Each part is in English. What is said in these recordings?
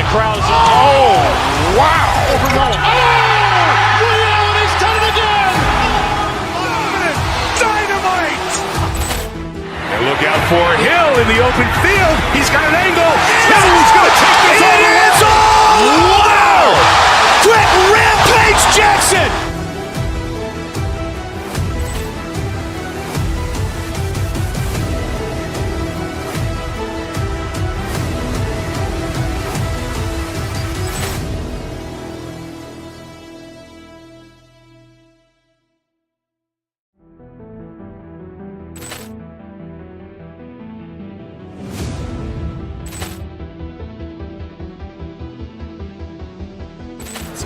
crowd is... Oh, wow! Oh! Ray Allen has done it again! Dynamite! And look out for Hill in the open field. He's got an angle. Hill is going to take this all the way. Wow! Quick Rampage Jackson!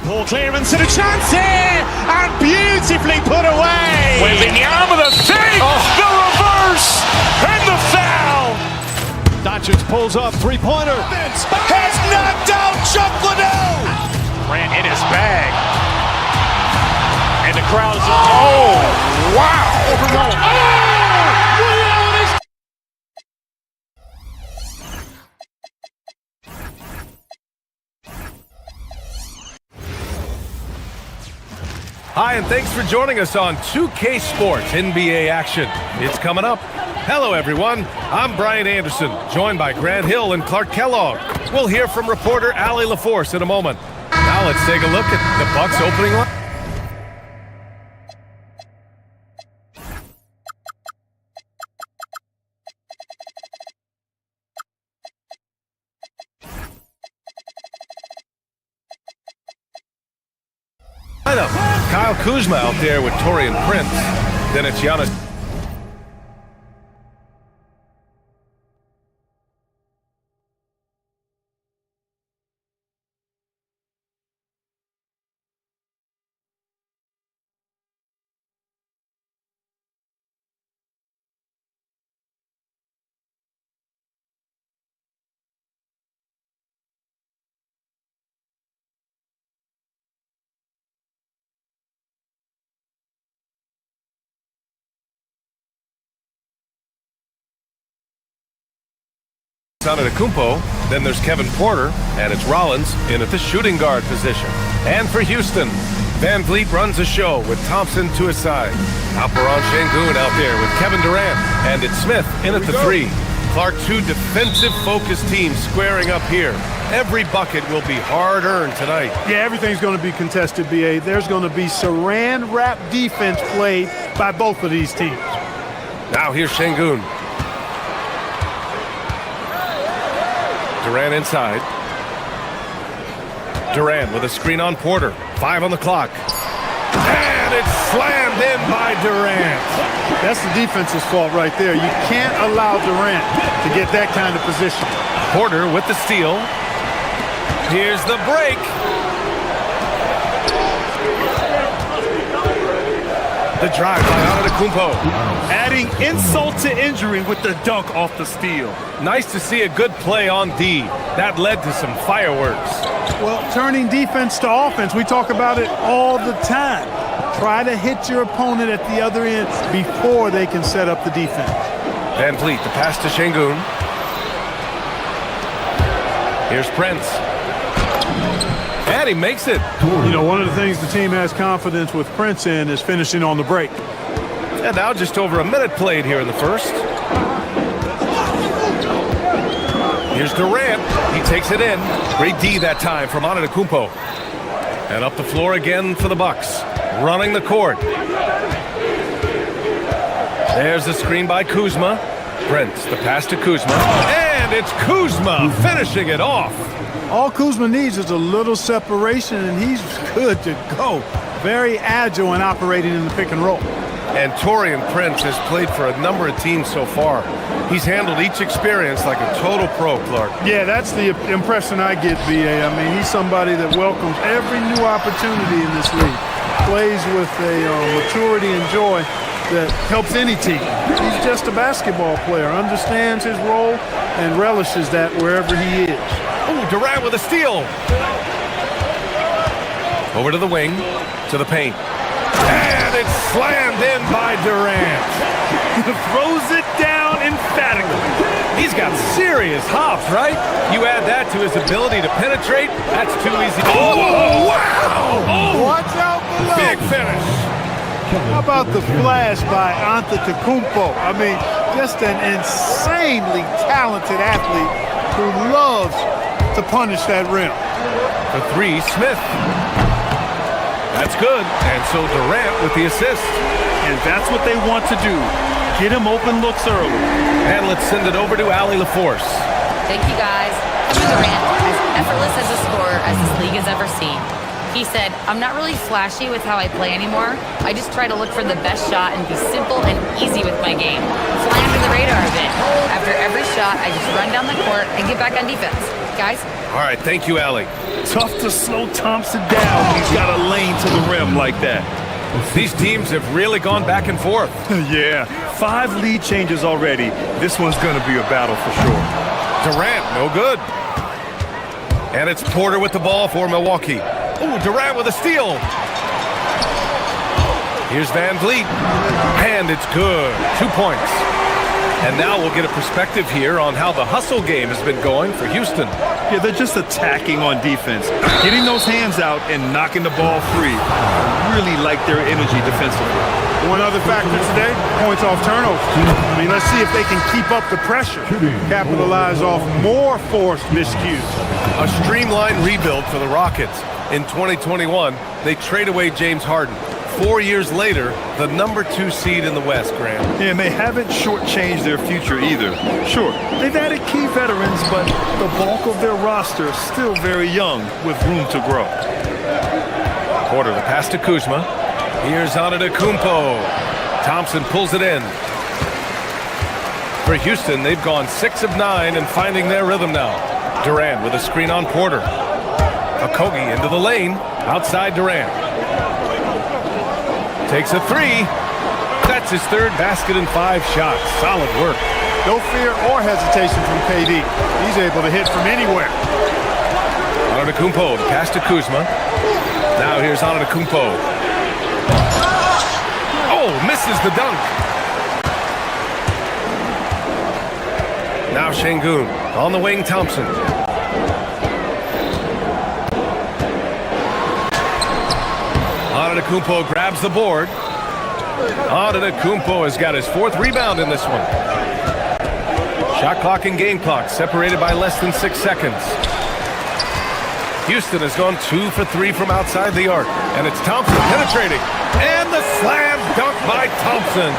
Poor clearance and a chance here, and beautifully put away. Wembanyama, the fake, the reverse, and the foul. Doncic pulls up, three-pointer. Has knocked out Chuck Liddell. Ran in his bag. And the crowd is... Oh, wow. Ray Allen is... Hi, and thanks for joining us on 2K Sports NBA action. It's coming up. Hello, everyone. I'm Brian Anderson, joined by Grant Hill and Clark Kellogg. We'll hear from reporter Allie LaForce in a moment. Now let's take a look at the Bucks opening line. Kyle Kuzma out there with Taurean Prince. Then it's Giannis. Antetokounmpo, then there's Kevin Porter, and it's Rollins in at the shooting guard position. And for Houston, Van Vliet runs the show with Thompson to his side. Alperon Şengün out there with Kevin Durant, and it's Smith in at the three. Clark, two defensive-focused teams squaring up here. Every bucket will be hard-earned tonight. Yeah, everything's going to be contested, B.A. There's going to be saran-wrap defense played by both of these teams. Now here's Şengün. Durant inside. Durant with a screen on Porter. 5 on the clock. And it's slammed in by Durant. That's the defense's fault right there. You can't allow Durant to get that kind of position. Porter with the steal. Here's the break. The drive by Antetokounmpo. Adding insult to injury with the dunk off the steal. Nice to see a good play on D. That led to some fireworks. Well, turning defense to offense, we talk about it all the time. Try to hit your opponent at the other end before they can set up the defense. Van Vliet, the pass to Şengün. Here's Prince. And he makes it. You know, one of the things the team has confidence with Prince in is finishing on the break. And now just over a minute played here in the first. Here's Durant. He takes it in. Great D that time from Antetokounmpo. And up the floor again for the Bucks. Running the court. There's the screen by Kuzma. Prince, the pass to Kuzma. And it's Kuzma finishing it off. All Kuzma needs is a little separation, and he's good to go. Very agile in operating in the pick and roll. And Taurean Prince has played for a number of teams so far. He's handled each experience like a total pro, Clark. Yeah, that's the impression I get, B.A. I mean, he's somebody that welcomes every new opportunity in this league. Plays with a maturity and joy that helps any team. He's just a basketball player, understands his role, and relishes that wherever he is. Oh, Durant with a steal. Over to the wing, to the paint. And it's slammed in by Durant. Throws it down emphatically. He's got serious hops, right? You add that to his ability to penetrate, that's too easy. Oh, wow! Watch out below. Big finish. How about the flash by Antetokounmpo? I mean, just an insanely talented athlete who loves to punish that rim. The three, Smith. That's good. And so Durant with the assist. And that's what they want to do. Get him open looks early. And let's send it over to Allie LaForce. Thank you, guys. Kevin Durant, as effortless as a scorer as this league has ever seen. He said, I'm not really flashy with how I play anymore. I just try to look for the best shot and be simple and easy with my game. Fly under the radar a bit. After every shot, I just run down the court and get back on defense. Guys? All right, thank you, Allie. Tough to slow Thompson down. He's got a lane to the rim like that. These teams have really gone back and forth. Yeah, 5 lead changes already. This one's going to be a battle for sure. Durant, no good. And it's Porter with the ball for Milwaukee. Ooh, Durant with a steal. Here's Van Vliet. And it's good. 2 points. And now we'll get a perspective here on how the hustle game has been going for Houston. Yeah, they're just attacking on defense. Getting those hands out and knocking the ball free. Really like their energy defensively. One other factor today, points off turnovers. I mean, let's see if they can keep up the pressure, capitalize off more forced miscues. A streamlined rebuild for the Rockets. In 2021, they trade away James Harden. 4 years later, the #2 seed in the West, Graham. Yeah, and they haven't shortchanged their future either. Sure, they've added key veterans, but the bulk of their roster is still very young with room to grow. Porter, the pass to Kuzma. Here's Antetokounmpo. Thompson pulls it in. For Houston, they've gone 6 of 9 and finding their rhythm now. Durant with a screen on Porter. Okogie into the lane. Outside Durant. Takes a 3. That's his 3rd basket in 5 shots. Solid work. No fear or hesitation from KD. He's able to hit from anywhere. Antetokounmpo, the pass to Kuzma. Now here's Antetokounmpo. Oh, misses the dunk. Now Şengün. On the wing, Thompson. Antetokounmpo grabs the board. Antetokounmpo has got his 4th rebound in this one. Shot clock and game clock separated by less than 6 seconds. Houston has gone 2 for 3 from outside the arc. And it's Thompson penetrating. And the slam dunk by Thompson.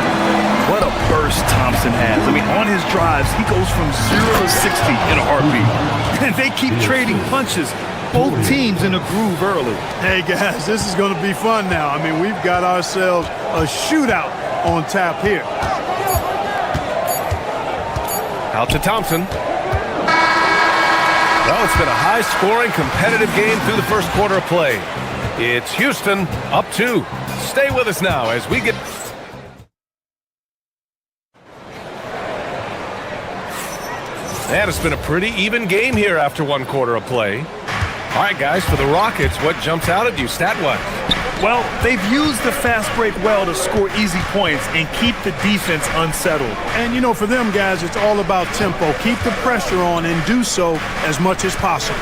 What a burst Thompson has. I mean, on his drives, he goes from 0 to 60 in a heartbeat. And they keep trading punches. Both teams in a groove early. Hey, guys, this is going to be fun now. I mean, we've got ourselves a shootout on tap here. Out to Thompson. Well, it's been a high-scoring, competitive game through the first quarter of play. It's Houston up 2. Stay with us now as we get... And it's been a pretty even game here after 1 quarter of play. All right, guys, for the Rockets, what jumps out at you stat-wise? Well, they've used the fast break well to score easy points and keep the defense unsettled. And, you know, for them, guys, it's all about tempo. Keep the pressure on and do so as much as possible.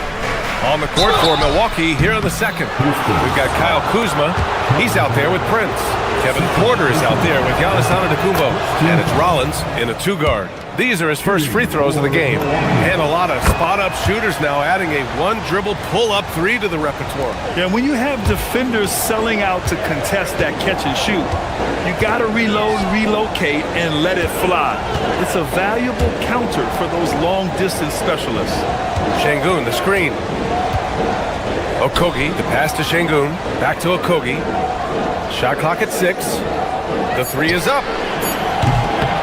On the court for Milwaukee here in the second. We've got Kyle Kuzma. He's out there with Prince. Kevin Porter is out there with Giannis Antetokounmpo. And it's Rollins in a 2-guard. These are his first free throws of the game. And a lot of spot-up shooters now, adding a 1-dribble pull-up 3 to the repertoire. Yeah, when you have defenders selling out to contest that catch and shoot, you got to reload, relocate, and let it fly. It's a valuable counter for those long-distance specialists. Şengün, the screen. Okogie, the pass to Şengün. Back to Okogie. Shot clock at 6. The 3 is up.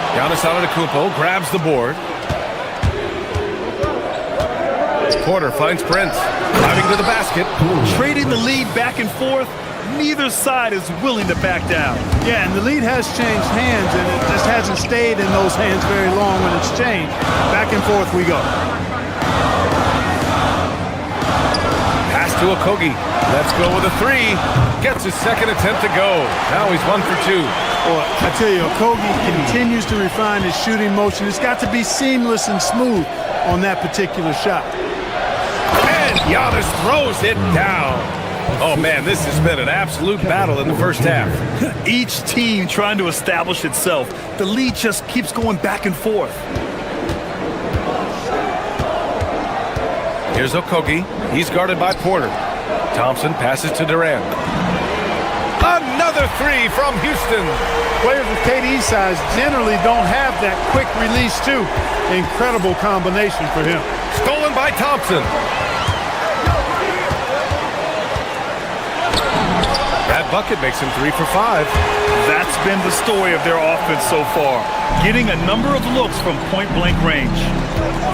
Giannis Antetokounmpo grabs the board. Porter finds Prince. Driving to the basket. Trading the lead back and forth. Neither side is willing to back down. Yeah, and the lead has changed hands, and it just hasn't stayed in those hands very long when it's changed. Back and forth we go. Pass to Okogie. Let's go with a three. Gets his second attempt to go. Now he's 1 for 2. Well, I tell you, Okogie continues to refine his shooting motion. It's got to be seamless and smooth on that particular shot. And Giannis throws it down. Oh, man, this has been an absolute battle in the first half. Each team trying to establish itself. The lead just keeps going back and forth. Here's Okogie. He's guarded by Porter. Thompson passes to Durant. Another three from Houston. Players with KD's size generally don't have that quick release, too. Incredible combination for him. Stolen by Thompson. That bucket makes him 3 for 5. That's been the story of their offense so far. Getting a number of looks from point-blank range.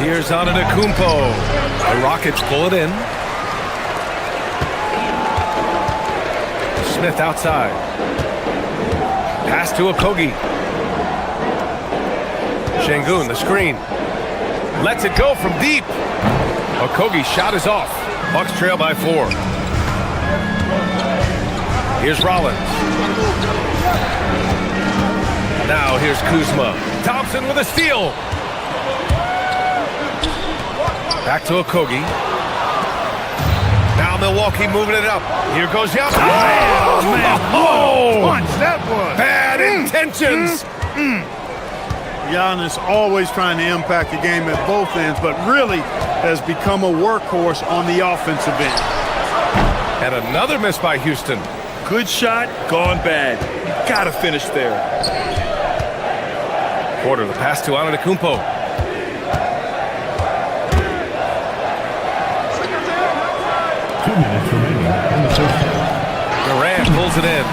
Here's Antetokounmpo. The Rockets pull it in. Smith outside. Pass to Okogie. Şengün, the screen. Lets it go from deep. Okogie's shot is off. Bucks trail by 4. Here's Rollins. Now here's Kuzma. Thompson with a steal. Back to Okogie. Now Milwaukee moving it up. Here goes Giannis. Oh, man. Oh, Punch, that was. bad intentions. Giannis always trying to impact the game at both ends, but really has become a workhorse on the offensive end. And another miss by Houston. Good shot, gone bad. Gotta finish there. Porter, the pass to Antetokounmpo. Durant pulls it in.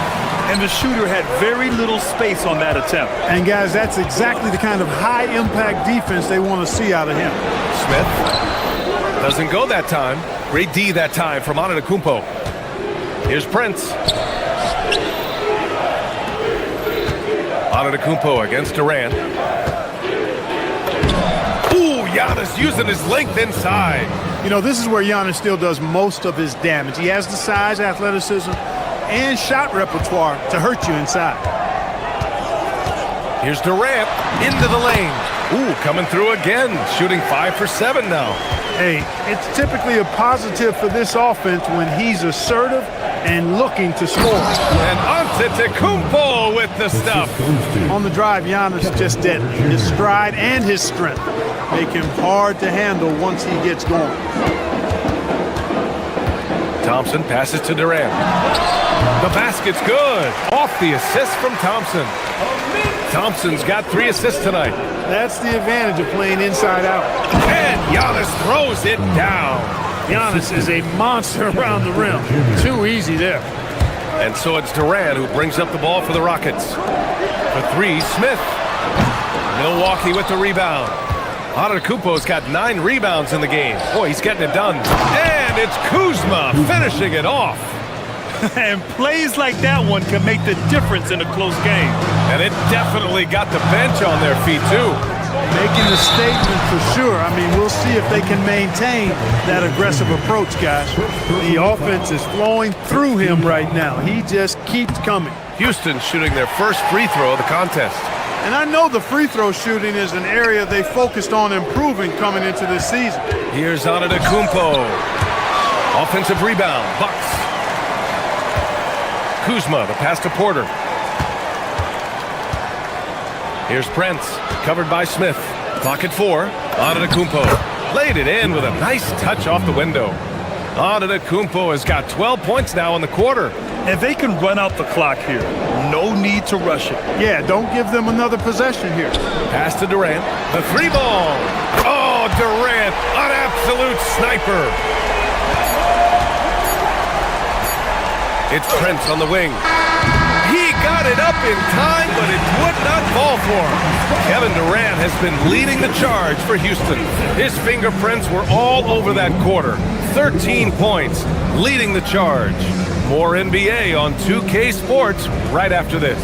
And the shooter had very little space on that attempt. And, guys, that's exactly the kind of high-impact defense they want to see out of him. Smith doesn't go that time. Great D that time from Antetokounmpo. Here's Prince. Antetokounmpo against Durant. Ooh, Giannis using his length inside. You know, this is where Giannis still does most of his damage. He has the size, athleticism, and shot repertoire to hurt you inside. Here's Durant into the lane. Ooh, coming through again, shooting 5 for 7 now. Hey, it's typically a positive for this offense when he's assertive and looking to score. And Antetokounmpo with the stuff. On the drive, Giannis just deadly. His stride and his strength make him hard to handle once he gets going. Thompson passes to Durant. The basket's good. Off the assist from Thompson. Thompson's got 3 assists tonight. That's the advantage of playing inside out. And Giannis throws it down. Giannis is a monster around the rim. Too easy there. And so it's Durant who brings up the ball for the Rockets. For 3, Smith. Milwaukee with the rebound. Antetokounmpo's got 9 rebounds in the game. Boy, he's getting it done. And it's Kuzma finishing it off. And plays like that one can make the difference in a close game. And it definitely got the bench on their feet, too. Making a statement for sure. I mean, we'll see if they can maintain that aggressive approach, guys. The offense is flowing through him right now. He just keeps coming. Houston shooting their first free throw of the contest. And I know the free throw shooting is an area they focused on improving coming into this season. Here's Antetokounmpo. Offensive rebound, Bucks. Kuzma, the pass to Porter. Here's Prince, covered by Smith. Clock at 4. Antetokounmpo laid it in with a nice touch off the window. Antetokounmpo has got 12 points now in the quarter. And they can run out the clock here. No need to rush it. Yeah, don't give them another possession here. Pass to Durant. The 3 ball. Oh, Durant, an absolute sniper. It's Prince on the wing. He got it up in time, but it would not fall for him. Kevin Durant has been leading the charge for Houston. His fingerprints were all over that quarter. 13 points, leading the charge. More NBA on 2K Sports right after this.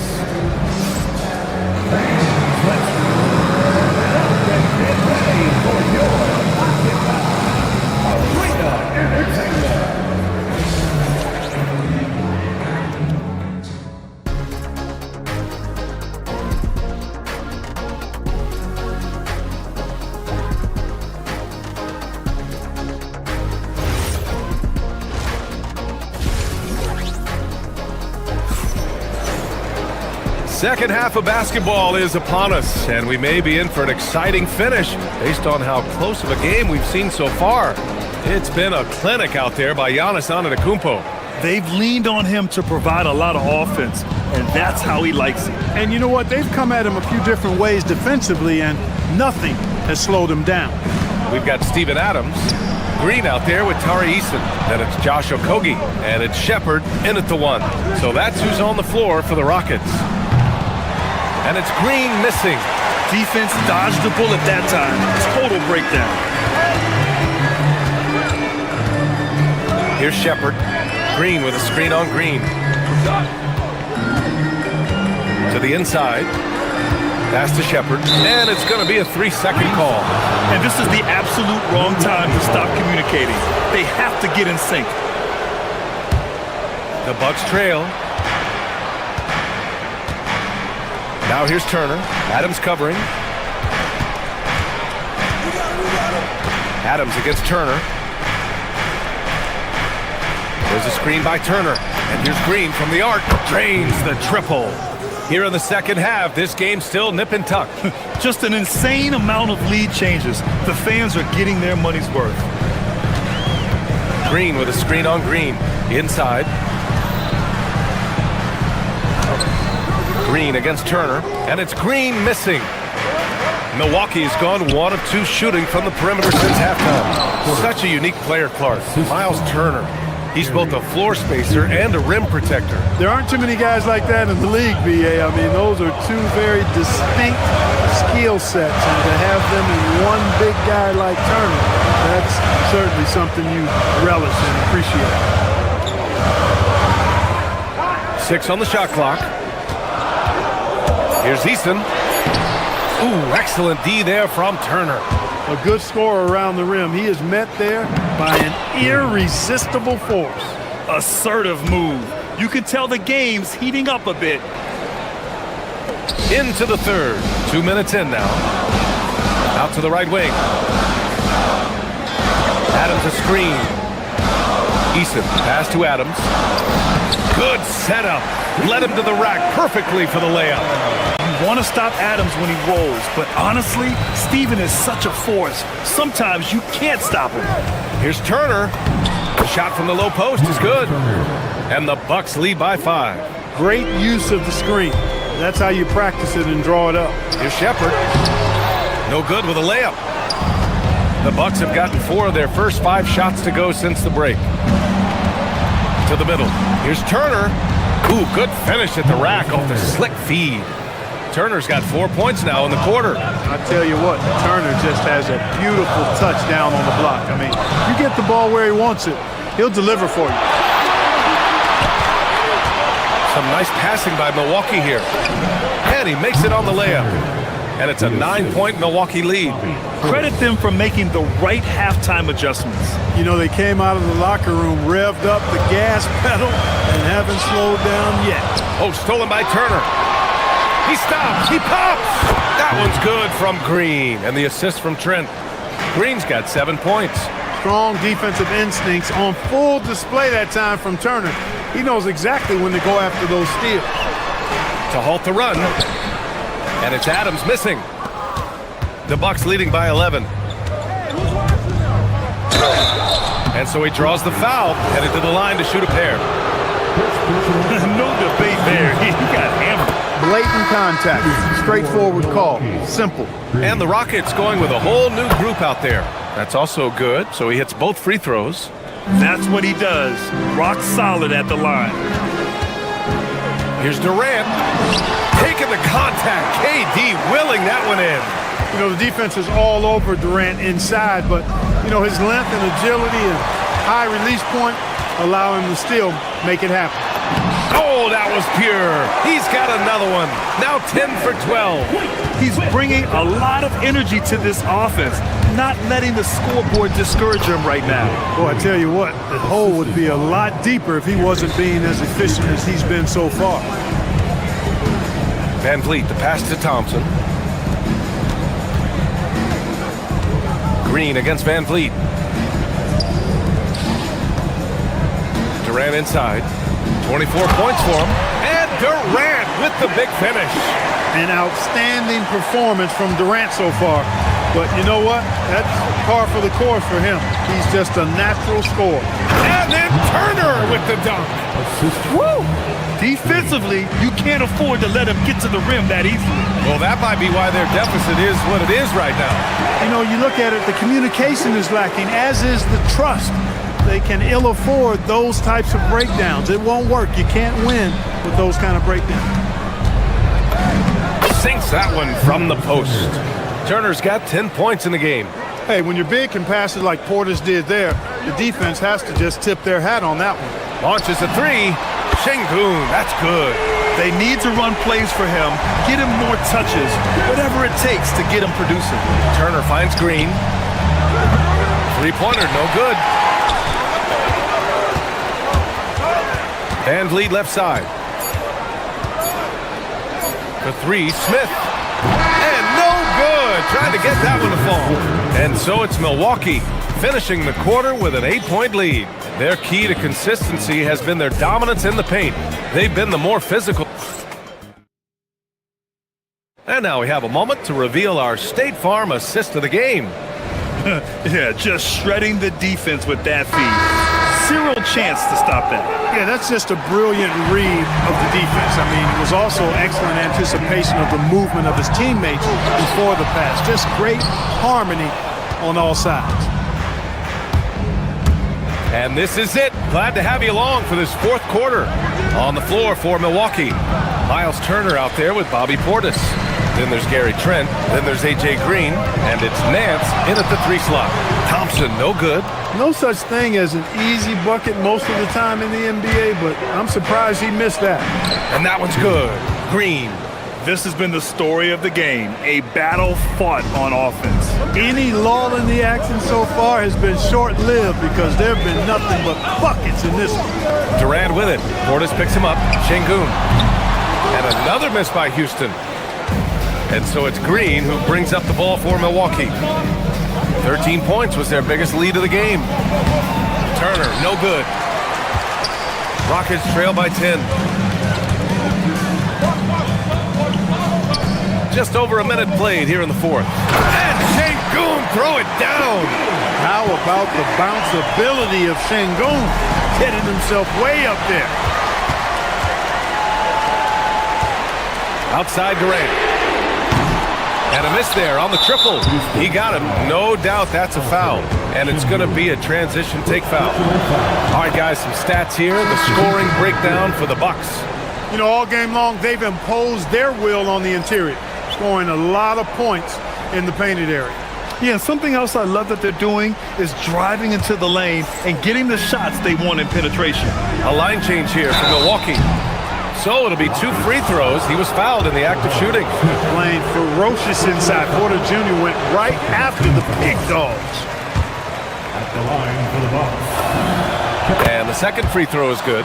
Second half of basketball is upon us, and we may be in for an exciting finish based on how close of a game we've seen so far. It's been a clinic out there by Giannis Antetokounmpo. They've leaned on him to provide a lot of offense, and that's how he likes it. And you know what? They've come at him a few different ways defensively, and nothing has slowed him down. We've got Steven Adams. Green out there with Tari Eason. Then it's Josh Okogie, and it's Shepard in at the 1. So that's who's on the floor for the Rockets. And it's Green missing. Defense dodged the bullet that time. Total breakdown. Here's Shepard. Green with a screen on Green. To the inside. Pass to Shepard. And it's going to be a 3-second call. And this is the absolute wrong time to stop communicating. They have to get in sync. The Bucks trail. Now here's Turner. Adams covering. Adams against Turner. There's a screen by Turner. And here's Green from the arc. Drains the triple. Here in the second half, this game's still nip and tuck. Just an insane amount of lead changes. The fans are getting their money's worth. Green with a screen on Green. Inside. Green against Turner. And it's Green missing. Milwaukee's gone 1 of 2 shooting from the perimeter since halftime. Such a unique player, Clark. Miles Turner. He's both a floor spacer and a rim protector. There aren't too many guys like that in the league, B.A. I mean, those are 2 very distinct skill sets, and to have them in one big guy like Turner, that's certainly something you relish and appreciate. 6 on the shot clock. Here's Easton. Ooh, excellent D there from Turner. A good scorer around the rim. He is met there by an irresistible force. Assertive move. You can tell the game's heating up a bit. Into the third. 2 minutes in now. Out to the right wing. Adams a screen. Eason, pass to Adams. Good setup. Led him to the rack perfectly for the layup. You want to stop Adams when he rolls, but honestly, Steven is such a force. Sometimes you can't stop him. Here's Turner. The shot from the low post is good. And the Bucks lead by 5. Great use of the screen. That's how you practice it and draw it up. Here's Shepard. No good with a layup. The Bucks have gotten 4 of their first 5 shots to go since the break. To the middle. Here's Turner. Ooh, good finish at the rack off the slick feed. Turner's got 4 points now in the quarter. I tell you what, Turner just has a beautiful touch down on the block. I mean, you get the ball where he wants it, he'll deliver for you. Some nice passing by Milwaukee here. And he makes it on the layup. And it's a 9-point Milwaukee lead. Credit them for making the right halftime adjustments. You know, they came out of the locker room, revved up the gas pedal, and haven't slowed down yet. Oh, stolen by Turner. He stops. He pops. That one's good from Green. And the assist from Trent. Green's got 7 points. Strong defensive instincts on full display that time from Turner. He knows exactly when to go after those steals. To halt the run. And it's Adams missing. The Bucks leading by 11. And so he draws the foul, headed to the line to shoot a pair. No debate there. He got hammered. Blatant contact. Straightforward call. Simple. And the Rockets going with a whole new group out there. That's also good, so he hits both free throws. That's what he does. Rock solid at the line. Here's Durant. Taking the contact. KD willing that one in. You know, the defense is all over Durant inside, but, you know, his length and agility and high release point allow him to still make it happen. Oh, that was pure. He's got another one. Now 10 for 12. He's bringing a lot of energy to this offense, not letting the scoreboard discourage him right now. Boy, I tell you what, the hole would be a lot deeper if he wasn't being as efficient as he's been so far. Van Vliet, the pass to Thompson. Green against Van Vliet. Durant inside. 24 points for him. And Durant with the big finish. An outstanding performance from Durant so far. But you know what? That's par for the course for him. He's just a natural scorer. And then Turner with the dunk. Woo! Defensively, you can't afford to let him get to the rim that easily. Well, that might be why their deficit is what it is right now. You know, you look at it, the communication is lacking, as is the trust. They can ill afford those types of breakdowns. It won't work. You can't win with those kind of breakdowns. Sinks that one from the post. Turner's got 10 points in the game. Hey, when you're big and pass it like Portis did there, the defense has to just tip their hat on that one. Launches a three. Şengün, that's good. They need to run plays for him, get him more touches, whatever it takes to get him producing. Turner finds Green. Three-pointer, no good. Van Vliet left side. For three, Smith. And no good. Trying to get that one to fall. And so it's Milwaukee finishing the quarter with an 8-point lead. Their key to consistency has been their dominance in the paint. They've been the more physical. And now we have a moment to reveal our State Farm assist of the game. Yeah, just shredding the defense with that feed. Zero chance to stop that. Yeah, that's just a brilliant read of the defense. I mean, it was also excellent anticipation of the movement of his teammates before the pass. Just great harmony on all sides. And this is it. Glad to have you along for this fourth quarter. On the floor for Milwaukee, Miles Turner out there with Bobby Portis. Then there's Gary Trent. Then there's A.J. Green. And it's Nance in at the three slot. Thompson, no good. No such thing as an easy bucket most of the time in the NBA, but I'm surprised he missed that. And that one's good. Green. This has been the story of the game, a battle fought on offense. Any lull in the action so far has been short-lived because there have been nothing but buckets in this one. Durant with it. Portis picks him up. Şengün. And another miss by Houston. And so it's Green who brings up the ball for Milwaukee. 13 points was their biggest lead of the game. Turner, no good. Rockets trail by 10. Just over a minute played here in the fourth. And Şengün throw it down. How about the bounce ability of Şengün? Getting himself way up there. Outside Durant. And a miss there on the triple. He got him. No doubt that's a foul. And it's going to be a transition take foul. All right, guys, some stats here. The scoring breakdown for the Bucks. You know, all game long, they've imposed their will on the interior, scoring a lot of points in the painted area. Yeah, something else I love that they're doing is driving into the lane and getting the shots they want in penetration. A line change here for Milwaukee. So it'll be 2 free throws. He was fouled in the act of shooting. Playing ferocious inside. Porter Jr. went right after the big dogs. At the line for the Bucks. And the second free throw is good.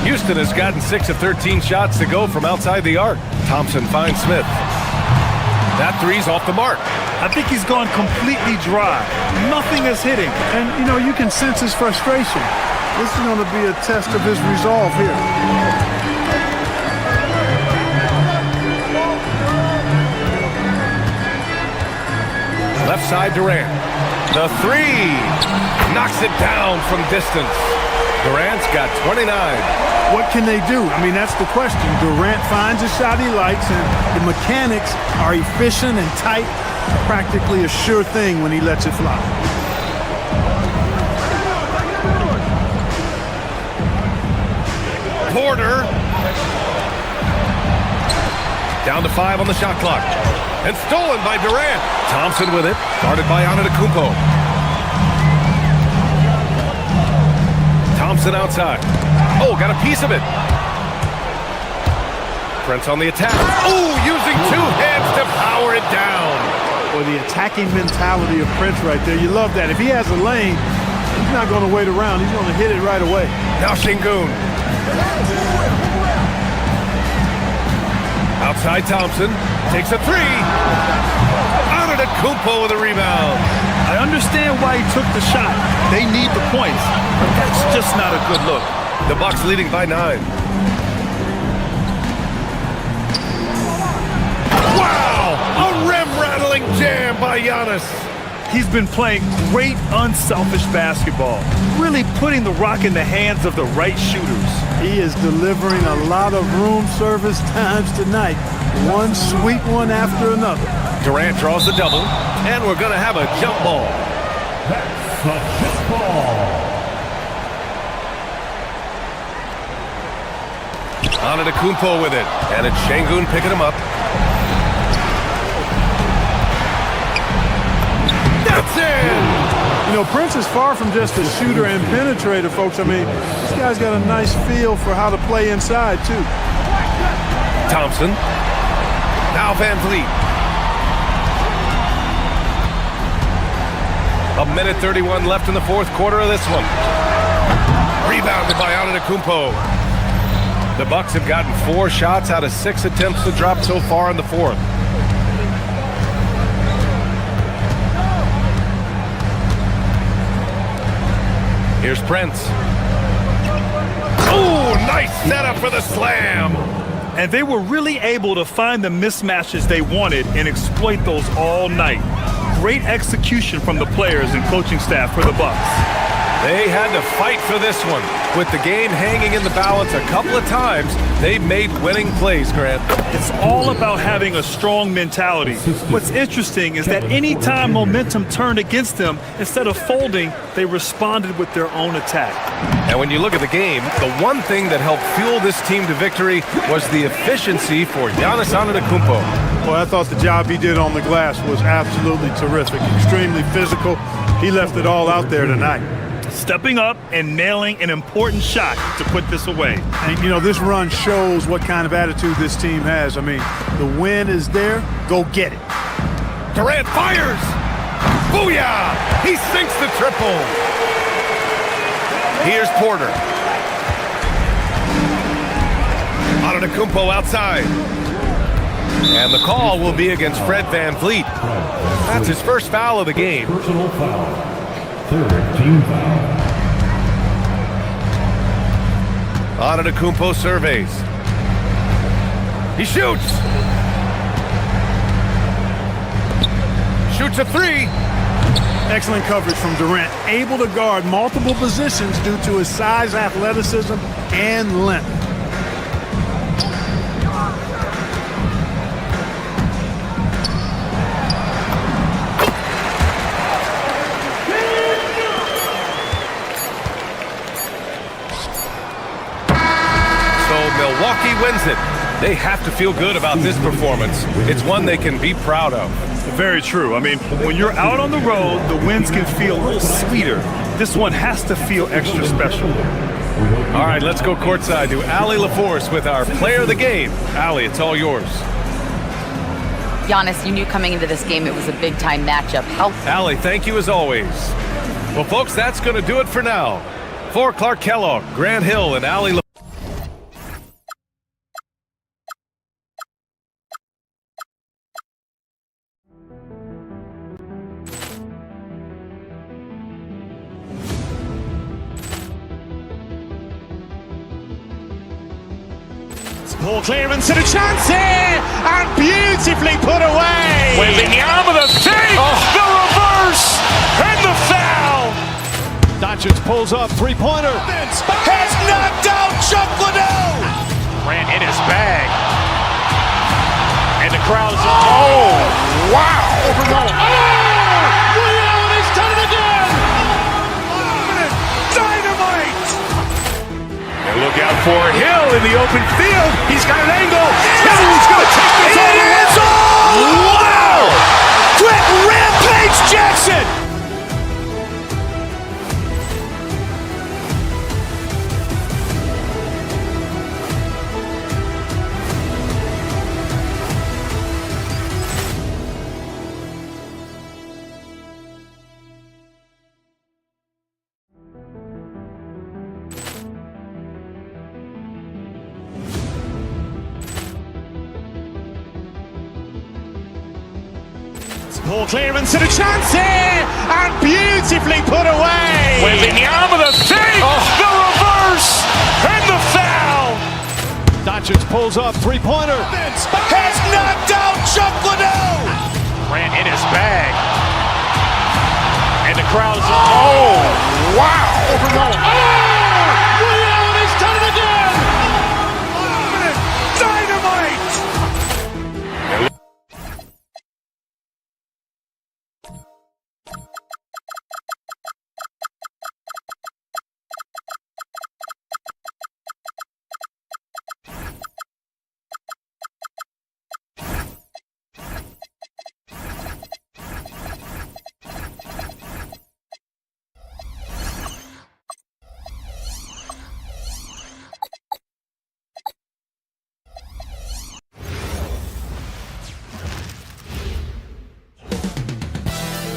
Houston has gotten 6 of 13 shots to go from outside the arc. Thompson finds Smith. That three's off the mark. I think he's gone completely dry. Nothing is hitting. And, you know, you can sense his frustration. This is going to be a test of his resolve here. Left side Durant. The three. Knocks it down from distance. Durant's got 29. What can they do? I mean, that's the question. Durant finds a shot he likes, and the mechanics are efficient and tight. Practically a sure thing when he lets it fly. Porter. Down to 5 on the shot clock. And stolen by Durant. Thompson with it. Guarded by Antetokounmpo. Thompson outside. Oh, got a piece of it. Prince on the attack. Oh, using 2 hands to power it down. Or the attacking mentality of Prince right there. You love that. If he has a lane, he's not going to wait around. He's going to hit it right away. Now Şengün. Outside Thompson. Takes a three. Antetokounmpo with a rebound. I understand understand why he took the shot. They need the points, but that's just not a good look. The Bucks leading by 9. Wow! A rim-rattling jam by Giannis. He's been playing great, unselfish basketball, really putting the rock in the hands of the right shooters. He is delivering a lot of room service times tonight. One sweet one after another. Durant draws the double, and we're going to have a jump ball. That's a jump ball. Antetokounmpo with it, and it's Şengün picking him up. That's it! You know, Prince is far from just a shooter and penetrator, folks. I mean, this guy's got a nice feel for how to play inside, too. Thompson. Now Van Vliet. A minute 31 left in the fourth quarter of this one. Rebounded by Antetokounmpo. The Bucks have gotten 4 shots out of 6 attempts to drop so far in the fourth. Here's Prince. Oh, nice setup for the slam. And they were really able to find the mismatches they wanted and exploit those all night. Great execution from the players and coaching staff for the Bucks. They had to fight for this one. With the game hanging in the balance a couple of times, they've made winning plays, Grant. It's all about having a strong mentality. What's interesting is that anytime momentum turned against them, instead of folding, they responded with their own attack. And when you look at the game, the one thing that helped fuel this team to victory was the efficiency for Giannis Antetokounmpo. Well, I thought the job he did on the glass was absolutely terrific. Extremely physical. He left it all out there tonight. Stepping up and nailing an important shot to put this away. And, you know, this run shows what kind of attitude this team has. I mean, the win is there. Go get it. Durant fires. Booyah! He sinks the triple. Here's Porter. Antetokounmpo outside. And the call will be against Fred Van Vliet. That's his first foul of the game. Personal foul. Third team foul. Antetokounmpo surveys. He shoots. Shoots a 3. Excellent coverage from Durant. Able to guard multiple positions due to his size, athleticism, and length. Milwaukee wins it. They have to feel good about this performance. It's one they can be proud of. Very true. I mean, when you're out on the road, the wins can feel a little sweeter. This one has to feel extra special. All right, let's go courtside to Allie LaForce with our player of the game. Allie, it's all yours. Giannis, you knew coming into this game it was a big-time matchup. Allie, thank you as always. Well, folks, that's going to do it for now. For Clark Kellogg, Grant Hill, and Allie LaForce. Ball clearance and a chance here, and beautifully put away. With the arm of the fake, the reverse, and the foul. Doncic pulls up, three-pointer. Has knocked out Chuck Liddell. Ran in his bag. And the crowd is, oh, wow. Overrun. Oh, Liddell has done it again. Dynamite. And look out for Hill in the open field. He's got an angle. Hill's going to take this all the way. Wow! Quick Rampage Jackson. Ball clearance and a chance here, and beautiful. Wembanyama the save, the reverse, and the foul. Doncic pulls up, three-pointer. Has knocked out Chuck Liddell. Ran in his bag. And the crowd is, oh, wow. He's done it again! Dynamite.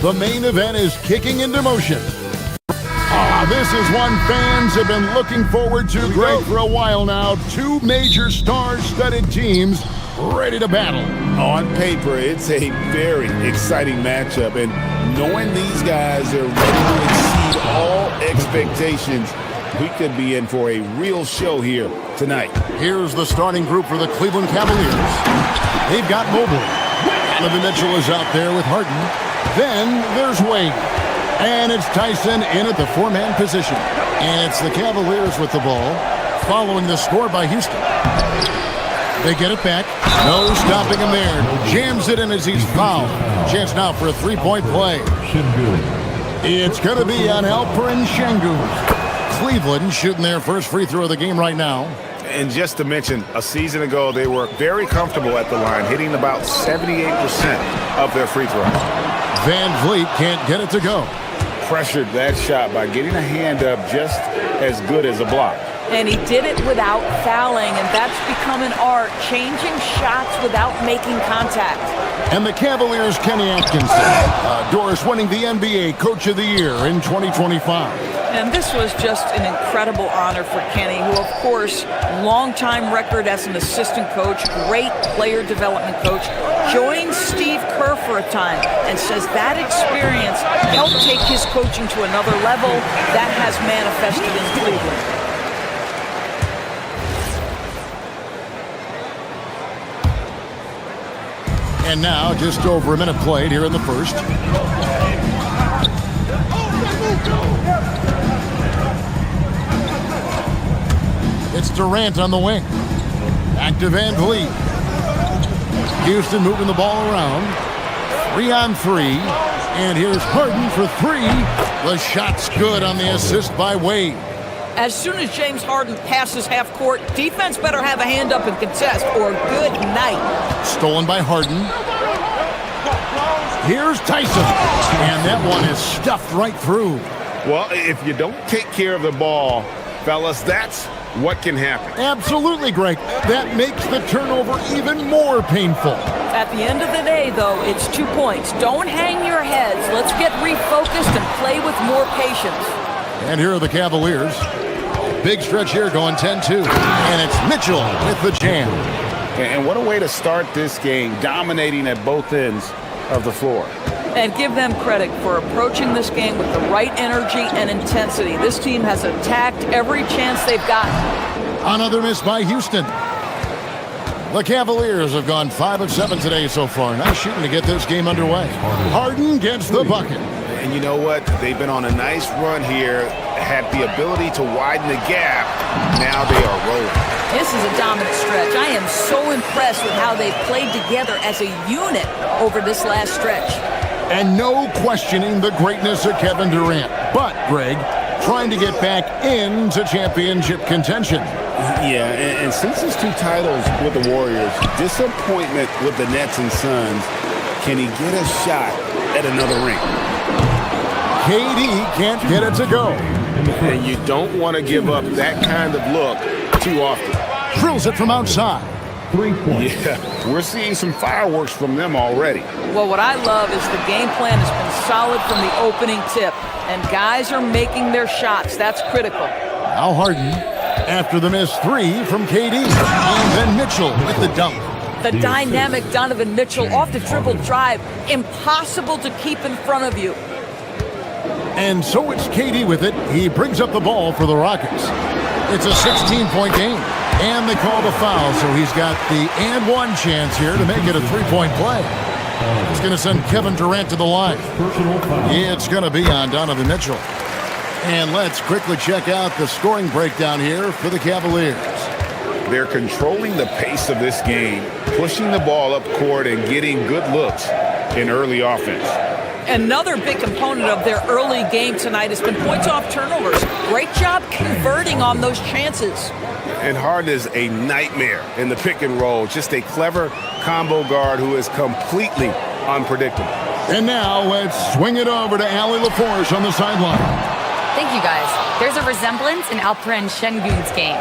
The main event is kicking into motion. This is one fans have been looking forward to, Greg, for a while now. Two major star-studded teams ready to battle. On paper, it's a very exciting matchup, and knowing these guys are ready to exceed all expectations, we could be in for a real show here tonight. Here's the starting group for the Cleveland Cavaliers. They've got Mobley. Donovan Mitchell is out there with Harden. Then there's Wade. And it's Tyson in at the four-man position. And it's the Cavaliers with the ball, following the score by Houston. They get it back. No stopping him there. Jams it in as he's fouled. Chance now for a three-point play. It's going to be on Alperen Sengun. Cleveland shooting their first free throw of the game right now. And just to mention, a season ago, they were very comfortable at the line, hitting about 78% of their free throws. Van Vliet can't get it to go. Pressured that shot by getting a hand up just as good as a block. And he did it without fouling, and that's become an art, changing shots without making contact. And the Cavaliers' Kenny Atkinson, Doris winning the NBA Coach of the Year in 2025. And this was just an incredible honor for Kenny, who, of course, longtime record as an assistant coach, great player development coach, joined Steve Kerr for a time and says that experience helped take his coaching to another level. That has manifested in Cleveland. And now, just over a minute played here in the first. It's Durant on the wing. Back to Van Vliet. Houston moving the ball around. 3-on-3. And here's Harden for three. The shot's good on the assist by Wade. As soon as James Harden passes half court, defense better have a hand up and contest, or good night. Stolen by Harden. Here's Tyson. And that one is stuffed right through. Well, if you don't take care of the ball, fellas, that's what can happen. Absolutely, Greg. That makes the turnover even more painful. At the end of the day, though, it's 2 points. Don't hang your heads. Let's get refocused and play with more patience. And here are the Cavaliers. Big stretch here going 10-2. And it's Mitchell with the jam. And what a way to start this game, dominating at both ends of the floor. And give them credit for approaching this game with the right energy and intensity. This team has attacked every chance they've gotten. Another miss by Houston. The Cavaliers have gone 5 of 7 today so far. Nice shooting to get this game underway. Harden gets the bucket. And you know what? They've been on a nice run here, had the ability to widen the gap. Now they are rolling. This is a dominant stretch. I am so impressed with how they've played together as a unit over this last stretch. And no questioning the greatness of Kevin Durant. But, Greg, trying to get back into championship contention. Yeah, and since his 2 titles with the Warriors, disappointment with the Nets and Suns, can he get a shot at another ring? KD can't get it to go. And you don't want to give up that kind of look too often. Drills it from outside. 3 points. Yeah, we're seeing some fireworks from them already. Well, what I love is the game plan has been solid from the opening tip, and guys are making their shots. That's critical. Now Harden after the missed 3 from KD. And then Mitchell with the dunk. The dynamic Donovan Mitchell off the dribble drive. Impossible to keep in front of you. And so it's KD with it. He brings up the ball for the Rockets. It's a 16-point game. And they call the foul, so he's got the and one chance here to make it a three-point play. It's going to send Kevin Durant to the line. It's going to be on Donovan Mitchell. And let's quickly check out the scoring breakdown here for the Cavaliers. They're controlling the pace of this game, pushing the ball up court and getting good looks in early offense. Another big component of their early game tonight has been points off turnovers. Great job converting on those chances. And Harden is a nightmare in the pick and roll. Just a clever combo guard who is completely unpredictable. And now let's swing it over to Allie LaForge on the sideline. Thank you, guys. There's a resemblance in Alperen Şengün's game.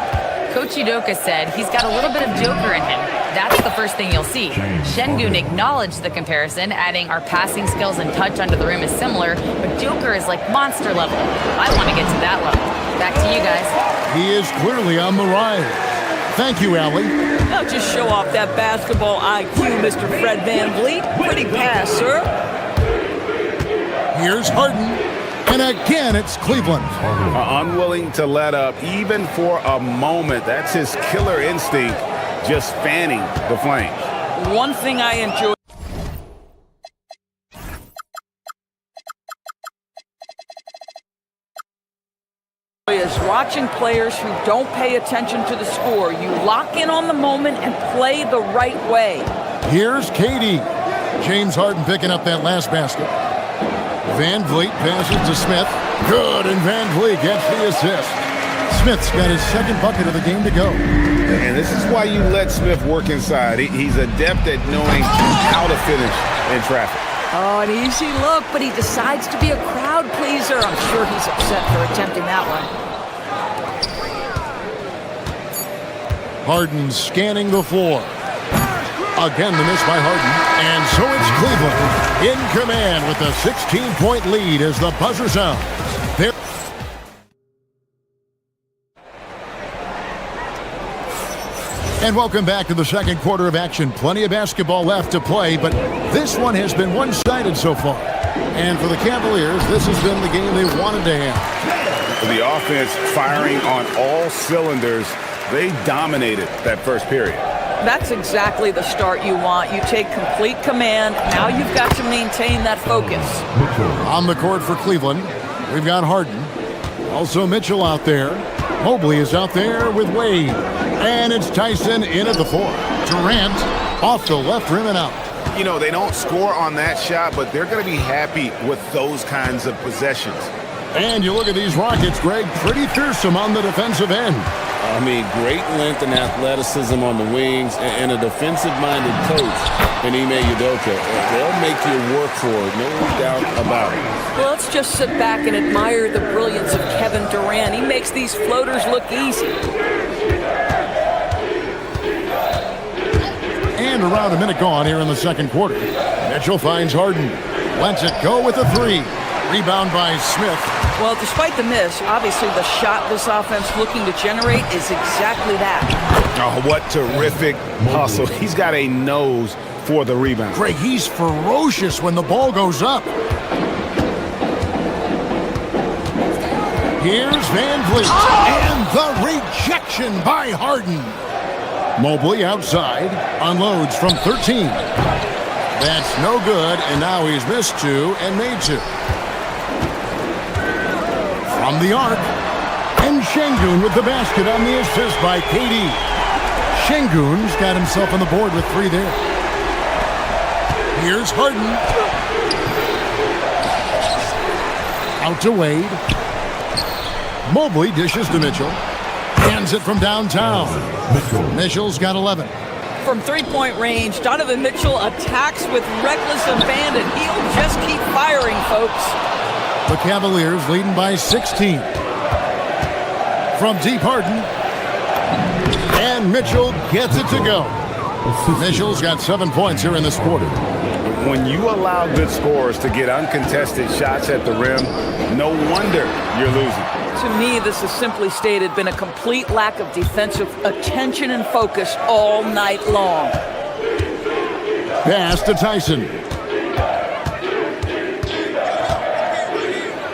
Coach Udoka said he's got a little bit of Joker in him. That's the first thing you'll see. Şengün acknowledged the comparison, adding our passing skills and touch under the rim is similar, but Joker is like monster level. I want to get to that level. Back to you guys. He is clearly on the rise. Thank you, Allie. Now just show off that basketball IQ, Mr. Fred VanVleet. Pretty pass, sir. Here's Harden. And again, it's Cleveland. Unwilling to let up even for a moment. That's his killer instinct, just fanning the flames. One thing I enjoy is watching players who don't pay attention to the score. You lock in on the moment and play the right way. Here's KD. James Harden picking up that last basket. VanVleet passes to Smith. Good, and VanVleet gets the assist. Smith's got his second bucket of the game to go. And this is why you let Smith work inside. He's adept at knowing how to finish in traffic. Oh, an easy look, but he decides to be a crowd pleaser. I'm sure he's upset for attempting that one. Harden scanning the floor. Again, the miss by Harden. And so it's Cleveland in command with a 16-point lead as the buzzer sounds. They're And welcome back to the second quarter of action. Plenty of basketball left to play, but this one has been one-sided so far. And for the Cavaliers, this has been the game they wanted to have. The offense firing on all cylinders. They dominated that first period. That's exactly the start you want. You take complete command. Now you've got to maintain that focus. On the court for Cleveland, we've got Harden. Also Mitchell out there. Mobley is out there with Wade. And it's Tyson in at the 4. Durant off the left rim and out. You know, they don't score on that shot, but they're going to be happy with those kinds of possessions. And you look at these Rockets, Greg, pretty fearsome on the defensive end. I mean, great length and athleticism on the wings, and a defensive-minded coach in Ime Udoka. They'll make you work for it, no doubt about it. Well, let's just sit back and admire the brilliance of Kevin Durant. He makes these floaters look easy. And around a minute gone here in the second quarter. Mitchell finds Harden. Lets it go with a 3. Rebound by Smith. Well, despite the miss, obviously the shot this offense looking to generate is exactly that. Oh, what terrific hustle. He's got a nose for the rebound. Greg, he's ferocious when the ball goes up. Here's VanVleet. And the rejection by Harden. Mobley outside. Unloads from 13. That's no good, and now he's missed 2 and made 2. From the arc, and Şengün with the basket on the assist by KD. Şengün's got himself on the board with 3 there. Here's Harden. Out to Wade. Mobley dishes to Mitchell. Hands it from downtown. Mitchell's got 11. From three-point range, Donovan Mitchell attacks with reckless abandon. He'll just keep firing, folks. The Cavaliers leading by 16. From deep, Harden. And Mitchell gets it to go. Mitchell's got 7 points here in this quarter. When you allow good scorers to get uncontested shots at the rim, no wonder you're losing. To me, this is simply stated been a complete lack of defensive attention and focus all night long. Pass to Tyson.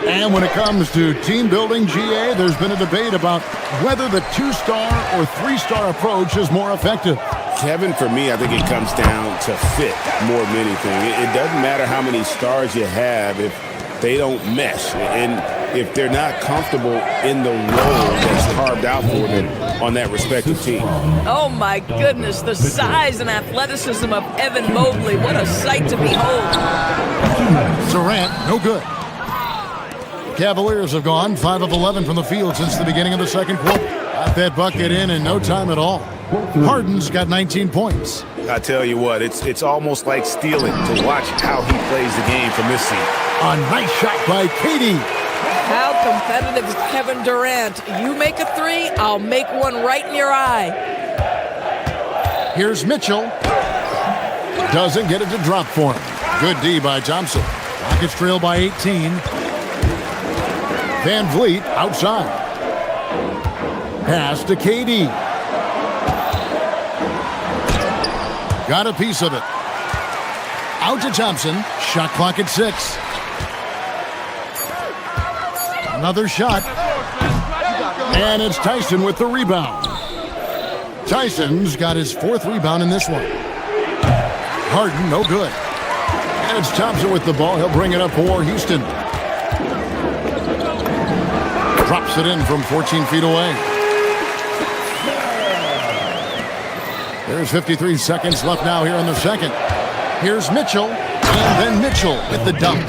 And when it comes to team building, GA, there's been a debate about whether the 2-star or 3-star approach is more effective. Kevin, for me, I think it comes down to fit more than anything. It doesn't matter how many stars you have if they don't mesh and if they're not comfortable in the role that's carved out for them on that respective team. Oh, my goodness, the size and athleticism of Evan Mobley. What a sight to behold. Durant, no good. Cavaliers have gone 5 of 11 from the field since the beginning of the second quarter. Got that bucket in no time at all. Harden's got 19 points. I tell you what, it's almost like stealing to watch how he plays the game from this seat. A nice shot by Katie. How competitive is Kevin Durant? You make a 3, I'll make one right in your eye. Here's Mitchell. Doesn't get it to drop for him. Good D by Thompson. Rockets trail by 18. Van Vliet outside. Pass to KD. Got a piece of it. Out to Thompson. Shot clock at 6. Another shot. And it's Tyson with the rebound. Tyson's got his 4th rebound in this one. Harden, no good. And it's Thompson with the ball. He'll bring it up for Houston. Drops it in from 14 feet away. There's 53 seconds left now here in the second. Here's Mitchell. And then Mitchell with the dunk.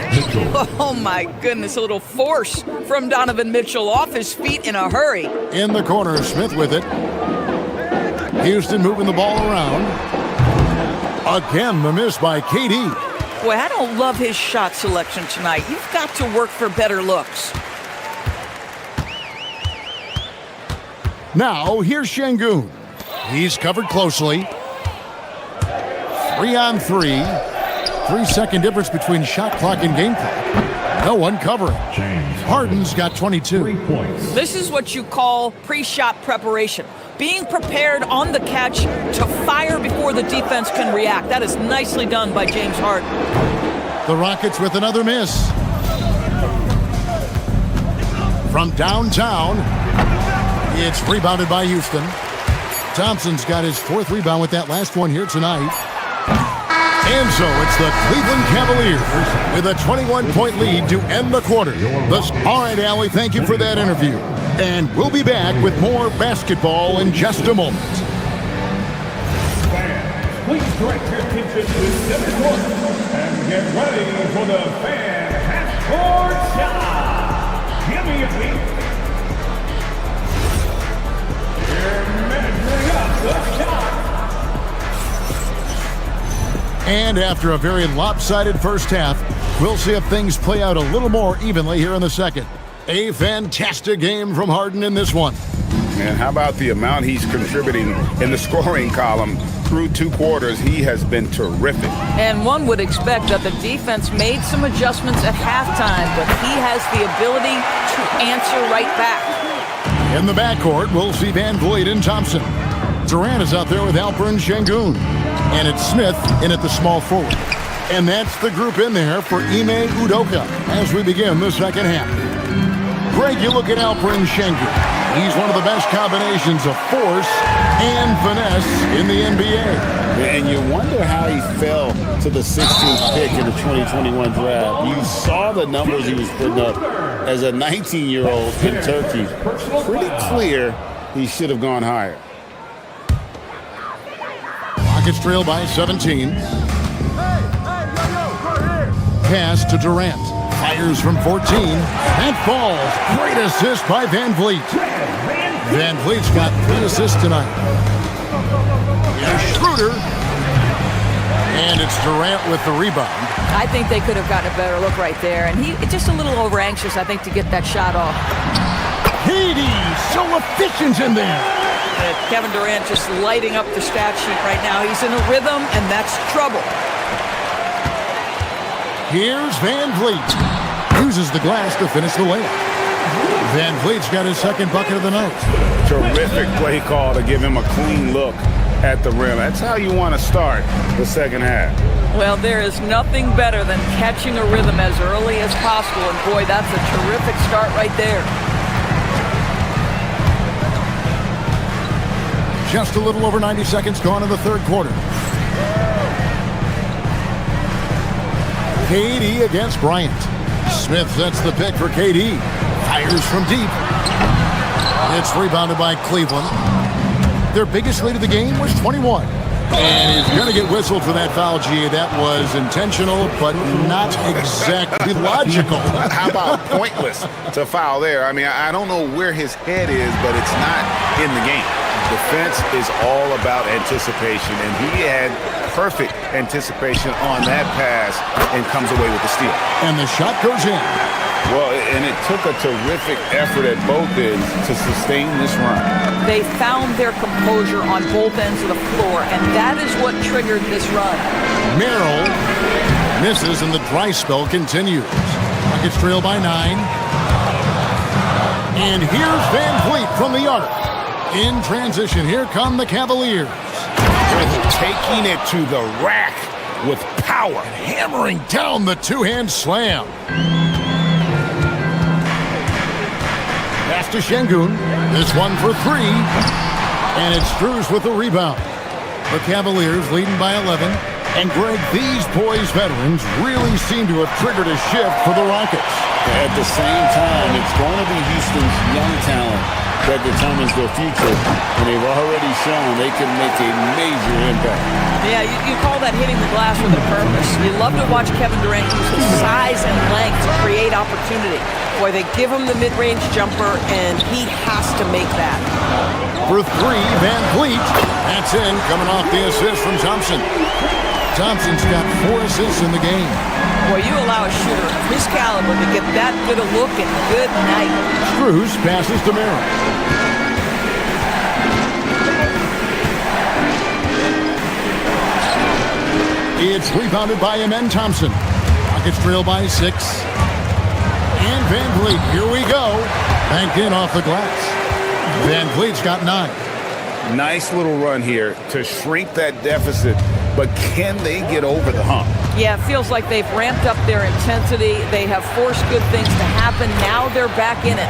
Oh, my goodness. A little force from Donovan Mitchell off his feet in a hurry. In the corner, Smith with it. Houston moving the ball around. Again, the miss by KD. Boy, I don't love his shot selection tonight. You've got to work for better looks. Now, here's Şengün. He's covered closely. 3 on 3. 3-second difference between shot clock and game clock. No one covering. Harden's got 22. This is what you call pre-shot preparation. Being prepared on the catch to fire before the defense can react. That is nicely done by James Harden. The Rockets with another miss. From downtown, it's rebounded by Houston. Thompson's got his 4th rebound with that last one here tonight. And so it's the Cleveland Cavaliers with a 21-point lead to end the quarter. All right, Allie, thank you for that interview. And we'll be back with more basketball in just a moment. Fans, please direct your attention to the 7th quarter and get ready for the fan half-court shot. Give me a beat. Here, measuring up the shot. And after a very lopsided first half, we'll see if things play out a little more evenly here in the second. A fantastic game from Harden in this one. And how about the amount he's contributing in the scoring column through 2 quarters? He has been terrific. And one would expect that the defense made some adjustments at halftime, but he has the ability to answer right back. In the backcourt, we'll see Van Vliet and Thompson. Durant is out there with Alperen Şengün. And it's Smith in at the small forward. And that's the group in there for Ime Udoka as we begin the second half. Greg, you look at Alperen Şengün. He's one of the best combinations of force and finesse in the NBA. And you wonder how he fell to the 16th pick in the 2021 draft. You saw the numbers he was putting up as a 19-year-old in Turkey. Pretty clear he should have gone higher. Rockets trail by 17. Pass to Durant. Fires from 14. That falls. Great assist by Van Vliet. Van Vliet's got 3 assists tonight. Here's Schroeder. And it's Durant with the rebound. I think they could have gotten a better look right there. And he just a little over anxious, I think, to get that shot off. Katie, so efficient in there. Kevin Durant just lighting up the stat sheet right now. He's in a rhythm, and that's trouble. Here's Van Vliet. Uses the glass to finish the layup. Van Vliet's got his 2nd bucket of the night. Terrific play call to give him a clean look at the rim. That's how you want to start the second half. Well, there is nothing better than catching a rhythm as early as possible, and boy, that's a terrific start right there. Just a little over 90 seconds gone in the third quarter. KD against Bryant. Smith sets the pick for KD. Fires from deep. It's rebounded by Cleveland. Their biggest lead of the game was 21. And he's going to get whistled for that foul, G. That was intentional, but not exactly logical. How about pointless to foul there? I mean, I don't know where his head is, but it's not in the game. Defense is all about anticipation, and he had perfect anticipation on that pass and comes away with the steal. And the shot goes in. Well, and it took a terrific effort at both ends to sustain this run. They found their composure on both ends of the floor, and that is what triggered this run. Merrill misses, and the dry spell continues. Rockets trail by 9. And here's Van Vliet from the arc. In transition, here come the Cavaliers. Taking it to the rack with power. Hammering down the two-hand slam. Pass to Şengün. This one for 3. And it's Strus with the rebound. The Cavaliers leading by 11. And Greg, these boys veterans really seem to have triggered a shift for the Rockets. At the same time, it's going to be Houston's young talent that determines their future, and they've already shown they can make a major impact. Yeah, you call that hitting the glass with a purpose. You love to watch Kevin Durant use his size and length to create opportunity. Boy, they give him the mid-range jumper, and he has to make that. For 3, Van Vliet. That's in, coming off the assist from Thompson. Thompson's got 4 assists in the game. Boy, you allow a shooter of his caliber to get that good a look, and good night. Strus passes to Merrill. It's rebounded by Amen Thompson. Rockets trail by 6. And Van Vliet, here we go. Banked in off the glass. Van Vliet's got 9. Nice little run here to shrink that deficit, but can they get over the hump? Yeah, it feels like they've ramped up their intensity. They have forced good things to happen. Now they're back in it.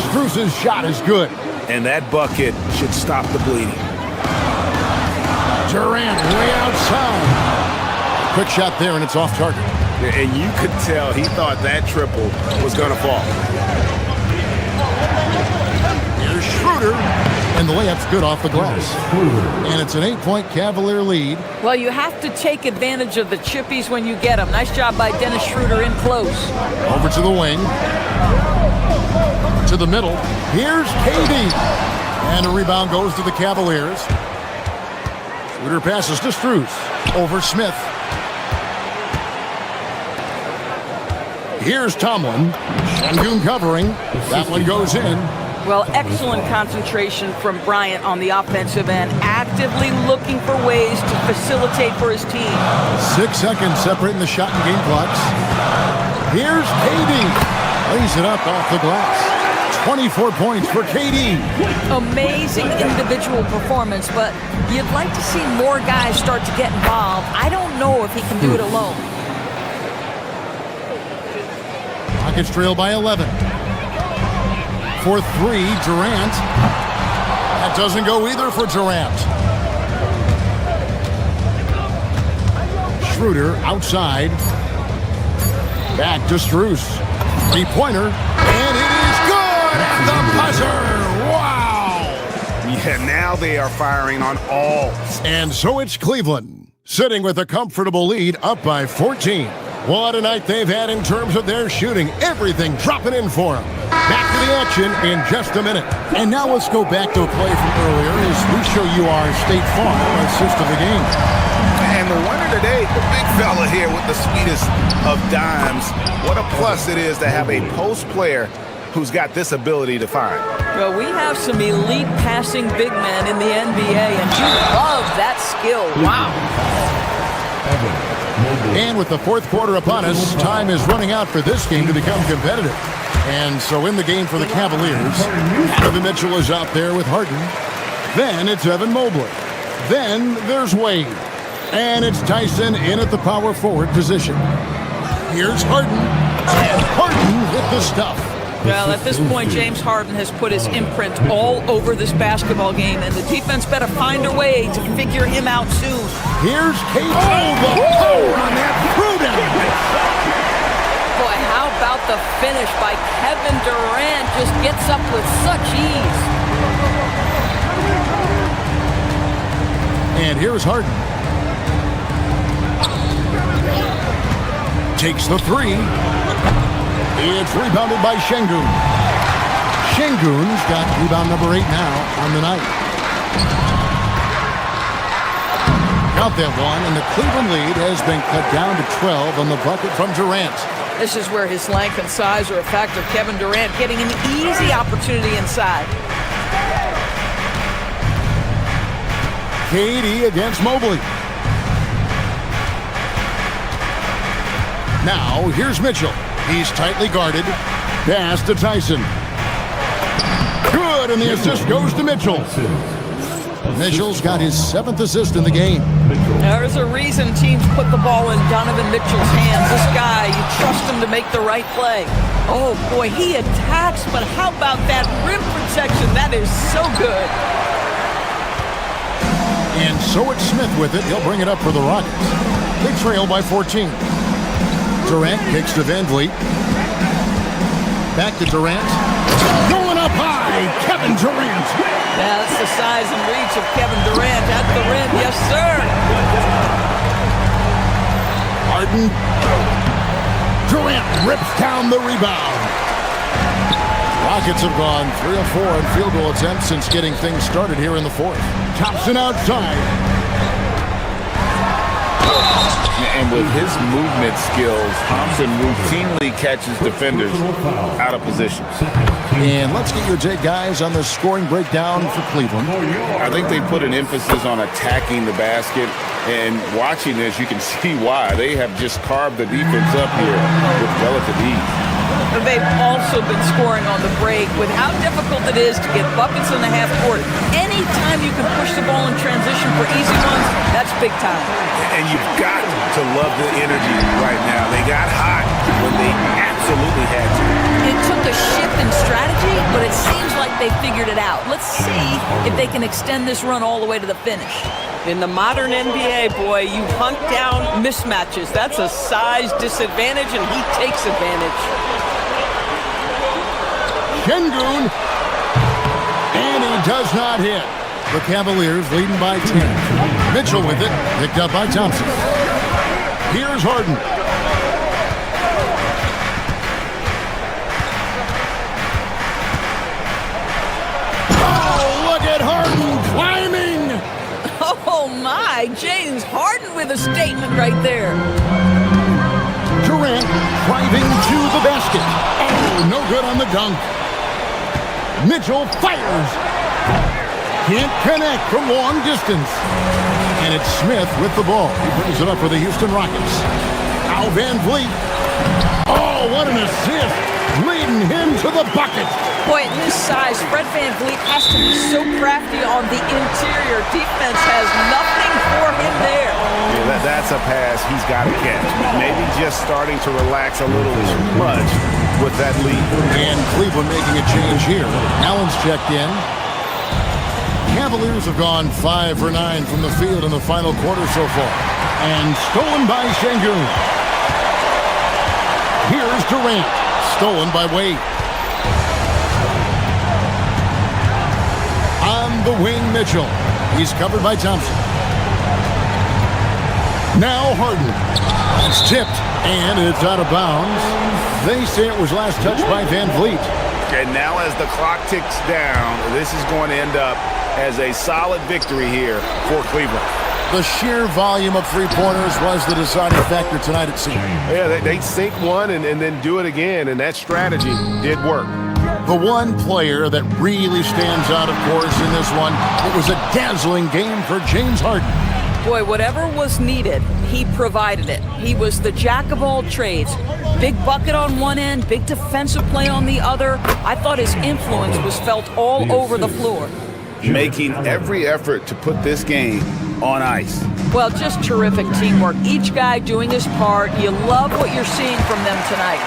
Strus's shot is good. And that bucket should stop the bleeding. Durant way outside. Quick shot there, and it's off target. And you could tell he thought that triple was going to fall. Here's Schroeder. And the layup's good off the glass. And it's an 8-point Cavalier lead. Well, you have to take advantage of the chippies when you get them. Nice job by Dennis Schroeder in close. Over to the wing. To the middle. Here's KD. And a rebound goes to the Cavaliers. Schroeder passes to Strus. Over Smith. Here's Tomlin. Şengün covering. That one goes in. Well, excellent concentration from Bryant on the offensive end, actively looking for ways to facilitate for his team. 6 seconds separating the shot and game clocks. Here's KD. Lays it up off the glass. 24 points for KD. Amazing individual performance, but you'd like to see more guys start to get involved. I don't know if he can do it alone. Rockets trail by 11. For 3, Durant. That doesn't go either for Durant. Schroeder outside. Back to Strus. 3-pointer. And it is good at the buzzer. Wow. Yeah, now they are firing on all. And so it's Cleveland, sitting with a comfortable lead up by 14. What a night they've had in terms of their shooting. Everything dropping in for them. Back to the action in just a minute. And now let's go back to a play from earlier as we show you our State Farm assist of the game. And the winner today, the big fella here with the sweetest of dimes. What a plus it is to have a post player who's got this ability to find. Well, we have some elite passing big men in the NBA, and you love that skill. Wow. And with the fourth quarter upon us, time is running out for this game to become competitive. And so in the game for the Cavaliers, Donovan Mitchell is out there with Harden. Then it's Evan Mobley. Then there's Wade. And it's Tyson in at the power forward position. Here's Harden. And Harden hit the stuff. Well, at this point, James Harden has put his imprint all over this basketball game, and the defense better find a way to figure him out soon. Here's KD. Oh, the power on that throwdown. Boy, how about the finish by Kevin Durant? Just gets up with such ease. And here's Harden. Takes the three. It's rebounded by Şengün. Şengün's got rebound number 8 now on the night. Count that one, and the Cleveland lead has been cut down to 12 on the bucket from Durant. This is where his length and size are a factor. Kevin Durant getting an easy opportunity inside. KD against Mobley. Now, here's Mitchell. He's tightly guarded. Pass to Tyson. Good, and the assist goes to Mitchell. Mitchell's got his 7th assist in the game. There's a reason teams put the ball in Donovan Mitchell's hands. This guy, you trust him to make the right play. Oh, boy, he attacks, but how about that rim protection? That is so good. And so it's Smith with it. He'll bring it up for the Rockets. They trail by 14. Durant kicks to Van Vliet. Back to Durant. Going up high, Kevin Durant. Yeah, that's the size and reach of Kevin Durant at the rim. Yes, sir. Harden. Durant rips down the rebound. Rockets have gone 3 of 4 in field goal attempts since getting things started here in the 4th. Thompson outside. And with his movement skills, Thompson routinely catches defenders out of position. And let's get your take, guys, on the scoring breakdown for Cleveland. I think they put an emphasis on attacking the basket, and watching this, you can see why. They have just carved the defense up here with relative ease. They've also been scoring on the break with how difficult it is to get buckets in the half court. Anytime you can push the ball in transition for easy ones, that's big time. And you've got to love the energy right now. They got hot when they absolutely had to. It took a shift in strategy, but it seems like they figured it out. Let's see if they can extend this run all the way to the finish. In the modern NBA, boy, you hunt down mismatches. That's a size disadvantage, and he takes advantage. Şengün. And he does not hit. The Cavaliers leading by 10. Mitchell with it, picked up by Thompson. Here's Harden. Oh, look at Harden climbing. Oh, my. James Harden with a statement right there. Durant driving to the basket. Oh, no good on the dunk. Mitchell fires. Can't connect from long distance. And it's Smith with the ball. He brings it up for the Houston Rockets. Now Van Vliet. Oh, what an assist. Leading him to the bucket. Boy, at this size, Fred Van Vliet has to be so crafty on the interior. Defense has nothing for him there. Yeah, that's a pass he's got to catch. Maybe just starting to relax a little too much with that lead. And Cleveland making a change here. Allen's checked in. Cavaliers have gone 5 for 9 from the field in the final quarter so far. And stolen by Şengün. Here's Durant. Stolen by Wade. On the wing, Mitchell. He's covered by Thompson. Now Harden. It's tipped, and it's out of bounds. They say it was last touched by Van Vliet. And now as the clock ticks down, this is going to end up as a solid victory here for Cleveland. The sheer volume of three-pointers was the deciding factor tonight, it seemed. Yeah, they sink one and then do it again, and that strategy did work. The one player that really stands out, of course, in this one, it was a dazzling game for James Harden. Boy, whatever was needed, he provided it. He was the jack of all trades. Big bucket on one end, big defensive play on the other. I thought his influence was felt all over the floor. Making every effort to put this game on ice. Well, just terrific teamwork. Each guy doing his part. You love what you're seeing from them tonight.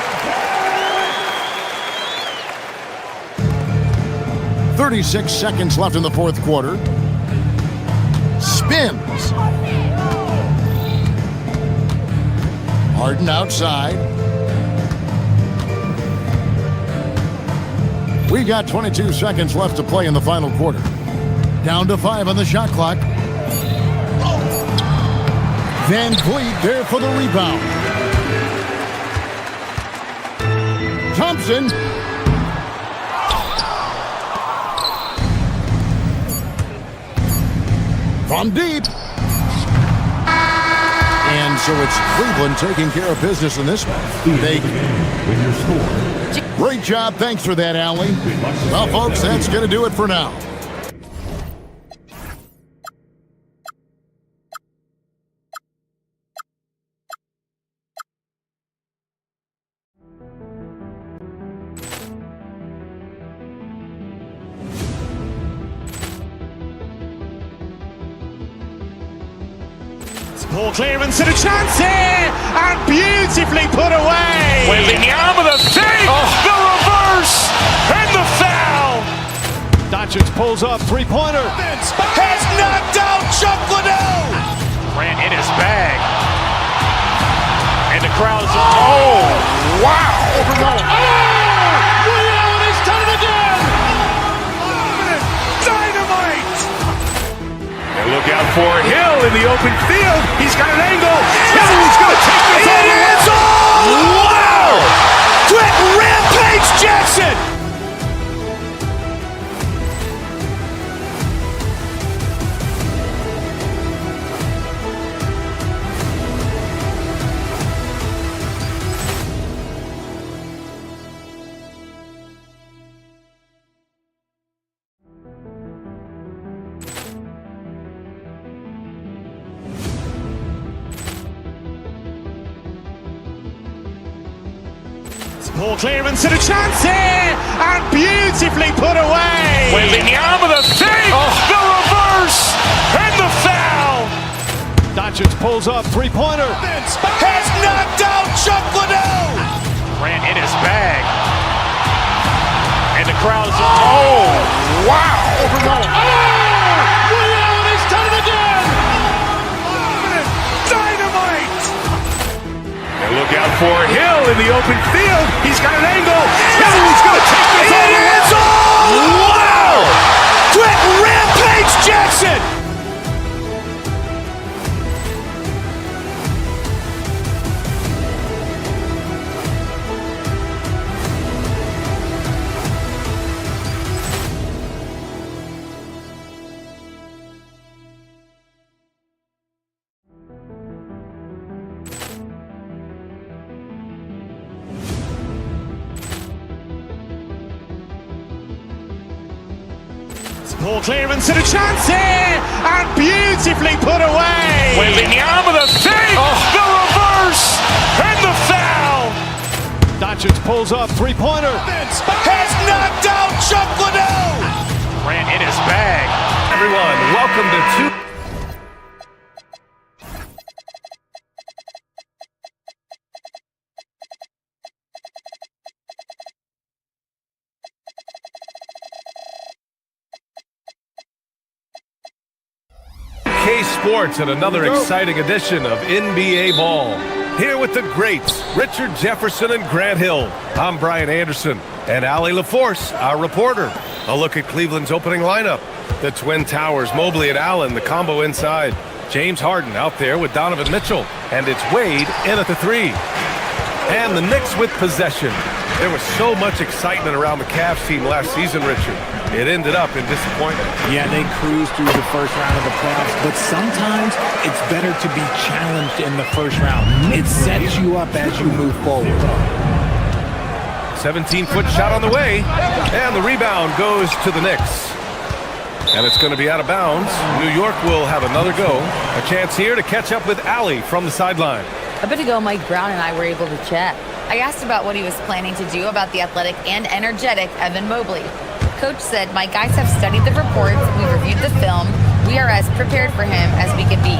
36 seconds left in the fourth quarter. Spins. Harden outside. We got 22 seconds left to play in the final quarter. Down to 5 on the shot clock. Van Vliet there for the rebound. Thompson. From deep. And so it's Cleveland taking care of business in this one. With your score. Great job. Thanks for that, Allie. Well, folks, that's going to do it for now. Ball clearance and a chance here, and beautifully put away. Wembanyama the save, the reverse, and the foul. Doncic pulls up, three-pointer. Has knocked out Chocolate. Grant in his bag. And the crowd is, oh, wow. He's done it again. Dynamite. And look out for Hill in the open field. He's got an angle. Hill's going to take this all the way. Wow! Quick Rampage Jackson. Ball clearance and a chance here, and beautifully put away. Wembanyama the save, the reverse, and the foul. Doncic pulls up, three-pointer. Has knocked out Chocolate. Grant in his bag. And the crowd is, oh, wow. He's done it again. Dynamite. And look out for Hill in the open field. He's got an angle. Hill's going to take this all the way. Wow! Quick Rampage Jackson. Ball clearance and a chance here, and beautifully put away. Wembanyama the save, the reverse, and the foul. Doncic pulls up, three-pointer. Has knocked out Chocolate. Grant in his bag. Everyone, welcome to two. Sports and another exciting edition of NBA Ball. Here with the greats, Richard Jefferson and Grant Hill. I'm Brian Anderson and Allie LaForce, our reporter. A look at Cleveland's opening lineup. The Twin Towers, Mobley and Allen, the combo inside. James Harden out there with Donovan Mitchell. And it's Wade in at the three. And the Knicks with possession. There was so much excitement around the Cavs team last season, Richard. It ended up in disappointment. Yeah, they cruised through the first round of the playoffs, but sometimes it's better to be challenged in the first round. It sets you up as you move forward. 17-foot shot on the way, and the rebound goes to the Knicks. And it's going to be out of bounds. New York will have another go. A chance here to catch up with Allie from the sideline. A bit ago, Mike Brown and I were able to chat. I asked about what he was planning to do about the athletic and energetic Evan Mobley. Coach said, my guys have studied the reports, we've reviewed the film, We are as prepared for him as we could be.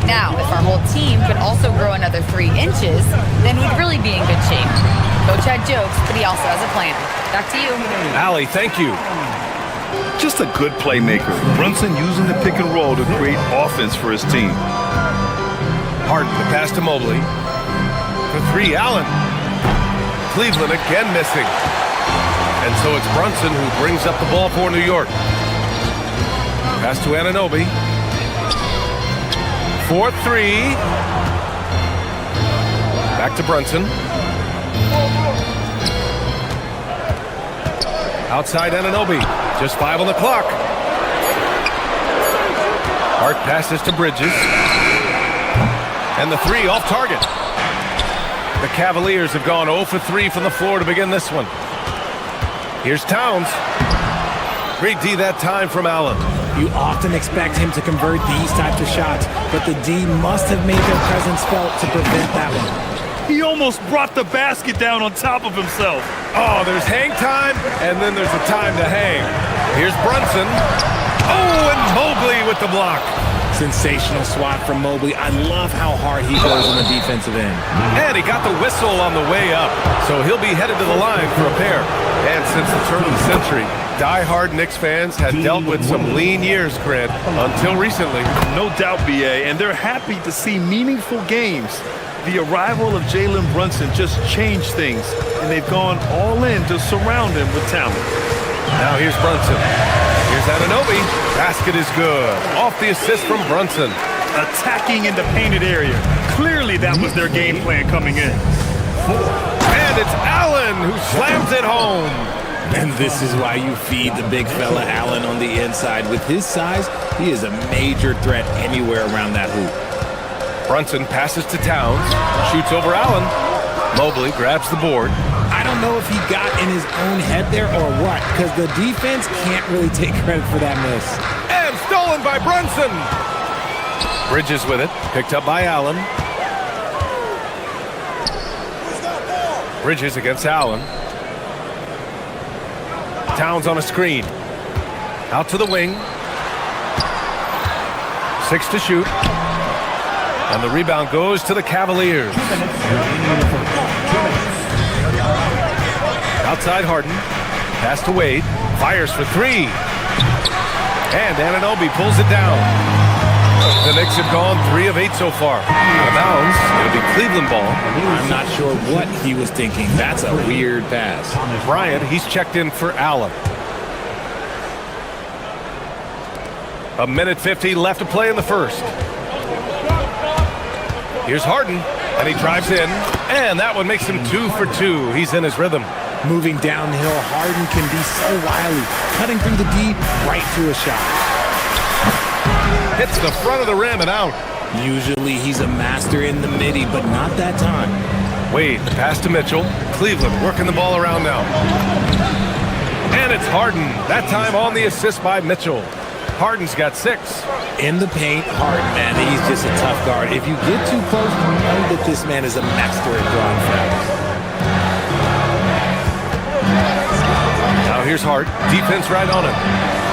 Now, if our whole team could also grow another 3 inches, then we'd really be in good shape. Coach had jokes, but he also has a plan. Back to you. Allie, thank you. Just a good playmaker. Brunson using the pick and roll to create offense for his team. Harden, the pass to Mobley. For 3, Allen. Cleveland again missing. And so it's Brunson who brings up the ball for New York. Pass to Anunoby. 4-3. Back to Brunson. Outside Anunoby. Just 5 on the clock. Hart passes to Bridges. And the 3 off target. The Cavaliers have gone 0 for 3 from the floor to begin this one. Here's Towns. Great D that time from Allen. You often expect him to convert these types of shots, but the D must have made their presence felt to prevent that one. He almost brought the basket down on top of himself. Oh, there's hang time, and then there's a time to hang. Here's Brunson. Oh, and Mobley with the block. Sensational swat from Mobley. I love how hard he goes on the defensive end. And he got the whistle on the way up, so he'll be headed to the line for a pair. And since the turn of the century, die-hard Knicks fans had dealt with some lean years, Cred, until recently. No doubt, BA, and they're happy to see meaningful games. The arrival of Jalen Brunson just changed things, and they've gone all in to surround him with talent. Now here's Brunson. Here's Anunoby. Basket is good. Off the assist from Brunson. Attacking in the painted area. Clearly that was their game plan coming in. And it's Allen who slams it home. And this is why you feed the big fella Allen on the inside. With his size, he is a major threat anywhere around that hoop. Brunson passes to Towns. Shoots over Allen. Mobley grabs the board. I don't know if he got in his own head there or what, because the defense can't really take credit for that miss. And stolen by Brunson. Bridges with it. Picked up by Allen. Bridges against Allen. Towns on a screen. Out to the wing. 6 to shoot. And the rebound goes to the Cavaliers. Outside Harden. Pass to Wade. Fires for 3. And Anunoby pulls it down. The Knicks have gone 3 of 8 so far. Out of bounds. It'll be Cleveland ball. I'm not sure what he was thinking. That's a weird pass. Bryant, he's checked in for Allen. 1:50 left to play in the first. Here's Harden, and he drives in, and that one makes him 2 for 2. He's in his rhythm. Moving downhill, Harden can be so wily, cutting through the D right to a shot. Hits the front of the rim and out. Usually he's a master in the midi, but not that time. Wade, the pass to Mitchell. Cleveland working the ball around now. And it's Harden, that time on the assist by Mitchell. Harden's got 6. In the paint, Harden, man, he's just a tough guard. If you get too close, you know that this man is a master at drawing fouls. Now here's Hart, defense right on him.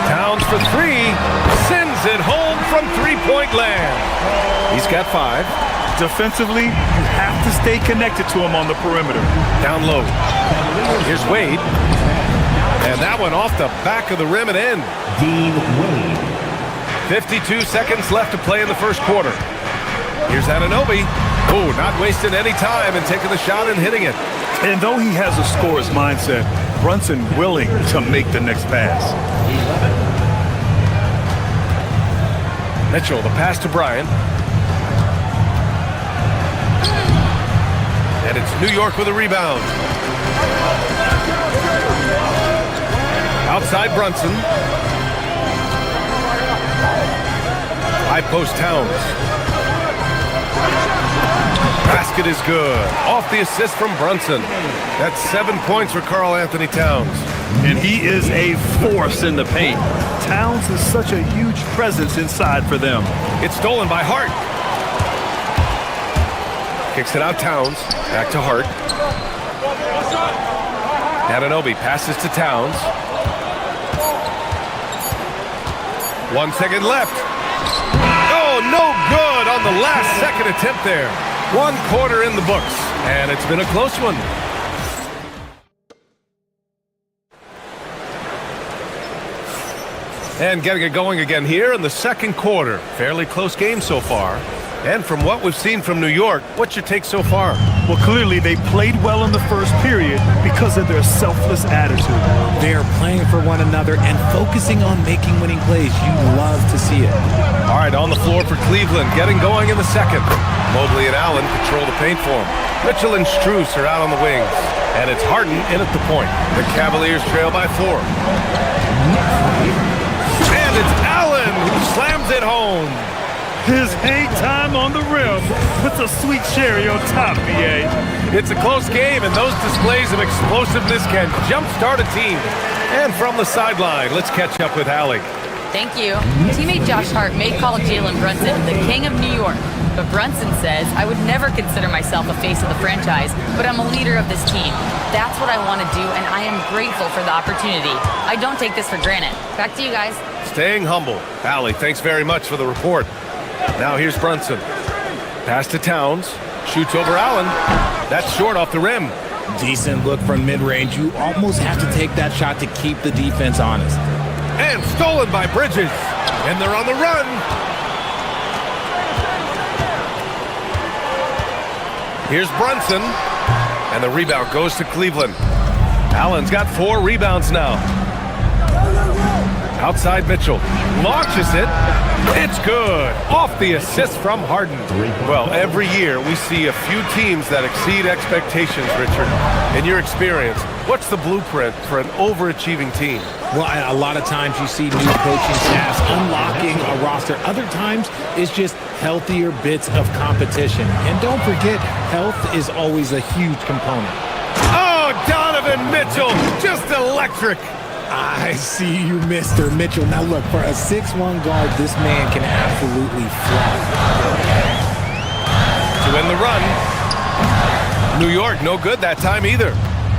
Towns for 3, sends it home from three-point land. He's got 5. Defensively, you have to stay connected to him on the perimeter. Down low. Here's Wade. And that one off the back of the rim and in. 52 seconds left to play in the first quarter. Here's Anunoby. Oh, not wasting any time and taking the shot and hitting it. And though he has a scorer's mindset, Brunson willing to make the next pass. Mitchell, the pass to Bryant. And it's New York with a rebound. Outside Brunson. High post Towns. Basket is good. Off the assist from Brunson. That's 7 points for Karl Anthony Towns. And he is a force in the paint. Towns is such a huge presence inside for them. It's stolen by Hart. Kicks it out Towns. Back to Hart. Anunoby passes to Towns. 1 second left. Oh, no good on the last second attempt there. 1 quarter in the books, and it's been a close one. And getting it going again here in the second quarter. Fairly close game so far. And from what we've seen from New York, what's your take so far? Well, clearly they played well in the first period because of their selfless attitude. They're playing for one another and focusing on making winning plays. You love to see it. All right, on the floor for Cleveland, getting going in the second. Mobley and Allen control the paint for him. Mitchell and Strus are out on the wings. And it's Harden in at the point. The Cavaliers trail by 4. And it's Allen who slams it home. His hang time on the rim puts a sweet cherry on top, BA. It's a close game, and those displays of explosiveness can jumpstart a team. And from the sideline, let's catch up with Allie. Thank you. Teammate Josh Hart may call Jalen Brunson the king of New York, but Brunson says, I would never consider myself a face of the franchise, but I'm a leader of this team. That's what I want to do, and I am grateful for the opportunity. I don't take this for granted. Back to you guys. Staying humble. Allie, thanks very much for the report. Now here's Brunson. Pass to Towns. Shoots over Allen. That's short off the rim. Decent look from mid-range. You almost have to take that shot to keep the defense honest. And stolen by Bridges. And they're on the run. Here's Brunson. And the rebound goes to Cleveland. Allen's got 4 rebounds now. Outside Mitchell. Launches it. It's good. Off the assist from Harden. Well, every year we see a few teams that exceed expectations, Richard. In your experience, what's the blueprint for an overachieving team? Well, a lot of times you see new coaching staffs unlocking a roster. Other times it's just healthier bits of competition. And don't forget, health is always a huge component. Oh, Donovan Mitchell, just electric. I see you, Mr. Mitchell. Now look, for a 6'1" guard, this man can absolutely fly. To win the run. New York, no good that time either.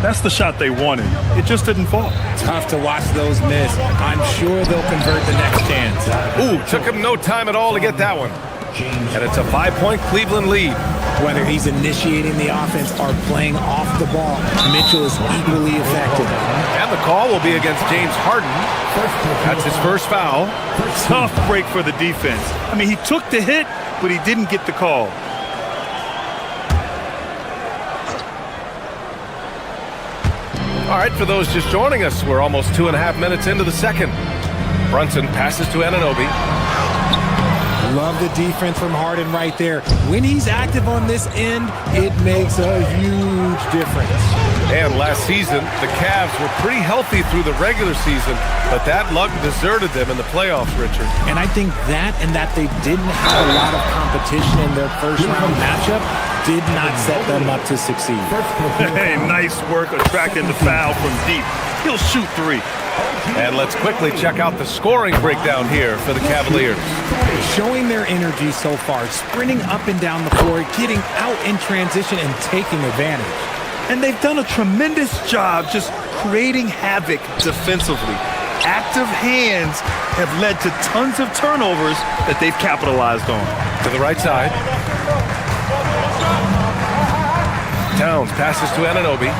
That's the shot they wanted. It just didn't fall. Tough to watch those miss. I'm sure they'll convert the next chance. Ooh, took him no time at all to get that one. And it's a 5-point Cleveland lead. Whether he's initiating the offense or playing off the ball, Mitchell is equally effective. And the call will be against James Harden. That's his first foul. Tough break for the defense. I mean, he took the hit, but he didn't get the call. All right, for those just joining us, we're almost 2.5 minutes into the second. Brunson passes to Anunoby. Love the defense from Harden right there. When he's active on this end, it makes a huge difference. And last season, the Cavs were pretty healthy through the regular season, but that luck deserted them in the playoffs, Richard. And I think that they didn't have a lot of competition in their first-round matchup did not set them up to succeed. Hey, nice work attracting the foul from deep. He'll shoot 3. And let's quickly check out the scoring breakdown here for the Cavaliers. Showing their energy so far, sprinting up and down the floor, getting out in transition and taking advantage. And they've done a tremendous job just creating havoc defensively. Active hands have led to tons of turnovers that they've capitalized on. To the right side. Towns passes to Anunoby.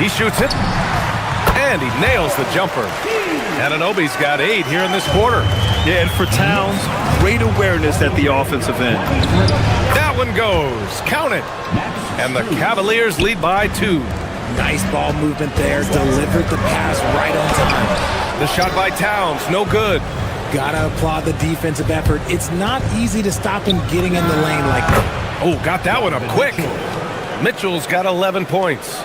He shoots it. And he nails the jumper. Anunoby's got 8 here in this quarter. Yeah, and for Towns, great awareness at the offensive end. That one goes. Count it. And the Cavaliers lead by 2. Nice ball movement there. Delivered the pass right on time. The shot by Towns, no good. Gotta applaud the defensive effort. It's not easy to stop him getting in the lane like that. Oh, got that one up quick. Mitchell's got 11 points.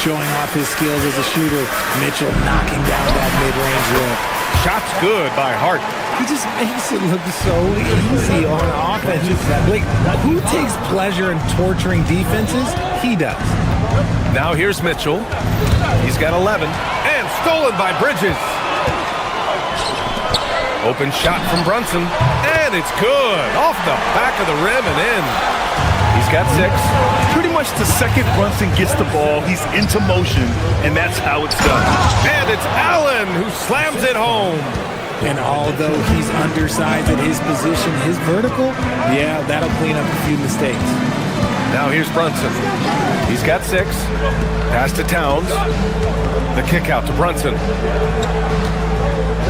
Showing off his skills as a shooter. Mitchell knocking down that mid-range look. Shot's good by Hart. He just makes it look so easy on offense. Like, who takes pleasure in torturing defenses? He does. Now here's Mitchell. He's got 11. And stolen by Bridges. Open shot from Brunson. And it's good. Off the back of the rim and in. He's got 6. Pretty much the second Brunson gets the ball, he's into motion, and that's how it's done. And it's Allen who slams it home. And although he's undersized at his position, his vertical, yeah, that'll clean up a few mistakes. Now here's Brunson. He's got 6. Pass to Towns. The kick out to Brunson.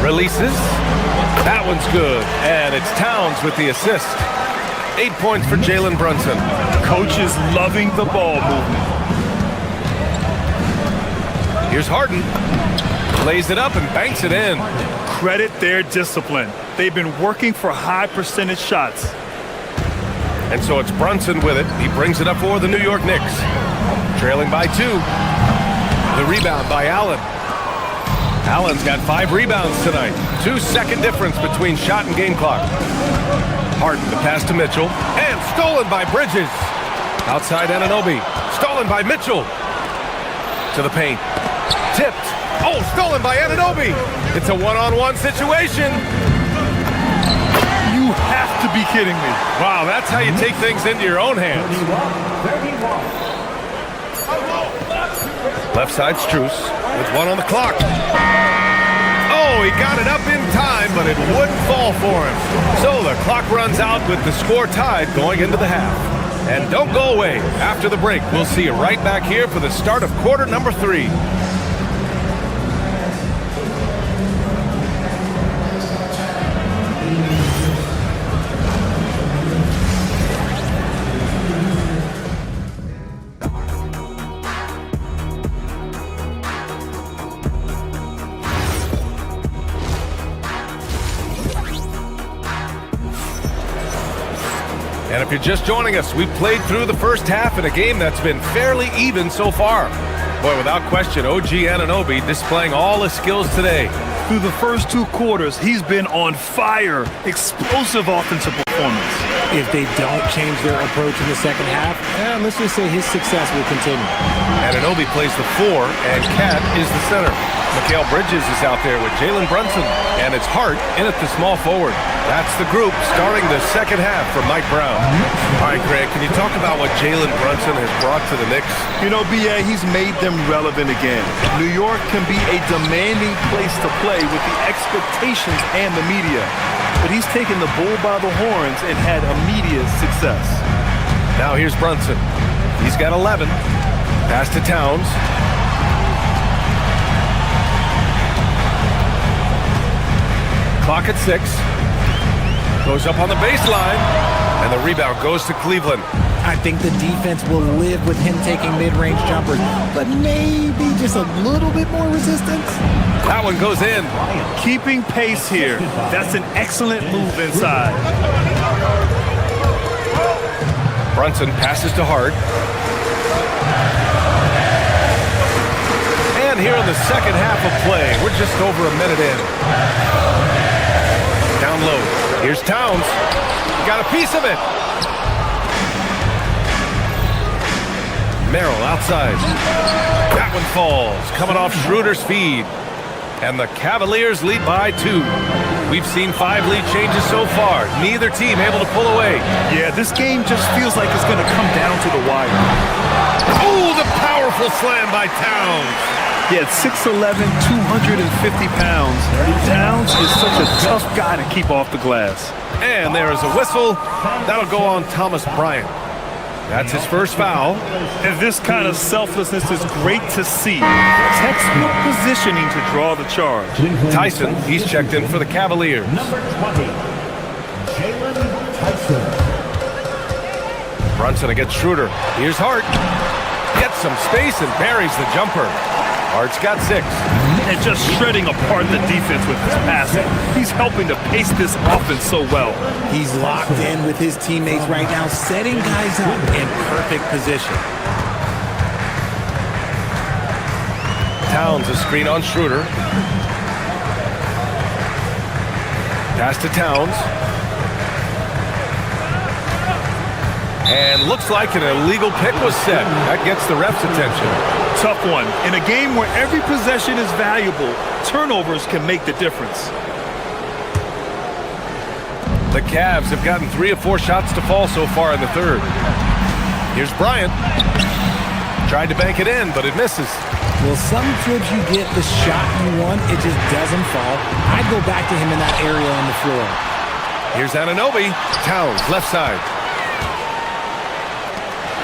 Releases. That one's good. And it's Towns with the assist. 8 points for Jalen Brunson. Coach is loving the ball movement. Here's Harden. Lays it up and banks it in. Credit their discipline. They've been working for high percentage shots. And so it's Brunson with it. He brings it up for the New York Knicks. Trailing by 2. The rebound by Allen. Allen's got 5 rebounds tonight. 2-second difference between shot and game clock. Harden the pass to Mitchell. And stolen by Bridges. Outside Anunoby. Stolen by Mitchell. To the paint. Tipped. Oh, stolen by Anunoby. It's a one-on-one situation. You have to be kidding me. Wow, that's how you take things into your own hands. Left side Strus with 1 on the clock. Oh, he got it up in time, but it wouldn't fall for him. So the clock runs out with the score tied going into the half. And don't go away. After the break, we'll see you right back here for the start of quarter number 3. And if you're just joining us, we've played through the first half in a game that's been fairly even so far. Boy, without question, OG Anunoby displaying all his skills today. Through the first 2 quarters, he's been on fire. Explosive offensive performance. If they don't change their approach in the second half, let's just say his success will continue. Anunoby plays the 4, and Cat is the center. Mikal Bridges is out there with Jalen Brunson, and it's Hart in at the small forward. That's the group starting the second half for Mike Brown. All right, Greg, can you talk about what Jalen Brunson has brought to the Knicks? You know, B.A., he's made them relevant again. New York can be a demanding place to play with the expectations and the media. But he's taken the bull by the horns and had immediate success. Now here's Brunson. He's got 11. Pass to Towns. Clock at 6. Goes up on the baseline. And the rebound goes to Cleveland. I think the defense will live with him taking mid-range jumpers, but maybe just a little bit more resistance. That one goes in. Keeping pace here. That's an excellent move inside. Brunson passes to Hart. And here in the second half of play, we're just over a minute in. Down low. Here's Towns. Got a piece of it. Merrill outside. That one falls. Coming off Schroeder's feed. And the Cavaliers lead by 2. We've seen 5 lead changes so far. Neither team able to pull away. Yeah, this game just feels like it's going to come down to the wire. Oh, the powerful slam by Towns. Yeah, at 6'11", 250 pounds. Towns is such a tough guy to keep off the glass. And there is a whistle. That'll go on Thomas Bryant. That's his first foul. And this kind of selflessness is great to see. Textbook positioning to draw the charge. Tyson, he's checked in for the Cavaliers. Number 20, Jalen Tyson. Brunson against Schroeder. Here's Hart. Gets some space and buries the jumper. Hart's got 6. And just shredding apart the defense with his passing. He's helping to pace this offense so well. He's locked in with his teammates right now, setting guys up in perfect position. Towns a screen on Schroeder. Pass to Towns. And looks like an illegal pick was set. That gets the ref's attention. Tough one. In a game where every possession is valuable, turnovers can make the difference. The Cavs have gotten 3 of 4 shots to fall so far in the third. Here's Bryant. Tried to bank it in, but it misses. Well, some trips you get the shot you want, it just doesn't fall. I'd go back to him in that area on the floor. Here's Anunoby. Towns, left side.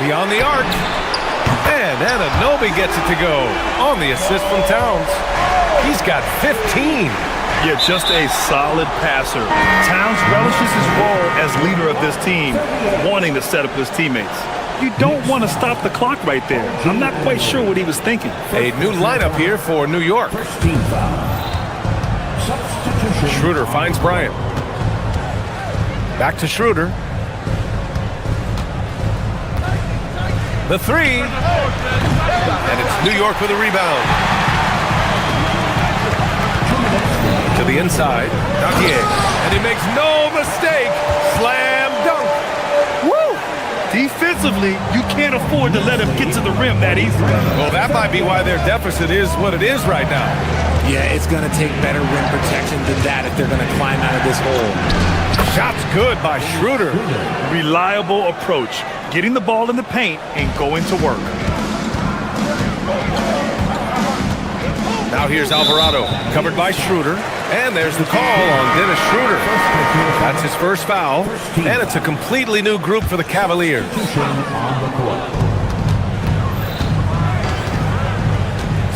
Beyond the arc. And Anunoby gets it to go on the assist from Towns. He's got 15. Yeah, just a solid passer. Towns relishes his role as leader of this team, wanting to set up his teammates. You don't want to stop the clock right there. I'm not quite sure what he was thinking. A new lineup here for New York. Schroeder finds Bryant. Back to Schroeder. The three. And it's New York with a rebound. To the inside. Gautier. And he makes no mistake. Slam dunk. Woo! Defensively, you can't afford to let him get to the rim that easily. Well, that might be why their deficit is what it is right now. Yeah, it's going to take better rim protection than that if they're going to climb out of this hole. Shot's good by Schroeder. Reliable approach. Getting the ball in the paint and going to work. Now here's Alvarado, covered by Schroeder. And there's the call on Dennis Schroeder. That's his first foul. And it's a completely new group for the Cavaliers.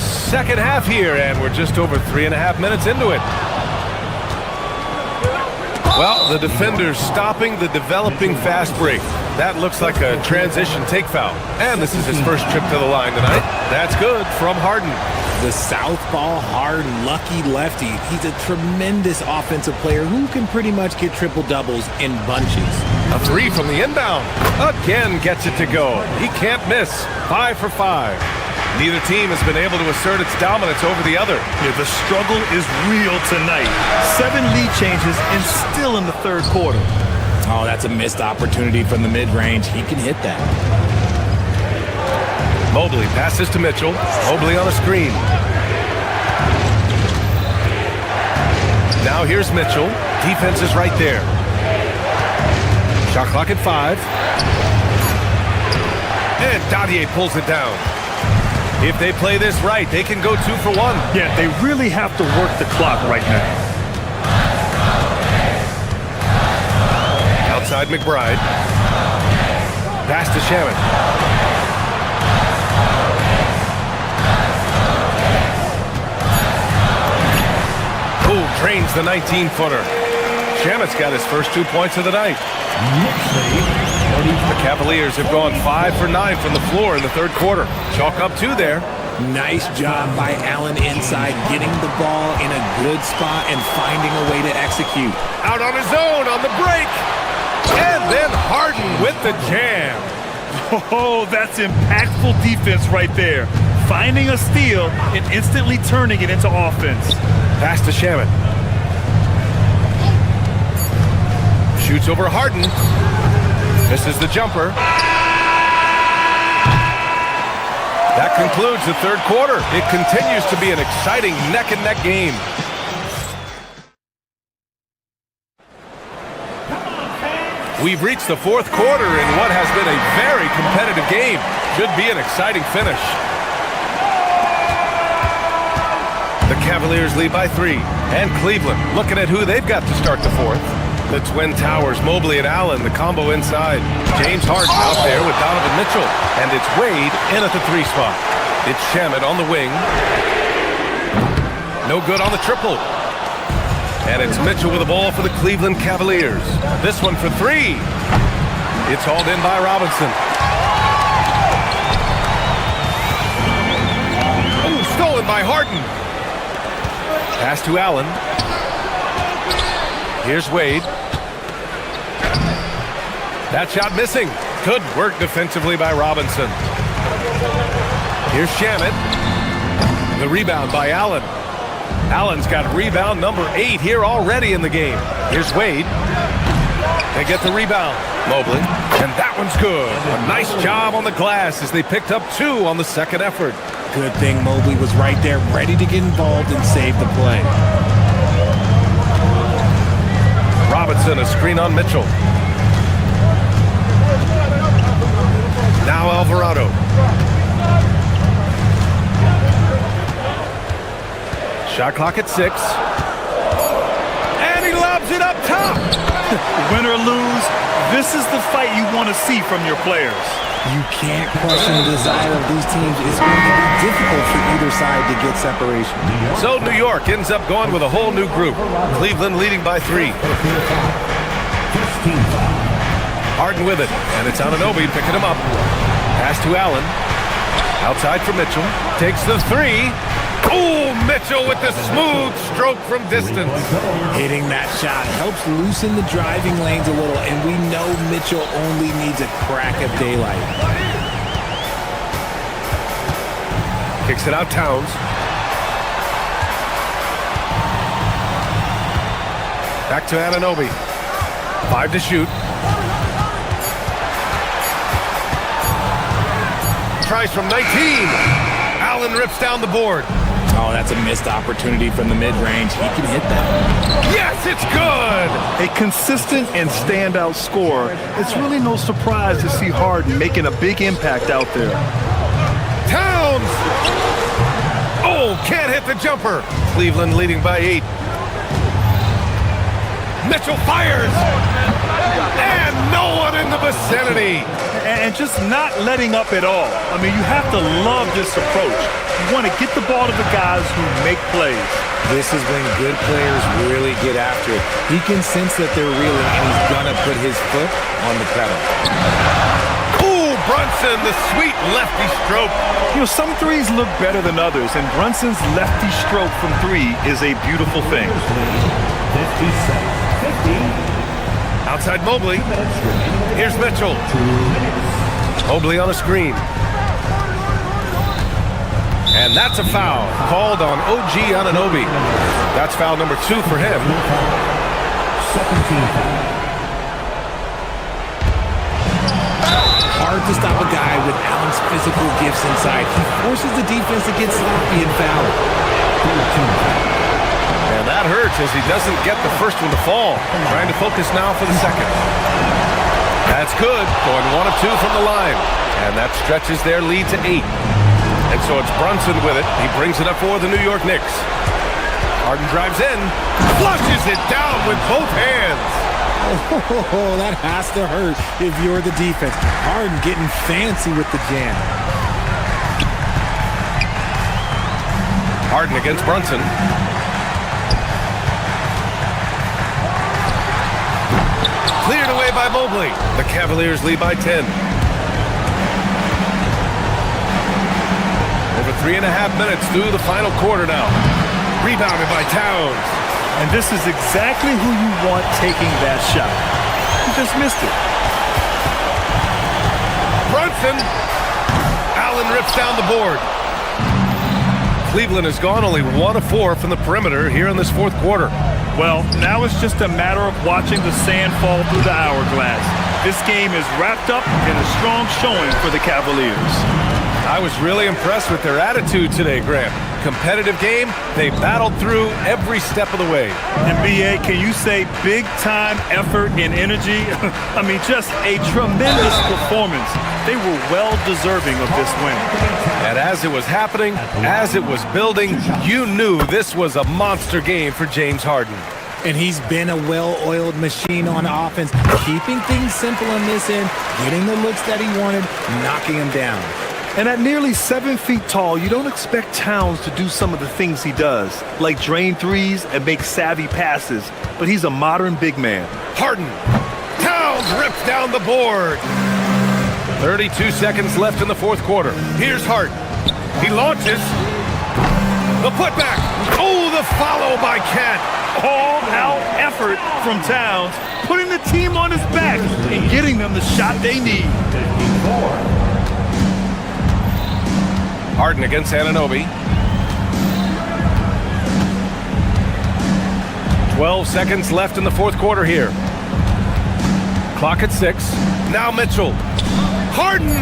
Second half here, and we're just over 3.5 minutes into it. Well, the defender's stopping the developing fast break. That looks like a transition take foul. And this is his first trip to the line tonight. That's good from Harden. The southpaw, hard, lucky lefty. He's a tremendous offensive player who can pretty much get triple-doubles in bunches. A three from the inbound. Again gets it to go. He can't miss. 5 for 5. Neither team has been able to assert its dominance over the other. Yeah, the struggle is real tonight. 7 lead changes and still in the third quarter. Oh, that's a missed opportunity from the mid-range. He can hit that. Mobley passes to Mitchell. Mobley on a screen. Now here's Mitchell. Defense is right there. Shot clock at 5. And Gautier pulls it down. If they play this right, they can go 2 for 1. Yeah, they really have to work the clock right now. Outside McBride. Pass to Shaman. Who drains the 19-footer. Shaman's got his first 2 points of the night. The Cavaliers have gone 5 for 9 from the floor in the third quarter. Chalk up 2 there. Nice job by Allen inside, getting the ball in a good spot and finding a way to execute. Out on his own on the break. And then Harden with the jam. Oh, that's impactful defense right there. Finding a steal and instantly turning it into offense. Pass to Shaman. Shoots over Harden. Misses the jumper. That concludes the third quarter. It continues to be an exciting neck-and-neck game. We've reached the fourth quarter in what has been a very competitive game. Should be an exciting finish. The Cavaliers lead by 3. And Cleveland looking at who they've got to start the fourth. The Twin Towers, Mobley and Allen, the combo inside. James Harden out there with Donovan Mitchell. And it's Wade in at the 3 spot. It's Shaman on the wing. No good on the triple. And it's Mitchell with the ball for the Cleveland Cavaliers. This one for 3. It's hauled in by Robinson. Oh, stolen by Harden. Pass to Allen. Here's Wade. That shot missing. Good work defensively by Robinson. Here's Shaman. The rebound by Allen. Allen's got rebound number 8 here already in the game. Here's Wade. They get the rebound. Mobley. And that one's good. A nice job on the glass as they picked up 2 on the second effort. Good thing Mobley was right there, ready to get involved and save the play. Robinson, a screen on Mitchell. Now Alvarado. Shot clock at 6. And he lobs it up top. Win or lose, this is the fight you want to see from your players. You can't question the desire of these teams. It's going to be difficult for either side to get separation. So New York ends up going with a whole new group. Cleveland leading by 3. Harden with it, and it's Anunoby picking him up. Pass to Allen. Outside for Mitchell. Takes the 3. Oh, Mitchell with the smooth stroke from distance. Hitting that shot helps loosen the driving lanes a little, and we know Mitchell only needs a crack of daylight. Kicks it out Towns. Back to Anunoby. 5 to shoot. Tries from 19. Allen rips down the board. Oh, that's a missed opportunity from the mid-range. He can hit that. Yes, it's good! A consistent and standout scorer. It's really no surprise to see Harden making a big impact out there. Towns! Oh, can't hit the jumper. Cleveland leading by 8. Mitchell fires! And no one in the vicinity. And just not letting up at all. I mean, you have to love this approach. You want to get the ball to the guys who make plays. This is when good players really get after it. He can sense that they're reeling, and he's going to put his foot on the pedal. Ooh, Brunson, the sweet lefty stroke. You know, some threes look better than others, and Brunson's lefty stroke from 3 is a beautiful thing. 50. Outside Mobley. Here's Mitchell. Mobley on a screen. And that's a foul called on OG Anunoby. That's foul number 2 for him. 17. Hard to stop a guy with Allen's physical gifts inside. He forces the defense to get sloppy and foul. And that hurts as he doesn't get the first one to fall. Trying to focus now for the second. That's good. Going 1 of 2 from the line. And that stretches their lead to 8. And so it's Brunson with it. He brings it up for the New York Knicks. Harden drives in. Flushes it down with both hands. Oh, that has to hurt if you're the defense. Harden getting fancy with the jam. Harden against Brunson. Cleared away by Mobley. The Cavaliers lead by 10. Over 3.5 minutes through the final quarter now. Rebounded by Towns. And this is exactly who you want taking that shot. He just missed it. Brunson. Allen rips down the board. Cleveland has gone only 1 of 4 from the perimeter here in this 4th quarter. Well, now it's just a matter of watching the sand fall through the hourglass. This game is wrapped up in a strong showing for the Cavaliers. I was really impressed with their attitude today, Graham. Competitive game, they battled through every step of the way. And B.A., can you say big-time effort and energy? I mean, just a tremendous performance. They were well-deserving of this win. And as it was happening, as it was building, you knew this was a monster game for James Harden. And he's been a well-oiled machine on offense, keeping things simple on this end, getting the looks that he wanted, knocking him down. And at nearly 7 feet tall, you don't expect Towns to do some of the things he does, like drain threes and make savvy passes. But he's a modern big man. Harden. Towns rips down the board. 32 seconds left in the 4th quarter. Here's Harden. He launches. The putback. Oh, the follow by Kent. All-out effort from Towns, putting the team on his back and getting them the shot they need. 54. Harden against Anunoby. 12 seconds left in the 4th quarter here. Clock at 6. Now Mitchell. Harden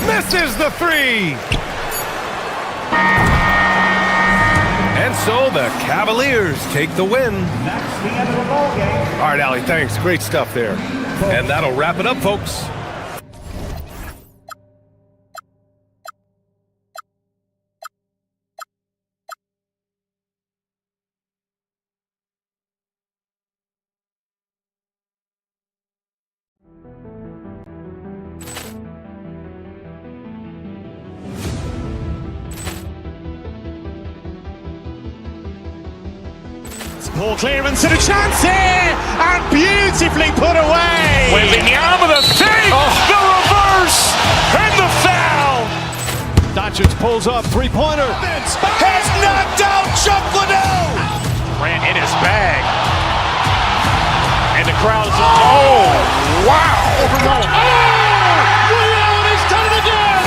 misses the 3. And so the Cavaliers take the win. That's the end of the ball game. All right, Allie, thanks. Great stuff there. And that'll wrap it up, folks. Poor clearance and a chance here, and beautifully put away. Wembanyama the fake, the reverse, and the foul. Doncic pulls up, three-pointer. Has knocked out Chuck Liddell. Ran in his bag. And the crowd is, oh, wow. Liddell, and he's done it again.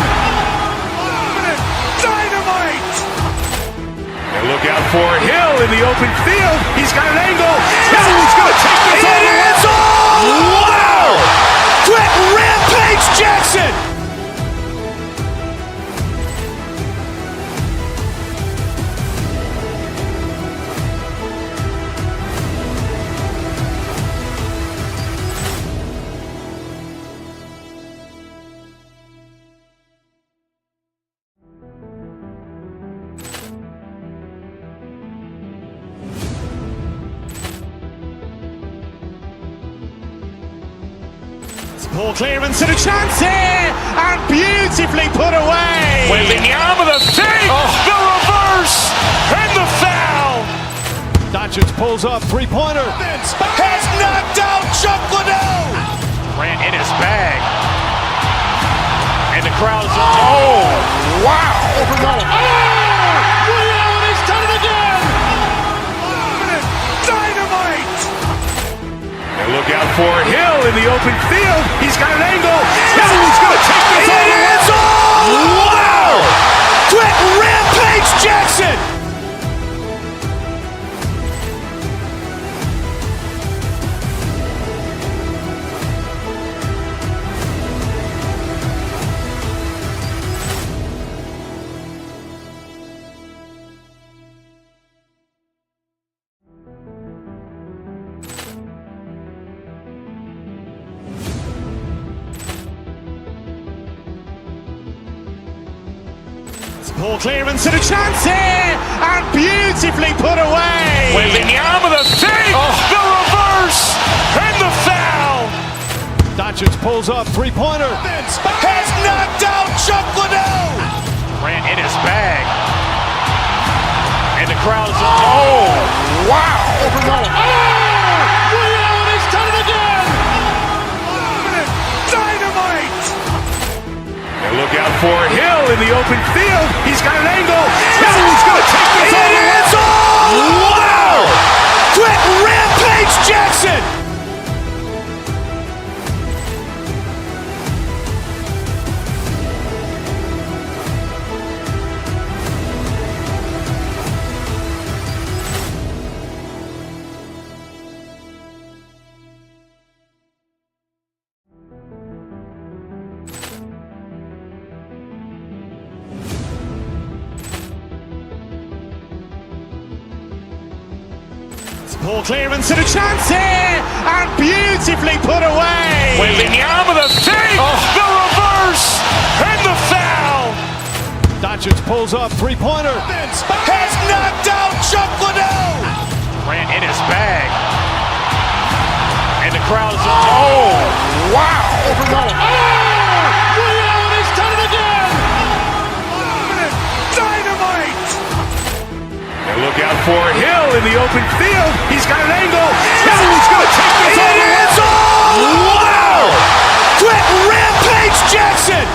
Dynamite. And look out for Hill in the open field. He's got an angle. Hill's going to take this all the way. Wow! Quick Rampage Jackson. Poor clearance and a chance here, and beautifully put away. Wembanyama the fake, the reverse, and the foul. Doncic pulls up, three-pointer. Has knocked out Chuck Liddell. Ran in his bag. And the crowd is, oh, wow. Liddell, and he's done it again. Dynamite. And look out for Hill in the open field. He's got an angle. Hill's going to take this all the way. Wow! Quick Rampage Jackson. Poor clearance and a chance here, and beautifully put away. Wembanyama the fake, the reverse, and the foul. Doncic pulls up, three-pointer. Has knocked out Chuck Liddell. Ran in his bag. And the crowd is, oh, wow. Liddell, and he's done it again. Dynamite. And look out for Hill in the open field. He's got an angle. Hill's going to take this all the way. Wow! Quick Rampage Jackson. Poor clearance and a chance here, and beautifully put away. Wembanyama the fake, the reverse, and the foul. Doncic pulls up, three-pointer. Has knocked out Chuck Liddell. Ran in his bag. And the crowd is, oh, wow. Liddell, and he's done it again. Dynamite. And look out for Hill in the open field. He's got an angle. Hill's going to take this all the way. Wow! Quick Rampage Jackson.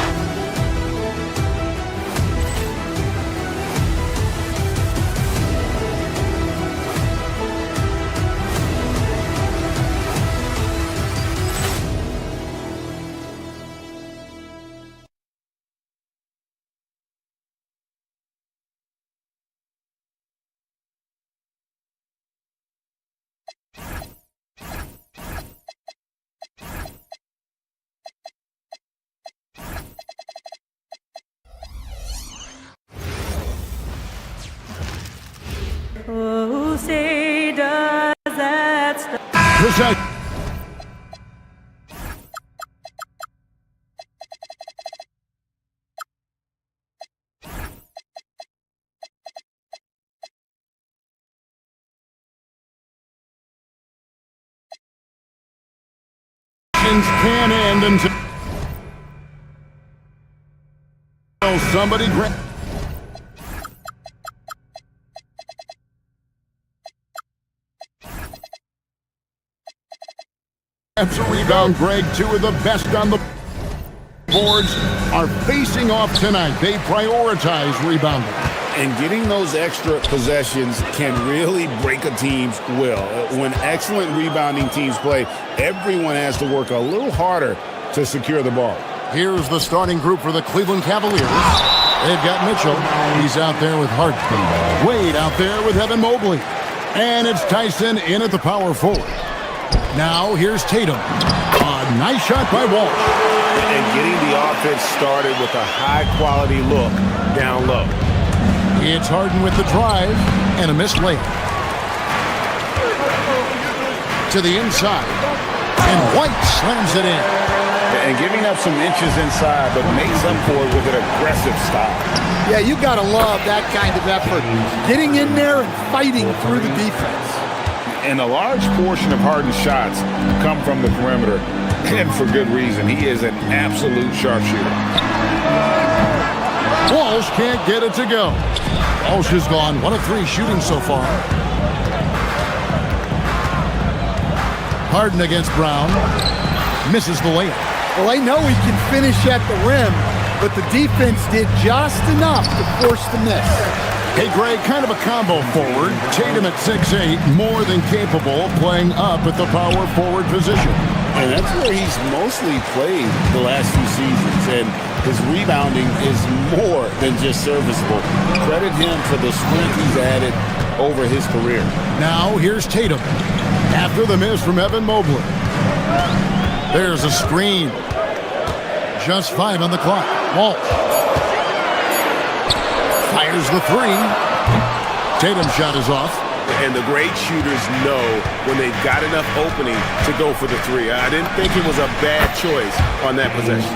Who say does that stop? Can end until somebody grab. That's a rebound, Greg. Two of the best on the boards are facing off tonight. They prioritize rebounding. And getting those extra possessions can really break a team's will. When excellent rebounding teams play, everyone has to work a little harder to secure the ball. Here's the starting group for the Cleveland Cavaliers. They've got Mitchell. He's out there with Hart. Wade out there with Evan Mobley. And it's Tyson in at the power forward. Now here's Tatum. A nice shot by Walsh. And getting the offense started with a high-quality look down low. It's Harden with the drive and a missed layup. To the inside. And White slams it in. And giving up some inches inside, but makes up for it with an aggressive stop. Yeah, you got to love that kind of effort. Getting in there and fighting through the defense. And a large portion of Harden's shots come from the perimeter, and for good reason. He is an absolute sharpshooter. Walsh can't get it to go. Walsh has gone 1 of 3 shooting so far. Harden against Brown. Misses the layup. Well, I know he can finish at the rim, but the defense did just enough to force the miss. Hey, Greg, kind of a combo forward. Tatum at 6'8", more than capable of playing up at the power forward position. And that's where he's mostly played the last few seasons, and his rebounding is more than just serviceable. Credit him for the strength he's added over his career. Now here's Tatum. After the miss from Evan Mobley. There's a screen. Just 5 on the clock. Walsh. Fires the 3. Tatum's shot is off. And the great shooters know when they've got enough opening to go for the 3. I didn't think it was a bad choice on that possession.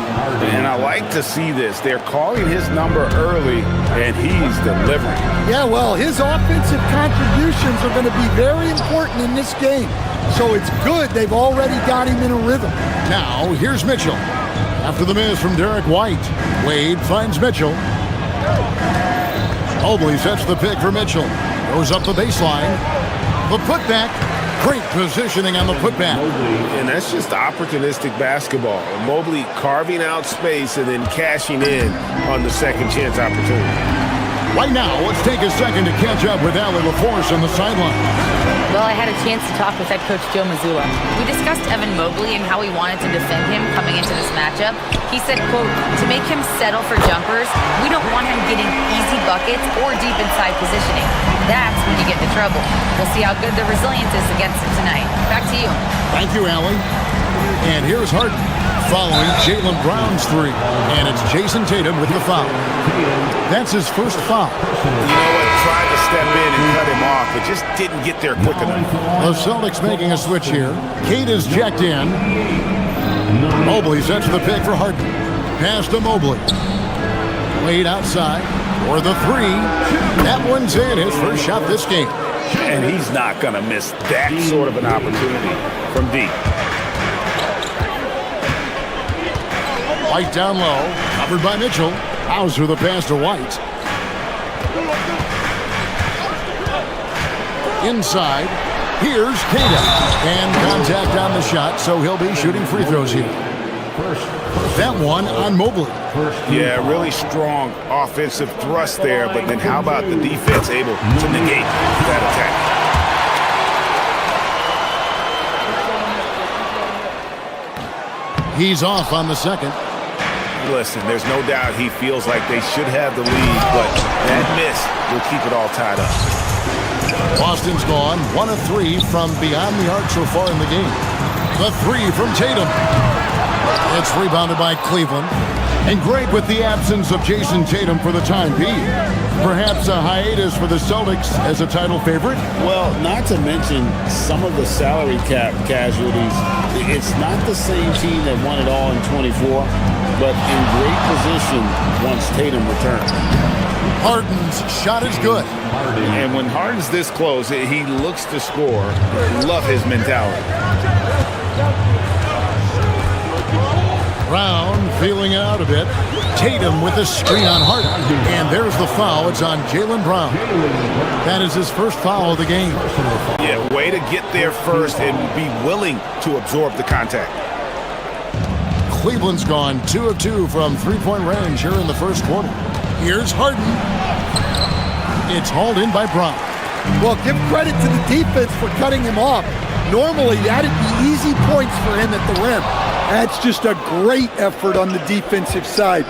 And I like to see this. They're calling his number early, and he's delivering. Yeah, well, his offensive contributions are going to be very important in this game. So it's good they've already got him in a rhythm. Now, here's Mitchell. After the miss from Derek White, Wade finds Mitchell. Mobley sets the pick for Mitchell. Goes up the baseline. The putback. Great positioning on the putback. And that's just opportunistic basketball. Mobley carving out space and then cashing in on the second chance opportunity. Right now, let's take a second to catch up with Allie LaForce on the sideline. Well, I had a chance to talk with head coach Joe Mazzulla. We discussed Evan Mobley and how he wanted to defend him coming into this matchup. He said, quote, to make him settle for jumpers, we don't want him getting easy buckets or deep inside positioning. That's when you get into trouble. We'll see how good the resilience is against him tonight. Back to you. Thank you, Allie. And here's Harden following Jaylen Brown's 3. And it's Jason Tatum with the foul. That's his first foul. You know what? Tried to step in and cut him off, but just didn't get there quick enough. The Celtics making a switch here. Kate is checked in. Mobley sets the pick for Harden. Pass to Mobley. Wade outside for the 3. That one's in. His first shot this game. And he's not going to miss that sort of an opportunity from deep. White down low, covered by Mitchell. Hauser the pass to White. Inside, here's Tatum. And contact on the shot, so he'll be shooting free throws here. That one on Mobley. Yeah, really strong offensive thrust there, but then how about the defense able to negate that attack? He's off on the second. Listen, there's no doubt he feels like they should have the lead, but that miss will keep it all tied up. Boston's gone 1 of 3 from beyond the arc so far in the game. The 3 from Tatum. It's rebounded by Cleveland. And great with the absence of Jason Tatum for the time being. Perhaps a hiatus for the Celtics as a title favorite? Well, not to mention some of the salary cap casualties. It's not the same team that won it all in 24, but in great position once Tatum returns. Harden's shot is good. And when Harden's this close, he looks to score. Love his mentality. Brown feeling out a bit. Tatum with the screen on Harden. And there's the foul. It's on Jaylen Brown. That is his first foul of the game. Yeah, way Way to get there first and be willing to absorb the contact. Cleveland's gone 2 of 2 from three-point range here in the first quarter. Here's Harden. It's hauled in by Brown. Well, give credit to the defense for cutting him off. Normally, that'd be easy points for him at the rim. That's just a great effort on the defensive side.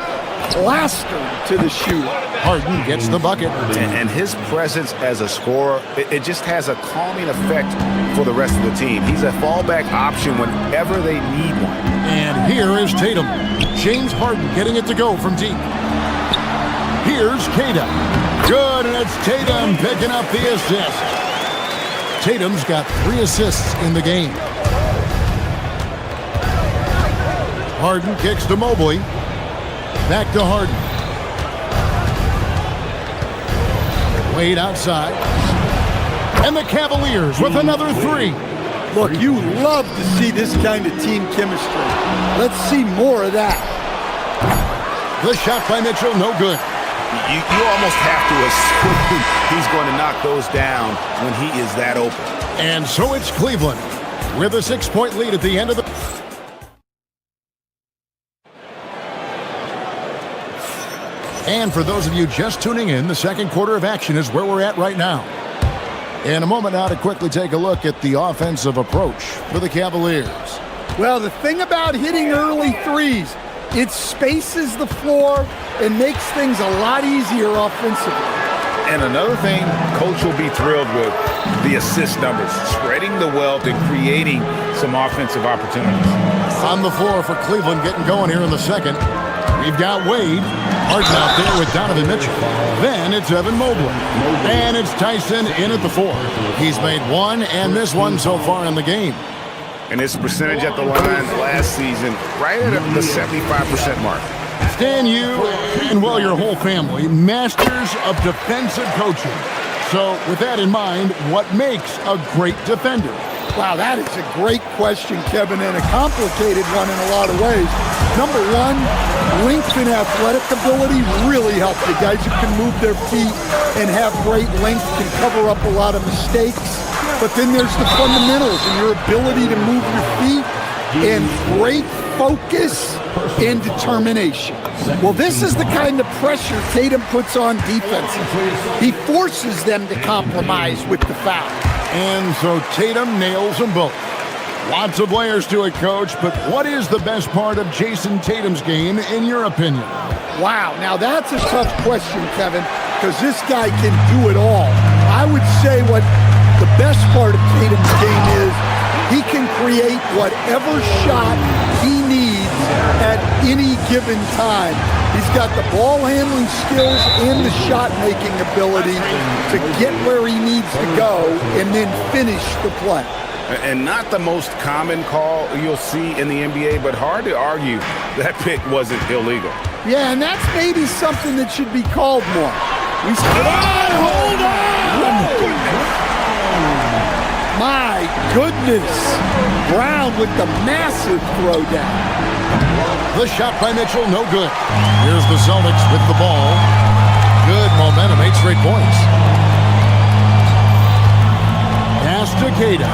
Plastered to the shooter. Harden gets the bucket. And his presence as a scorer, it just has a calming effect for the rest of the team. He's a fallback option whenever they need one. And here is Tatum. James Harden getting it to go from deep. Here's Kata. Good, and it's Tatum picking up the assist. Tatum's got 3 assists in the game. Harden kicks to Mobley. Back to Harden. Wade outside. And the Cavaliers with another 3. Look, you love to see this kind of team chemistry. Let's see more of that. The shot by Mitchell, no good. You almost have to assume he's going to knock those down when he is that open. And so it's Cleveland with a 6-point lead at the end of the... And for those of you just tuning in, the second quarter of action is where we're at right now. In a moment now to quickly take a look at the offensive approach for the Cavaliers. Well, the thing about hitting early threes, it spaces the floor and makes things a lot easier offensively. And another thing, Coach will be thrilled with the assist numbers, spreading the wealth and creating some offensive opportunities. On the floor for Cleveland getting going here in the second. We've got Wade. Harden out there with Donovan Mitchell. Then it's Evan Mobley. And it's Tyson in at the 4. He's made 1 and missed 1 so far in the game. And his percentage at the line last season, right at the 75% mark. Stan, you and, well, your whole family, masters of defensive coaching. So with that in mind, what makes a great defender? Wow, that is a great question, Kevin, and a complicated one in a lot of ways. Number one, length and athletic ability really help. The guys who can move their feet and have great length can cover up a lot of mistakes. But then there's the fundamentals and your ability to move your feet and great focus and determination. Well, this is the kind of pressure Tatum puts on defenses. He forces them to compromise with the foul. And so Tatum nails them both. Lots of layers to it, Coach, but what is the best part of Jason Tatum's game, in your opinion? Wow, now that's a tough question, Kevin, because this guy can do it all. I would say what the best part of Tatum's game is, he can create whatever shot he needs at any given time. He's got the ball handling skills and the shot making ability to get where he needs to go and then finish the play. And not the most common call you'll see in the NBA, but hard to argue that pick wasn't illegal. Yeah, and that's maybe something that should be called more. Hold on! My goodness! Brown with the massive throwdown. The shot by Mitchell, no good. Here's the Celtics with the ball. Good momentum, 8 straight points. Pass to Kata.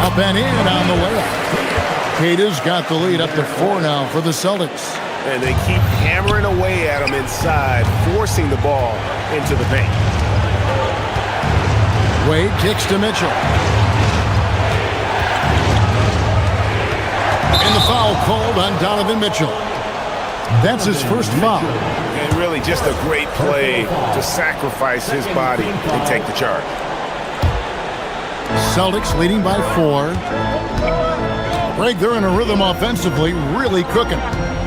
Up and in on the layup. Kata's got the lead up to 4 now for the Celtics. And they keep hammering away at him inside, forcing the ball into the paint. Wade kicks to Mitchell. And the foul called on Donovan Mitchell. That's his first foul. And really just a great play to sacrifice his body and take the charge. Celtics leading by 4. Greg, they're in a rhythm offensively, really cooking.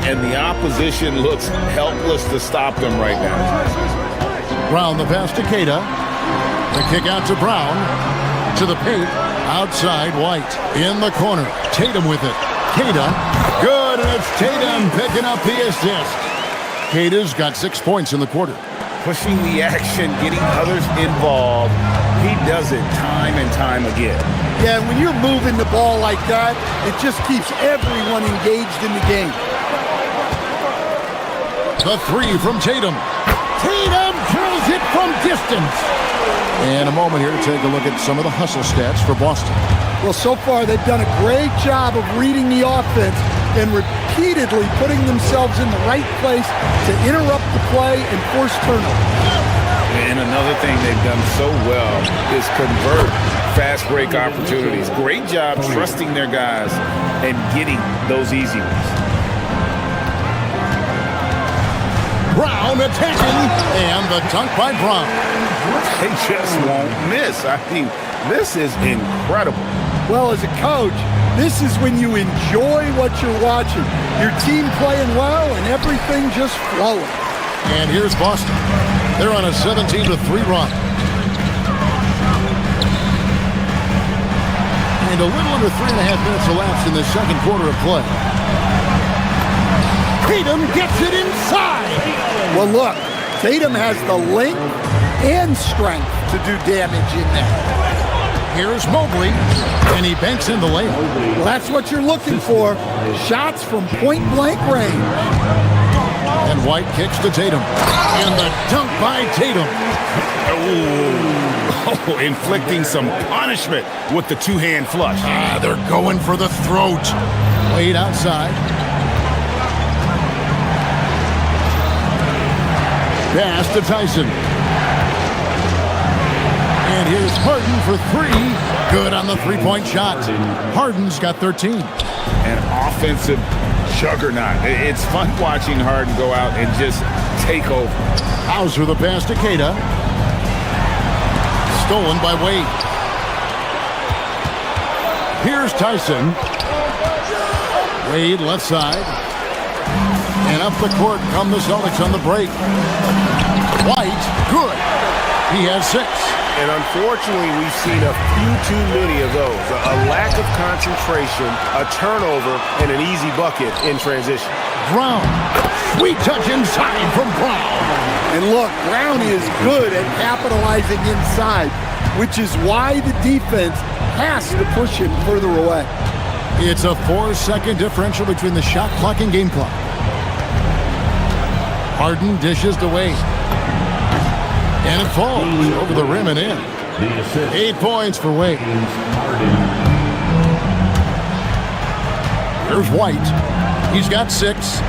And the opposition looks helpless to stop them right now. Brown the pass to Kata. The kick out to Brown. To the paint. Outside White. In the corner. Tatum with it. Kata. Good, and it's Tatum picking up the assist. Kata's got 6 points in the quarter. Pushing the action, getting others involved. He does it time and time again. Yeah, when you're moving the ball like that, it just keeps everyone engaged in the game. The 3 from Tatum. Tatum drills it from distance. And a moment here to take a look at some of the hustle stats for Boston. Well, so far they've done a great job of reading the offense and repeatedly putting themselves in the right place to interrupt the play and force turnovers. And another thing they've done so well is convert fast break opportunities. Great job trusting their guys and getting those easy ones. Brown attacking, and the dunk by Brown. They just won't miss. I mean, this is incredible. Well, as a coach, this is when you enjoy what you're watching. Your team playing well and everything just flowing. And here's Boston. They're on a 17-3 run. And a little under 3.5 minutes elapsed in the second quarter of play. Tatum gets it inside. Well, look, Tatum has the length and strength to do damage in there. Here's Mobley, and he banks in the layup. Well, that's what you're looking for. Shots from point-blank range. And White kicks to Tatum. And the dunk by Tatum. Oh, inflicting some punishment with the two-hand flush. They're going for the throat. Wade outside. Pass to Tyson. And here's Harden for three. Good on the three-point shot. Harden's got 13. An offensive juggernaut. It's fun watching Harden go out and just take over. Hauser the pass to Keita. Stolen by Wade. Here's Tyson. Wade left side. And up the court come the Celtics on the break. White, good. He has 6. And unfortunately, we've seen a few too many of those. A lack of concentration, a turnover, and an easy bucket in transition. Brown. Sweet touch inside from Brown. And look, Brown is good at capitalizing inside, which is why the defense has to push him further away. It's a 4-second differential between the shot clock and game clock. Harden dishes to Wade. And it falls over the rim and in. 8 points for Wade. There's White. He's got 6.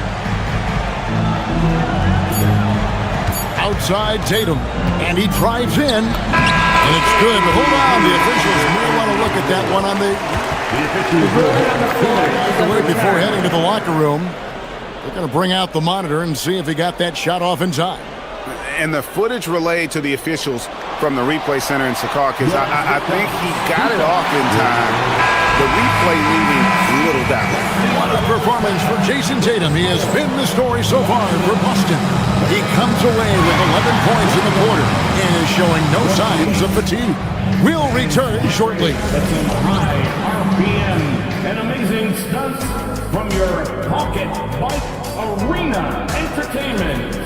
Outside Tatum. And he drives in. And it's good. But hold on. The officials may want to look at that one on the before heading to the locker room. They're going to bring out the monitor and see if he got that shot off in time. And the footage relayed to the officials from the replay center in Secaucus, I think he got it off in time. The replay leaving little doubt. What a performance for Jason Tatum. He has been the story so far for Boston. He comes away with 11 points in the quarter and is showing no signs of fatigue. We'll return shortly. That's some high RPM and amazing stunts from your Pocket Bike Arena Entertainment.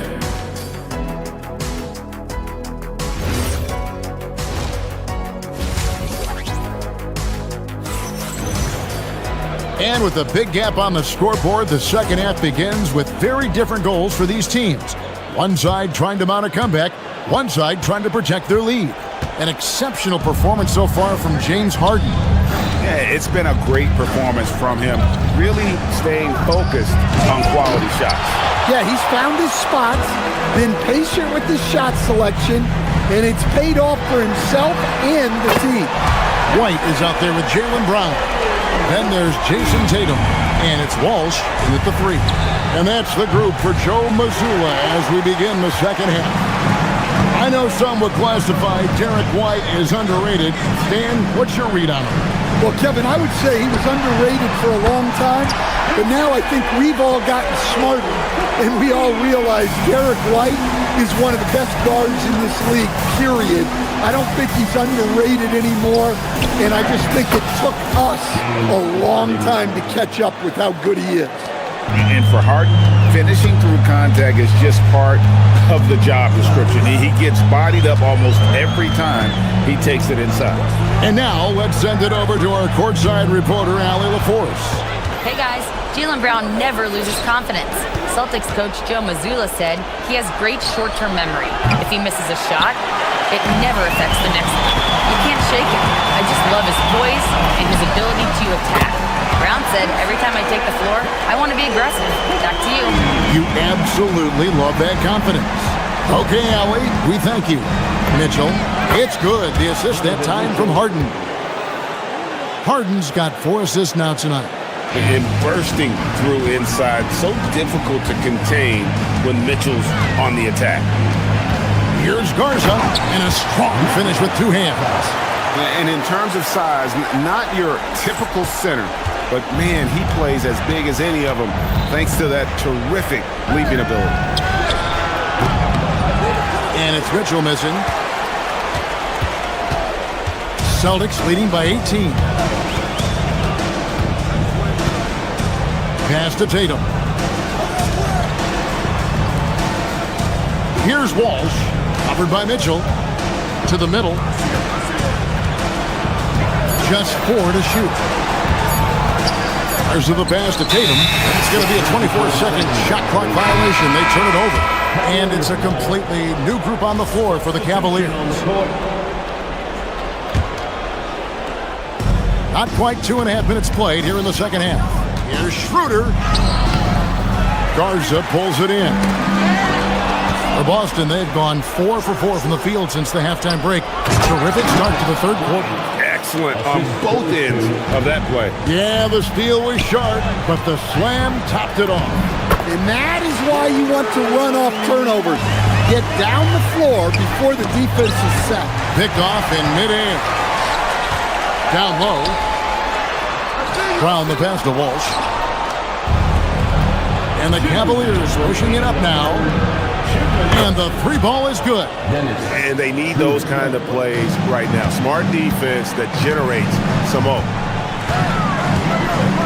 And with a big gap on the scoreboard, the second half begins with very different goals for these teams. One side trying to mount a comeback, one side trying to protect their lead. An exceptional performance so far from James Harden. Yeah, it's been a great performance from him, really staying focused on quality shots. Yeah, he's found his spots, been patient with his shot selection, and it's paid off for himself and the team. White is out there with Jaylen Brown. Then there's Jason Tatum, and it's Walsh with the 3. And that's the group for Joe Mazzulla as we begin the second half. I know some would classify Derek White as underrated. Stan, what's your read on him? Well, Kevin, I would say he was underrated for a long time, but now I think we've all gotten smarter, and we all realize Derek White is one of the best guards in this league, period. I don't think he's underrated anymore, and I just think it took us a long time to catch up with how good he is. And for Harden, finishing through contact is just part of the job description. He gets bodied up almost every time he takes it inside. And now let's send it over to our courtside reporter, Allie LaForce. Hey guys, Jaylen Brown never loses confidence. Celtics coach Joe Mazzulla said he has great short-term memory. If he misses a shot, it never affects the next one. You can't shake it. I just love his poise and his ability to attack. Brown said, every time I take the floor, I want to be aggressive. Back to you. You absolutely love that confidence. Okay, Allie, we thank you. Mitchell, it's good. The assist that time from Harden. Harden's got 4 assists now tonight. And bursting through inside, so difficult to contain when Mitchell's on the attack. Here's Garza, and a strong finish with 2 hands. And in terms of size, not your typical center, but man, he plays as big as any of them thanks to that terrific leaping ability. And it's Mitchell missing. Celtics leading by 18. Pass to Tatum. Here's Walsh, covered by Mitchell. To the middle. Just 4 to shoot. There's the pass to Tatum. It's going to be a 24-second shot clock violation. They turn it over. And it's a completely new group on the floor for the Cavaliers. Not quite 2.5 minutes played here in the second half. Here's Schroeder. Garza pulls it in. For Boston, they've gone 4 for 4 from the field since the halftime break. Terrific start to the third quarter. Excellent on both ends of that play. Yeah, the steal was sharp, but the slam topped it off. And that is why you want to run off turnovers. Get down the floor before the defense is set. Picked off in midair. Down low. Brown the pass to Walsh. And the Cavaliers pushing it up now. And the 3 ball is good. And they need those kind of plays right now. Smart defense that generates some more.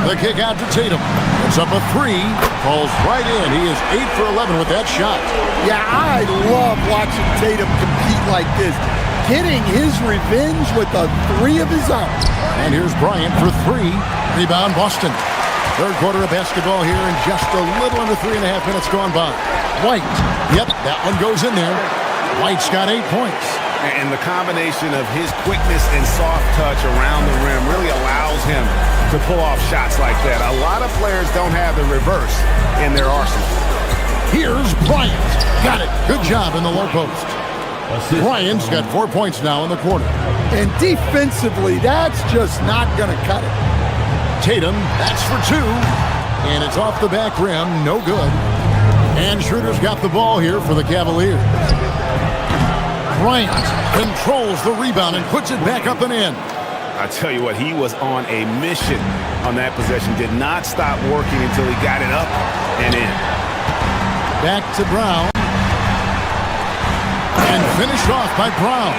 The kick out to Tatum. It's up a 3. Falls right in. He is 8 for 11 with that shot. Yeah, I love watching Tatum compete like this. Getting his revenge with a 3 of his own. And here's Bryant for 3. Rebound Boston. Third quarter of basketball here and just a little under 3.5 minutes gone by. White. Yep, that one goes in there. White's got 8 points. And the combination of his quickness and soft touch around the rim really allows him to pull off shots like that. A lot of players don't have the reverse in their arsenal. Here's Bryant. Got it. Good job in the low post. Bryant's got 4 points now in the quarter. And defensively, that's just not going to cut it. Tatum, that's for 2. And it's off the back rim. No good. And Schroeder's got the ball here for the Cavaliers. Bryant controls the rebound and puts it back up and in. I tell you what, he was on a mission on that possession. Did not stop working until he got it up and in. Back to Brown. And finished off by Brown.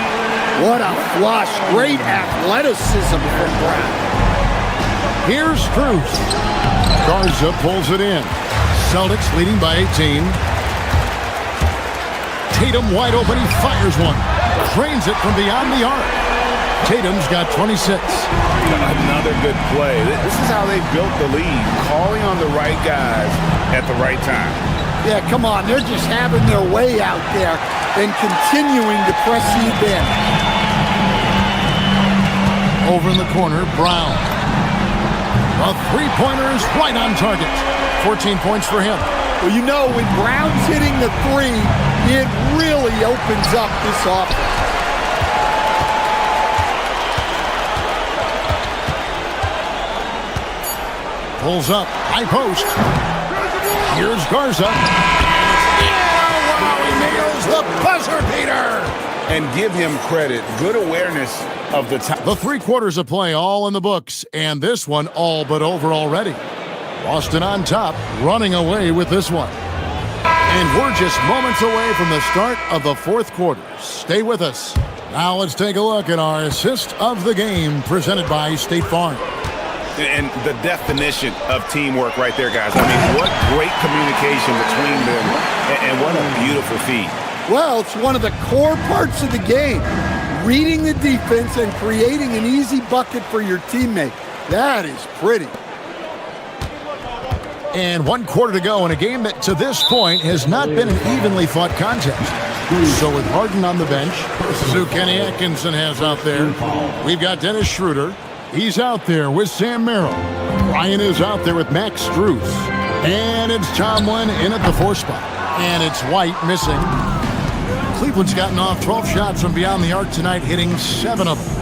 What a flush. Great athleticism from Brown. Here's Strus. Garza pulls it in. Celtics leading by 18. Tatum wide open. He fires one. Drains it from beyond the arc. Tatum's got 26. Another good play. This is how they built the lead. Calling on the right guys at the right time. Yeah, come on. They're just having their way out there and continuing to press the advantage. Over in the corner, Brown. A three-pointer is right on target. 14 points for him. Well, you know, when Brown's hitting the 3, it really opens up this offense. Pulls up, high post. Here's Garza. Wow, he nails the buzzer beater. And give him credit. Good awareness of the time. The 3 quarters of play all in the books, and this one all but over already. Boston on top, running away with this one. And we're just moments away from the start of the 4th quarter. Stay with us. Now let's take a look at our assist of the game presented by State Farm. And the definition of teamwork right there, guys. I mean, what great communication between them, and what a beautiful feed. Well, it's one of the core parts of the game. Reading the defense and creating an easy bucket for your teammate. That is pretty. And 1 quarter to go in a game that to this point has not been an evenly fought contest. So with Harden on the bench, this is who Kenny Atkinson has out there. We've got Dennis Schroeder. He's out there with Sam Merrill. Ryan is out there with Max Strus. And it's Tomlin in at the 4 spot. And it's White missing. Cleveland's gotten off 12 shots from beyond the arc tonight, hitting 7 of them.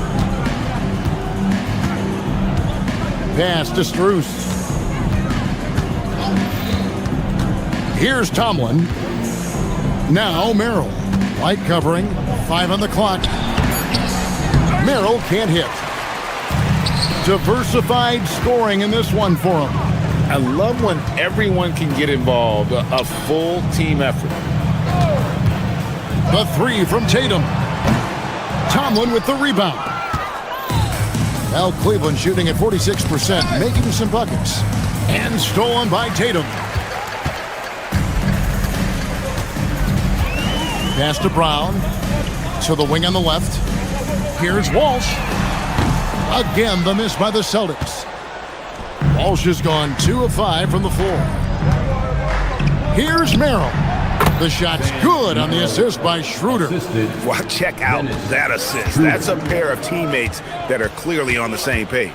Pass to Strus. Here's Tomlin. Now Merrill. White covering. 5 on the clock. Merrill can't hit. Diversified scoring in this one for him. I love when everyone can get involved, a full team effort. The 3 from Tatum. Tomlin with the rebound. Now Cleveland shooting at 46%, making some buckets. And stolen by Tatum. Pass to Brown. To the wing on the left. Here's Walsh. Again, the miss by the Celtics. Walsh has gone 2 of 5 from the floor. Here's Merrill. The shot's good on the assist by Schroeder. Well, check out that assist. That's a pair of teammates that are clearly on the same page.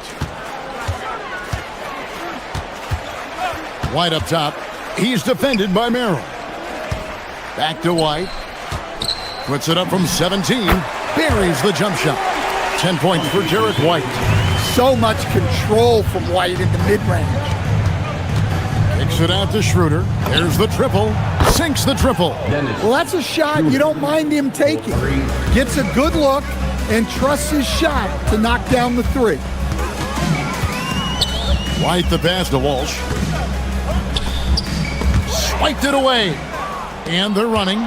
White up top. He's defended by Merrill. Back to White. Puts it up from 17. Buries the jump shot. 10 points for Derek White. So much control from White in the mid-range. Kicks it out to Schroeder. There's the triple. Sinks the triple. Well, that's a shot you don't mind him taking. Gets a good look and trusts his shot to knock down the 3. White the pass to Walsh. Swiped it away. And they're running.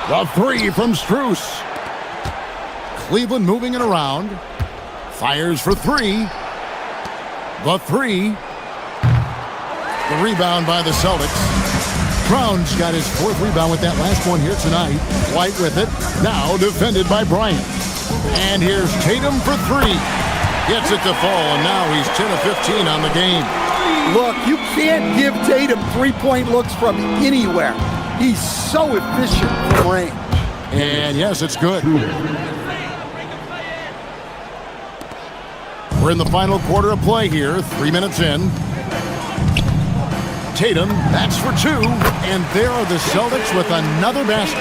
The 3 from Strus. Cleveland moving it around. Fires for 3. The 3. The rebound by the Celtics. Brown's got his 4th rebound with that last one here tonight. White with it. Now defended by Bryant. And here's Tatum for 3. Gets it to fall, and now he's 10 of 15 on the game. Look, you can't give Tatum 3-point looks from anywhere. He's so efficient from range. And yes, it's good. We're in the final quarter of play here, 3 minutes in. Tatum, that's for 2, and there are the Celtics with another basket.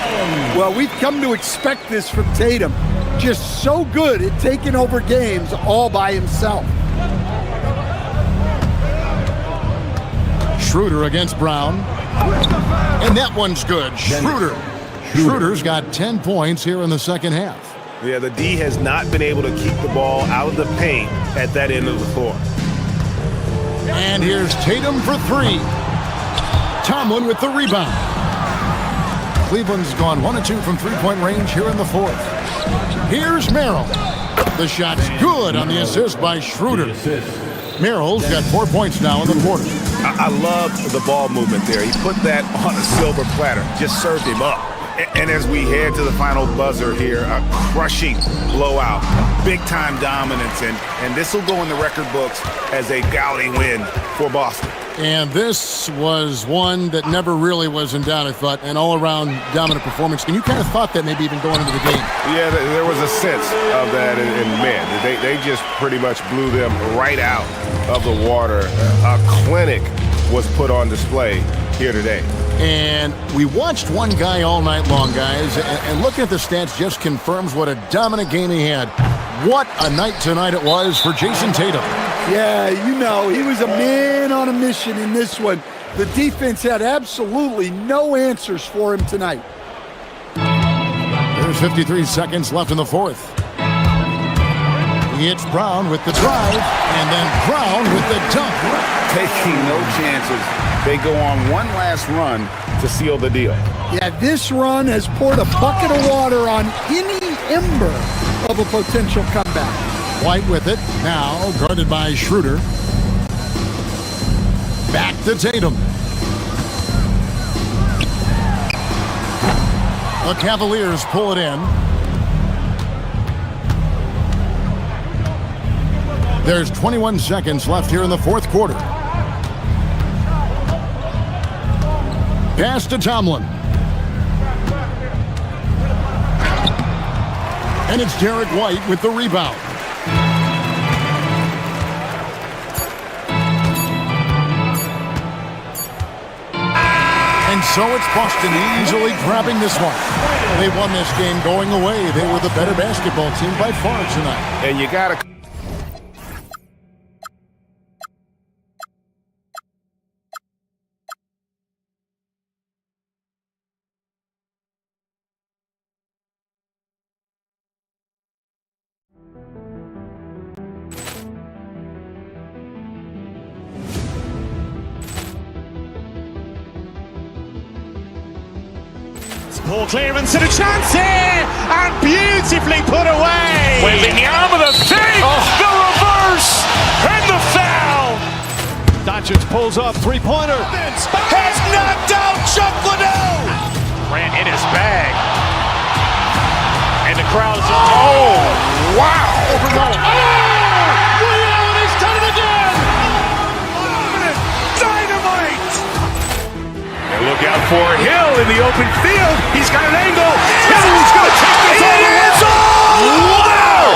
Well, we've come to expect this from Tatum. Just so good at taking over games all by himself. Schroeder against Brown. And that one's good. Schroeder. Schroeder's got 10 points here in the second half. Yeah, the D has not been able to keep the ball out of the paint at that end of the floor. And here's Tatum for 3. Tomlin with the rebound. Cleveland's gone 1 of 2 from 3-point range here in the 4th. Here's Merrill. The shot's good on the assist by Schroeder. Merrill's got 4 points now in the quarter. I love the ball movement there. He put that on a silver platter, just served him up. And as we head to the final buzzer here, a crushing blowout, big-time dominance, and this will go in the record books as a gaudy win for Boston. And this was one that never really was in doubt, I thought, an all-around dominant performance. And you kind of thought that maybe even going into the game. Yeah, there was a sense of that in men. They just pretty much blew them right out of the water. A clinic was put on display here today. And we watched one guy all night long, guys, and looking at the stats just confirms what a dominant game he had. What a night tonight it was for Jason Tatum. Yeah, you know, he was a man on a mission in this one. The defense had absolutely no answers for him tonight. There's 53 seconds left in the 4th. It's Brown with the drive, and then Brown with the dunk. Taking no chances. They go on one last run to seal the deal. Yeah, this run has poured a bucket of water on any ember of a potential comeback. White with it, now guarded by Schroeder. Back to Tatum. The Cavaliers pull it in. There's 21 seconds left here in the 4th quarter. Pass to Tomlin. And it's Derek White with the rebound. And so it's Boston easily grabbing this one. They won this game going away. They were the better basketball team by far tonight. And you got to... Poor clearance and a chance here, and beautifully put away. Wembanyama the fake, the reverse, and the foul. Doncic pulls up, three-pointer. Has knocked out Chuck Liddell. Grant in his bag. And the crowd is... Oh, wow. He's done it again. Dynamite. And look out for Hill in the open field. He's got an angle. He's going to take this all the way. Wow.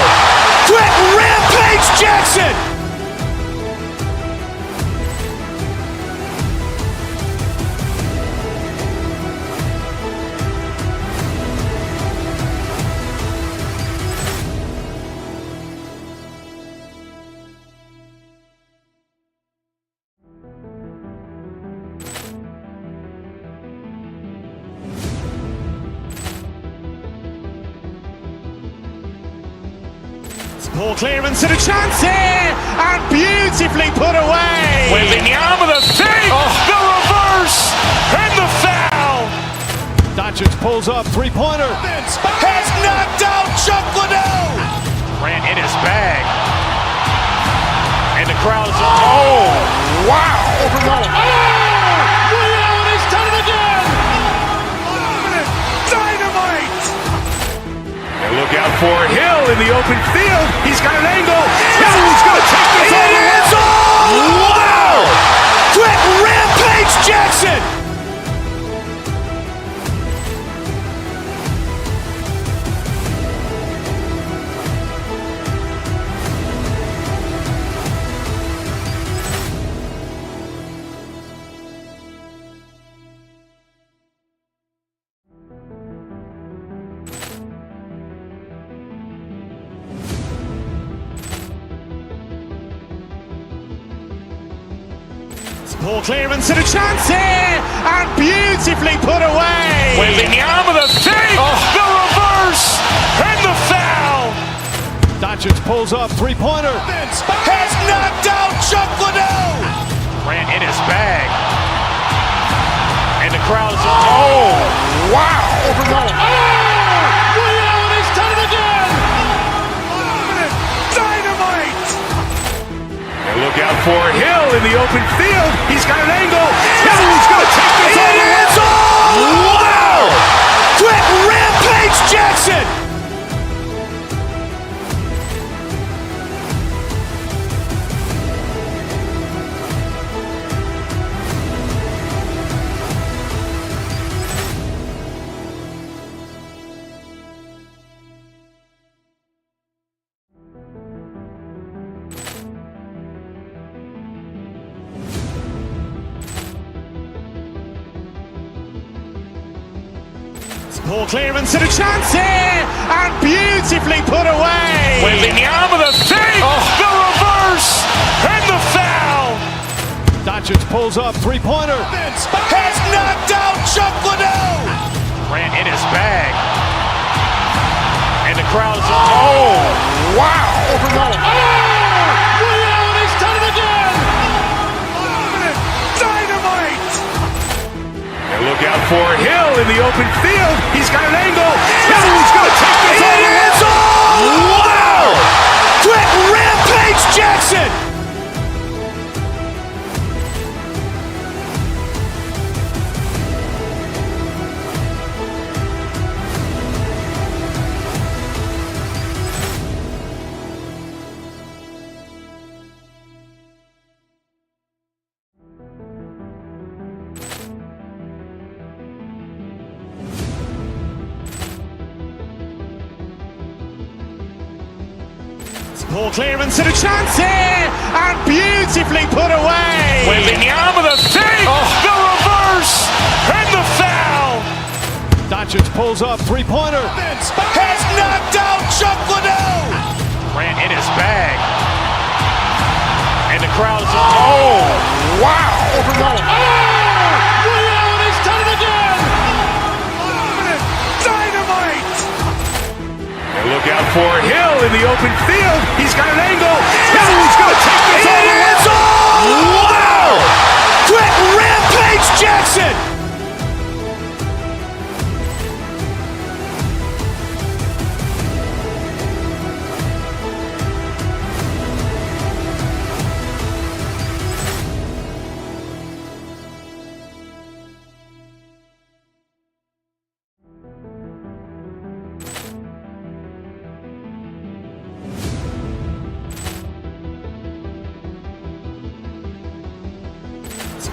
Quick Rampage Jackson. Poor clearance and a chance here, and beautifully put away. Wembanyama the fake, the reverse, and the foul. Doncic pulls up, three-pointer. Has knocked out Chuck Liddell. Grant in his bag. And the crowd is... Oh, wow. He's done it again. Dynamite. And look out for Hill in the open field. He's got an angle. He's going to take this all the way. Wow. Quick Rampage Jackson. Poor clearance and a chance here, and beautifully put away. Wembanyama the fake, the reverse, and the foul. Doncic pulls up, three-pointer. Has knocked out Chuck Liddell. Grant in his bag. And the crowd is... Oh, wow. He's done it again. Dynamite. And look out for Hill in the open field. He's got an angle. He's going to take this all the way. Wow. Quick Rampage Jackson. Poor clearance and a chance here, and beautifully put away. Wembanyama the fake, the reverse, and the foul. Doncic pulls up, three-pointer. Has knocked out Chuck Liddell. Grant in his bag. And the crowd is... Oh, wow. He's done it again. Dynamite. And look out for Hill in the open field. He's got an angle. He's going to take this all the way. Wow. Quick Rampage Jackson. Poor clearance and a chance here, and beautifully put away. Wembanyama the save, the reverse, and the foul. Doncic pulls up, three-pointer. Has knocked out Chuck Liddell. Grant in his bag. And the crowd is, oh, wow. Ray Allen has done it again. Dynamite. And look out for Hill in the open field. He's got an angle. He's going to take this all the way. Wow! Quick Rampage Jackson.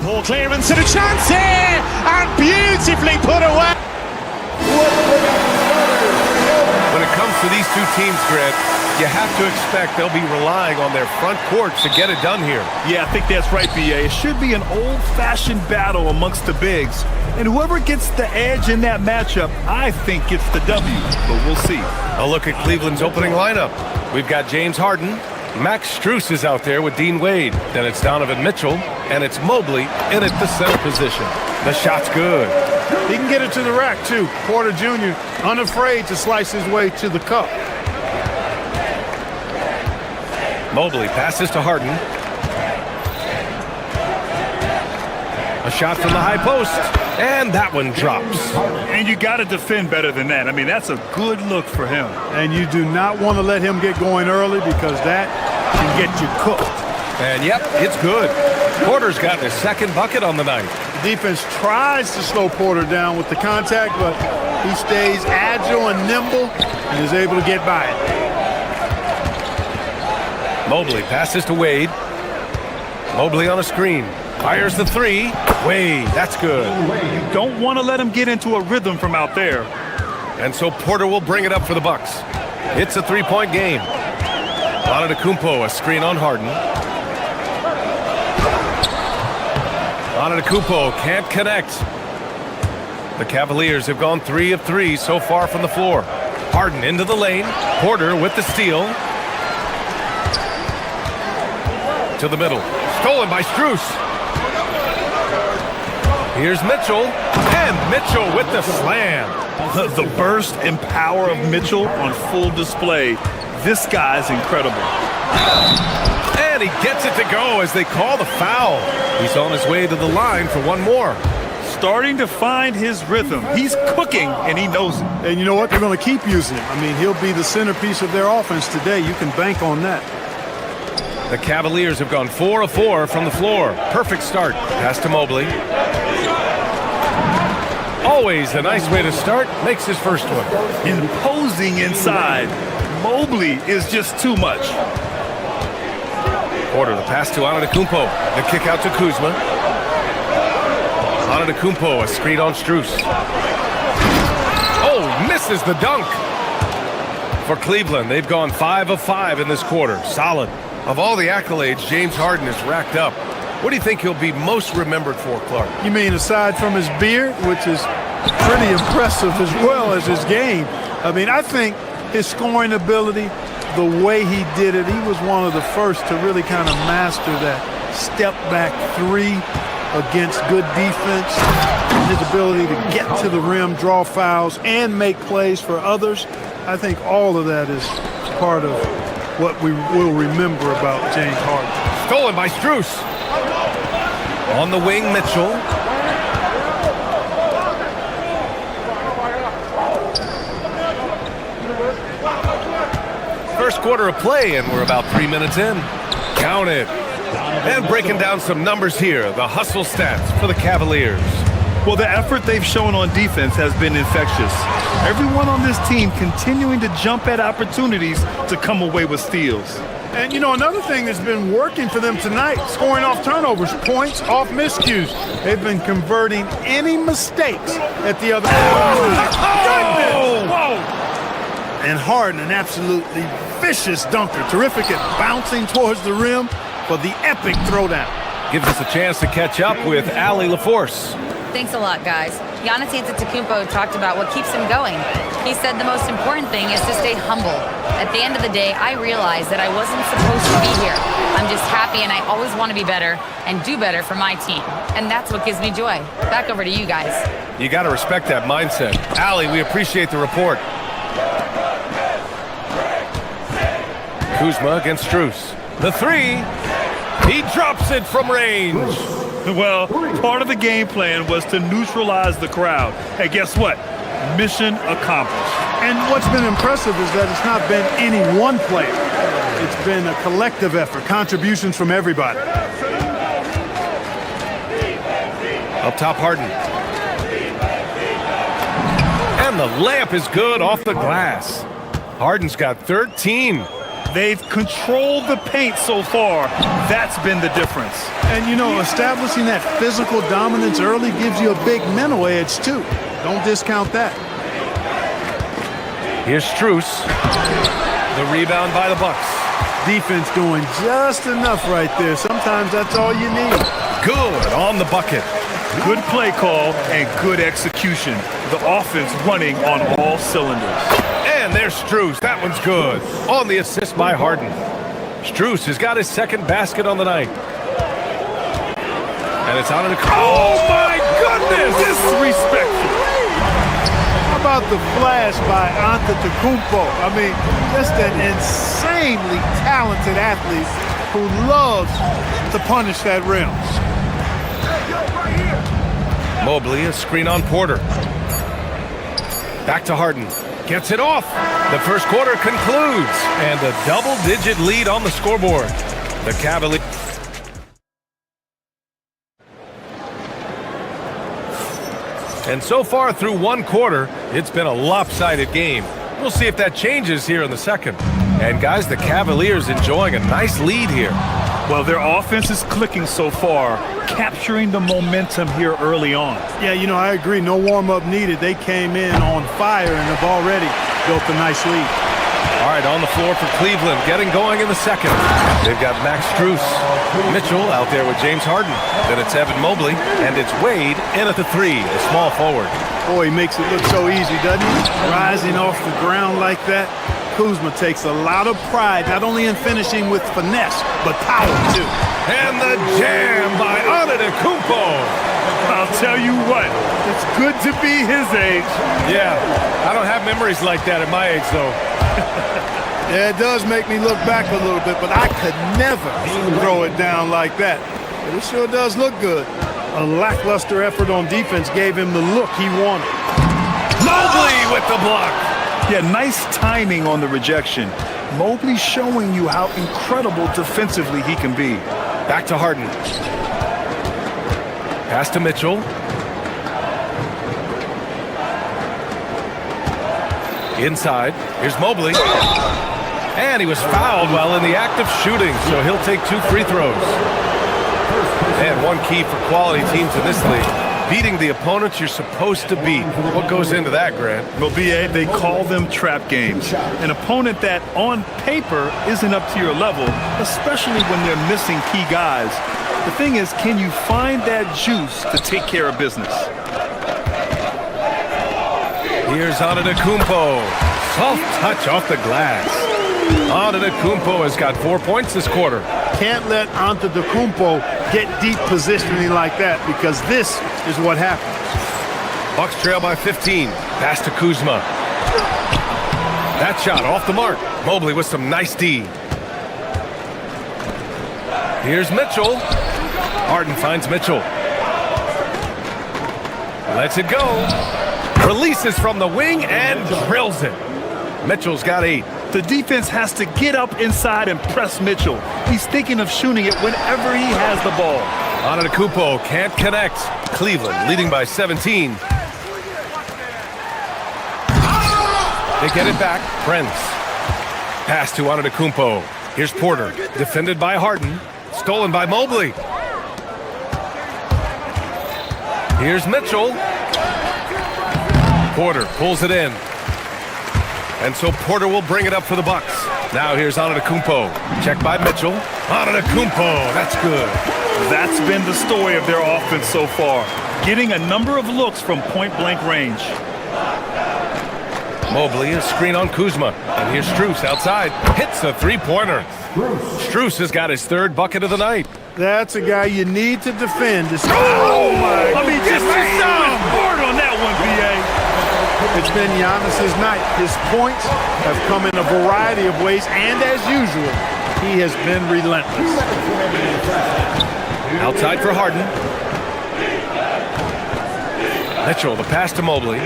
Poor clearance and a chance here, and beautifully put away. When it comes to these two teams, Grant, you have to expect they'll be relying on their front court to get it done here. Yeah, I think that's right, B.A. It should be an old-fashioned battle amongst the bigs. And whoever gets the edge in that matchup, I think gets the W. But we'll see. A look at Cleveland's opening lineup. We've got James Harden. Max Strus is out there with Dean Wade. Then it's Donovan Mitchell, and it's Mobley in at the center position. The shot's good. He can get it to the rack, too. Porter Jr. unafraid to slice his way to the cup. Mobley passes to Harden. A shot from the high post, and that one drops. And you got to defend better than that. I mean, that's a good look for him. And you do not want to let him get going early because that can get you cooked. And yep, it's good. Porter's got his second bucket on the night. The defense tries to slow Porter down with the contact, but he stays agile and nimble and is able to get by it. Mobley passes to Wade. Mobley on a screen. Fires the three. Wade, that's good. You don't want to let him get into a rhythm from out there. And so Porter will bring it up for the Bucks. It's a three-point game. Antetokounmpo, a screen on Harden. Antetokounmpo can't connect. The Cavaliers have gone 3 of 3 so far from the floor. Harden into the lane. Porter with the steal. To the middle. Stolen by Strus. Here's Mitchell, and Mitchell with the slam. The burst and power of Mitchell on full display. This guy's incredible. And he gets it to go as they call the foul. He's on his way to the line for one more. Starting to find his rhythm. He's cooking, and he knows it. And you know what? They're going to keep using him. I mean, he'll be the centerpiece of their offense today. You can bank on that. The Cavaliers have gone 4 of 4 from the floor. Perfect start. Pass to Mobley. Always a nice way to start. Makes his first one. Imposing inside. Mobley is just too much. Porter, the pass to Antetokounmpo. The kick out to Kuzma. Antetokounmpo, a screen on Strus. Oh, misses the dunk. For Cleveland, they've gone 5 of 5 in this quarter. Solid. Of all the accolades James Harden has racked up, what do you think he'll be most remembered for, Clark? You mean aside from his beard, which is pretty impressive as well as his game? I mean, I think his scoring ability, the way he did it, he was one of the first to really kind of master that step-back three against good defense. His ability to get to the rim, draw fouls, and make plays for others. I think all of that is part of what we will remember about James Harden. Stolen by Strus. On the wing, Mitchell. First quarter of play, and we're about 3 minutes in. Count it. And breaking down some numbers here, the hustle stats for the Cavaliers. Well, the effort they've shown on defense has been infectious. Everyone on this team continuing to jump at opportunities to come away with steals. And, you know, another thing that's been working for them tonight, scoring off turnovers, points off miscues. They've been converting any mistakes at the other end. Oh! Whoa! And Harden, an absolutely vicious dunker. Terrific at bouncing towards the rim for the epic throwdown. Gives us a chance to catch up with Allie LaForce. Thanks a lot, guys. Giannis Antetokounmpo talked about what keeps him going. He said the most important thing is to stay humble. At the end of the day, I realized that I wasn't supposed to be here. I'm just happy, and I always want to be better and do better for my team. And that's what gives me joy. Back over to you guys. You got to respect that mindset. Allie, we appreciate the report. Kuzma against Strus. The three. He drops it from range. Well, part of the game plan was to neutralize the crowd. And guess what? Mission accomplished. And what's been impressive is that it's not been any one player. It's been a collective effort, contributions from everybody. Up top, Harden. And the layup is good off the glass. Harden's got 13. They've controlled the paint so far. That's been the difference. And, you know, establishing that physical dominance early gives you a big mental edge, too. Don't discount that. Here's Strus. The rebound by the Bucks. Defense doing just enough right there. Sometimes that's all you need. Good on the bucket. Good play call and good execution. The offense running on all cylinders. And there's Strus. That one's good. On the assist by Harden. Strus has got his second basket on the night. And it's out of the... Oh, my goodness! Disrespectful. How about the flash by Antetokounmpo? I mean, just an insanely talented athlete who loves to punish that rim. Mobley, a screen on Porter. Back to Harden. Gets it off. The first quarter concludes. And a double-digit lead on the scoreboard. The Cavaliers. And so far through one quarter, it's been a lopsided game. We'll see if that changes here in the second. And guys, the Cavaliers enjoying a nice lead here. Well, their offense is clicking so far, capturing the momentum here early on. Yeah, you know, I agree. No warm-up needed. They came in on fire and have already built a nice lead. All right, on the floor for Cleveland, getting going in the second. They've got Max Strus. Mitchell out there with James Harden. Then it's Evan Mobley, and it's Wade in at the three, a small forward. Boy, he makes it look so easy, doesn't he? Rising off the ground like that. Kuzma takes a lot of pride, not only in finishing with finesse, but power, too. And the jam by Antetokounmpo. I'll tell you what, it's good to be his age. Yeah, I don't have memories like that at my age, though. Yeah, it does make me look back a little bit, but I could never throw it down like that. But it sure does look good. A lackluster effort on defense gave him the look he wanted. Mobley with the block. Yeah, nice timing on the rejection. Mobley showing you how incredible defensively he can be. Back to Harden. Pass to Mitchell. Inside. Here's Mobley. And he was fouled while in the act of shooting, so he'll take 2 free throws. And one key for quality teams in this league. Beating the opponents you're supposed to beat. What goes into that, Grant? Well, B.A., they call them trap games. An opponent that, on paper, isn't up to your level, especially when they're missing key guys. The thing is, can you find that juice to take care of business? Here's Antetokounmpo. Soft touch off the glass. Antetokounmpo has got 4 points this quarter. Can't let Antetokounmpo get deep positioning like that, because this is what happens. Bucks trail by 15. Pass to Kuzma. That shot off the mark. Mobley with some nice D. Here's Mitchell. Harden finds Mitchell. Lets it go. Releases from the wing and drills it. Mitchell's got 8. The defense has to get up inside and press Mitchell. He's thinking of shooting it whenever he has the ball. Antetokounmpo can't connect. Cleveland leading by 17. They get it back. Prince. Pass to Antetokounmpo. Here's Porter. Defended by Harden. Stolen by Mobley. Here's Mitchell. Porter pulls it in. And so Porter will bring it up for the Bucks. Now here's Antetokounmpo. Check by Mitchell. Antetokounmpo, that's good. That's been the story of their offense so far. Getting a number of looks from point-blank range. Mobley is screen on Kuzma. And here's Strus outside. Hits a three-pointer. Strus has got his third bucket of the night. That's a guy you need to defend. Oh, my. I mean, just board on that one, B.A. It's been Giannis's night. His points have come in a variety of ways, and as usual, he has been relentless. Outside for Harden. Mitchell, the pass to Mobley.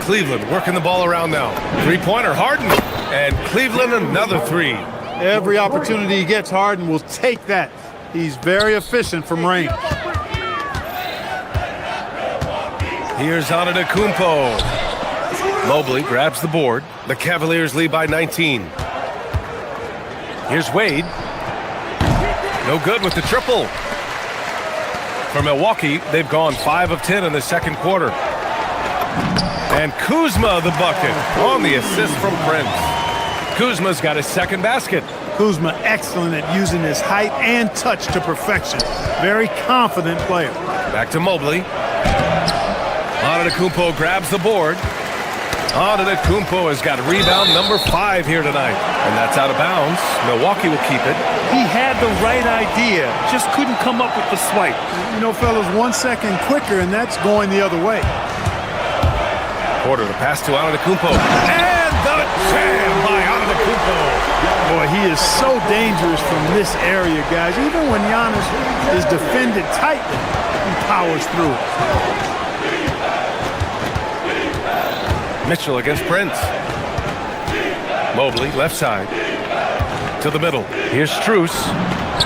Cleveland working the ball around now. Three-pointer, Harden. And Cleveland another three. Every opportunity he gets, Harden will take that. He's very efficient from range. Here's Antetokounmpo. Mobley grabs the board. The Cavaliers lead by 19. Here's Wade. No good with the triple. For Milwaukee, they've gone 5 of 10 in the second quarter. And Kuzma the bucket on the assist from Prince. Kuzma's got his second basket. Kuzma excellent at using his height and touch to perfection. Very confident player. Back to Mobley. Antetokounmpo grabs the board. Antetokounmpo has got rebound number 5 here tonight. And that's out of bounds. Milwaukee will keep it. He had the right idea, just couldn't come up with the swipe. You know, fellas, 1 second quicker, and that's going the other way. Porter, the pass to Antetokounmpo. And the jam by Antetokounmpo. Boy, he is so dangerous from this area, guys. Even when Giannis is defended tightly, he powers through it. Mitchell against Prince. Mobley, left side. To the middle. Here's Strus.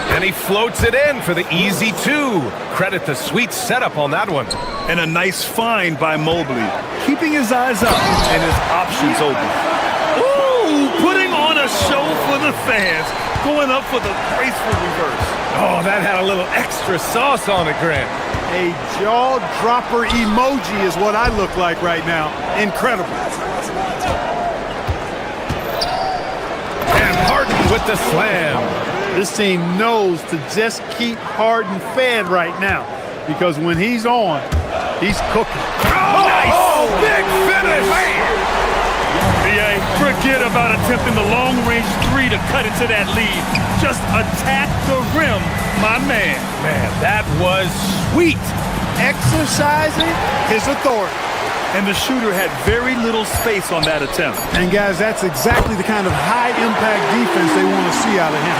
And he floats it in for the easy 2. Credit the sweet setup on that one. And a nice find by Mobley. Keeping his eyes up and his options open. Ooh, putting on a show for the fans. Going up for the graceful reverse. Oh, that had a little extra sauce on it, Grant. A jaw-dropper emoji is what I look like right now. Incredible. And Harden with the slam. This team knows to just keep Harden fed right now because when he's on, he's cooking. Oh, nice! Oh, big finish! BA, forget about attempting the long-range 3 to cut into that lead. Just attack the rim, my man. Man, that was sweet. Exercising his authority. And the shooter had very little space on that attempt. And guys, that's exactly the kind of high-impact defense they want to see out of him.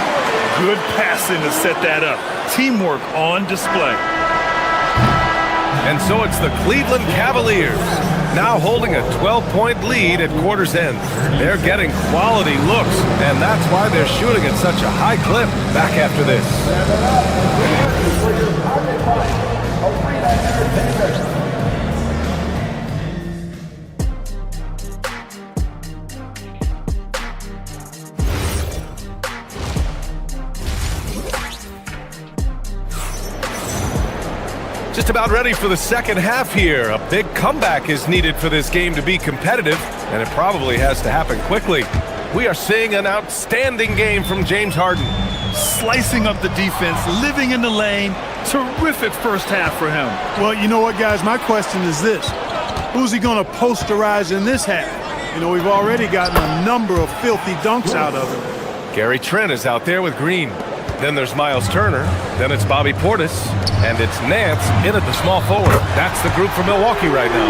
Good passing to set that up. Teamwork on display. And so it's the Cleveland Cavaliers now holding a 12-point lead at quarter's end. They're getting quality looks, and that's why they're shooting at such a high clip. Back after this. Just about ready for the second half here. A big comeback is needed for this game to be competitive, and it probably has to happen quickly. We are seeing an outstanding game from James Harden. Slicing up the defense, living in the lane. Terrific first half for him. Well, you know what, guys? My question is this. Who's he going to posterize in this half? You know, we've already gotten a number of filthy dunks out of him. Gary Trent is out there with Green. Then there's Miles Turner. Then it's Bobby Portis. And it's Nance in at the small forward. That's the group for Milwaukee right now.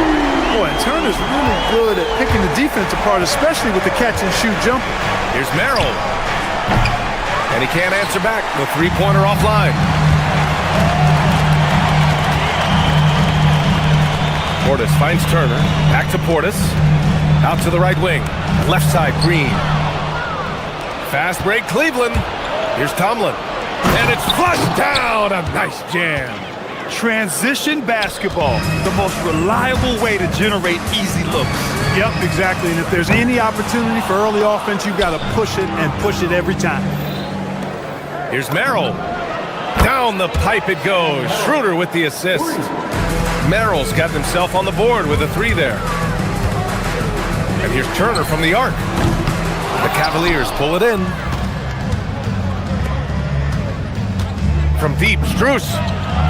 Boy, and Turner's really good at picking the defense apart, especially with the catch-and-shoot jumper. Here's Merrill. And he can't answer back. The three-pointer offline. Portis finds Turner. Back to Portis. Out to the right wing. Left side, Green. Fast break, Cleveland. Here's Tomlin. And it's flushed down. A nice jam. Transition basketball, the most reliable way to generate easy looks. Yep, exactly. And if there's any opportunity for early offense, you've got to push it and push it every time. Here's Merrill. Down the pipe it goes. Schroeder with the assist. Merrill's got himself on the board with a 3 there. And And here's Turner from the arc. The Cavaliers pull it in. From deep, Strus.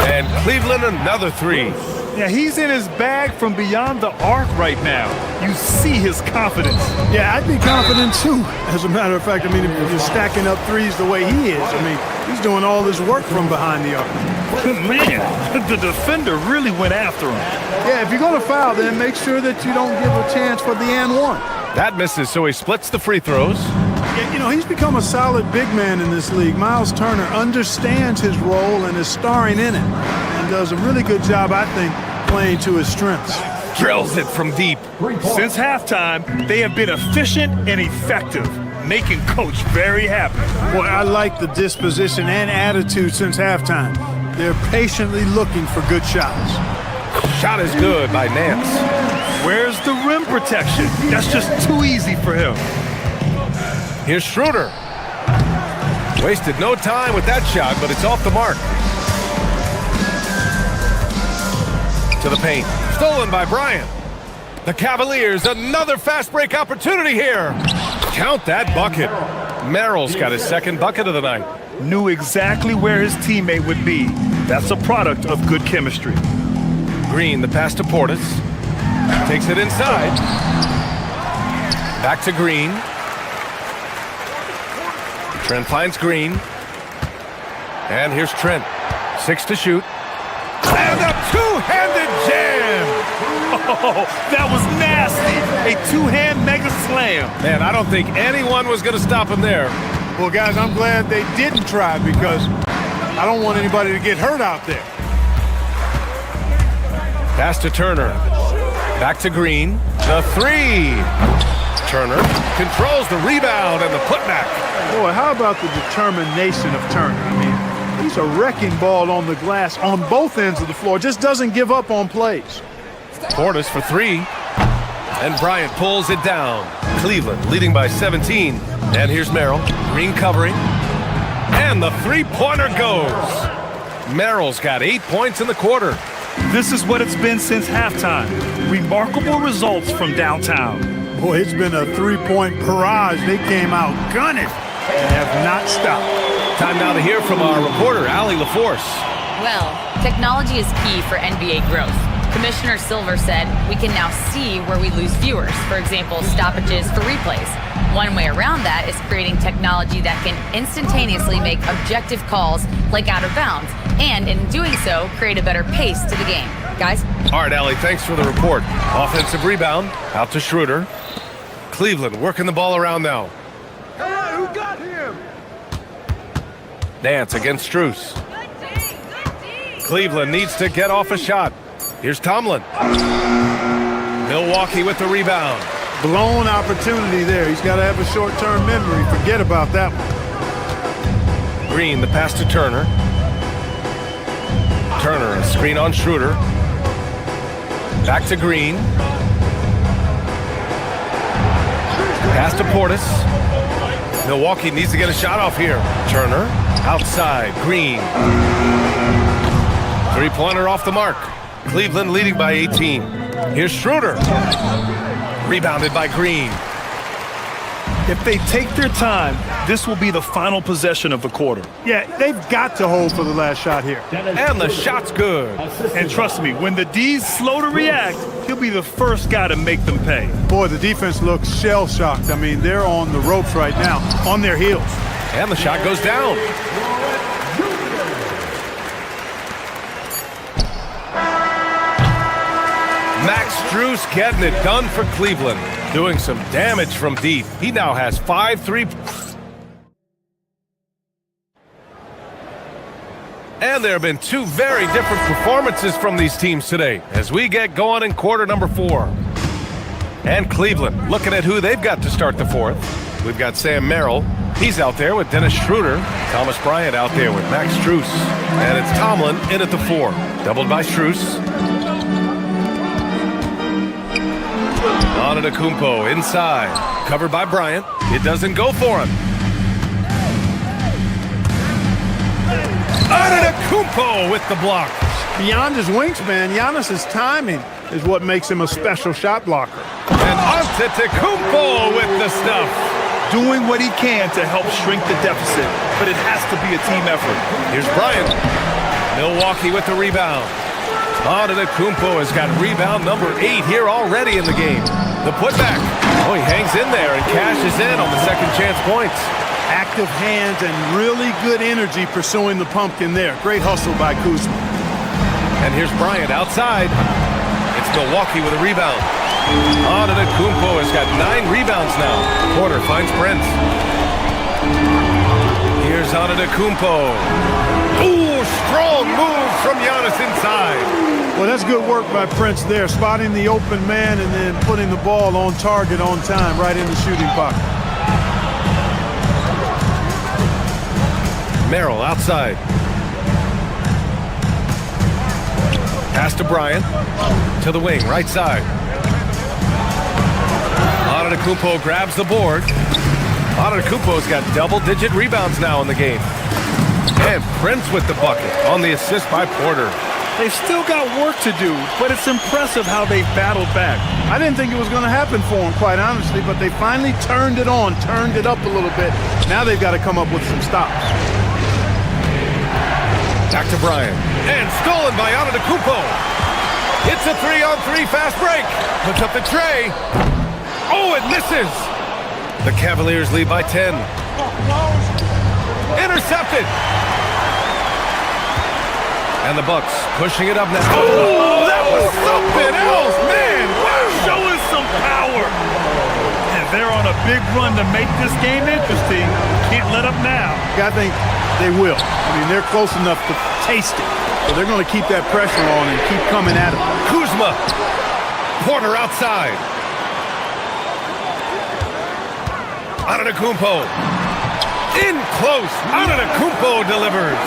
And Cleveland another three. Yeah, he's in his bag from beyond the arc right now. You see his confidence. Yeah, I'd be confident too. As a matter of fact, I mean, if you're stacking up threes the way he is, I mean, he's doing all this work from behind the arc. Man, the defender really went after him. Yeah, if you're going to foul, then make sure that you don't give a chance for the and one. That misses, so he splits the free throws. Yeah, you know, he's become a solid big man in this league. Miles Turner understands his role and is starring in it, and does a really good job, I think, playing to his strengths. Drills it from deep. Since halftime, they have been efficient and effective, making Coach very happy. Boy, I like the disposition and attitude since halftime. They're patiently looking for good shots. Shot is good by Nance. Where's the rim protection? That's just too easy for him. Here's Schroeder. Wasted no time with that shot, but it's off the mark. To the paint. Stolen by Bryant. The Cavaliers, another fast break opportunity here. Count that bucket. Merrill's got his second bucket of the night. Knew exactly where his teammate would be. That's a product of good chemistry. Green, the pass to Portis. Takes it inside. Back to Green. Trent finds Green. And here's Trent. 6 to shoot. And a two-handed jam! Oh, that was nasty. A two-hand mega slam. Man, I don't think anyone was going to stop him there. Well, guys, I'm glad they didn't try because I don't want anybody to get hurt out there. Pass to Turner. Back to Green. The three. Turner controls the rebound and the putback. Boy, how about the determination of Turner? I mean, he's a wrecking ball on the glass on both ends of the floor. Just doesn't give up on plays. Portis for three. And Bryant pulls it down. Cleveland leading by 17. And here's Merrill. Green covering. And the three-pointer goes. Merrill's got 8 points in the quarter. This is what it's been since halftime. Remarkable results from downtown. Boy, it's been a three-point barrage. They came out gunning and have not stopped. Time now to hear from our reporter, Allie LaForce. Well, technology is key for NBA growth. Commissioner Silver said we can now see where we lose viewers, for example, stoppages for replays. One way around that is creating technology that can instantaneously make objective calls like out of bounds, and in doing so, create a better pace to the game. Guys? All right, Allie, thanks for the report. Offensive rebound, out to Schroeder. Cleveland working the ball around now. Hey, who got him? Nance against Strus. Cleveland needs to get off a shot. Here's Tomlin. Milwaukee with the rebound. Blown opportunity there. He's got to have a short-term memory. Forget about that one. Green, the pass to Turner. Turner, a screen on Schroeder. Back to Green. Pass to Portis. Milwaukee needs to get a shot off here. Turner, outside, Green. Three-pointer off the mark. Cleveland leading by 18. Here's Schroeder. Rebounded by Green. If they take their time, this will be the final possession of the quarter. Yeah, they've got to hold for the last shot here. And the shot's good. And trust me, when the D's slow to react, he'll be the first guy to make them pay. Boy, the defense looks shell-shocked. I mean, they're on the ropes right now, on their heels. And the shot goes down. Max Strus getting it done for Cleveland. Doing some damage from deep. He now has 5 3. And there have been 2 very different performances from these teams today as we get going in quarter number 4. And Cleveland looking at who they've got to start the fourth. We've got Sam Merrill. He's out there with Dennis Schroeder. Thomas Bryant out there with Max Strus. And it's Tomlin in at the 4. Doubled by Strus. Antetokounmpo inside. Covered by Bryant. It doesn't go for him. Antetokounmpo with the block. Beyond his wingspan, Giannis's timing is what makes him a special shot blocker. And Antetokounmpo with the stuff. Doing what he can to help shrink the deficit, but it has to be a team effort. Here's Bryant. Milwaukee with the rebound. Antetokounmpo has got rebound number 8 here already in the game. The putback. Oh, he hangs in there and cashes in on the second chance points. Active hands and really good energy pursuing the pumpkin there. Great hustle by Kuzma. And here's Bryant outside. It's Milwaukee with a rebound. Antetokounmpo has got 9 rebounds now. Porter finds Prince. Here's Antetokounmpo. Ooh, strong move from Giannis inside. Well, that's good work by Prince there, spotting the open man and then putting the ball on target on time, right in the shooting pocket. Merrill outside. Pass to Bryant. To the wing, right side. Antetokounmpo grabs the board. Antetokounmpo's got double-digit rebounds now in the game. And Prince with the bucket on the assist by Porter. They've still got work to do, but it's impressive how they've battled back. I didn't think it was going to happen for them, quite honestly, but they finally turned it on, turned it up a little bit. Now they've got to come up with some stops. Back to Bryant. And stolen by Antetokounmpo. It's a 3-on-3 fast break. Puts up the tray. Oh, it misses. The Cavaliers lead by 10. Intercepted. And the Bucks pushing it up now. Oh, that was something else, man. Wow, showing some power. And they're on a big run to make this game interesting. Can't let up now. I think they will. I mean, they're close enough to taste it. So they're going to keep that pressure on and keep coming at it. Kuzma. Porter outside. Antetokounmpo. In close. Antetokounmpo delivers.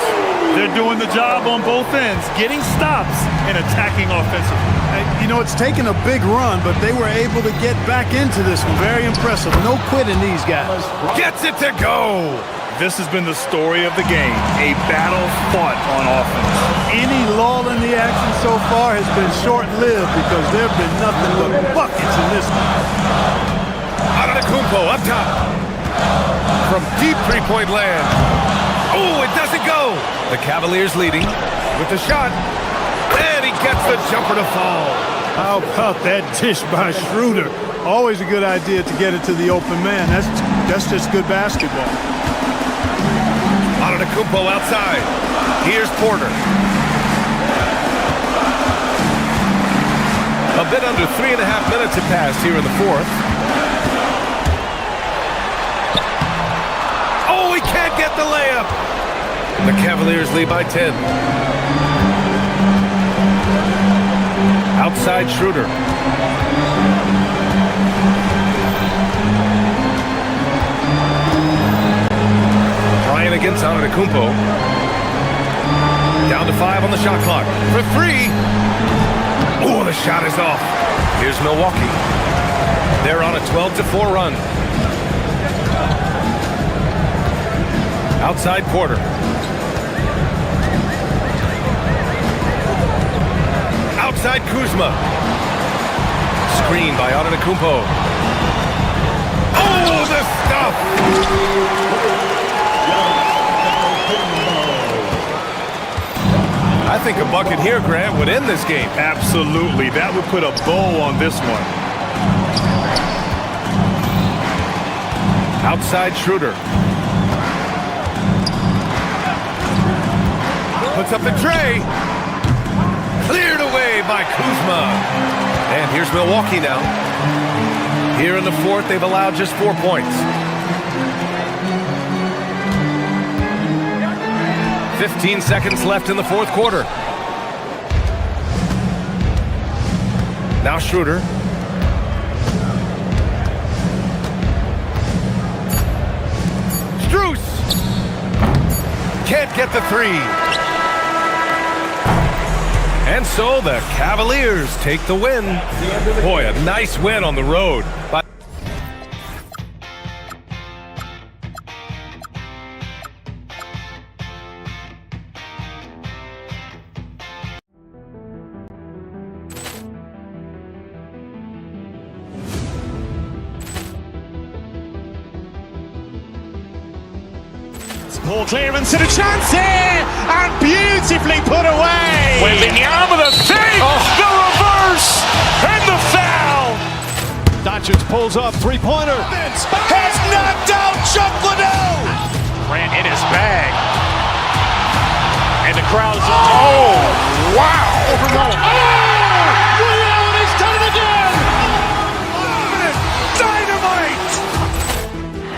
They're doing the job on both ends, getting stops and attacking offensively. You know, it's taken a big run, but they were able to get back into this one. Very impressive. No quitting these guys. Gets it to go. This has been the story of the game, a battle fought on offense. Any lull in the action so far has been short-lived because there have been nothing but buckets in this one. Antetokounmpo up top. From deep three-point land. Oh, it doesn't go. The Cavaliers leading with the shot. And he gets the jumper to fall. How about that dish by Schroeder? Always a good idea to get it to the open man. That's just good basketball. Antetokounmpo outside. Here's Porter. A bit under 3.5 minutes have passed here in the fourth. Oh, he can't get the layup. The Cavaliers lead by 10. Outside Schroeder. Bryant against Antetokounmpo. Down to 5 on the shot clock. For 3. Oh, the shot is off. Here's Milwaukee. They're on a 12-4 run. Outside Porter. Outside Kuzma. Screen by Antetokounmpo. Oh, the stuff! I think a bucket here, Grant, would end this game. Absolutely. That would put a bow on this one. Outside Schroeder. Puts up the tray. Cleared away by Kuzma. And here's Milwaukee now. Here in the fourth, they've allowed just 4 points. 15 seconds left in the fourth quarter. Now Schroeder. Strus! Can't get the 3. And so the Cavaliers take the win. Boy, a nice win on the road. Ball clearance and a chance here, and beautifully put away. Wembanyama the fake, the reverse, and the foul. Doncic pulls up, three-pointer. Has knocked out Chuck Liddell. Grant in his bag. And the crowd is, oh, wow. Allen has done it again. Dynamite.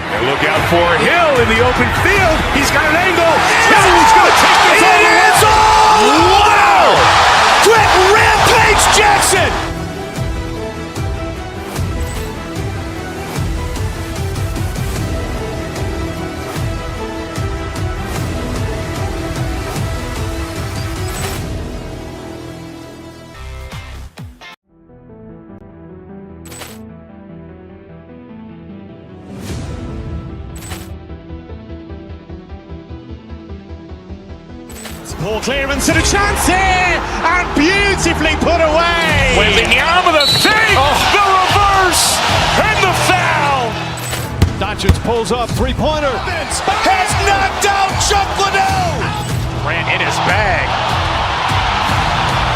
And look out for Hill in the open field. He's got an angle. He's going to take this all the way. Wow. Quick rampage Jackson. Ball clearance and a chance here, and beautifully put away. Wembanyama the fake, the reverse, and the foul. Doncic pulls up, three-pointer. Has knocked out Chuck Liddell. Grant in his bag.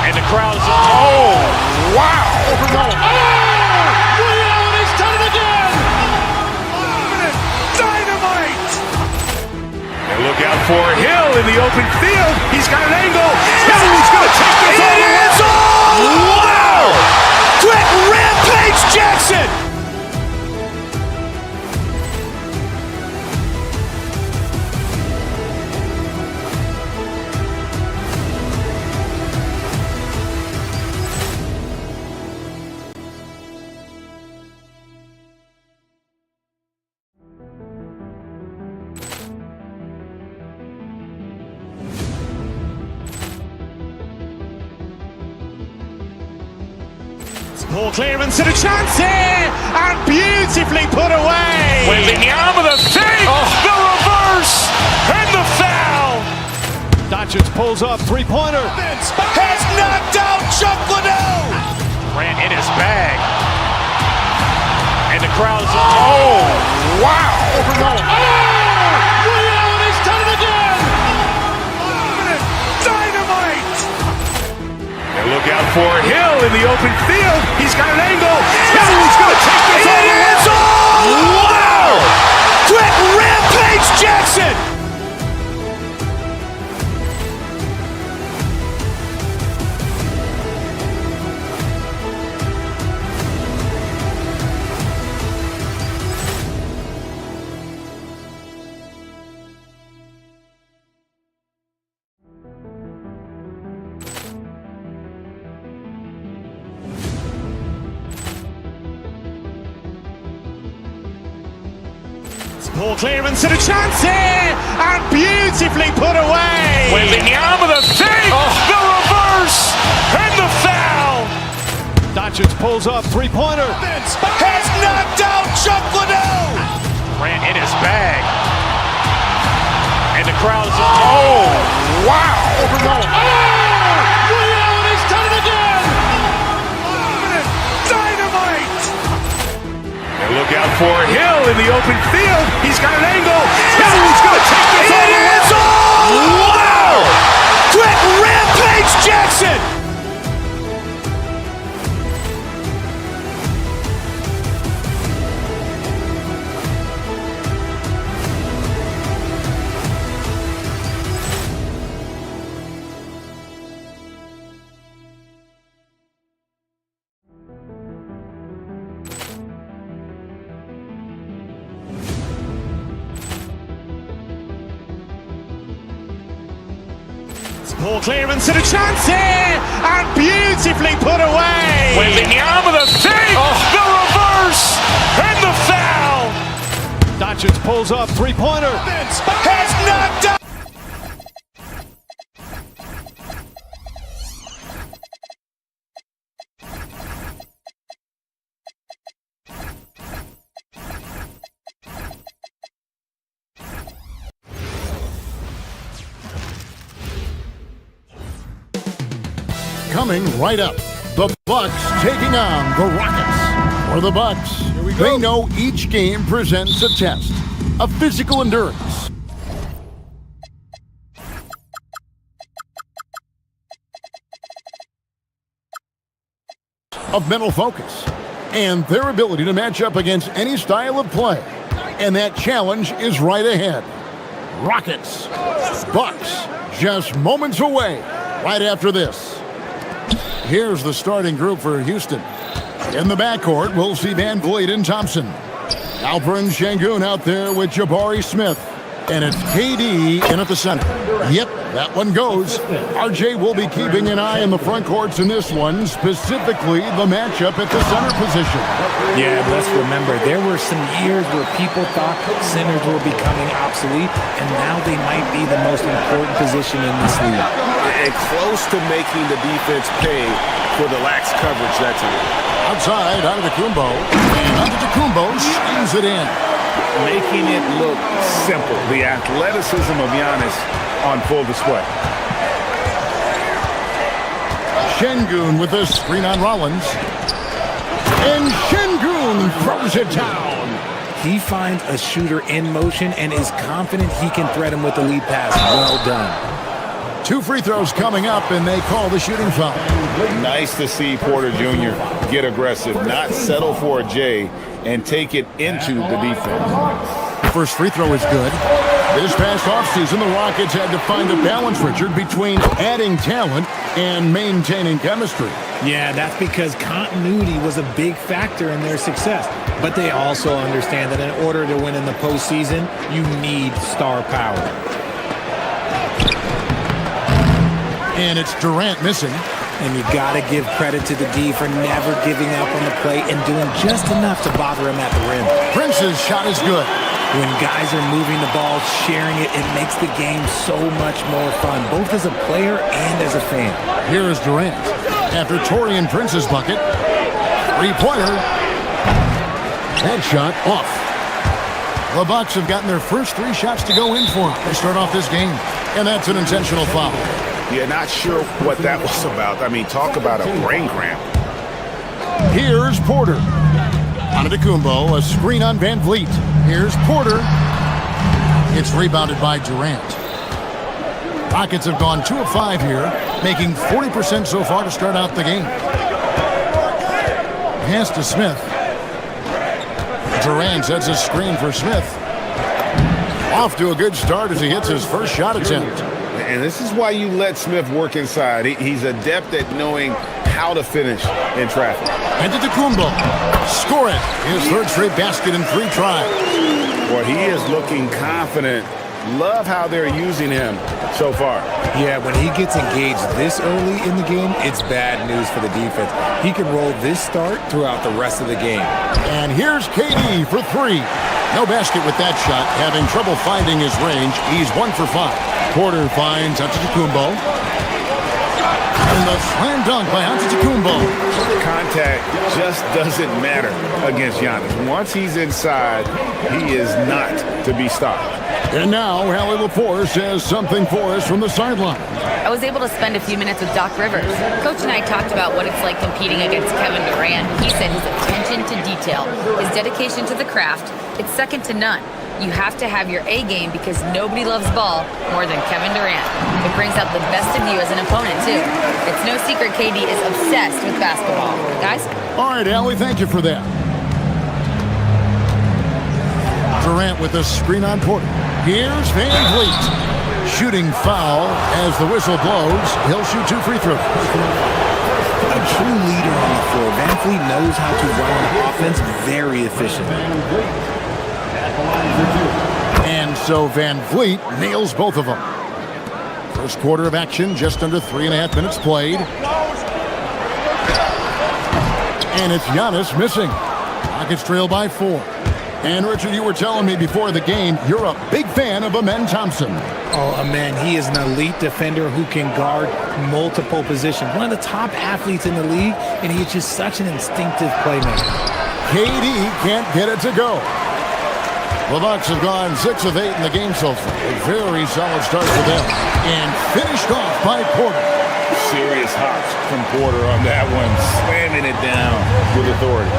And the crowd is, oh, wow. Allen has done it again. Dynamite. And look out for Hill in the open field. He's got an angle. He's going to take this all the way. Wow. Quick rampage Jackson. Ball clearance and a chance here, and beautifully put away. Wembanyama the fake, the reverse, and the foul. Doncic pulls up, three-pointer. Has knocked out Chuck Liddell. Grant in his bag. And the crowd is, oh, wow. Allen has done it again. Dynamite. And look out for Hill in the open field. He's got an angle. He's going to take this all the way. Wow. Quick rampage Jackson. Ball clearance and a chance here, and beautifully put away. Wembanyama the fake, the reverse, and the foul. Doncic pulls up, three-pointer. Has knocked out Chuck Liddell. Grant in his bag. And the crowd is, oh, wow. Allen has done it again. Dynamite. And look out for Hill in the open field. He's got an angle. He's going to take this all the way. Wow. Quick rampage Jackson. Ball clearance and a chance here, and beautifully put away. Wembanyama the fake, the reverse, and the foul. Doncic pulls up, three-pointer. Has knocked out. Coming right up, the Bucks taking on the Rockets. For the Bucks, they know each game presents a test of physical endurance. of mental focus and their ability to match up against any style of play. And that challenge is right ahead. Rockets, Bucks, just moments away right after this. Here's the starting group for Houston. In the backcourt, we'll see Van Vliet and Thompson. Alperen Sengun out there with Jabari Smith. And it's KD in at the center. Yep, that one goes. RJ will be keeping an eye on the front courts in this one, specifically the matchup at the center position. Yeah, let's remember, there were some years where people thought centers were becoming obsolete, and now they might be the most important position in this league. And close to making the defense pay for the lax coverage that time. Outside, Antetokounmpo. And Antetokounmpo shoots it in. Making it look simple. The athleticism of Giannis on full display. Sengun with a screen on Rollins. And Sengun throws it down. He finds a shooter in motion and is confident he can thread him with the lead pass. Well done. 2 free throws coming up, and they call the shooting foul. Nice to see Porter Jr. get aggressive, not settle for a J, and take it into the defense. First free throw is good. This past offseason, the Rockets had to find a balance, Richard, between adding talent and maintaining chemistry. Yeah, that's because continuity was a big factor in their success. But they also understand that in order to win in the postseason, you need star power. And it's Durant missing. And you got to give credit to the D for never giving up on the play and doing just enough to bother him at the rim. Prince's shot is good. When guys are moving the ball, sharing it, it makes the game so much more fun, both as a player and as a fan. Here is Durant. After Taurean Prince's bucket, three-pointer. That shot off. The Bucks have gotten their first 3 shots to go in for them to start off this game. And that's an intentional foul. Yeah, not sure what that was about. I mean, talk about a brain cramp. Here's Porter. Antetokounmpo, a screen on Van Vliet. Here's Porter. It's rebounded by Durant. Rockets have gone 2 of 5 here, making 40% so far to start out the game. Pass to Smith. Durant sets a screen for Smith. Off to a good start as he hits his first shot attempt. And this is why you let Smith work inside. He's adept at knowing how to finish in traffic. Antetokounmpo, score it. His third straight basket in 3 tries. Well, he is looking confident. Love how they're using him so far. Yeah, when he gets engaged this early in the game, it's bad news for the defense. He can roll this start throughout the rest of the game. And here's KD for 3. No basket with that shot. Having trouble finding his range. He's 1 for 5. Porter finds Antetokounmpo. And the slam dunk by Antetokounmpo. Contact just doesn't matter against Giannis. Once he's inside, he is not to be stopped. And now, Hallie LaForce has something for us from the sideline. I was able to spend a few minutes with Doc Rivers. Coach and I talked about what it's like competing against Kevin Durant. He said his attention to detail, his dedication to the craft, it's second to none. You have to have your A game because nobody loves ball more than Kevin Durant. It brings out the best of you as an opponent, too. It's no secret KD is obsessed with basketball. Guys? All right, Allie, thank you for that. Durant with a screen on Porter. Here's Van Vliet. Shooting foul as the whistle blows. He'll shoot 2 free throws. A true leader on the floor. Van Vliet knows how to run an offense very efficiently. And so Van Vliet nails both of them. First quarter of action, just under 3.5 minutes played. And it's Giannis missing. Rockets trail by 4. And Richard, you were telling me before the game, you're a big fan of Amen Thompson. Oh, Amen, he is an elite defender who can guard multiple positions. One of the top athletes in the league, and he's just such an instinctive playmaker. KD can't get it to go. The Bucks have gone 6 of 8 in the game so far. A very solid start for them. And finished off by Porter. Serious hops from Porter on that one, slamming it down with authority.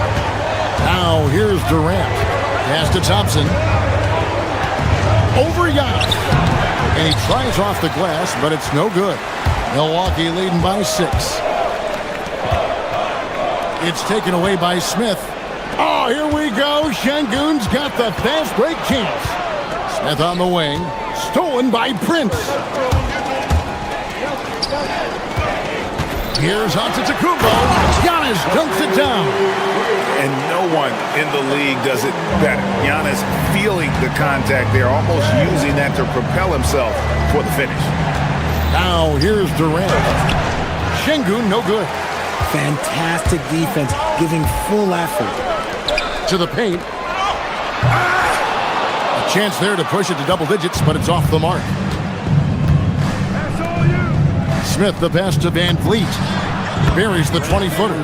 Now here's Durant. Pass to Thompson. Over Giannis. And he tries off the glass, but it's no good. Milwaukee leading by 6. It's taken away by Smith. Oh, here we go. Şengün's got the fast break chance. Smith on the wing. Stolen by Prince. Here's Antetokounmpo. Giannis dunks it down. And no one in the league does it better. Giannis feeling the contact there, almost using that to propel himself for the finish. Now here's Durant. Şengün, no good. Fantastic defense, giving full effort. To the paint. A chance there to push it to double digits, but it's off the mark. Smith, the pass to Van Vliet. Buries the 20-footer.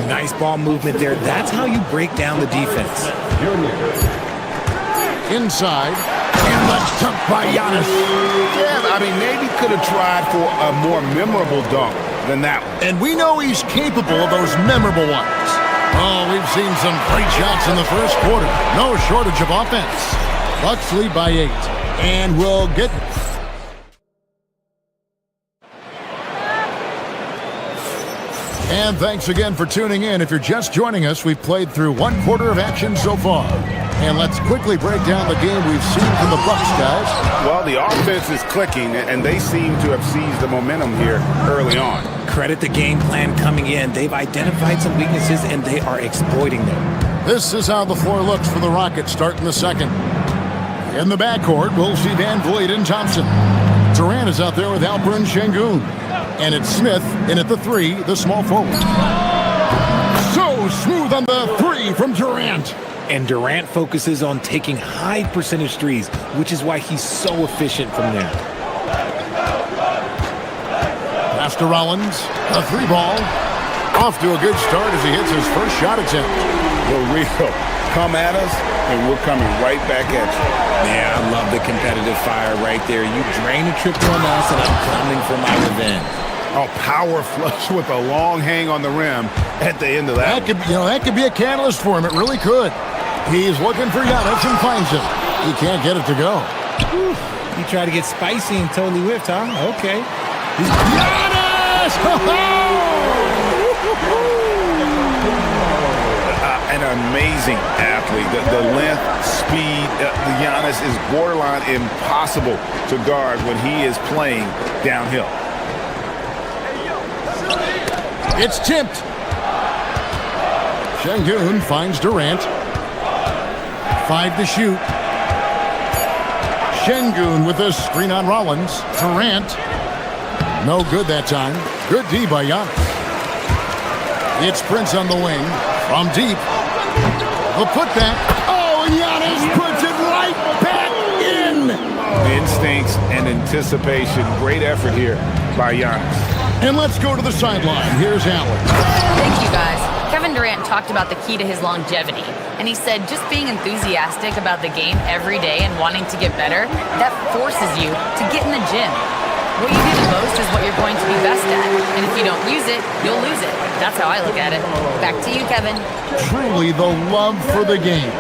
Nice ball movement there. That's how you break down the defense. Inside. And the dunk by Giannis. Yeah, I mean, maybe could have tried for a more memorable dunk than that one. And we know he's capable of those memorable ones. Oh, we've seen some great shots in the first quarter. No shortage of offense. Bucks lead by 8. And we'll get... And thanks again for tuning in. If you're just joining us, we've played through one quarter of action so far. And let's quickly break down the game we've seen from the Bucks, guys. Well, the offense is clicking, and they seem to have seized the momentum here early on. Credit the game plan coming in. They've identified some weaknesses, and they are exploiting them. This is how the floor looks for the Rockets starting the second. In the backcourt, we'll see Van Vliet and Thompson. Durant is out there with Alperen Şengün. And it's Smith in at the 3, the small forward. So smooth on the 3 from Durant. And Durant focuses on taking high percentage threes, which is why he's so efficient from there. Pass to Rollins, a 3 ball. Off to a good start as he hits his first shot attempt. The real come at us, and we're coming right back at you. Yeah, I love the competitive fire right there. You drain a triple on us, and I'm coming for my revenge. A power flush with a long hang on the rim at the end of that. That could be a catalyst for him. It really could. He's looking for Giannis and finds him. He can't get it to go. You try to get spicy and totally whipped, huh? Okay. Giannis! An amazing athlete. The length, speed, Giannis is borderline impossible to guard when he is playing downhill. It's tipped. Şengün finds Durant. 5 to shoot. Şengün with a screen on Rollins. Durant. No good that time. Good D by Giannis. It's Prince on the wing. From deep. The putback. Oh, and Giannis puts it right back in. Instincts and anticipation. Great effort here by Giannis. And let's go to the sideline. Here's Allen. Thank you, guys. Kevin Durant talked about the key to his longevity. And he said just being enthusiastic about the game every day and wanting to get better, that forces you to get in the gym. What you do the most is what you're going to be best at. And if you don't use it, you'll lose it. That's how I look at it. Back to you, Kevin. Truly the love for the game.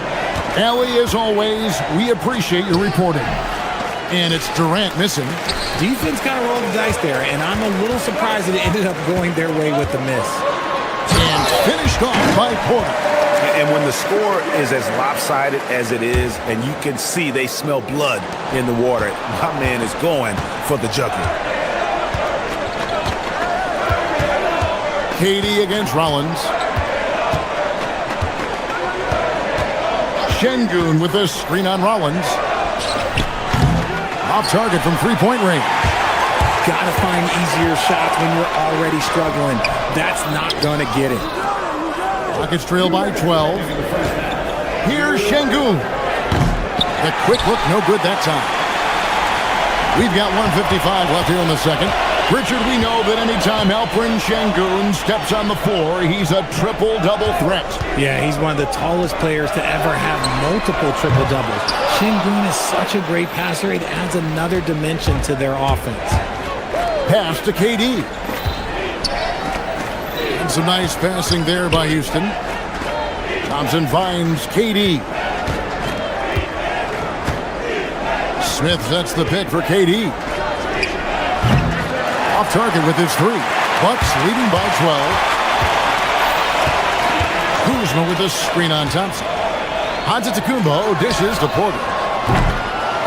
Allie, as always, we appreciate your reporting. And it's Durant missing. Defense kind of rolled the dice there, and I'm a little surprised that it ended up going their way with the miss. And finished off by Porter. And when the score is as lopsided as it is, and you can see they smell blood in the water, my man is going for the jugular. KD against Rollins. Şengün with a screen on Rollins. Off target from three-point range. Gotta find easier shots when you're already struggling. That's not gonna get it. Rockets trail by 12. Here's Şengün. The quick look, no good that time. We've got 1:55 left here in the second. Richard, we know that anytime Alperen Şengün steps on the floor, he's a triple-double threat. Yeah, he's one of the tallest players to ever have multiple triple-doubles. Şengün is such a great passer, it adds another dimension to their offense. Pass to KD. And some nice passing there by Houston. Thompson finds KD. Smith sets the pick for KD. Off target with his 3. Bucks leading by 12. Kuzma with the screen on Thompson. Antetokounmpo dishes to Porter.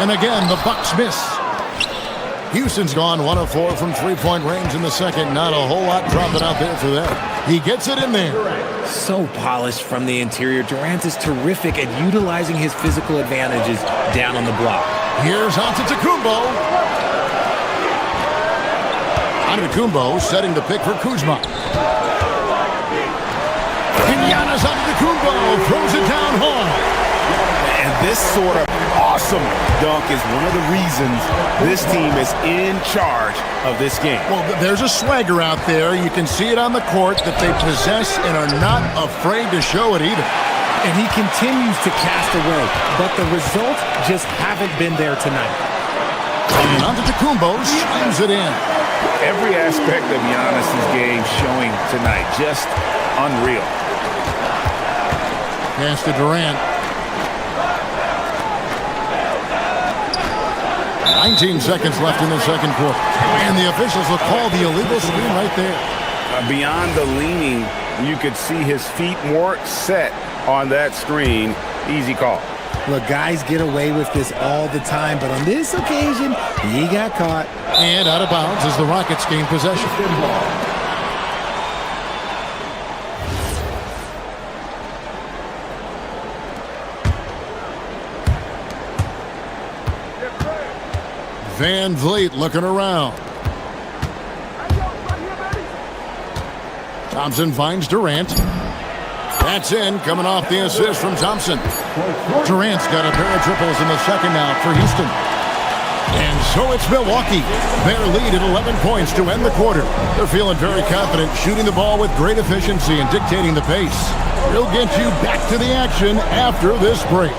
And again, the Bucks miss. Houston's gone 1 of 4 from three-point range in the second. Not a whole lot dropping out there for them. He gets it in there. So polished from the interior. Durant is terrific at utilizing his physical advantages down on the block. Here's Antetokounmpo. Antetokounmpo setting the pick for Kuzma. And Giannis Antetokounmpo throws it down hard. And this sort of awesome dunk is one of the reasons this team is in charge of this game. Well, there's a swagger out there. You can see it on the court that they possess and are not afraid to show it either. And he continues to cast away, but the results just haven't been there tonight. And Antetokounmpo slams it in. Every aspect of Giannis's game showing tonight, just unreal. Pass to Durant. 19 seconds left in the second quarter. And the officials will call the illegal screen right there. Beyond the leaning, you could see his feet more set on that screen. Easy call. Look, guys get away with this all the time, but on this occasion, he got caught. And out of bounds as the Rockets gain possession. Van Vliet looking around. Thompson finds Durant. That's in, coming off the assist from Thompson. Durant's got a pair of triples in the second now for Houston. And so it's Milwaukee. Their lead at 11 points to end the quarter. They're feeling very confident, shooting the ball with great efficiency and dictating the pace. We'll get you back to the action after this break.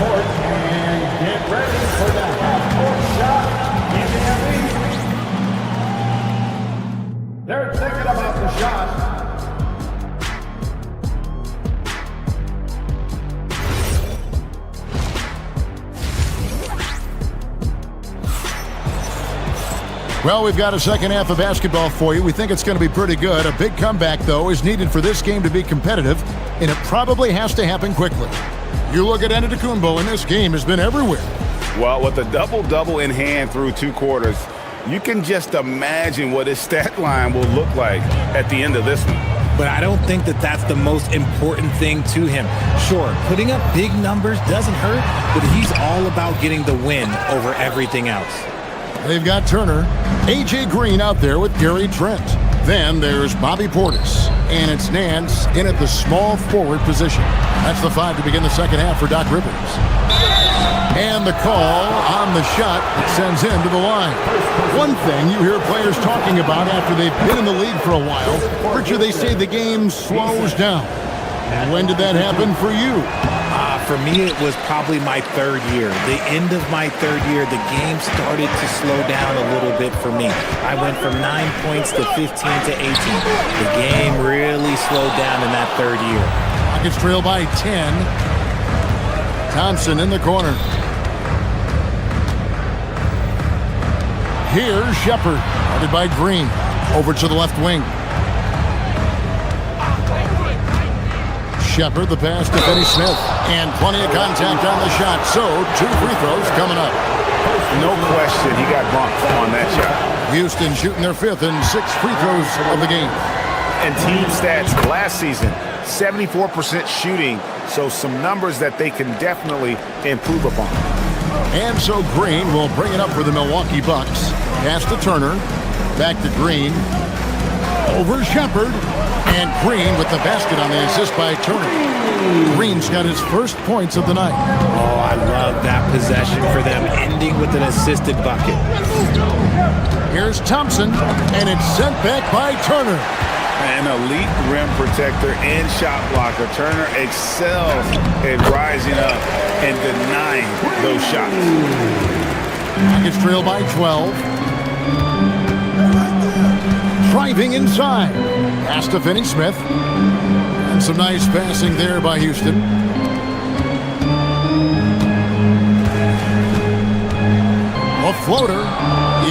And get ready for the half-court shot in the They're thinking about the shot. Well, we've got a second half of basketball for you. We think it's going to be pretty good. A big comeback, though, is needed for this game to be competitive, and it probably has to happen quickly. You look at Antetokounmpo, and this game has been everywhere. Well, with a double-double in hand through 2 quarters, you can just imagine what his stat line will look like at the end of this one. But I don't think that that's the most important thing to him. Sure, putting up big numbers doesn't hurt, but he's all about getting the win over everything else. They've got Turner, A.J. Green out there with Gary Trent. Then there's Bobby Portis, and it's Nance in at the small forward position. That's the 5 to begin the second half for Doc Rivers. And the call on the shot that sends him to the line. One thing you hear players talking about after they've been in the league for a while, Richard, they say the game slows down. When did that happen for you? For me, it was probably my 3rd year. The end of my 3rd year, the game started to slow down a little bit for me. I went from 9 points to 15 to 18. The game really slowed down in that 3rd year. Rockets trail by 10. Thompson in the corner. Here's Shepard, guarded by Green. Over to the left wing. Shepard, the pass to Finney-Smith. And plenty of contact on the shot. So, 2 free throws coming up. No question, he got bumped on that shot. Houston shooting their 5th and 6th free throws of the game. And team stats last season, 74% shooting. So some numbers that they can definitely improve upon. And so Green will bring it up for the Milwaukee Bucks. Pass to Turner. Back to Green. Over Shepard. And Green with the basket on the assist by Turner. Green's got his first points of the night. Oh, I love that possession for them, ending with an assisted bucket. Here's Thompson, and it's sent back by Turner. An elite rim protector and shot blocker. Turner excels at rising up and denying those shots. Rockets trail by 12. Driving inside. Pass to Finney-Smith. And some nice passing there by Houston. A floater.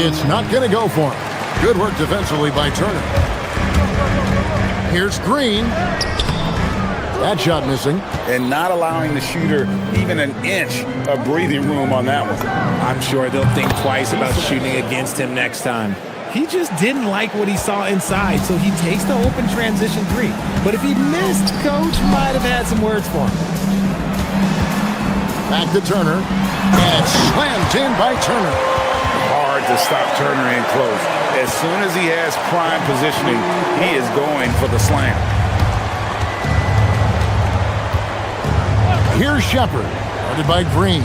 It's not going to go for him. Good work defensively by Turner. Here's Green. That shot missing. And not allowing the shooter even an inch of breathing room on that one. I'm sure they'll think twice about shooting against him next time. He just didn't like what he saw inside, so he takes the open transition three. But if he missed, Coach might have had some words for him. Back to Turner. And it's slammed in by Turner. Hard to stop Turner in close. As soon as he has prime positioning, he is going for the slam. Here's Shepard, guarded by Green.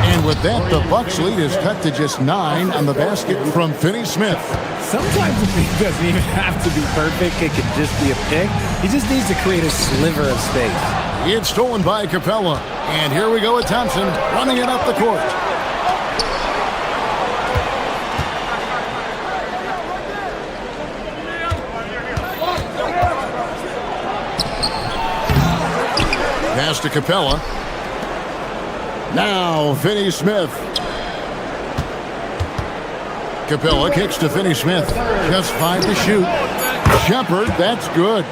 And with that, the Bucks lead is cut to just 9 on the basket from Finney-Smith. Sometimes the pick doesn't even have to be perfect. It could just be a pick. He just needs to create a sliver of space. It's stolen by Capella. And here we go with Thompson running it up the court. Pass to Capella. Now Finney-Smith. Capella kicks to Finney-Smith. Just 5 to shoot. Shepard, that's good.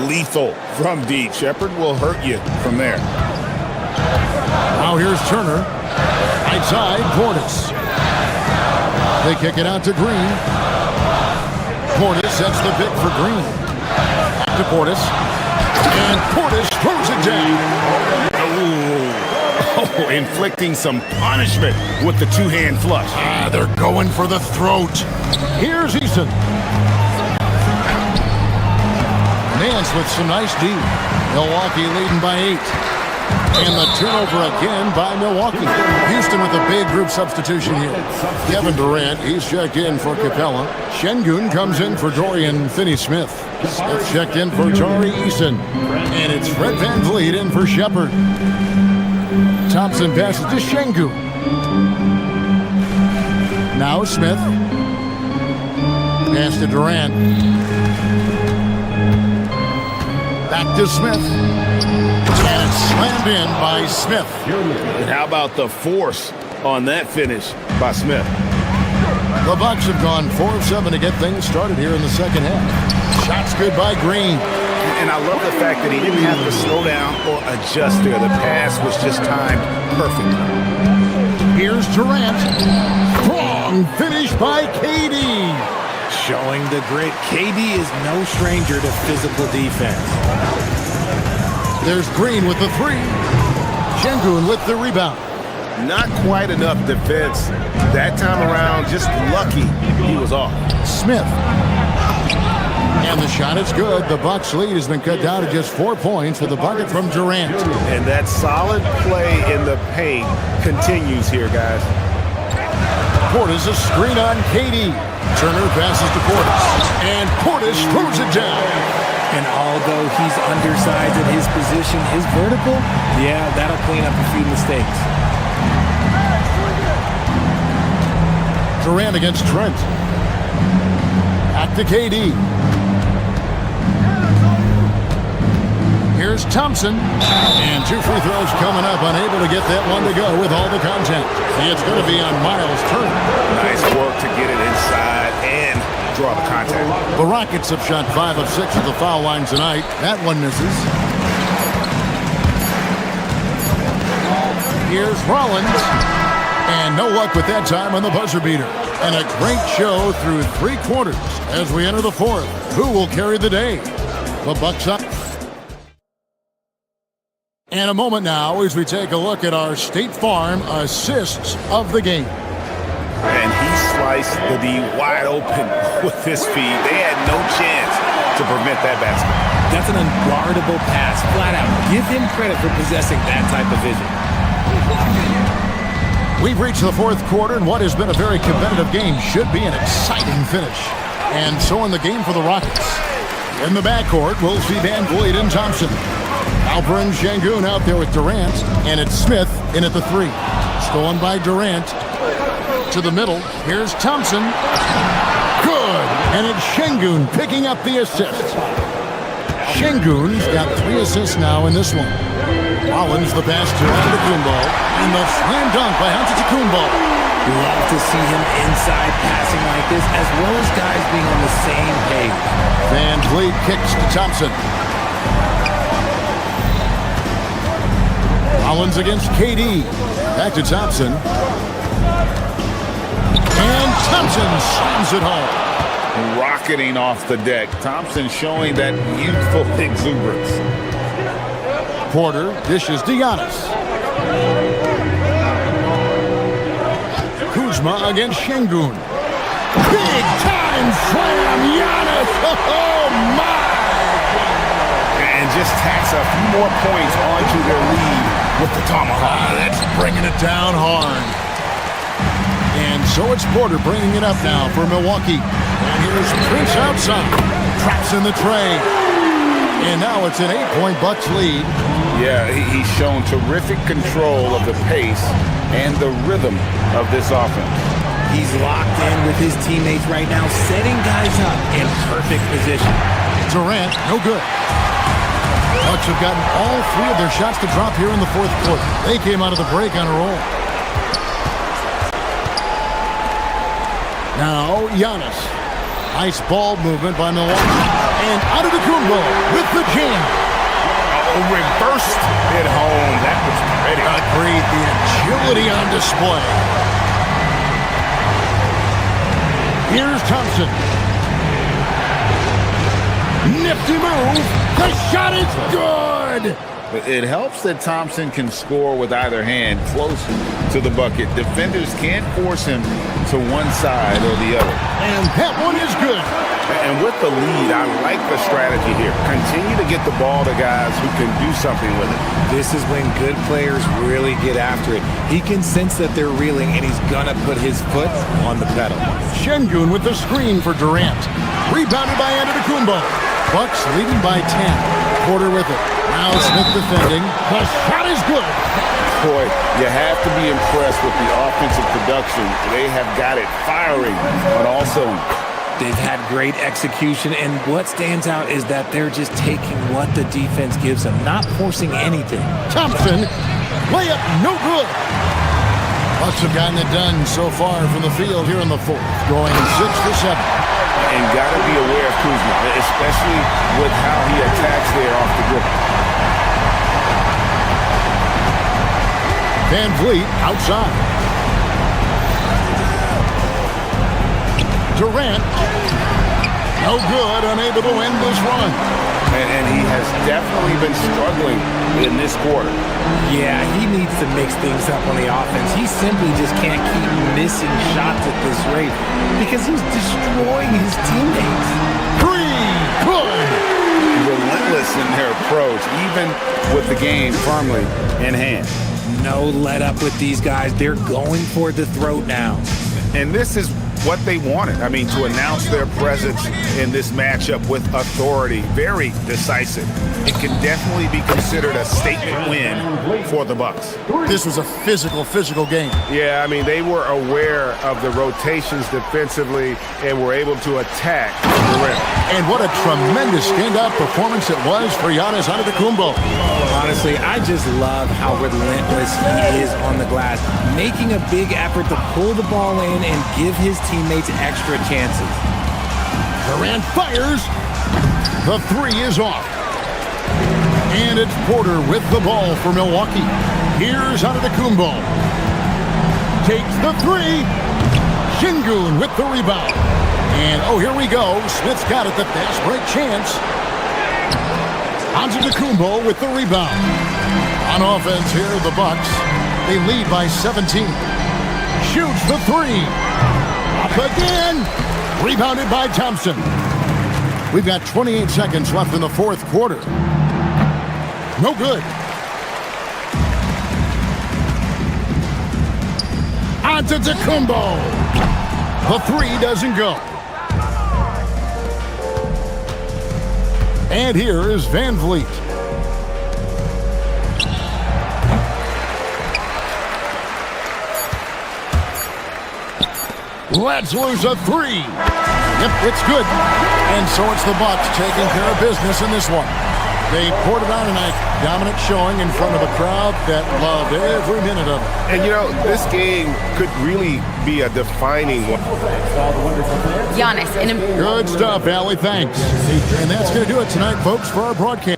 Lethal from deep. Shepard will hurt you from there. Now here's Turner. Right side, Portis. They kick it out to Green. Portis sets the pick for Green. Back to Portis. And Portis throws it down. Oh, inflicting some punishment with the two-hand flush. They're going for the throat. Here's Eason. Nance with some nice D. Milwaukee leading by 8. And the turnover again by Milwaukee. Houston with a big group substitution here. Kevin Durant, he's checked in for Capella. Şengün comes in for Dorian Finney-Smith. Smith checked in for Tari Eason. And it's Fred VanVleet in for Shepard. Thompson passes to Şengün. Now Smith. Pass to Durant. Back to Smith. And it's slammed in by Smith. And how about the force on that finish by Smith? The Bucks have gone 4 of 7 to get things started here in the second half. Shots good by Green. And I love the fact that he didn't have to slow down or adjust there. The pass was just timed perfectly. Here's Durant. Strong finish by KD. Showing the grit. KD is no stranger to physical defense. There's Green with the 3. Şengün with the rebound. Not quite enough defense that time around. Just lucky he was off. Smith. And the shot is good. The Bucks lead has been cut down to just 4 points with a bucket from Durant. And that solid play in the paint continues here, guys. Portis a screen on KD. Turner passes to Portis. And Portis throws it down. And although he's undersized at his position, his vertical, yeah, that'll clean up a few mistakes. Durant against Trent. Back to KD. Here's Thompson. And 2 free throws coming up. Unable to get that one to go with all the contact. See, it's going to be on Miles Turner. Nice work to get it inside and draw the contact. The Rockets have shot 5 of 6 at the foul line tonight. That one misses. Here's Rollins. And no luck with that time on the buzzer beater. And a great show through 3 quarters as we enter the 4th. Who will carry the day? The Bucks up. And a moment now as we take a look at our State Farm assists of the game. And he sliced the D wide open with his feet. They had no chance to prevent that basket. That's an unguardable pass, flat out. Give him credit for possessing that type of vision. We've reached the 4th quarter, and what has been a very competitive game should be an exciting finish. And so in the game for the Rockets. In the backcourt, we'll see VanVleet and Thompson. Alperen Şengün out there with Durant, and it's Smith in at the 3. Stolen by Durant. To the middle, here's Thompson. Good! And it's Şengün picking up the assist. Şengün's got 3 assists now in this one. Rollins the pass to Antetokounmpo, and the slam dunk by Antetokounmpo. Love to see him inside passing like this, as well as guys being on the same page. Van Vliet kicks to Thompson. Rollins against KD. Back to Thompson. And Thompson slams it home. Rocketing off the deck. Thompson showing that youthful exuberance. Porter dishes to Giannis. Kuzma against Şengün. Big time slam, Giannis! Oh my! And just tacks a few more points onto their lead with the tomahawk. That's bringing it down hard. And so it's Porter bringing it up now for Milwaukee. And here's Prince outside. Traps in the tray. And now it's an 8-point Bucks lead. Yeah, he's shown terrific control of the pace and the rhythm of this offense. He's locked in with his teammates right now, setting guys up in perfect position. Durant, no good. Bucks have gotten all 3 of their shots to drop here in the fourth quarter. They came out of the break on a roll. Now, Giannis. Nice ball movement by Milwaukee. And Antetokounmpo with the jam. Reversed it home. That was pretty. Agreed. The agility on display. Here's Thompson. Nifty move. The shot is good. It helps that Thompson can score with either hand close to the bucket. Defenders can't force him to one side or the other. And that one is good. And with the lead, I like the strategy here. Continue to get the ball to guys who can do something with it. This is when good players really get after it. He can sense that they're reeling, and he's going to put his foot on the pedal. Şengün with the screen for Durant. Rebounded by Antetokounmpo. Bucks leading by 10. Porter with it. Now Smith defending. The shot is good. Boy, you have to be impressed with the offensive production. They have got it firing on all cylinders. They've had great execution, and what stands out is that they're just taking what the defense gives them, not forcing anything. Thompson, layup, no good. Bucks have gotten it done so far from the field here in the fourth, going 6 for 7. And got to be aware of Kuzma, especially with how he attacks there off the dribble. Van Vliet outside. Durant, no good, unable to end this run. And he has definitely been struggling in this quarter. Yeah, he needs to mix things up on the offense. He simply just can't keep missing shots at this rate because he's destroying his teammates. 3, good. Relentless in their approach, even with the game firmly in hand. No let up with these guys. They're going for the throat now. And this is what they wanted. I mean, to announce their presence in this matchup with authority, very decisive. It can definitely be considered a statement win for the Bucks. This was a physical game. Yeah, I mean, they were aware of the rotations defensively and were able to attack the rim. And what a tremendous standout performance it was for Giannis Antetokounmpo. Honestly, I just love how relentless he is on the glass, making a big effort to pull the ball in and give his teammates extra chances. Durant fires. The 3 is off. And it's Porter with the ball for Milwaukee. Here's Antetokounmpo. Takes the 3. Şengün with the rebound. And, oh, here we go. Smith's got it, the fast break chance. Antetokounmpo with the rebound. On offense here, the Bucks. They lead by 17. Shoots the 3. Up again. Rebounded by Thompson. We've got 28 seconds left in the fourth quarter. No good. Antetokounmpo. The 3 doesn't go. And here is Van Vliet. Let's lose a 3. Yep, it's good. And so it's the Bucks taking care of business in this one. They poured it on tonight. Dominant showing in front of a crowd that loved every minute of it. And, you know, this game could really be a defining one. Giannis, Good stuff, Allie. Thanks. And that's going to do it tonight, folks, for our broadcast.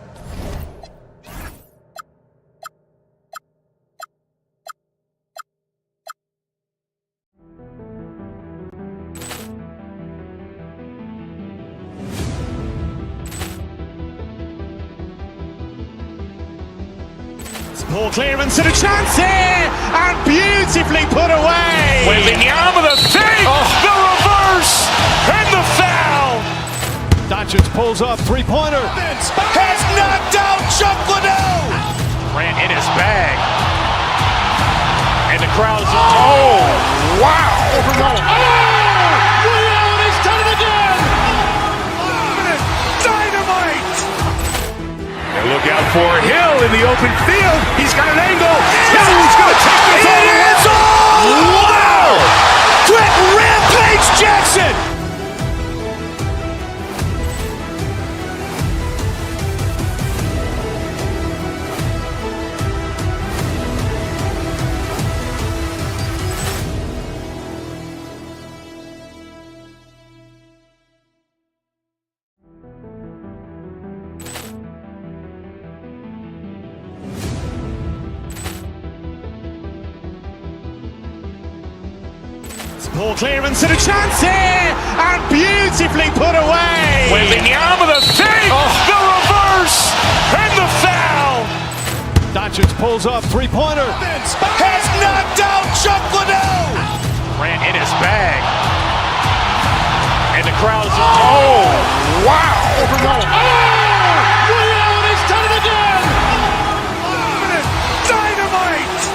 Ball clearance and a chance here, and beautifully put away. Wembanyama the save, the reverse, and the foul. Doncic pulls up, three-pointer. Has knocked out Chuck Liddell. Grant in his bag. And the crowd's, oh, wow. Leon has done it again. Dynamite. And look out for Hill in the open field. He's got an angle. Hill's going to take this all the way. Wow. Quick rampage Jackson. Ball clearance and a chance here, and beautifully put away. Wembanyama the save, the reverse, and the foul. Doncic pulls up, three-pointer. Has knocked out Chuck Liddell. Grant in his bag. And the crowd's, oh, wow. Leon has done it again. Dynamite.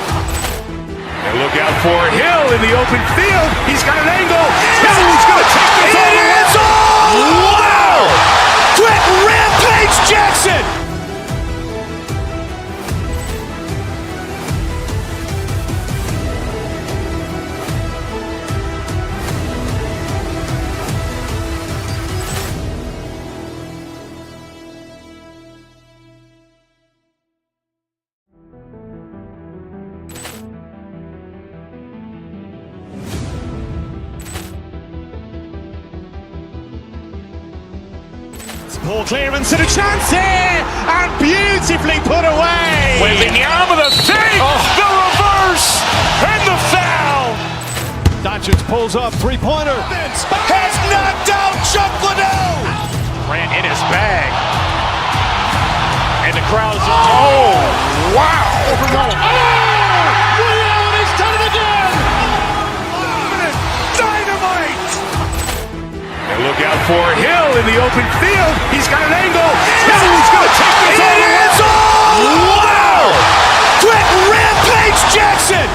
And look out for Hill in the open field. He's got an angle. Hill's going to take this all the way. Wow. Quick rampage Jackson. Ball clearance and a chance here, and beautifully put away. Wembanyama the save, the reverse, and the foul. Doncic pulls up, three-pointer. Has knocked out Chuck Liddell. Grant in his bag. And the crowd's, oh, wow. Leon has done it again. Dynamite. And look out for Hill in the open field. He's got an angle. Hill's going to take this all the way. Wow. Quick rampage Jackson.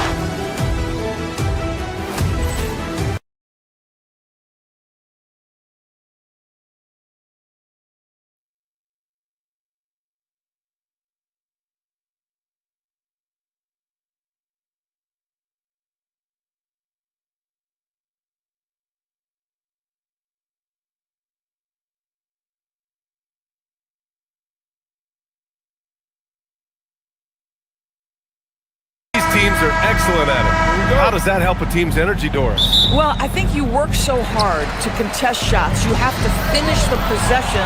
Teams are excellent at it. How does that help a team's energy, Doris? Well, I think you work so hard to contest shots. You have to finish the possession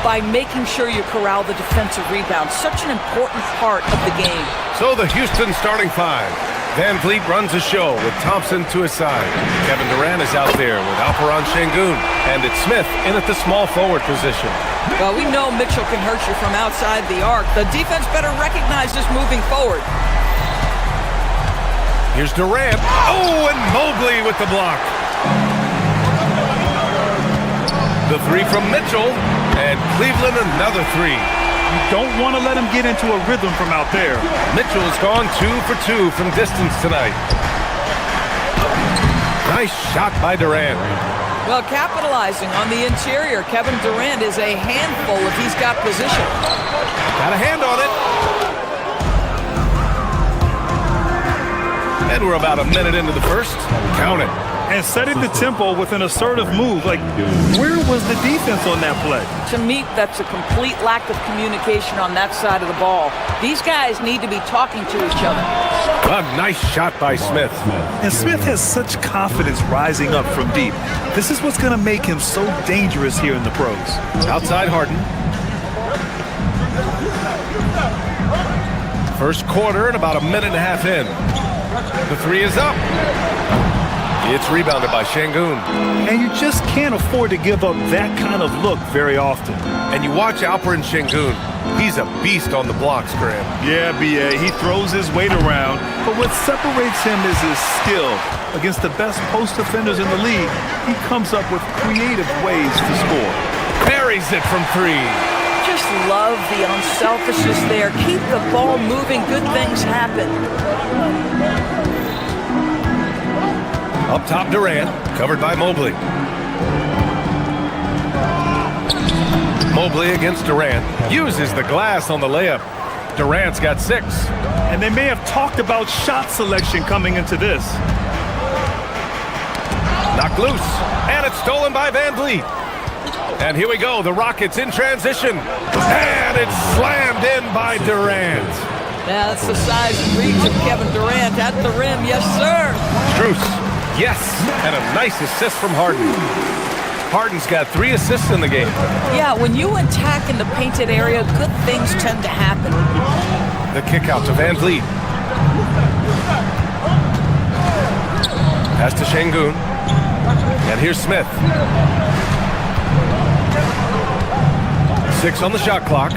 by making sure you corral the defensive rebound. Such an important part of the game. So the Houston starting five. Van Vliet runs the show with Thompson to his side. Kevin Durant is out there with Alperon Şengün. And it's Smith in at the small forward position. Well, we know Mitchell can hurt you from outside the arc. The defense better recognize this moving forward. Here's Durant. Oh, and Mobley with the block. The three from Mitchell. And Cleveland another three. You don't want to let him get into a rhythm from out there. Mitchell has gone 2 for 2 from distance tonight. Nice shot by Durant. Well, capitalizing on the interior, Kevin Durant is a handful if he's got position. Got a hand on it. And we're about a minute into the first. Count it. And setting the tempo with an assertive move. Like, where was the defense on that play? To me, that's a complete lack of communication on that side of the ball. These guys need to be talking to each other. A nice shot by Smith. And Smith has such confidence rising up from deep. This is what's going to make him so dangerous here in the pros. Outside Harden. First quarter and about a minute and a half in. The three is up. It's rebounded by Şengün. And you just can't afford to give up that kind of look very often. And you watch Alperen Şengün. He's a beast on the blocks, Graham. Yeah, B.A. He throws his weight around, but what separates him is his skill. Against the best post defenders in the league, he comes up with creative ways to score. Buries it from three. Just love the unselfishness there. Keep the ball moving. Good things happen. Up top, Durant, covered by Mobley. Mobley against Durant. Uses the glass on the layup. Durant's got 6. And they may have talked about shot selection coming into this. Knocked loose. And it's stolen by Van Vliet. And here we go. The Rockets in transition. And it's slammed in by Durant. Yeah, that's the size and reach of Kevin Durant at the rim. Yes, sir. Strus. Yes, and a nice assist from Harden. Harden's got 3 assists in the game. Yeah, when you attack in the painted area, good things tend to happen. The kick out to Van Vliet. Pass to Şengün. And here's Smith. 6 on the shot clock.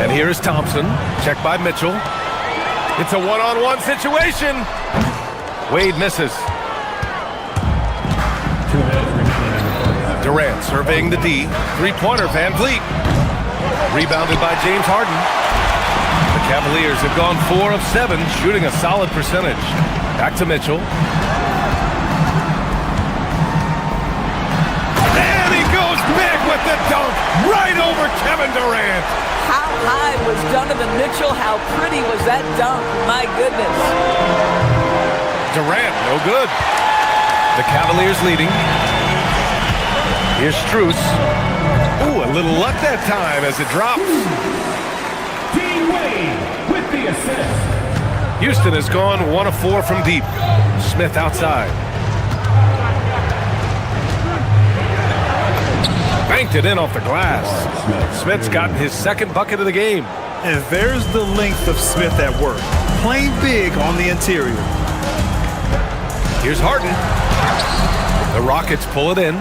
And here is Thompson. Checked by Mitchell. It's a one-on-one situation. Wade misses. Durant surveying the D. 3-pointer, Van Vliet. Rebounded by James Harden. The Cavaliers have gone 4 of 7, shooting a solid percentage. Back to Mitchell. And he goes big with the dunk right over Kevin Durant. How high was Donovan Mitchell? How pretty was that dunk? My goodness. Durant, no good. The Cavaliers leading. Here's Strus. Ooh, a little luck that time as it drops. D-Wade with the assist. Houston has gone 1 of 4 from deep. Smith outside. Banked it in off the glass. Smith's gotten his 2nd bucket of the game. And there's the length of Smith at work. Playing big on the interior. Here's Harden. The Rockets pull it in.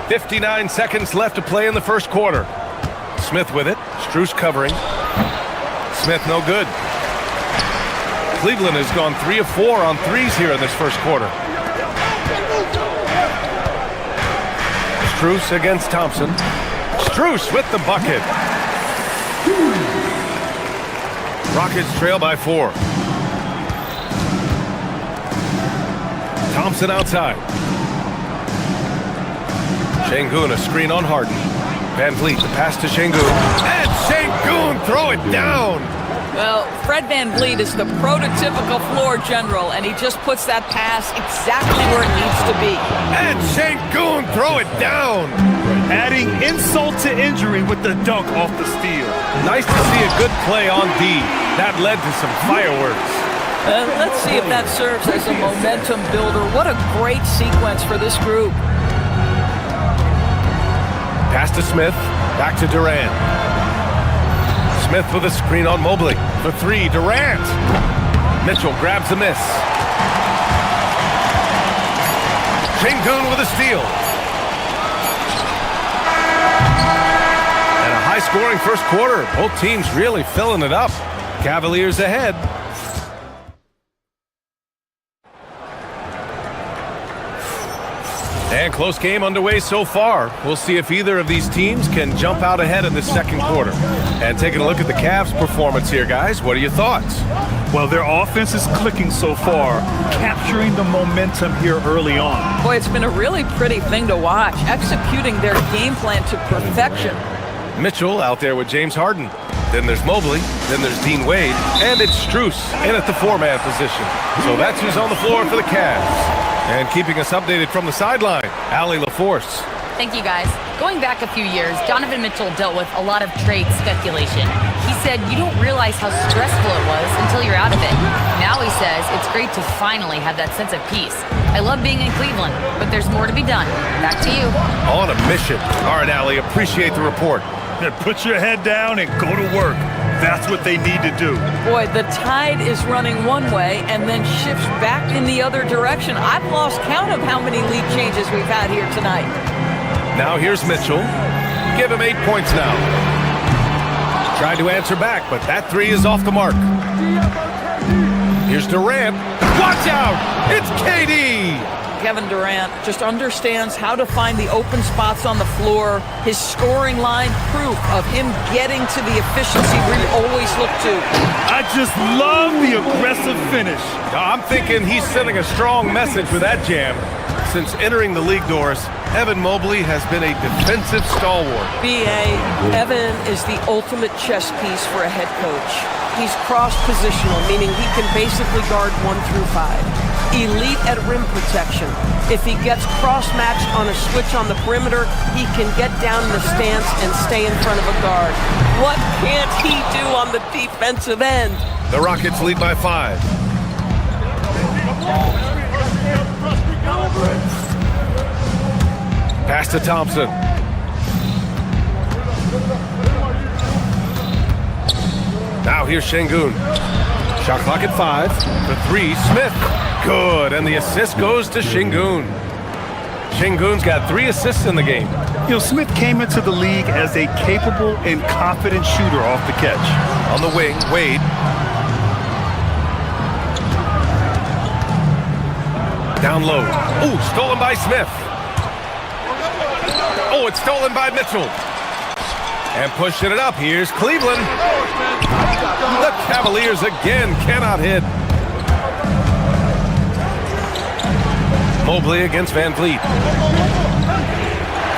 59 seconds left to play in the first quarter. Smith with it. Strus covering. Smith no good. Cleveland has gone 3 of 4 on threes here in this first quarter. Strus against Thompson. Strus with the bucket. Rockets trail by 4. Thompson outside. Şengün, a screen on Harden. Van Vliet, the pass to Şengün. And Şengün, throw it down. Well, Fred Van Vliet is the prototypical floor general, and he just puts that pass exactly where it needs to be. And Şengün, throw it down. Adding insult to injury with the dunk off the steal. Nice to see a good play on D. That led to some fireworks. Let's see if that serves as a momentum builder. What a great sequence for this group. Pass to Smith, back to Durant. Smith with a screen on Mobley. For 3, Durant. Mitchell grabs a miss. Şengün with a steal. And a high-scoring first quarter. Both teams really filling it up. Cavaliers ahead. And close game underway so far. We'll see if either of these teams can jump out ahead in the second quarter. And taking a look at the Cavs' performance here, guys, what are your thoughts? Well, their offense is clicking so far, capturing the momentum here early on. Boy, it's been a really pretty thing to watch, executing their game plan to perfection. Mitchell out there with James Harden. Then there's Mobley. Then there's Dean Wade. And it's Strus in at the 4-man position. So that's who's on the floor for the Cavs. And keeping us updated from the sideline, Allie LaForce. Thank you, guys. Going back a few years, Donovan Mitchell dealt with a lot of trade speculation. He said you don't realize how stressful it was until you're out of it. Now he says it's great to finally have that sense of peace. I love being in Cleveland, but there's more to be done. Back to you. On a mission. All right, Allie, appreciate the report. Then put your head down and go to work. That's what they need to do. Boy, the tide is running one way and then shifts back in the other direction. I've lost count of how many lead changes we've had here tonight. Now here's Mitchell. Give him 8 points now. Tried to answer back, but that three is off the mark. Here's Durant. Watch out! It's KD! Kevin Durant just understands how to find the open spots on the floor. His scoring line, proof of him getting to the efficiency we always look to. I just love the aggressive finish. I'm thinking he's sending a strong message with that jam. Since entering the league doors, Evan Mobley has been a defensive stalwart. B.A., Evan is the ultimate chess piece for a head coach. He's cross-positional, meaning he can basically guard 1 through 5. Elite at rim protection. If he gets cross-matched on a switch on the perimeter, he can get down in the stance and stay in front of a guard. What can't he do on the defensive end? The Rockets lead by 5. Pass to Thompson. Now here's Şengün. Shot clock at 5. For 3, Smith. Good, and the assist goes to Şengün. Şengün's got 3 assists in the game. You know, Smith came into the league as a capable and confident shooter off the catch. On the wing, Wade. Down low. Ooh, stolen by Smith. Oh, it's stolen by Mitchell. And pushing it up, here's Cleveland. The Cavaliers again cannot hit. Mobley against Van Vliet.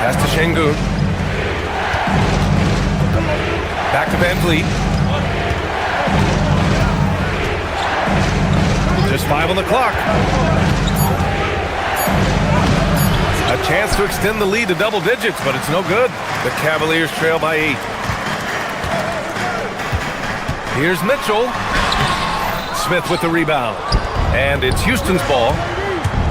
Pass to Şengün. Back to Van Vliet. Just 5 on the clock. A chance to extend the lead to double digits, but it's no good. The Cavaliers trail by 8. Here's Mitchell. Smith with the rebound. And it's Houston's ball.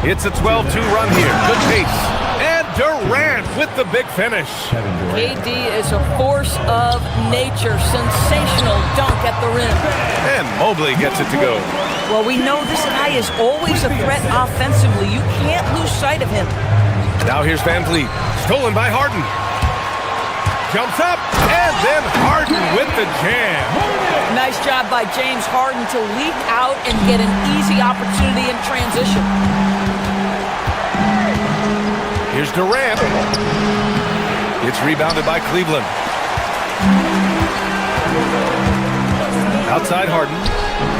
It's a 12-2 run here. Good pace. And Durant with the big finish. KD is a force of nature. Sensational dunk at the rim. And Mobley gets it to go. Well, we know this guy is always a threat offensively. You can't lose sight of him. Now here's Van Vliet. Stolen by Harden. Jumps up, and then Harden with the jam. Nice job by James Harden to leak out and get an easy opportunity in transition. Here's Durant. It's rebounded by Cleveland. Outside Harden.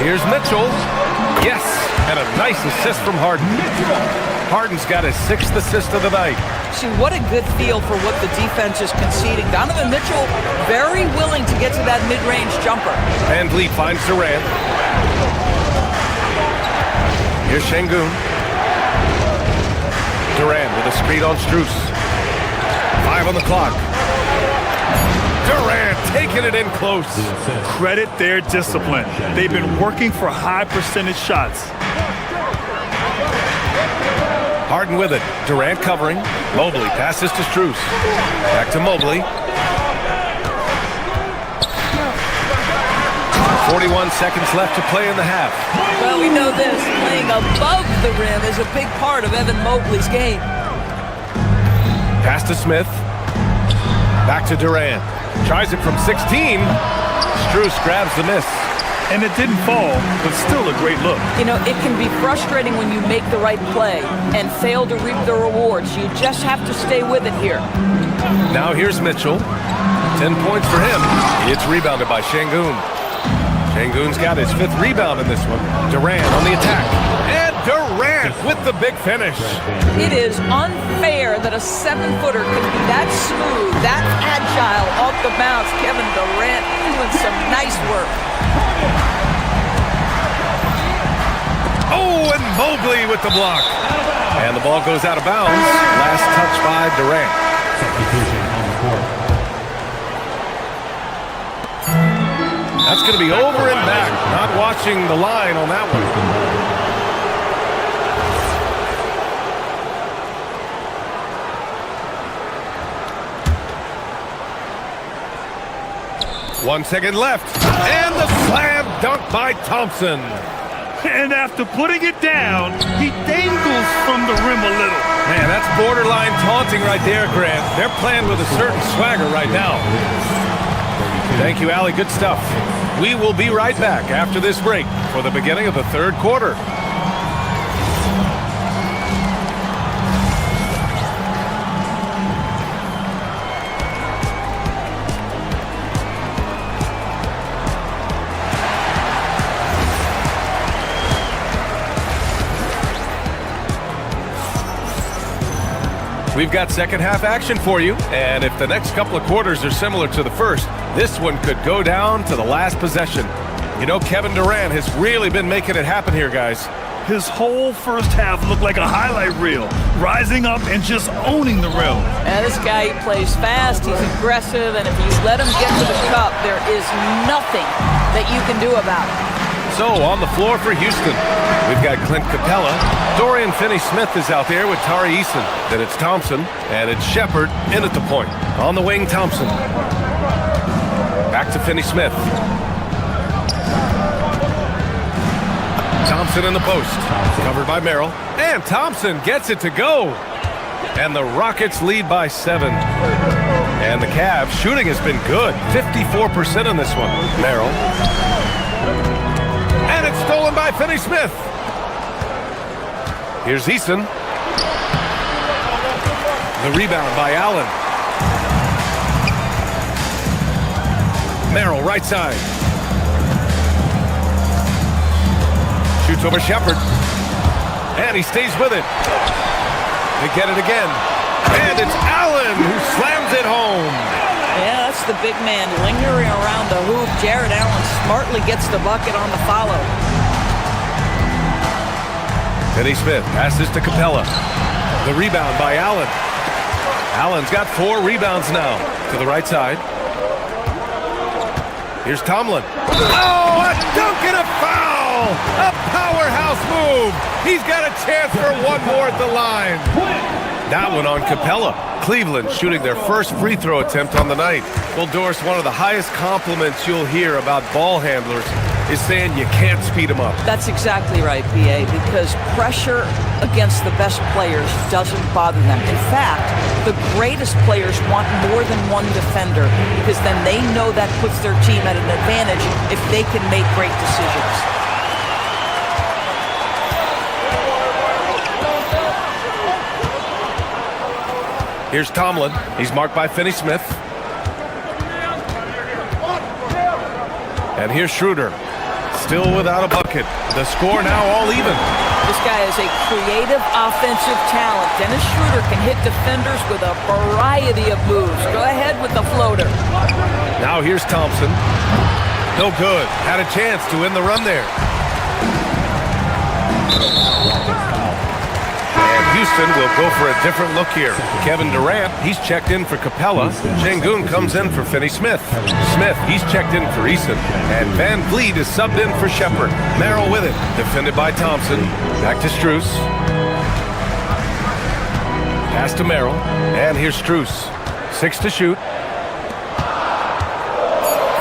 Here's Mitchell. Yes, and a nice assist from Harden. Harden's got his 6th assist of the night. See, what a good feel for what the defense is conceding. Donovan Mitchell very willing to get to that mid-range jumper. Van Vliet finds Durant. Here's Şengün. Durant with a screen on Strus. 5 on the clock. Durant taking it in close. Credit their discipline. They've been working for high percentage shots. Harden with it. Durant covering. Mobley passes to Strus. Back to Mobley. 41 seconds left to play in the half. Well, we know this. Playing above the rim is a big part of Evan Mobley's game. Pass to Smith. Back to Durant. Tries it from 16. Strus grabs the miss. And it didn't fall, but still a great look. You know, it can be frustrating when you make the right play and fail to reap the rewards. You just have to stay with it here. Now here's Mitchell. 10 points for him. It's rebounded by Şengün. Şengün's got his 5th rebound in this one. Durant on the attack. And Durant with the big finish. It is unfair that a 7-footer can be that smooth, that agile off the bounce. Kevin Durant doing some nice work. Oh, and Mobley with the block. And the ball goes out of bounds. Last touch by Durant. Substitution on the court. That's going to be over and back. Not watching the line on that one. 1 second left. And the slam dunk by Thompson. And after putting it down, he dangles from the rim a little. Man, that's borderline taunting right there, Grant. They're playing with a certain swagger right now. Thank you, Allie. Good stuff. We will be right back after this break for the beginning of the third quarter. We've got second half action for you, and if the next couple of quarters are similar to the first, this one could go down to the last possession. You know, Kevin Durant has really been making it happen here, guys. His whole first half looked like a highlight reel, rising up and just owning the rim. And this guy plays fast, he's aggressive, and if you let him get to the cup, there is nothing that you can do about it. So, on the floor for Houston, we've got Clint Capella. Dorian Finney-Smith is out there with Tari Eason. Then it's Thompson, and it's Shepard in at the point. On the wing, Thompson. Back to Finney-Smith. Thompson in the post. Covered by Merrill. And Thompson gets it to go. And the Rockets lead by 7. And the Cavs shooting has been good. 54% on this one. Merrill. And it's stolen by Finney-Smith. Here's Eason. The rebound by Allen. Merrill, right side. Shoots over Shepard. And he stays with it. They get it again. And it's Allen who slams it home. Yeah, that's the big man lingering around the hoop. Jared Allen smartly gets the bucket on the follow. Finney-Smith passes to Capella. The rebound by Allen. Allen's got 4 rebounds now. To the right side. Here's Tomlin. Oh, a dunk and a foul! A powerhouse move! He's got a chance for one more at the line. That one on Capella. Cleveland shooting their first free throw attempt on the night. Well, Doris, one of the highest compliments you'll hear about ball handlers is saying you can't speed them up. That's exactly right, B.A., because pressure against the best players doesn't bother them. In fact, the greatest players want more than one defender because then they know that puts their team at an advantage if they can make great decisions. Here's Tomlin. He's marked by Finney-Smith. And here's Schroeder. Still without a bucket. The score now all even. This guy is a creative offensive talent. Dennis Schroeder can hit defenders with a variety of moves. Go ahead with the floater. Now here's Thompson. No good. Had a chance to win the run there. Houston will go for a different look here. Kevin Durant, he's checked in for Capella. Şengün comes in for Finney-Smith. Smith, he's checked in for Eason. And Van Vliet is subbed in for Shepard. Merrill with it. Defended by Thompson. Back to Strus. Pass to Merrill. And here's Strus. 6 to shoot.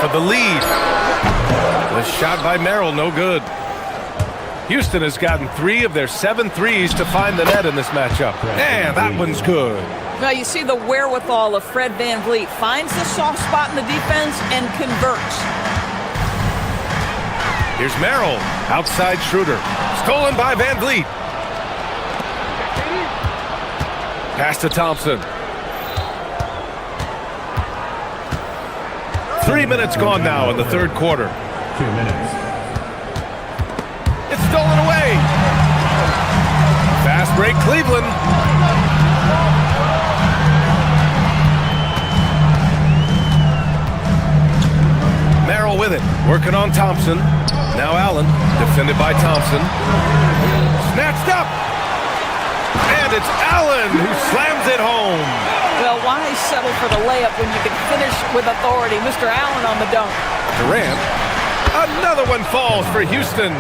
For the lead. The shot by Merrill, no good. Houston has gotten 3 of their 7 threes to find the net in this matchup. And that one's good. Now you see the wherewithal of Fred Van Vliet. Finds the soft spot in the defense and converts. Here's Merrill. Outside Schroeder. Stolen by Van Vliet. Pass to Thompson. 3 minutes gone now in the third quarter. 2 minutes. It's stolen away. Fast break, Cleveland. Merrill with it, working on Thompson. Now Allen, defended by Thompson. Snatched up. And it's Allen who slams it home. Well, why settle for the layup when you can finish with authority? Mr. Allen on the dunk. Durant. Another one falls for Houston.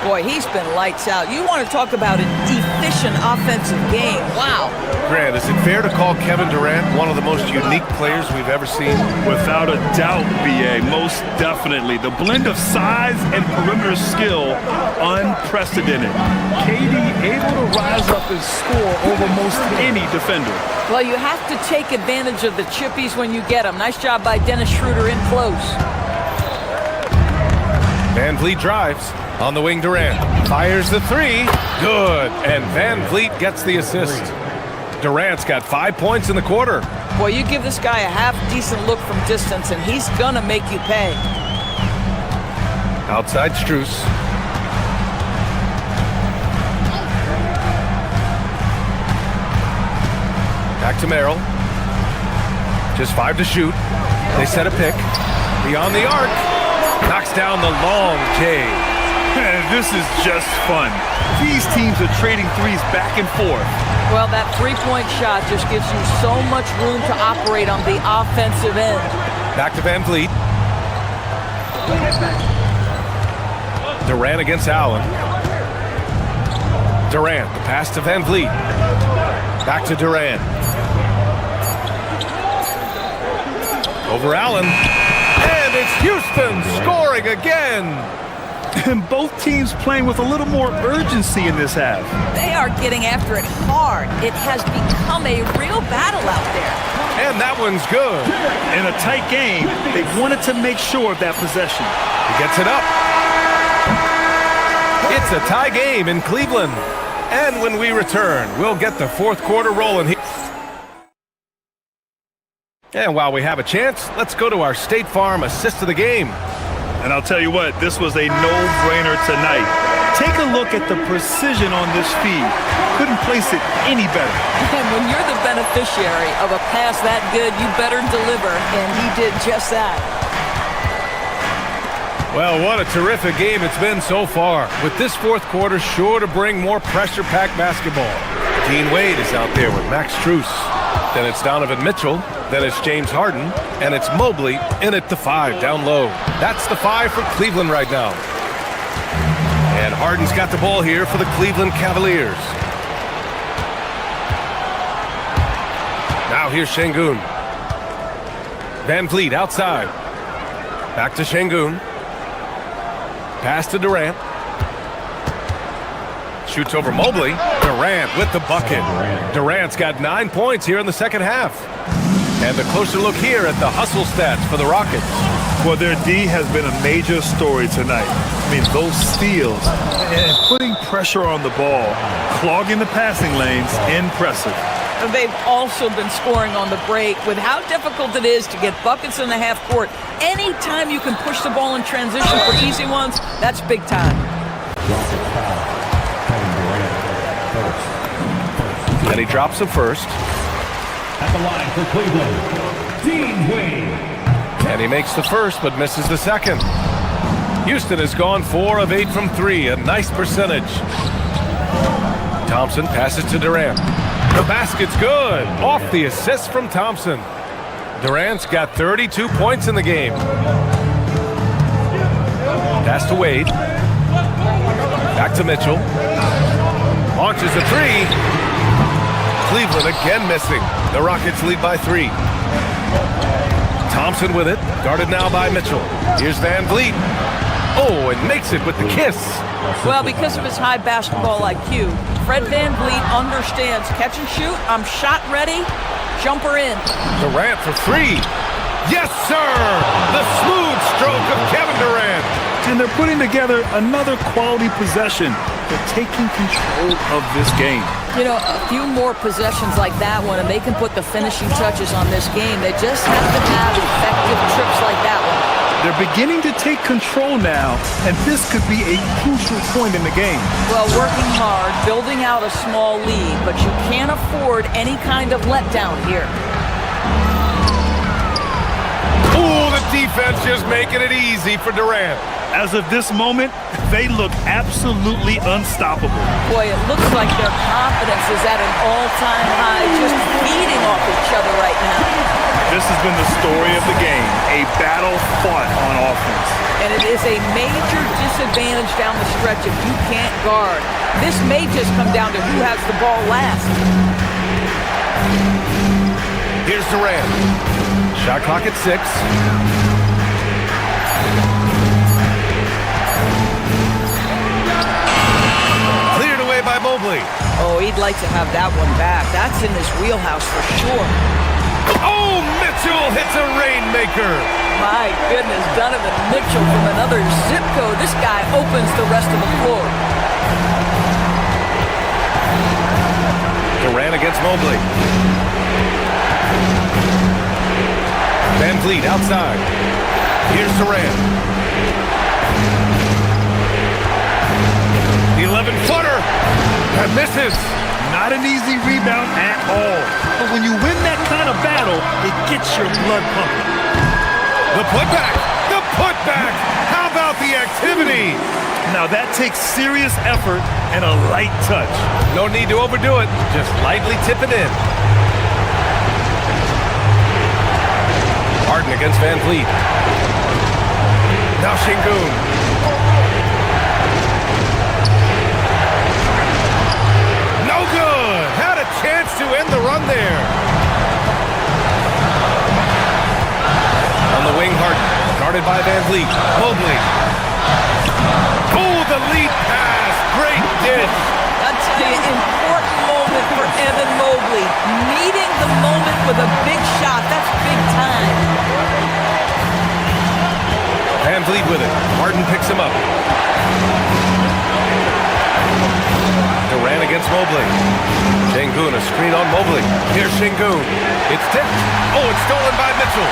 Boy, he's been lights out. You want to talk about an efficient offensive game. Wow. Grant, is it fair to call Kevin Durant one of the most unique players we've ever seen? Without a doubt, BA, most definitely. The blend of size and perimeter skill, unprecedented. KD able to rise up and score over most any defender. Well, you have to take advantage of the chippies when you get them. Nice job by Dennis Schroeder in close. Van Vliet drives. On the wing, Durant fires the three. Good. And Van Vliet gets the assist. Durant's got 5 points in the quarter. Boy, you give this guy a half-decent look from distance, and he's going to make you pay. Outside Strus. Back to Merrill. Just 5 to shoot. They set a pick. Beyond the arc. Knocks down the long J. This is just fun. These teams are trading threes back and forth. Well, that three-point shot just gives you so much room to operate on the offensive end. Back to Van Vliet. Durant against Allen. Durant, the pass to Van Vliet. Back to Durant. Over Allen. And it's Houston scoring again. And both teams playing with a little more urgency in this half. They are getting after it hard. It has become a real battle out there. And that one's good. In a tight game, they wanted to make sure of that possession. He gets it up. It's a tie game in Cleveland. And when we return, we'll get the fourth quarter rolling here. And while we have a chance, let's go to our State Farm assist of the game. And I'll tell you what, this was a no-brainer tonight. Take a look at the precision on this feed. Couldn't place it any better. And when you're the beneficiary of a pass that good, you better deliver, and he did just that. Well, what a terrific game it's been so far, with this fourth quarter sure to bring more pressure-packed basketball. Dean Wade is out there with Max Strus. Then it's Donovan Mitchell. Then it's James Harden. And it's Mobley in at the 5 down low. That's the 5 for Cleveland right now. And Harden's got the ball here for the Cleveland Cavaliers. Now here's Şengün. Van Vliet outside. Back to Şengün. Pass to Durant. Shoots over Mobley. Durant with the bucket. Durant's got 9 points here in the second half. And a closer look here at the hustle stats for the Rockets. Well, their D has been a major story tonight. I mean, those steals and putting pressure on the ball, clogging the passing lanes, impressive. And they've also been scoring on the break. With how difficult it is to get buckets in the half court, anytime you can push the ball in transition for easy ones, that's big time. And he drops the first. At the line for Cleveland, Dean Wade. And he makes the first but misses the second. Houston has gone 4 of 8 from 3, a nice percentage. Thompson passes to Durant. The basket's good. Off the assist from Thompson. Durant's got 32 points in the game. Pass to Wade. Back to Mitchell. Launches a 3. Cleveland again missing. The Rockets lead by 3. Thompson with it, guarded now by Mitchell. Here's Van Vliet. Oh, and makes it with the kiss. Well, because of his high basketball IQ, Fred Van Vliet understands catch and shoot. I'm shot ready. Jumper in. Durant for 3. Yes, sir! The smooth stroke of Kevin Durant. And they're putting together another quality possession. They're taking control of this game. You know, a few more possessions like that one, and they can put the finishing touches on this game. They just have to have effective trips like that one. They're beginning to take control now, and this could be a crucial point in the game. Well, working hard, building out a small lead, but you can't afford any kind of letdown here. Ooh, the defense just making it easy for Durant. As of this moment, They look absolutely unstoppable. Boy, it looks like their confidence is at an all-time high, just feeding off each other right now. This has been the story of the game, a battle fought on offense. And it is a major disadvantage down the stretch if you can't guard. This may just come down to who has the ball last. Here's Durant. Shot clock at 6. Cleared away by Mobley. Oh, he'd like to have that one back. That's in his wheelhouse for sure. Oh, Mitchell hits a rainmaker. My goodness, Donovan Mitchell from another zip code. This guy opens the rest of the floor. Durant against Mobley. Van Vliet outside. Here's Durant. The 11-footer. That misses. Not an easy rebound at all. But when you win that kind of battle, it gets your blood pumping. The putback. The putback. How about the activity? Now that takes serious effort and a light touch. No need to overdo it. Just lightly tip it in. Harden against Van Vliet. Now Şengün. No good. Had a chance to end the run there. On the wing, Harden. Guarded by Van Vliet. Mobley. Oh, the lead pass. Great dish. I'll tell you, important moment for Evan Mobley. Meeting the moment with a big shot. That's big time. Van Vliet with it. Harden picks him up. Durant against Mobley. Şengün, a screen on Mobley. Here's Şengün. It's tipped. Oh, it's stolen by Mitchell.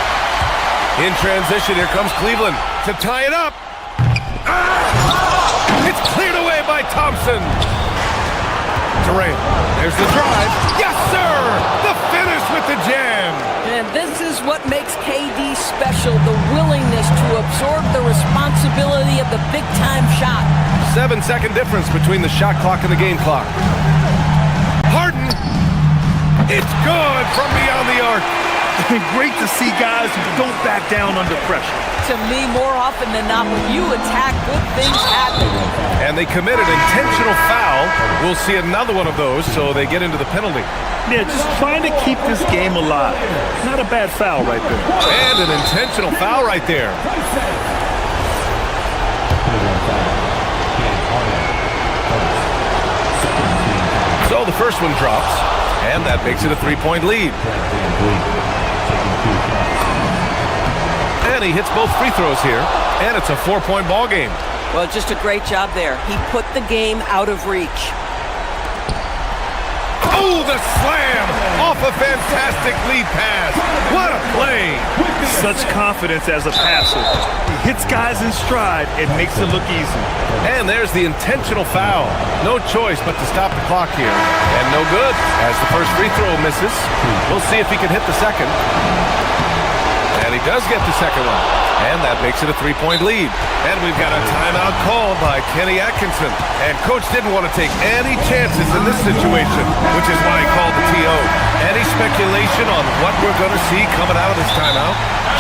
In transition, here comes Cleveland to tie it up. It's cleared away by Thompson. Durant. There's the drive. Yes, sir! The finish with the jam. And this is what makes KD special, the willingness to absorb the responsibility of the big-time shot. 7-second difference between the shot clock and the game clock. Harden. It's good from beyond the arc. Great to see guys who don't back down under pressure. To me, more often than not, when you attack, good things happen. And they commit an intentional foul. We'll see another one of those, so they get into the penalty. Yeah, just trying to keep this game alive. Not a bad foul right there. And an intentional foul right there. So the first one drops, and that makes it a 3-point lead. And he hits both free throws here, and it's a 4-point ball game. Well, just a great job there. He put the game out of reach. Oh, the slam off a fantastic lead pass. What a play. Such confidence as a passer. He hits guys in stride and makes it look easy. And there's the intentional foul. No choice but to stop the clock here. And no good, as the first free throw misses. We'll see if he can hit the second. And he does get the second one. And that makes it a 3-point lead. And we've got a timeout called by Kenny Atkinson. And Coach didn't want to take any chances in this situation, which is why he called the TO. Any speculation on what we're going to see coming out of this timeout?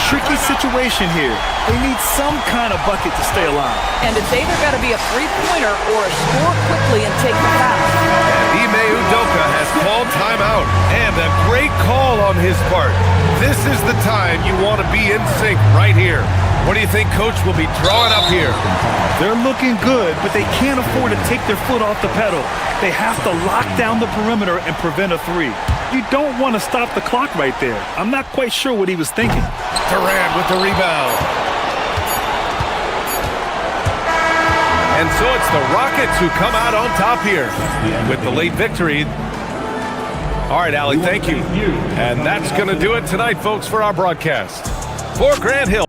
Tricky situation here. They need some kind of bucket to stay alive. And it's either got to be a three-pointer or score quickly and take the foul. And Ime Udoka has called timeout. And a great call on his part. This is the time you want to be in sync right here. What do you think Coach will be drawing up here? They're looking good, but they can't afford to take their foot off the pedal. They have to lock down the perimeter and prevent a three. You don't want to stop the clock right there. I'm not quite sure what he was thinking. Durant with the rebound. And so it's the Rockets who come out on top here with the late victory. All right, Allie, thank you. And that's going to do it tonight, folks, for our broadcast. For Grant Hill.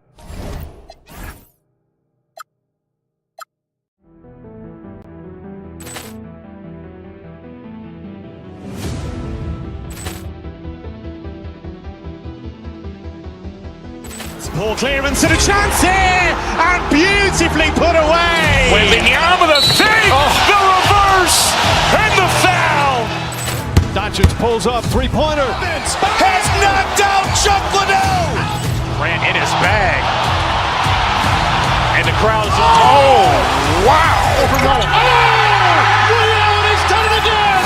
Ball clearance and a chance here, and beautifully put away. Wembanyama the save, the reverse, and the foul. Doncic pulls up, three-pointer. Has knocked out Chuck Liddell. Grant in his bag. And the crowd is, oh, wow. Ray Allen has done it again.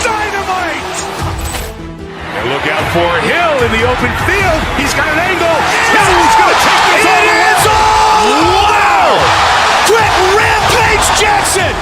Dynamite. And look out for Hill in the open field. He's got an angle. Hill's going to take this all the way. Wow! Quick rampage Jackson.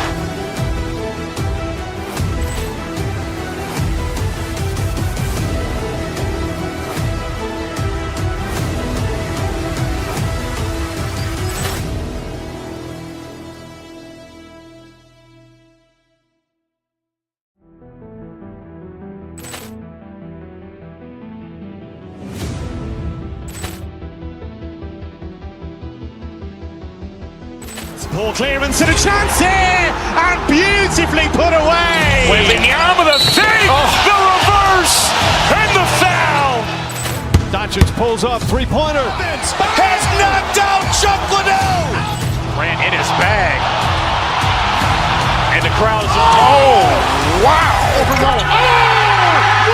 Ball clearance and a chance here, and beautifully put away. Wembanyama the save, the reverse, and the foul. Doncic pulls up, three-pointer. Has knocked out Chuck Liddell. Grant in his bag. And the crowd is, oh, wow.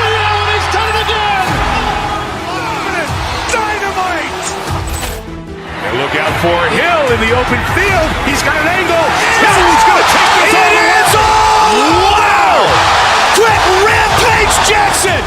Ray Allen has done it again. Dynamite. And look out for Hill in the open field. He's got an angle. Hill's going to take this all the way. Wow! Quick rampage Jackson.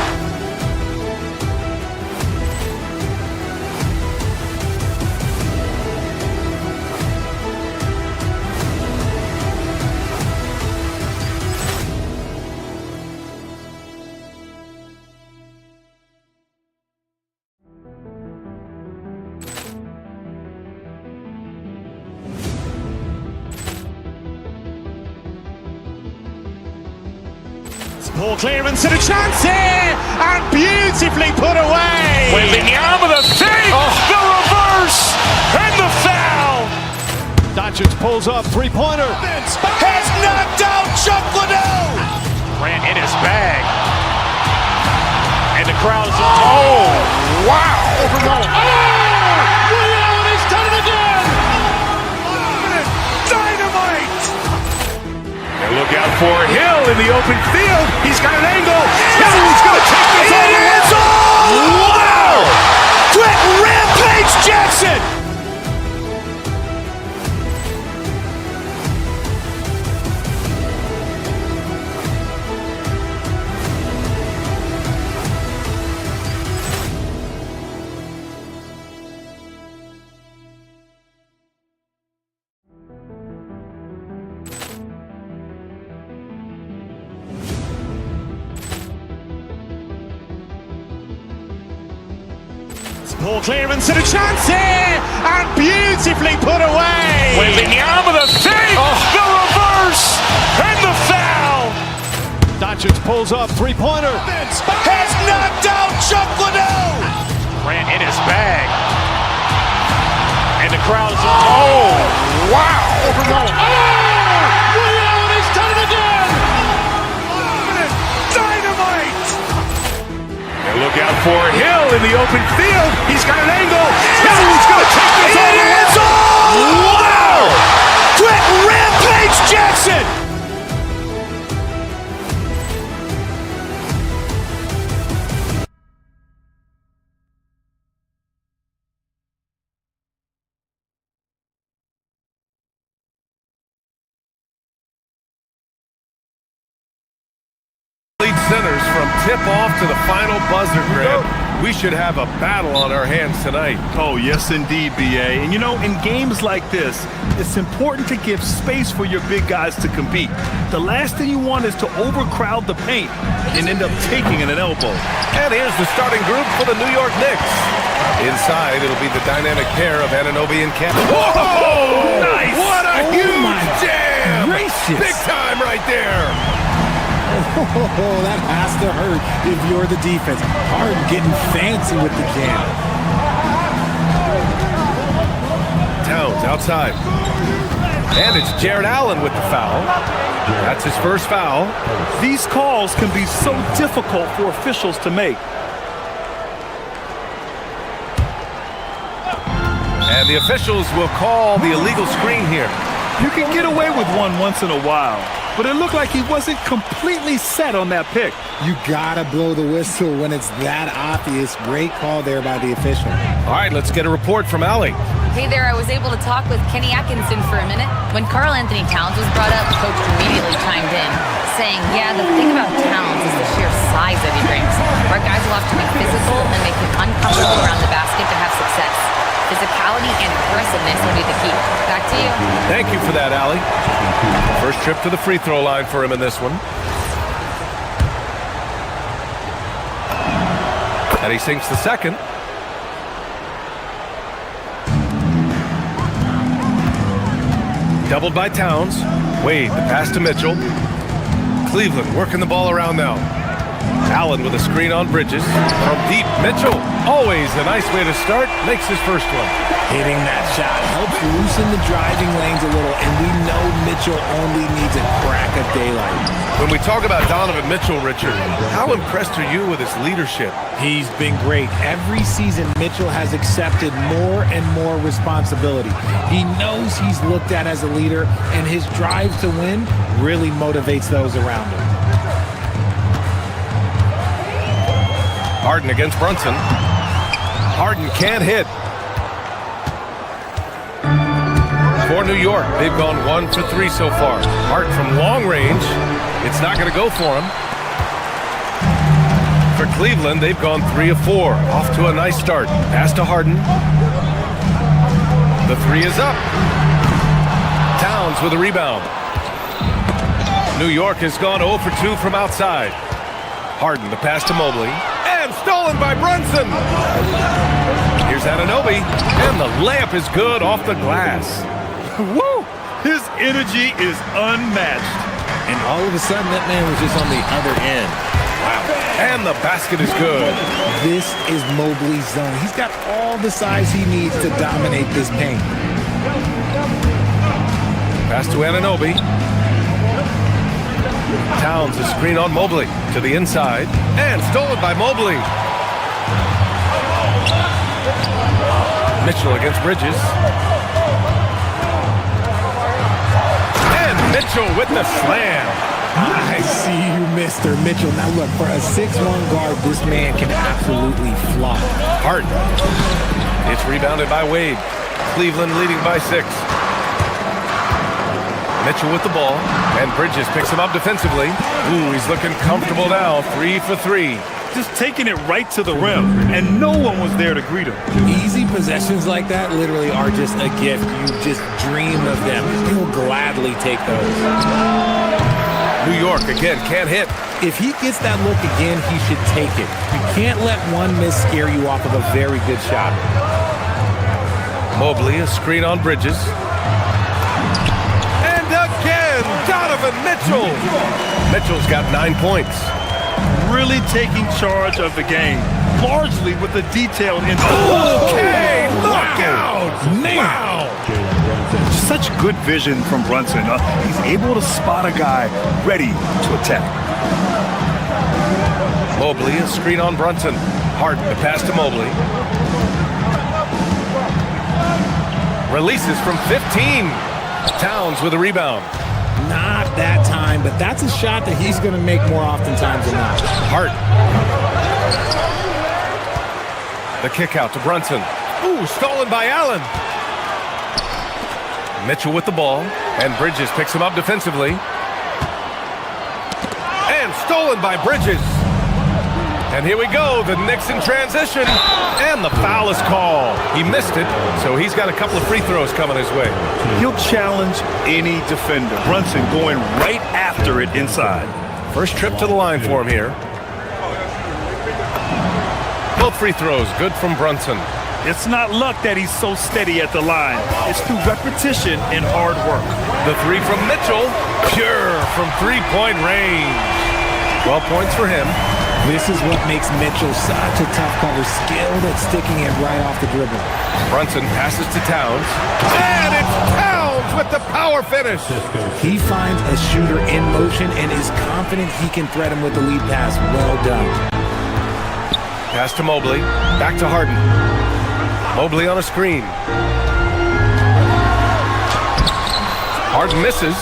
Ball clearance and a chance here, and beautifully put away. Wembanyama the save, the reverse, and the foul. Doncic pulls up, three-pointer. Has knocked out Chuck Liddell. Grant in his bag. And the crowd is, oh, wow. Ray Allen has done it again. Dynamite. And look out for Hill in the open field. He's got an angle. Hill's going to take this all the way. Wow! Quick rampage Jackson. Ball clearance and a chance here, and beautifully put away. Wembanyama the save, the reverse, and the foul. Doncic pulls up, three-pointer. Has knocked out Chuck Liddell. Grant in his bag. And the crowd is, oh, wow. Ray Allen has done it again. Dynamite. And look out for Hill in the open field. He's got an angle. Hill's going to take this all the way. Wow! Quick rampage Jackson. Centers from tip-off to the final buzzer grab. We should have a battle on our hands tonight. Oh, yes, indeed, B.A. And, you know, in games like this, it's important to give space for your big guys to compete. The last thing you want is to overcrowd the paint and end up taking an elbow. And here's the starting group for the New York Knicks. Inside, it'll be the dynamic pair of Anunoby and Kevin. Whoa! Nice! What a huge jam! Gracious. Big time right there! Oh, that has to hurt if you're the defense. Harden getting fancy with the jam. Towns outside. And it's Jared Allen with the foul. That's his first foul. These calls can be so difficult for officials to make. And the officials will call the illegal screen here. You can get away with one once in a while, but it looked like he wasn't completely set on that pick. You gotta blow the whistle when it's that obvious. Great call there by the official. All right, let's get a report from Allie. Hey there, I was able to talk with Kenny Atkinson for a minute. When Karl Anthony Towns was brought up, Coach immediately chimed in, saying, yeah, the thing about Towns is the sheer size that he brings. Our guys will have to be physical and make him uncomfortable around the basket to have success. Physicality and aggressiveness will be the key. Back to you. Thank you for that, Allie. First trip to the free throw line for him in this one. And he sinks the second. Doubled by Towns. Wade, the pass to Mitchell. Cleveland working the ball around now. Allen with a screen on Bridges. From deep, Mitchell. Always a nice way to start. Makes his first one. Hitting that shot helps loosen the driving lanes a little, and we know Mitchell only needs a crack of daylight. When we talk about Donovan Mitchell, Richard, how impressed are you with his leadership? He's been great. Every season, Mitchell has accepted more and more responsibility. He knows he's looked at as a leader, and his drive to win really motivates those around him. Harden against Brunson. Harden can't hit. For New York, they've gone 1 for 3 so far. Hart from long range. It's not going to go for him. For Cleveland, they've gone 3 of 4. Off to a nice start. Pass to Harden. The 3 is up. Towns with a rebound. New York has gone 0 for 2 from outside. Harden, the pass to Mobley. And stolen by Brunson. Here's Anunoby. And the layup is good off the glass. Woo! His energy is unmatched. And all of a sudden, that man was just on the other end. Wow. And the basket is good. This is Mobley's zone. He's got all the size he needs to dominate this paint. Pass to Anunoby. Towns a screen on Mobley to the inside. And stolen by Mobley. Mitchell against Bridges. And Mitchell with the slam. I see you, Mr. Mitchell. Now look, for a 6'1" guard, this man can absolutely fly. Hart. It's rebounded by Wade. Cleveland leading by 6. Mitchell with the ball, and Bridges picks him up defensively. Ooh, he's looking comfortable now. 3 for 3. Just taking it right to the rim, and no one was there to greet him. Easy possessions like that literally are just a gift. You just dream of them. He'll gladly take those. New York again can't hit. If he gets that look again, he should take it. You can't let one miss scare you off of a very good shot. Mobley, a screen on Bridges. And again, Donovan Mitchell. Mitchell's got 9 points. Really taking charge of the game, largely with the detailed insight. Okay, look out! Wow! Such good vision from Brunson. He's able to spot a guy ready to attack. Mobley, a screen on Brunson. Harden, the pass to Mobley. Releases from 15. Towns with a rebound. Not that time, but that's a shot that he's going to make more oftentimes than not. Hart. The kick out to Brunson. Ooh, stolen by Allen. Mitchell with the ball, and Bridges picks him up defensively. And stolen by Bridges. And here we go, the Knicks in transition. And the foul is called. He missed it, so he's got a couple of free throws coming his way. He'll challenge any defender. Brunson going right after it inside. First trip to the line for him here. Both free throws, good from Brunson. It's not luck that he's so steady at the line. It's through repetition and hard work. The 3 from Mitchell, pure from three-point range. 12 points for him. This is what makes Mitchell such a tough cover, skilled at sticking it right off the dribble. Brunson passes to Towns. And it's Towns with the power finish. He finds a shooter in motion and is confident he can thread him with the lead pass. Well done. Pass to Mobley. Back to Harden. Mobley on a screen. Harden misses.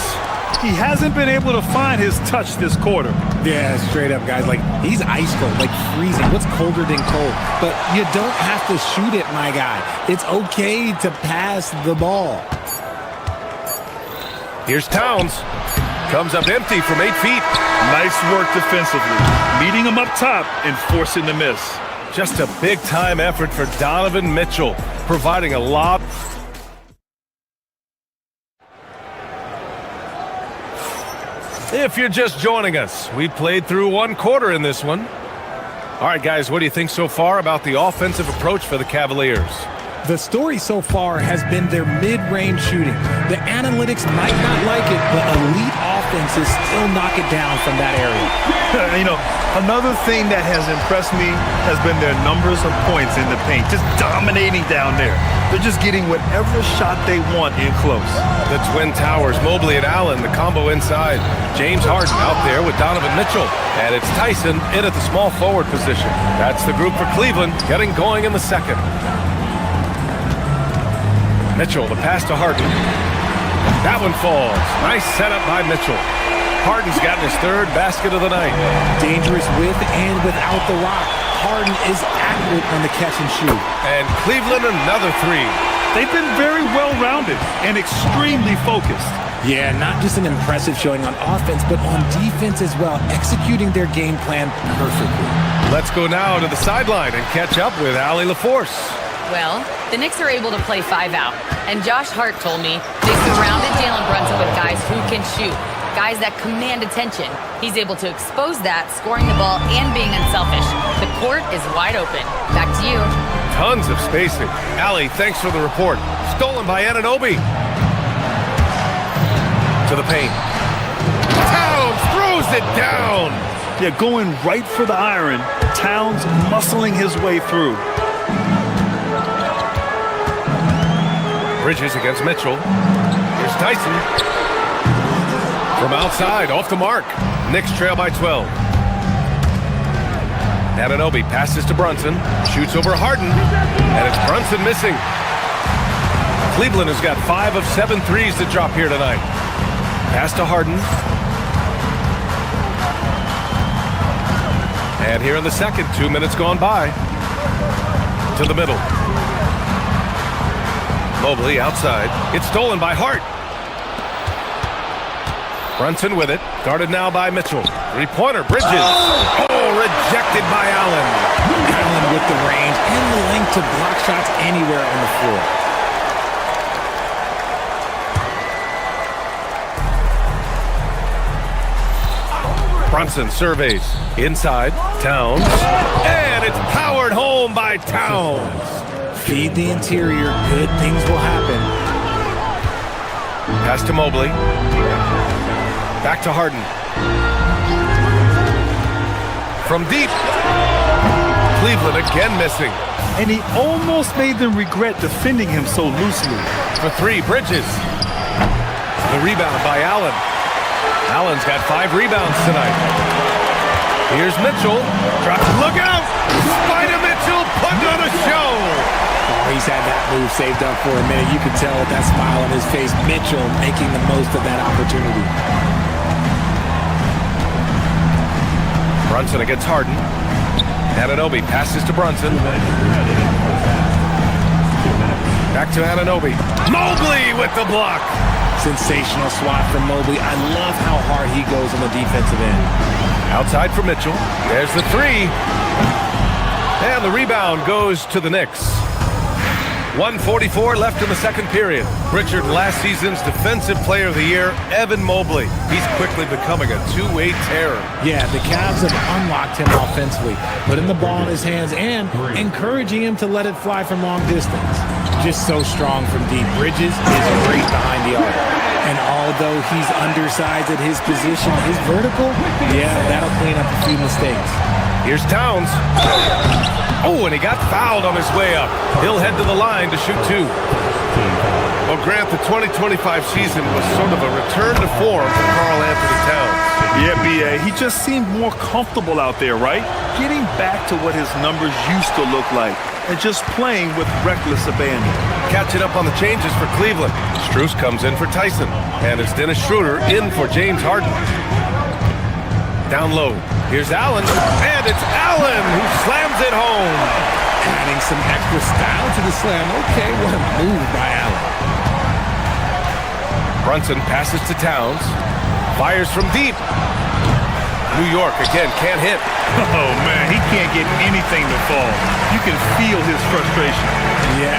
He hasn't been able to find his touch this quarter. Yeah, straight up, guys. Like, he's ice cold, like freezing. What's colder than cold? But you don't have to shoot it, my guy. It's okay to pass the ball. Here's Towns. Comes up empty from 8 feet. Nice work defensively. Meeting him up top and forcing the miss. Just a big-time effort for Donovan Mitchell, providing a lob. If you're just joining us, we played through 1 quarter in this one. All right, guys, what do you think so far about the offensive approach for the Cavaliers? The story so far has been their mid-range shooting. The analytics might not like it, but elite offenses still knock it down from that area. You know, another thing that has impressed me has been their numbers of points in the paint, just dominating down there. They're just getting whatever shot they want in close. The Twin Towers, Mobley and Allen, the combo inside. James Harden out there with Donovan Mitchell. And it's Tyson in at the small forward position. That's the group for Cleveland, getting going in the second. Mitchell, the pass to Harden. That one falls. Nice setup by Mitchell. Harden's gotten his 3rd basket of the night. Dangerous with and without the rock. Harden is accurate on the catch and shoot. And Cleveland another 3. They've been very well-rounded and extremely focused. Yeah, not just an impressive showing on offense, but on defense as well, executing their game plan perfectly. Let's go now to the sideline and catch up with Allie LaForce. Well, the Knicks are able to play 5 out, and Josh Hart told me they surrounded Jalen Brunson with guys who can shoot, guys that command attention. He's able to expose that, scoring the ball and being unselfish. The court is wide open. Back to you. Tons of spacing. Allie, thanks for the report. Stolen by Anunoby. To the paint. Towns throws it down. Yeah, going right for the iron. Towns muscling his way through. Bridges against Mitchell. Here's Tyson. From outside, off the mark. Knicks trail by 12. Anunoby passes to Brunson. Shoots over Harden. And it's Brunson missing. Cleveland has got 5 of 7 threes to drop here tonight. Pass to Harden. And here in the second, 2 minutes gone by. To the middle. Mobley outside. It's stolen by Hart. Brunson with it. Guarded now by Mitchell. 3-pointer. Bridges. Oh, rejected by Allen. Allen with the range and the length to block shots anywhere on the floor. Brunson surveys. Inside. Towns. And it's powered home by Towns. Feed the interior. Good things will happen. Pass to Mobley. Back to Harden. From deep. Cleveland again missing. And he almost made them regret defending him so loosely. For 3, Bridges. The rebound by Allen. Allen's got 5 rebounds tonight. Here's Mitchell. Look out! Spider Mitchell putting on a show. Oh, he's had that move saved up for a minute. You can tell with that smile on his face. Mitchell making the most of that opportunity. Brunson against Harden. Anunoby passes to Brunson. Back to Anunoby. Mobley with the block. Sensational swat from Mobley. I love how hard he goes on the defensive end. Outside for Mitchell. There's the 3. And the rebound goes to the Knicks. 1:44 left in the second period. Richard, last season's Defensive Player of the Year, Evan Mobley. He's quickly becoming a two-way terror. Yeah, the Cavs have unlocked him offensively, putting the ball in his hands and encouraging him to let it fly from long distance. Just so strong from deep. Bridges is great behind the arc. And although he's undersized at his position, his vertical, yeah, that'll clean up a few mistakes. Here's Towns. Oh, and he got fouled on his way up. He'll head to the line to shoot 2. Well, Grant, the 2025 season was sort of a return to form for Karl Anthony Towns. Yeah, B.A., he just seemed more comfortable out there, right? Getting back to what his numbers used to look like and just playing with reckless abandon. catching up on the changes for Cleveland. Strus comes in for Tyson, and it's Dennis Schroeder in for James Harden. Down low, here's Allen, and it's Allen who slams it home. Adding some extra style to the slam. Okay, what a move by Allen. Brunson passes to Towns, fires from deep. New York again can't hit. Oh man, he can't get anything to fall. You can feel his frustration. Yeah,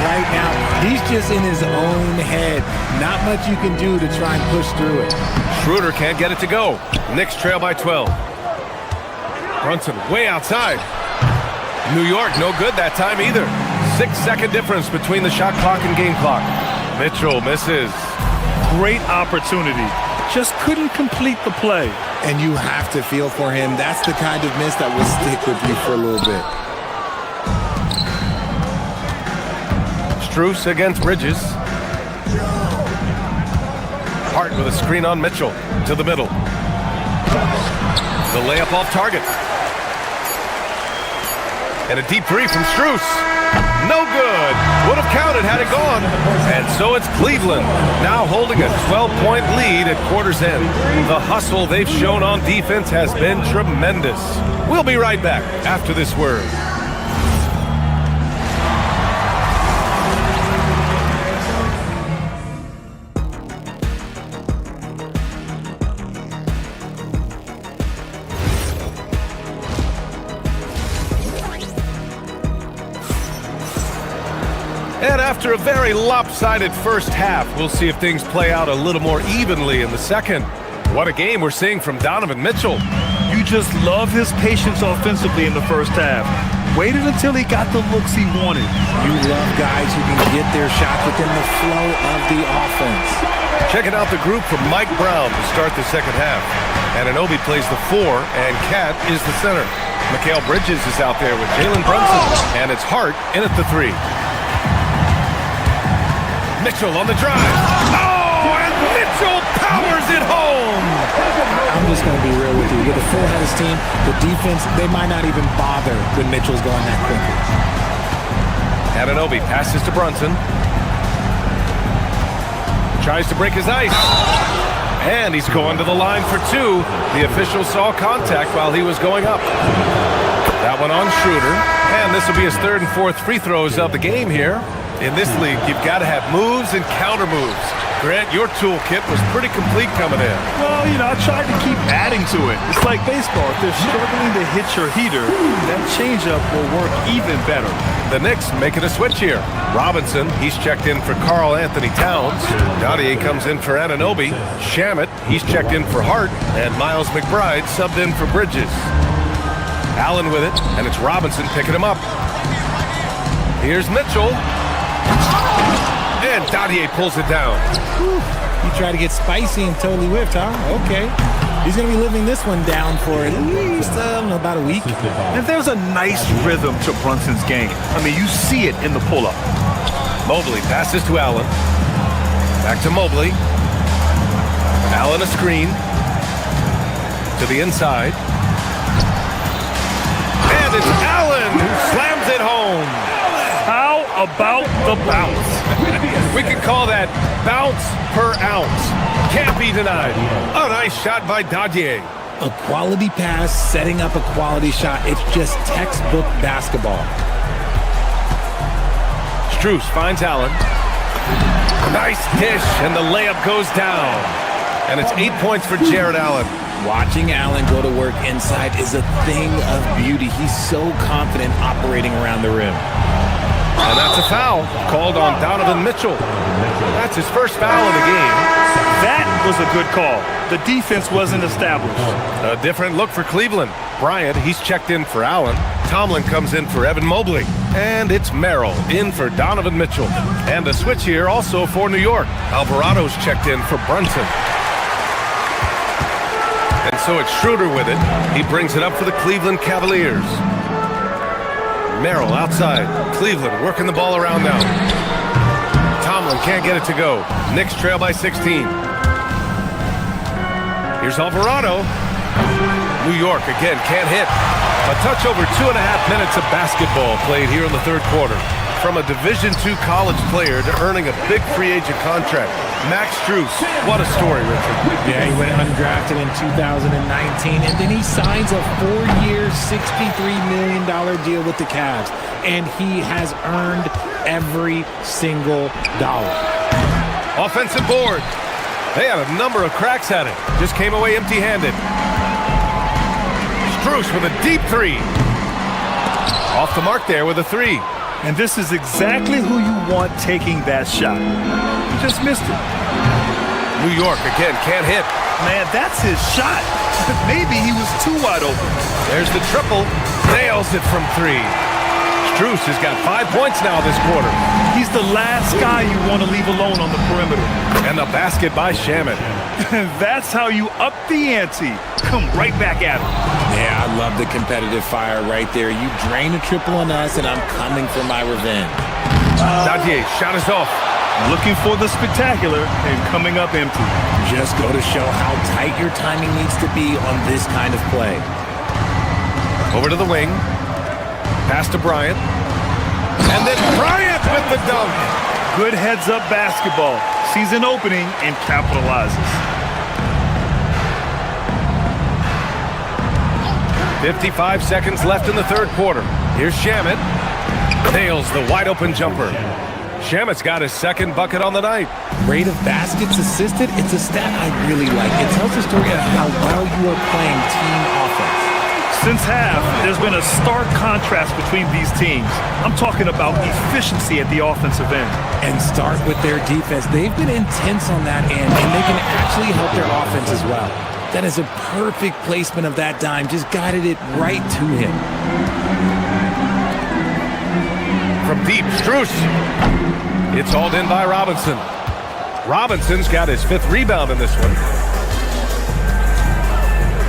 right now, he's just in his own head. Not much you can do to try and push through it. Schroeder can't get it to go. Knicks trail by 12. Brunson way outside. New York no good that time either. 6-second difference between the shot clock and game clock. Mitchell misses. Great opportunity. Just couldn't complete the play. And you have to feel for him. That's the kind of miss that will stick with you for a little bit. Strus against Bridges. Hart with a screen on Mitchell to the middle. The layup off target. And a deep three from Strus. No good. Would have counted had it gone. And so it's Cleveland, now holding a 12-point lead at quarter's end. The hustle they've shown on defense has been tremendous. We'll be right back after this word. And after a very lopsided first half, we'll see if things play out a little more evenly in the second. What a game we're seeing from Donovan Mitchell. You just love his patience offensively in the first half. Waited until he got the looks he wanted. You love guys who can get their shot within the flow of the offense. Checking out the group from Mike Brown to start the second half. Anunoby plays the 4, and Cat is the center. Mikal Bridges is out there with Jalen Brunson, and it's Hart in at the 3. Mitchell on the drive. Oh, and Mitchell powers it home. I'm just going to be real with you. With a full head of steam, the defense, they might not even bother when Mitchell's going that quickly. Anunoby passes to Brunson. Tries to break his ice. And he's going to the line for 2. The official saw contact while he was going up. That one on Schroeder. And this will be his 3rd and 4th free throws of the game here. In this league, you've got to have moves and counter moves. Grant, your toolkit was pretty complete coming in. Well, I tried to keep adding to it. It's like baseball. If they're struggling to hit your heater, that changeup will work even better. The Knicks making a switch here. Robinson, he's checked in for Karl Anthony Towns. Dottier comes in for Anunoby. Shamet, he's checked in for Hart. And Miles McBride subbed in for Bridges. Allen with it, and it's Robinson picking him up. Here's Mitchell. And Dottier pulls it down. You try to get spicy and totally whiffed, huh? Okay. He's going to be living this one down for at least, about a week. And there's a nice rhythm to Brunson's game. I mean, you see it in the pull-up. Mobley passes to Allen. Back to Mobley. Allen a screen. To the inside. And it's Allen who slams it home. How about the bounce? We can call that bounce per ounce. Can't be denied. A nice shot by Dottier. A quality pass, setting up a quality shot. It's just textbook basketball. Strus finds Allen. Nice dish, and the layup goes down. And it's 8 points for Jared Allen. Watching Allen go to work inside is a thing of beauty. He's so confident operating around the rim. And that's a foul called on Donovan Mitchell. That's his first foul of the game. That was a good call. The defense wasn't established. A different look for Cleveland. Bryant, he's checked in for Allen. Tomlin comes in for Evan Mobley. And it's Merrill in for Donovan Mitchell. And a switch here also for New York. Alvarado's checked in for Brunson. And so it's Schroeder with it. He brings it up for the Cleveland Cavaliers. Merrill outside. Cleveland working the ball around now. Tomlin can't get it to go. Knicks trail by 16. Here's Alvarado. New York again can't hit. A touch over 2.5 minutes of basketball played here in the third quarter. From a Division II college player to earning a big free agent contract. Max Strus, what a story, Richard. Yeah, he went undrafted in 2019, and then he signs a 4-year, $63 million deal with the Cavs, and he has earned every single dollar. Offensive board. They had a number of cracks at it. Just came away empty-handed. Strus with a deep three. Off the mark there with a three. And this is exactly who you want taking that shot. He just missed it. New York again, can't hit. Man, that's his shot. Maybe he was too wide open. There's the triple. Nails it from three. Strus has got 5 points now this quarter. He's the last guy you want to leave alone on the perimeter. And the basket by Shamet. That's how you up the ante. Come right back at him. Yeah, I love the competitive fire right there. You drain a triple on us, and I'm coming for my revenge. Dadier, shot is off. Looking for the spectacular and coming up empty. Just go to show how tight your timing needs to be on this kind of play. Over to the wing. Pass to Bryant. And then Bryant with the dunk. Good heads-up basketball. Sees an opening and capitalizes. 55 seconds left in the third quarter. Here's Shamet. Nails the wide-open jumper. Shamet's got his second bucket on the night. Rate of baskets assisted, it's a stat I really like. It tells the story of how well you are playing team offense. Since half, there's been a stark contrast between these teams. I'm talking about efficiency at the offensive end. And start with their defense. They've been intense on that end, and they can actually help their offense as well. That is a perfect placement of that dime. Just guided it right to him. From deep, Strus. It's hauled in by Robinson. Robinson's got his 5th rebound in this one.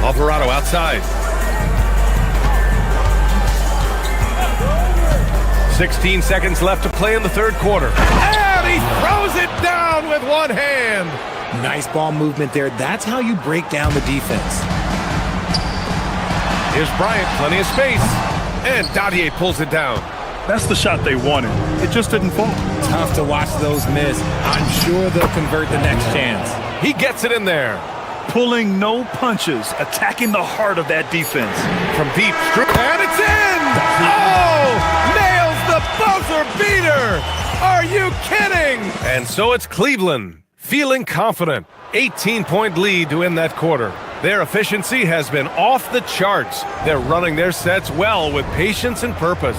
Alvarado outside. 16 seconds left to play in the third quarter. And he throws it down with one hand. Nice ball movement there. That's how you break down the defense. Here's Bryant, plenty of space. And Dadier pulls it down. That's the shot they wanted. It just didn't fall. Tough to watch those miss. I'm sure they'll convert the next chance. He gets it in there. Pulling no punches, attacking the heart of that defense. From deep, and it's in! Oh! Nails the buzzer beater! Are you kidding? And so it's Cleveland, feeling confident. 18-point lead to end that quarter. Their efficiency has been off the charts. They're running their sets well with patience and purpose.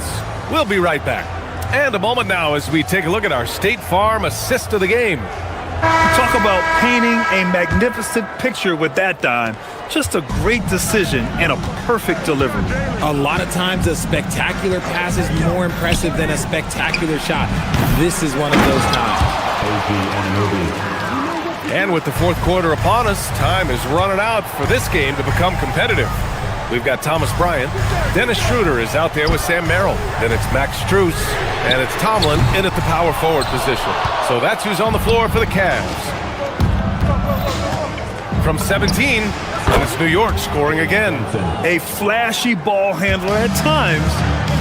We'll be right back. And a moment now as we take a look at our State Farm assist of the game. Talk about painting a magnificent picture with that dime. Just a great decision and a perfect delivery. A lot of times a spectacular pass is more impressive than a spectacular shot. This is one of those times. And with the fourth quarter upon us, time is running out for this game to become competitive. We've got Thomas Bryant. Dennis Schroeder is out there with Sam Merrill. Then it's Max Strus. And it's Tomlin in at the power forward position. So that's who's on the floor for the Cavs. From 17, and it's New York scoring again. A flashy ball handler at times.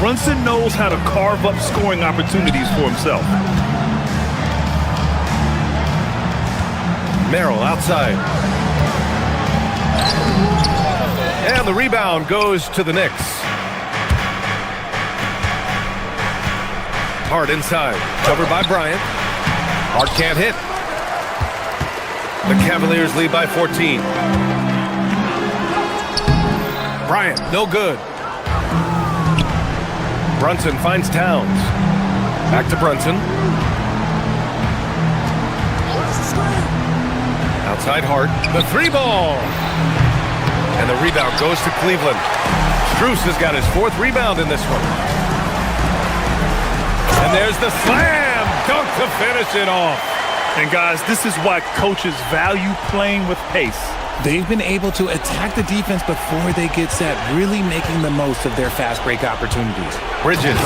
Brunson knows how to carve up scoring opportunities for himself. Merrill outside. And the rebound goes to the Knicks. Hart inside, covered by Bryant. Hart can't hit. The Cavaliers lead by 14. Bryant, no good. Brunson finds Towns. Back to Brunson. Outside Hart, the three ball. And the rebound goes to Cleveland. Strus has got his 4th rebound in this one. And there's the slam dunk to finish it off. And guys, this is why coaches value playing with pace. They've been able to attack the defense before they get set, really making the most of their fast break opportunities. Bridges.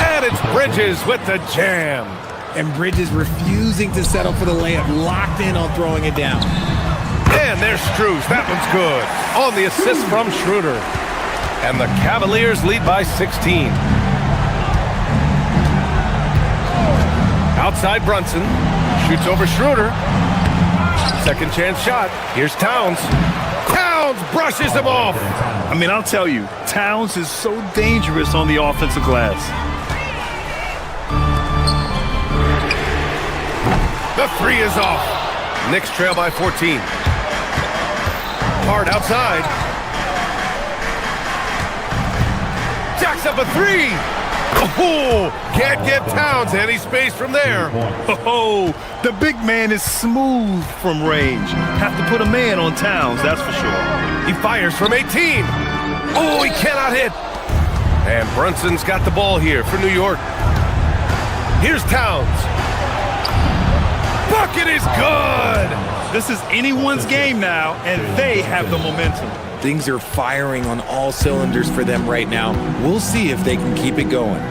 And it's Bridges with the jam. And Bridges refusing to settle for the layup, locked in on throwing it down. And there's Strus. That one's good. On the assist from Schroeder. And the Cavaliers lead by 16. Outside Brunson. Shoots over Schroeder. Second chance shot. Here's Towns. Towns brushes him off. I mean, I'll tell you, Towns is so dangerous on the offensive glass. The three is off. Knicks trail by 14. Hard outside. Jacks up a three. Oh, can't get Towns any space from there. Oh, the big man is smooth from range. Have to put a man on Towns, that's for sure. He fires from 18. Oh, he cannot hit. And Brunson's got the ball here for New York. Here's Towns. Bucket is good. This is anyone's game now, and they have the momentum. Things are firing on all cylinders for them right now. We'll see if they can keep it going.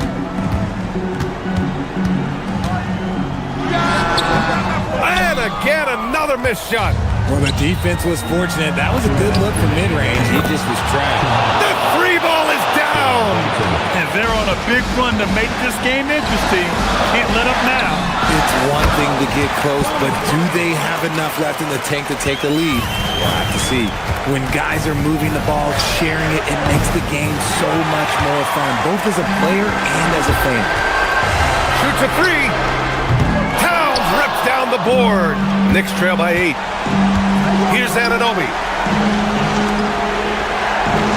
And again, another missed shot. Well, the defense was fortunate. That was a good look from mid-range. He just was trapped. The three ball is down. And they're on a big run to make this game interesting. Can't let up now. It's one thing to get close, but do they have enough left in the tank to take the lead? We'll have to see. When guys are moving the ball, sharing it, it makes the game so much more fun, both as a player and as a fan. Shoots a three. Towns rips down the board. Knicks trail by 8. Here's Anunoby.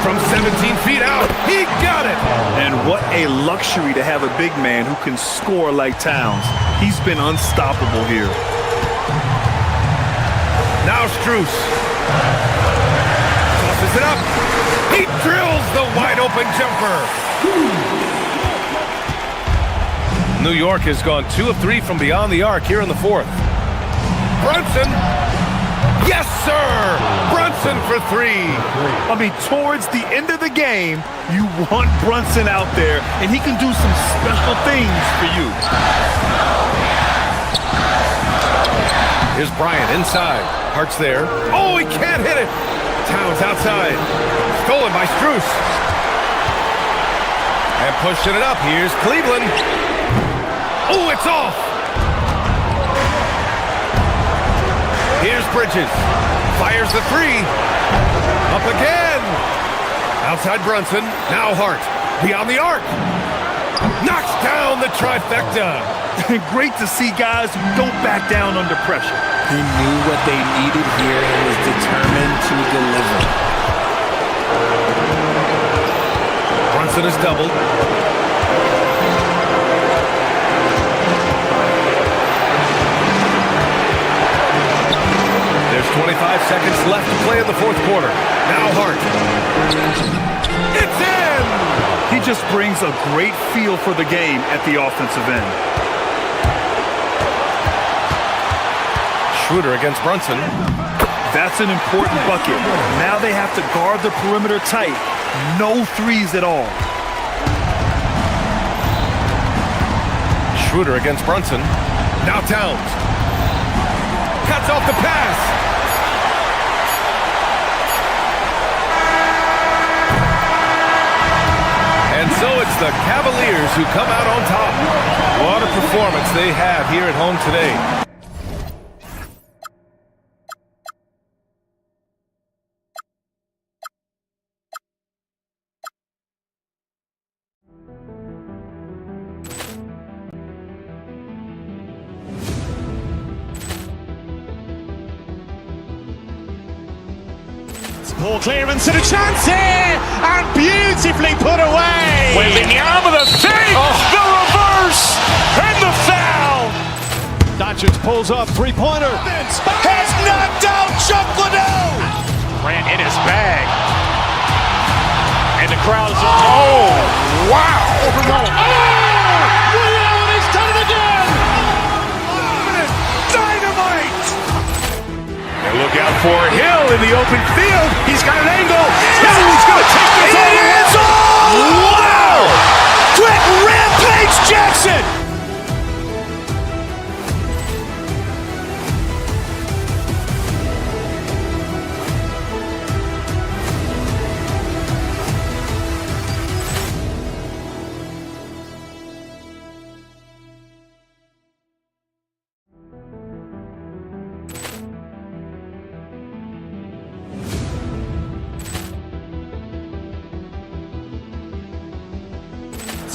From 17 feet out, he got it! And what a luxury to have a big man who can score like Towns. He's been unstoppable here. Now Strus. Tosses it up. He drills the wide open jumper. New York has gone 2 of 3 from beyond the arc here in the fourth. Brunson. Yes, sir! Brunson for 3. I mean, towards the end of the game, you want Brunson out there, and he can do some special things for you. Here's Bryant inside. Hart's there. Oh, he can't hit it! Towns outside. Stolen by Strus. And pushing it up. Here's Cleveland. Oh, it's off! Here's Bridges. Fires the 3. Up again. Outside Brunson. Now Hart. Beyond the arc. Knocks down the trifecta. Great to see guys who don't back down under pressure. He knew what they needed here and was determined to deliver. Brunson is doubled. There's 25 seconds left to play in the fourth quarter. Now Hart. It's in! He just brings a great feel for the game at the offensive end. Schroeder against Brunson. That's an important bucket. Now they have to guard the perimeter tight. No threes at all. Schroeder against Brunson. Now Towns. Cuts off the pass. And so it's the Cavaliers who come out on top. What a performance they have here at home today. Ball clearance and a chance here, and beautifully put away. Wembanyama the fake, the reverse, and the foul. Doncic pulls up, three-pointer. Has knocked out Chuck Liddell. Grant in his bag. And the crowd is, oh, wow. Liddell, he's done it again. Dynamite. And look out for Hill in the open field. He's got an angle. Oh, he's going to take this all the way. Wow! Quick Rampage Jackson.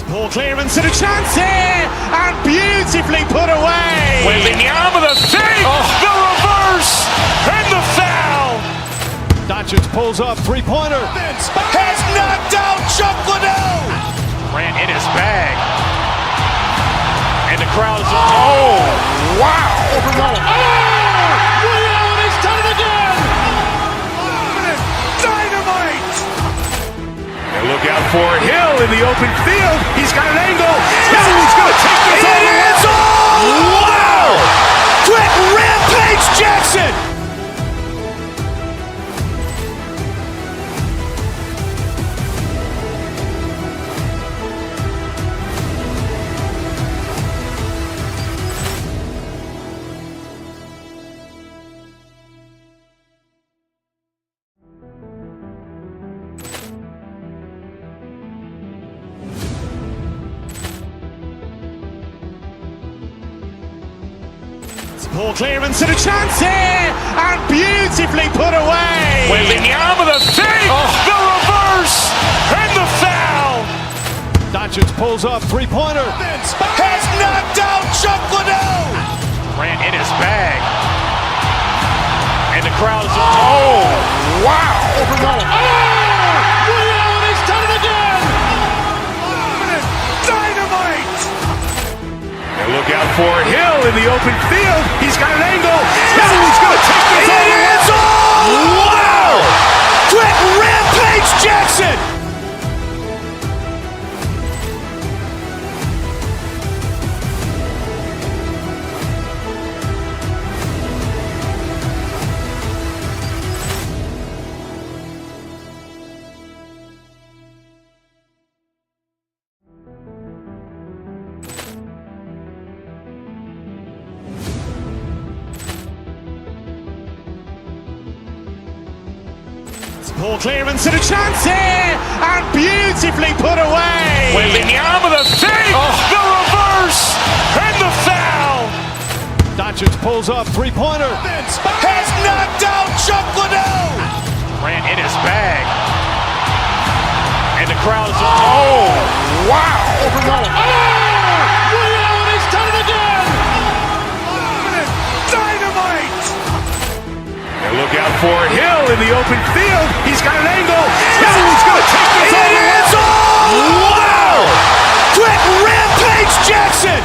Ball clearance and a chance here, and beautifully put away. Wembanyama the fake, the reverse, and the foul. Doncic pulls up, three-pointer. Has knocked out Chuck Liddell. Grant in his bag. And the crowd is, oh, wow. Ray Allen has done it again. Dynamite. And look out for Hill in the open field. He's got an angle. He's going to take this all the way. Wow. Quick rampage Jackson. Ball clearance and a chance here, and beautifully put away. Wembanyama the fake, the reverse, and the foul. Doncic pulls up, three-pointer. Has knocked out Chuck Liddell. Grant in his bag. And the crowd is, oh, wow. Ray Allen has done it again. Dynamite. And look out for Hill in the open field. He's got an angle. He's going to take this all the way. Wow. Quick rampage Jackson. Ball clearance and a chance here, and beautifully put away. Wembanyama the fake, the reverse, and the foul. Doncic pulls up, three-pointer. Has knocked out Chuck Liddell. Grant in his bag. And the crowd is, oh, wow. Ray Allen has done it again. Dynamite. And look out for Hill in the open field. He's got an angle. He's going to take this all the way. Wow. Quick rampage Jackson.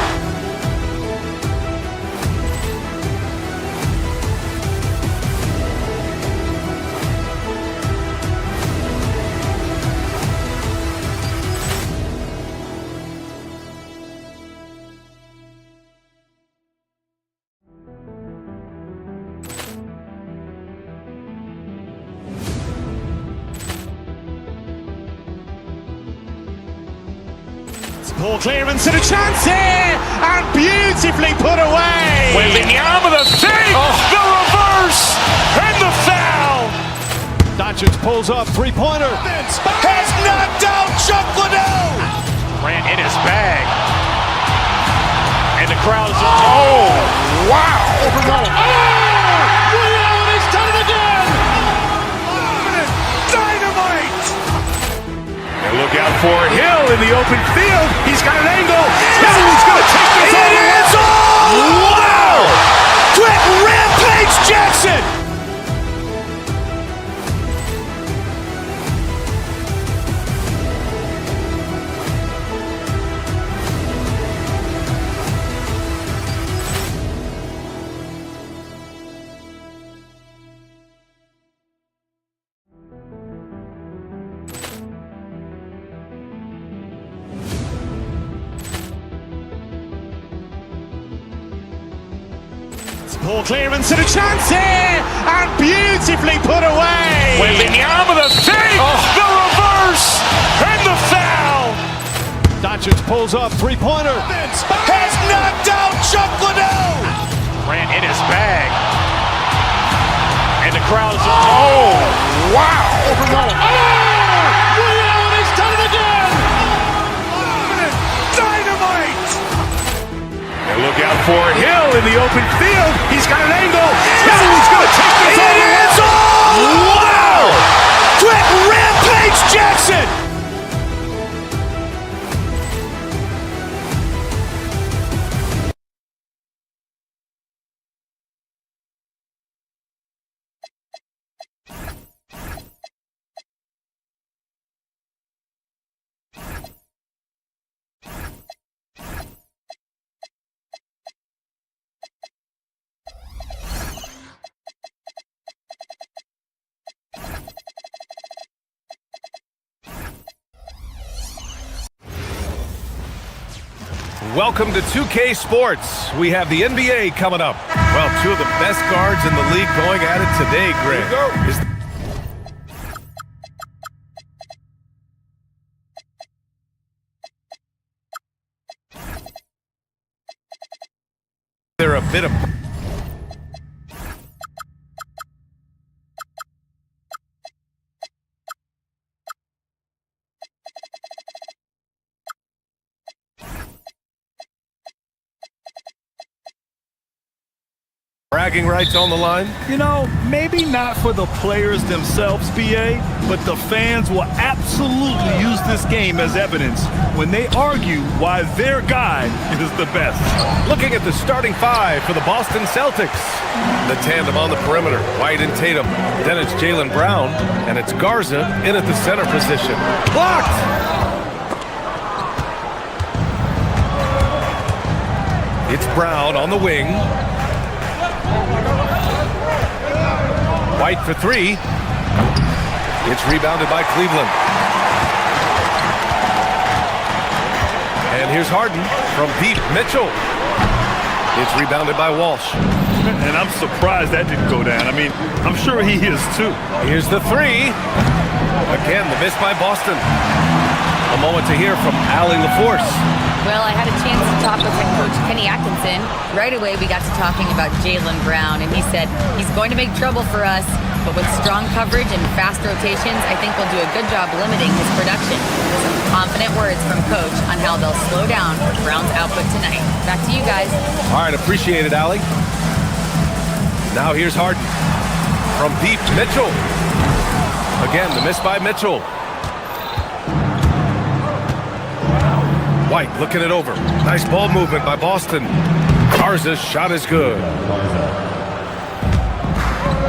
Ball clearance and a chance here, and beautifully put away. Wembanyama the fake, the reverse, and the foul. Doncic pulls up, three-pointer. Has knocked out Chuck Liddell. Grant in his bag. And the crowd is, oh, wow. Ray Allen has done it again. Dynamite. And look out for Hill in the open field. He's got an angle. He's going to take this all the way. Wow. Quick rampage Jackson. Ball clearance and a chance here, and beautifully put away. Wembanyama the fake, the reverse, and the foul. Doncic pulls up, three-pointer. Has knocked out Chuck Liddell. Grant in his bag. And the crowd is, oh, wow. Ray Allen has done it again. Dynamite. And look out for Hill in the open field. He's got an angle. He's going to take this all the way. Wow. Quick rampage Jackson. welcome to 2K Sports. We have the NBA coming up. Well, two of the best guards in the league going at it today, Greg. They're a bit of... bragging rights on the line? You know, maybe not for the players themselves, BA, but the fans will absolutely use this game as evidence when they argue why their guy is the best. Looking at the starting five for the Boston Celtics. The tandem on the perimeter, White and Tatum. Then it's Jaylen Brown, and it's Garza in at the center position. Blocked! It's Brown on the wing. White for three. It's rebounded by Cleveland. And here's Harden from deep. Mitchell. It's rebounded by Walsh. And I'm surprised that didn't go down. I mean, I'm sure he is too. Here's the three. Again, the miss by Boston. A moment to hear from Allie LaForce. Well, I had a chance to talk with head coach Kenny Atkinson. Right away, we got to talking about Jaylen Brown, and he said he's going to make trouble for us, but with strong coverage and fast rotations, I think we'll do a good job limiting his production. Some confident words from coach on how they'll slow down Brown's output tonight. Back to you guys. All right, appreciate it, Allie. Now here's Harden. From deep, Mitchell. Again, the miss by Mitchell. White looking it over. Nice ball movement by Boston. Garza's shot is good.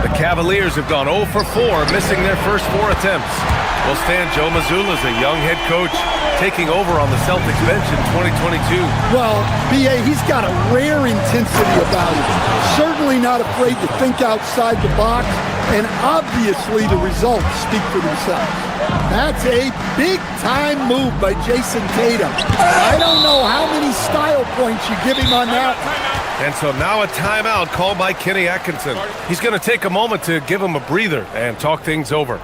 The Cavaliers have gone 0 for 4, missing their first 4 attempts. Will stand Joe Mazzulla as a young head coach taking over on the Celtics bench in 2022. Well, B.A., he's got a rare intensity about him. Certainly not afraid to think outside the box, and obviously the results speak for themselves. That's a big-time move by Jason Tatum. I don't know how many style points you give him on that. And so now a timeout called by Kenny Atkinson. He's going to take a moment to give him a breather and talk things over.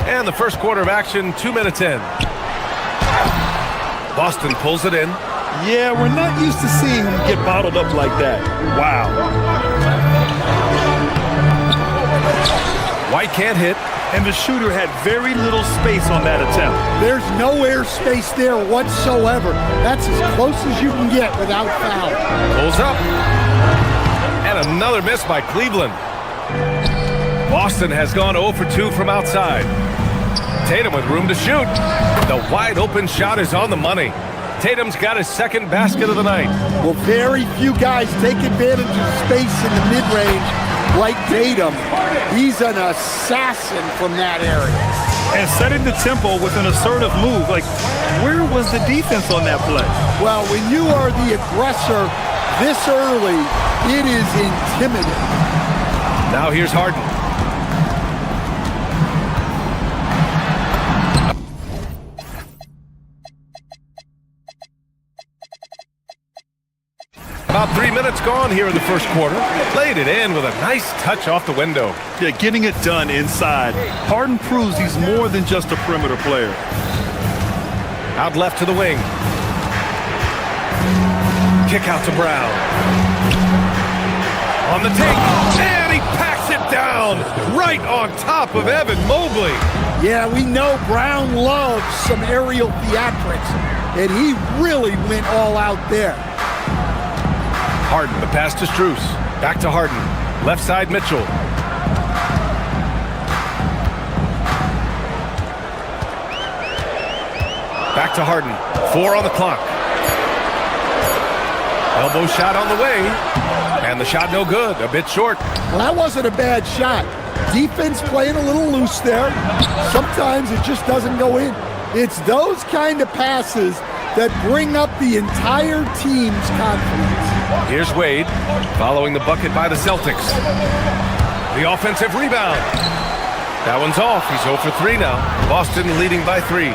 And the first quarter of action, 2 minutes in. Boston pulls it in. Yeah, we're not used to seeing him get bottled up like that. Wow. White can't hit. And the shooter had very little space on that attempt. There's no air space there whatsoever. That's as close as you can get without foul. Pulls up. And another miss by Cleveland. Boston has gone 0 for 2 from outside. Tatum with room to shoot. The wide open shot is on the money. Tatum's got his second basket of the night. Well, very few guys take advantage of space in the mid-range like Tatum. He's an assassin from that area. And setting the tempo with an assertive move. Like, where was the defense on that play? Well, when you are the aggressor this early, it is intimidating. Now here's Harden. About 3 minutes gone here in the first quarter. Played it in with a nice touch off the window. Yeah, getting it done inside. Harden proves he's more than just a perimeter player. Out left to the wing. Kick out to Brown. On the take. And he packs it down right on top of Evan Mobley. Yeah, we know Brown loves some aerial theatrics, and he really went all out there. Harden, the pass to Strus. Back to Harden. Left side, Mitchell. Back to Harden. 4 on the clock. Elbow shot on the way. And the shot no good. A bit short. Well, that wasn't a bad shot. Defense playing a little loose there. Sometimes it just doesn't go in. It's those kind of passes that bring up the entire team's confidence. Here's Wade, following the bucket by the Celtics. The offensive rebound. That one's off. He's 0 for 3 now. Boston leading by 3.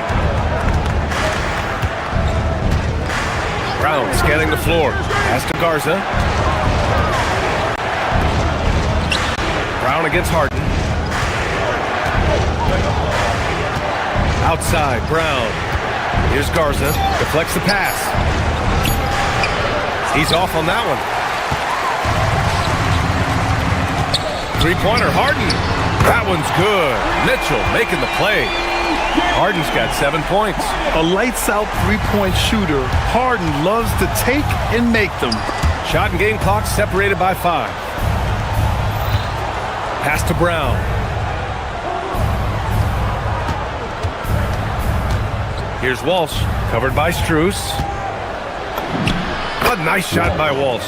Brown scanning the floor. Pass to Garza. Brown against Harden. Outside, Brown. Here's Garza. Deflects the pass. He's off on that one. Three-pointer, Harden. That one's good. Mitchell making the play. Harden's got 7 points. A lights-out three-point shooter. Harden loves to take and make them. Shot and game clock separated by 5. Pass to Brown. Here's Walsh, covered by Strus. A nice shot by Walsh.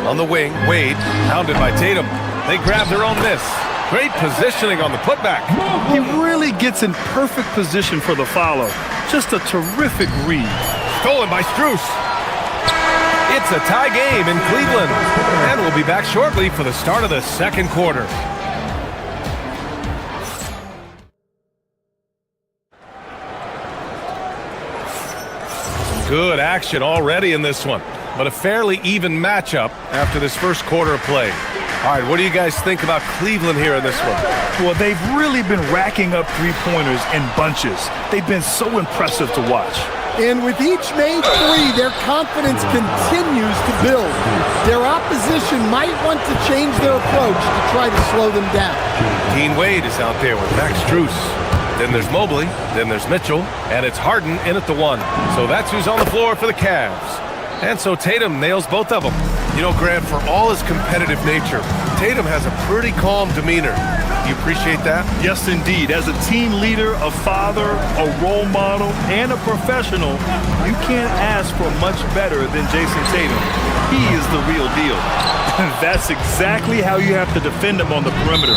On the wing, Wade, pounded by Tatum. They grab their own miss. Great positioning on the putback. He really gets in perfect position for the follow. Just a terrific read. Stolen by Strus. It's a tie game in Cleveland. And we'll be back shortly for the start of the second quarter. Good action already in this one, but a fairly even matchup after this first quarter of play. All right, what do you guys think about Cleveland here in this one? Well, they've really been racking up three-pointers in bunches. They've been so impressive to watch. And with each made three, their confidence continues to build. Their opposition might want to change their approach to try to slow them down. Dean Wade is out there with Max Strus. Then there's Mobley, then there's Mitchell, and it's Harden in at the 1. So that's who's on the floor for the Cavs. And so Tatum nails both of them. You know, Grant, for all his competitive nature, Tatum has a pretty calm demeanor. You appreciate that? Yes, indeed. As a team leader, a father, a role model, and a professional, you can't ask for much better than Jason Tatum. He is the real deal. And that's exactly how you have to defend him on the perimeter.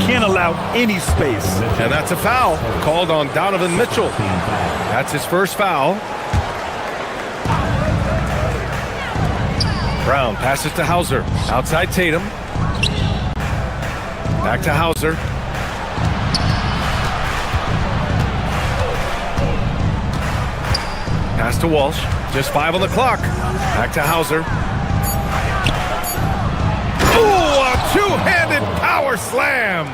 Can't allow any space. And that's a foul called on Donovan Mitchell. That's his first foul. Brown passes to Hauser. Outside Tatum. Back to Hauser. Pass to Walsh. Just 5 on the clock. Back to Hauser. Oh, a two-handed power slam.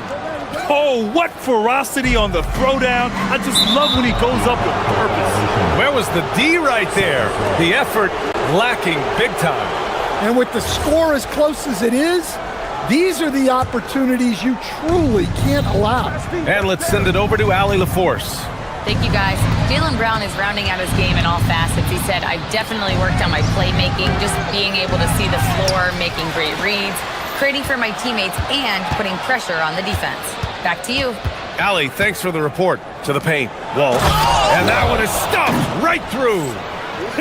Oh, what ferocity on the throwdown. I just love when he goes up with purpose. Where was the D right there? The effort lacking big time. And with the score as close as it is, these are the opportunities you truly can't allow. And let's send it over to Allie LaForce. Thank you, guys. Jaylen Brown is rounding out his game in all facets. He said, I've definitely worked on my playmaking, just being able to see the floor, making great reads, creating for my teammates, and putting pressure on the defense. Back to you. Allie, thanks for the report. To the paint. Walsh. And that one is stuffed right through.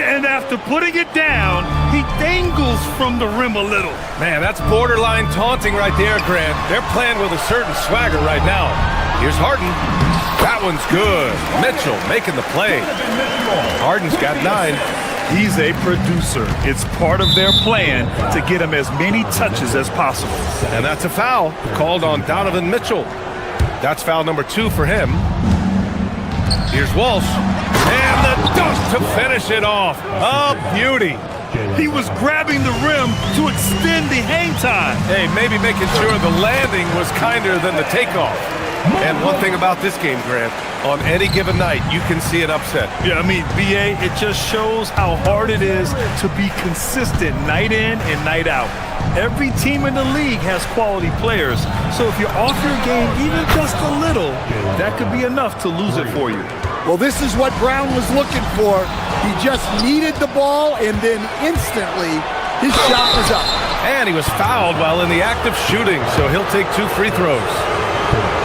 And after putting it down, he dangles from the rim a little. Man, that's borderline taunting right there, Grant. They're playing with a certain swagger right now. Here's Harden. That one's good. Mitchell making the play. Harden's got 9. He's a producer. It's part of their plan to get him as many touches as possible. And that's a foul called on Donovan Mitchell. That's foul number 2 for him. Here's Walsh. And the dunk to finish it off. A beauty. He was grabbing the rim to extend the hang time. Hey, maybe making sure the landing was kinder than the takeoff. And one thing about this game, Grant, on any given night, you can see an upset. Yeah, I mean, BA, it just shows how hard it is to be consistent night in and night out. Every team in the league has quality players, so if you're off your game even just a little, that could be enough to lose it for you. Well, this is what Brown was looking for. He just needed the ball, and then instantly his shot was up. And he was fouled while in the act of shooting, so he'll take 2 free throws.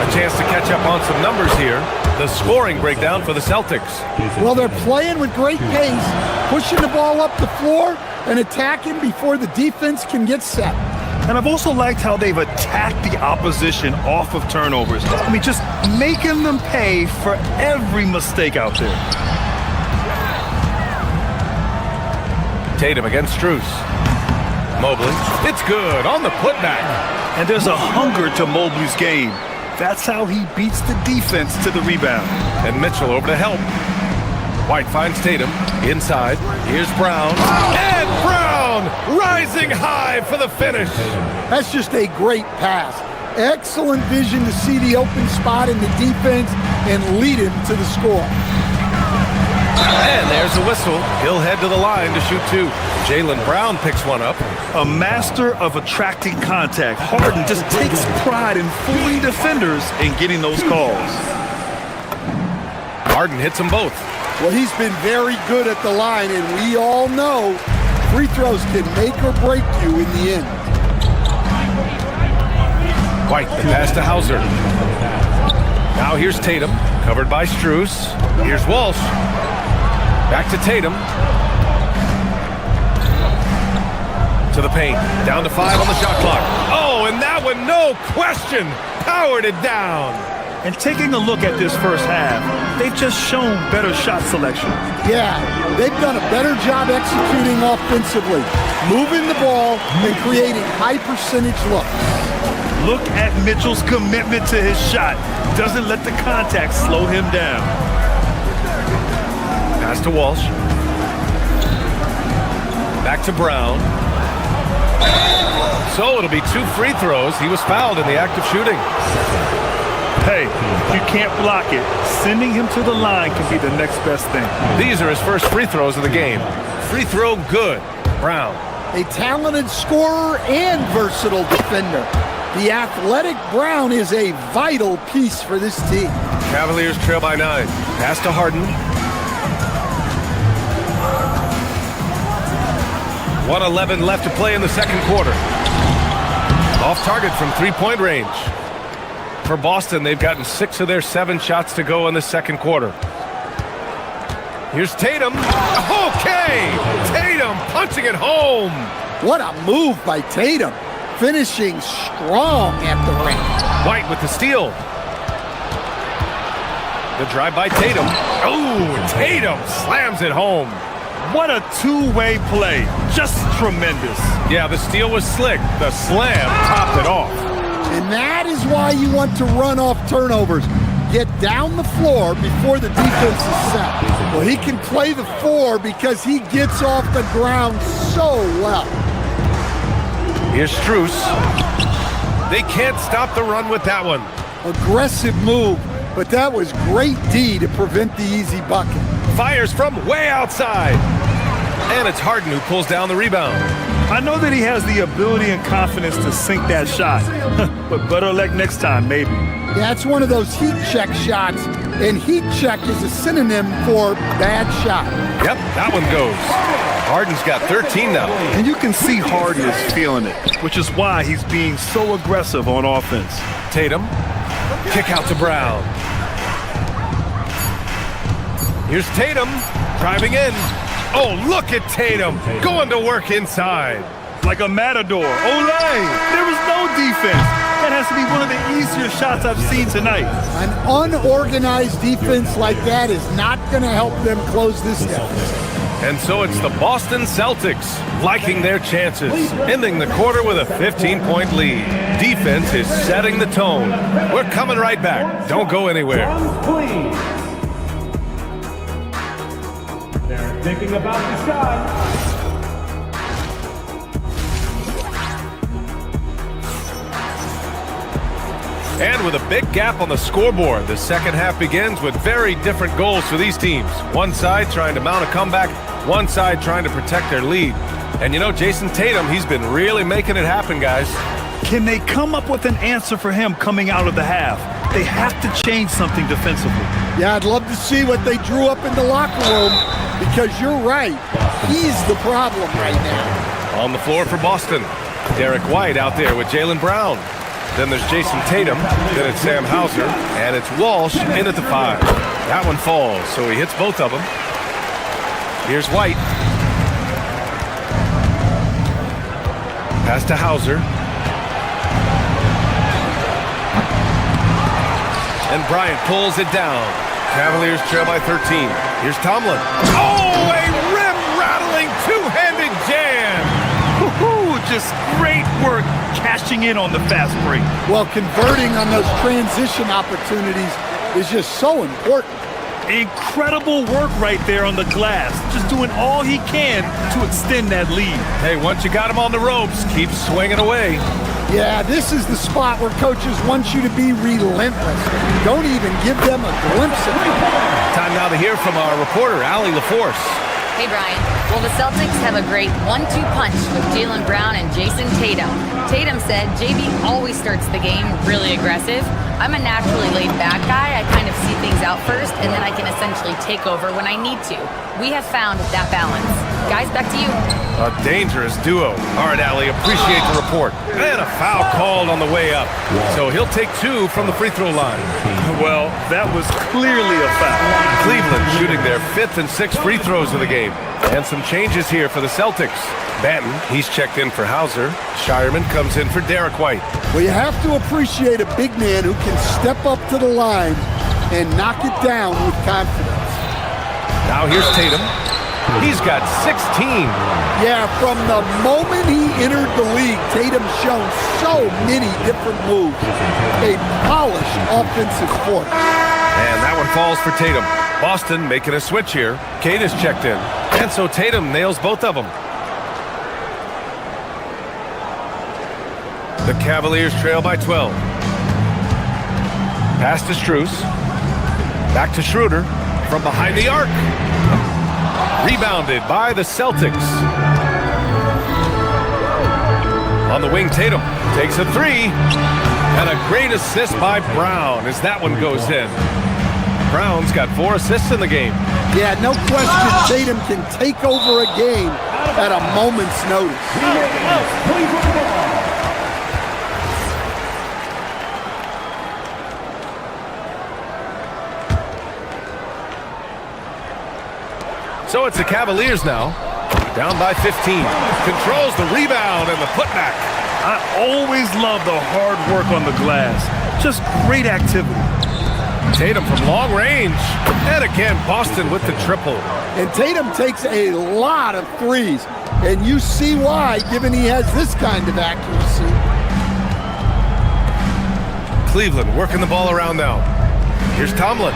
A chance to catch up on some numbers here. The scoring breakdown for the Celtics. Well, they're playing with great pace, pushing the ball up the floor and attacking before the defense can get set. And I've also liked how they've attacked the opposition off of turnovers. I mean, just making them pay for every mistake out there. Tatum against Strus. Mobley. It's good on the putback. And there's a hunger to Mobley's game. That's how he beats the defense to the rebound. And Mitchell over to help. White finds Tatum. Inside. Here's Brown. And Brown rising high for the finish. That's just a great pass. Excellent vision to see the open spot in the defense and lead him to the score. And there's a whistle. He'll head to the line to shoot two. Jaylen Brown picks one up. A master of attracting contact. Harden just takes pride in fooling defenders and getting those calls. Harden hits them both. Well, he's been very good at the line, and we all know free throws can make or break you in the end. White, the pass to Hauser. Now here's Tatum, covered by Strus. Here's Walsh. Back to Tatum. To the paint. Down to 5 on the shot clock. Oh, and that one, no question, powered it down. And taking a look at this first half, they've just shown better shot selection. Yeah, they've done a better job executing offensively, moving the ball and creating high percentage looks. Look at Mitchell's commitment to his shot. Doesn't let the contact slow him down. Pass to Walsh. Back to Brown. So it'll be 2 free throws. He was fouled in the act of shooting. Hey, you can't block it. Sending him to the line can be the next best thing. These are his first free throws of the game. Free throw good. Brown. A talented scorer and versatile defender. The athletic Brown is a vital piece for this team. Cavaliers trail by 9. Pass to Harden. 1:11 left to play in the second quarter. Off target from three-point range. For Boston, they've gotten 6 of their 7 shots to go in the second quarter. Here's Tatum. Okay! Tatum punching it home. What a move by Tatum. Finishing strong at the ring. White with the steal. The drive by Tatum. Oh, Tatum slams it home. What a two-way play. Just tremendous. Yeah, the steal was slick. The slam topped it off. And that is why you want to run off turnovers. Get down the floor before the defense is set. Well, he can play the 4 because he gets off the ground so well. Here's Strus. They can't stop the run with that one. Aggressive move, but that was great D to prevent the easy bucket. Fires from way outside. And it's Harden who pulls down the rebound. I know that he has the ability and confidence to sink that shot, but better luck next time, maybe. Yeah, it's one of those heat check shots, and heat check is a synonym for bad shot. Yep, that one goes. Harden's got 13 now. And you can see Harden is feeling it, which is why he's being so aggressive on offense. Tatum, kick out to Brown. Here's Tatum, driving in. Oh, look at Tatum going to work inside. Like a matador. Olay! There was no defense. That has to be one of the easier shots I've seen tonight. An unorganized defense like that is not going to help them close this deficit. And so it's the Boston Celtics liking their chances, ending the quarter with a 15-point lead. Defense is setting the tone. We're coming right back. Don't go anywhere. They're thinking about the shot. And with a big gap on the scoreboard, the second half begins with very different goals for these teams. One side trying to mount a comeback, one side trying to protect their lead. And you know, Jason Tatum, he's been really making it happen, guys. Can they come up with an answer for him coming out of the half? They have to change something defensively. Yeah, I'd love to see what they drew up in the locker room, because you're right. He's the problem right now. On the floor for Boston, Derek White out there with Jaylen Brown. Then there's Jason Tatum, then it's Sam Hauser, and it's Walsh in at the 5. That one falls, so he hits both of them. Here's White. Pass to Hauser. and Bryant pulls it down. Cavaliers trail by 13. Here's Tomlin. Oh, a rim-rattling two-handed jam. Woohoo! Just great work cashing in on the fast break. Well, converting on those transition opportunities is just so important. Incredible work right there on the glass. Just doing all he can to extend that lead. Hey, once you got him on the ropes, keep swinging away. Yeah, this is the spot where coaches want you to be relentless. Don't even give them a glimpse of it. Time now to hear from our reporter, Allie LaForce. Hey, Brian. Well, the Celtics have a great 1-2 punch with Jaylen Brown and Jason Tatum. Tatum said JB always starts the game really aggressive. I'm a naturally laid-back guy. I kind of see things out first, and then I can essentially take over when I need to. We have found that balance. Guys, back to you. A dangerous duo. All right, Allie, appreciate the report. And a foul called on the way up. So he'll take 2 from the free throw line. Well, that was clearly a foul. Cleveland shooting their 5th and 6th free throws of the game. And some changes here for the Celtics. Banton, he's checked in for Hauser. Shireman comes in for Derek White. Well, you have to appreciate a big man who can step up to the line and knock it down with confidence. Now here's Tatum. He's got 16. Yeah, from the moment he entered the league, Tatum's shown so many different moves. A polished offensive force. And that one falls for Tatum. Boston making a switch here. Kate is checked in. And so Tatum nails both of them. The Cavaliers trail by 12. Pass to Strus. Back to Schroeder from behind the arc. Rebounded by the Celtics. On the wing, Tatum takes a 3. And a great assist by Brown as that one goes in. Brown's got 4 assists in the game. Yeah, no question Tatum can take over a game at a moment's notice. So it's the Cavaliers now, down by 15. Controls the rebound and the putback. I always love the hard work on the glass. Just great activity. Tatum from long range. And again, Boston with the triple. And Tatum takes a lot of threes. And you see why, given he has this kind of accuracy. Cleveland working the ball around now. Here's Tomlin.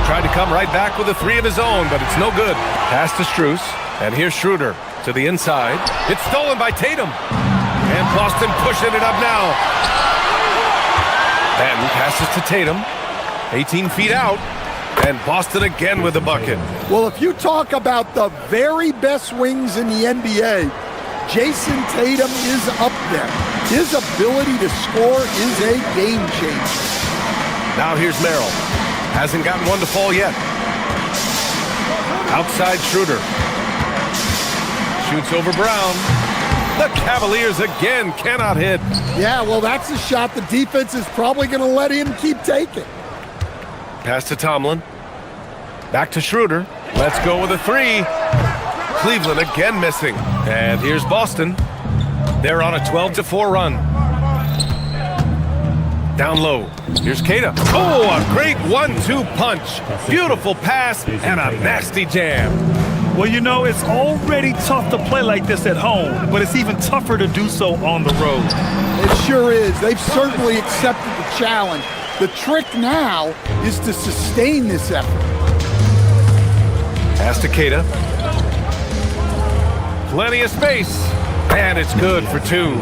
Tried to come right back with a 3 of his own, but it's no good. Pass to Strus, and here's Schroeder to the inside. It's stolen by Tatum. And Boston pushing it up now. Banton passes to Tatum. 18 feet out. And Boston again with the bucket. Well, if you talk about the very best wings in the NBA, Jason Tatum is up there. His ability to score is a game changer. Now here's Merrill. Hasn't gotten one to fall yet. Outside Schroeder. Shoots over Brown. The Cavaliers again cannot hit. Yeah, well, that's a shot the defense is probably going to let him keep taking. Pass to Tomlin. Back to Schroeder. Let's go with a 3. Cleveland again missing. And here's Boston. They're on a 12-4 run. Down low. Here's Keita. Oh, a great 1-2 punch. Beautiful pass and a nasty jam. Well, you know, it's already tough to play like this at home, but it's even tougher to do so on the road. It sure is. They've certainly accepted the challenge. The trick now is to sustain this effort. Pass to Keita. Plenty of space. And it's good for 2.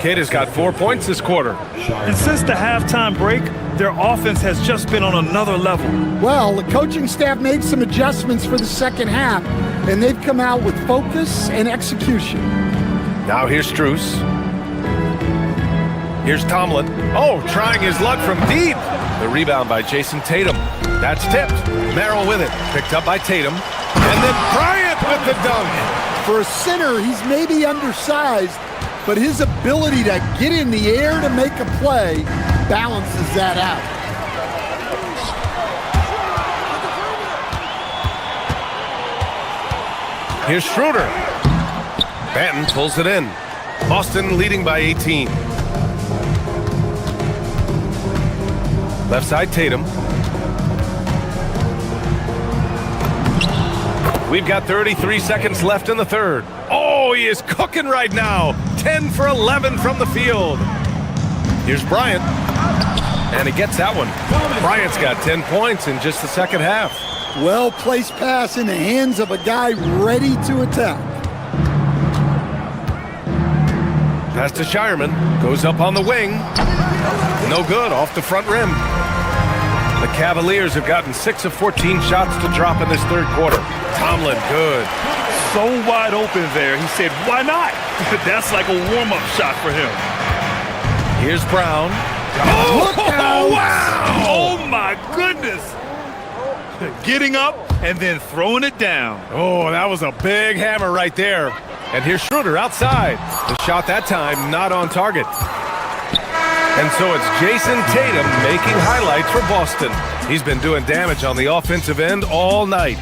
Keita's got 4 points this quarter. And since the halftime break, their offense has just been on another level. Well, the coaching staff made some adjustments for the second half, and they've come out with focus and execution. Now here's Strus. Here's Tomlin. Oh, trying his luck from deep. The rebound by Jason Tatum. That's tipped. Merrill with it. Picked up by Tatum. And then Bryant with the dunk. For a center, he's maybe undersized, but his ability to get in the air to make a play balances that out. Here's Schroeder. Banton pulls it in. Boston leading by 18. Left side, Tatum. We've got 33 seconds left in the third. Oh, he is cooking right now. 10 for 11 from the field. Here's Bryant. And he gets that one. Bryant's got 10 points in just the second half. Well-placed pass in the hands of a guy ready to attack. Pass to Shireman. Goes up on the wing. No good, off the front rim. The Cavaliers have gotten 6 of 14 shots to drop in this third quarter. Tomlin, good. So wide open there. He said, why not? That's like a warm-up shot for him. Here's Brown. Oh, wow! Oh, my goodness. Getting up and then throwing it down. Oh, that was a big hammer right there. And here's Schroeder outside. The shot that time not on target. And so it's Jason Tatum making highlights for Boston. He's been doing damage on the offensive end all night.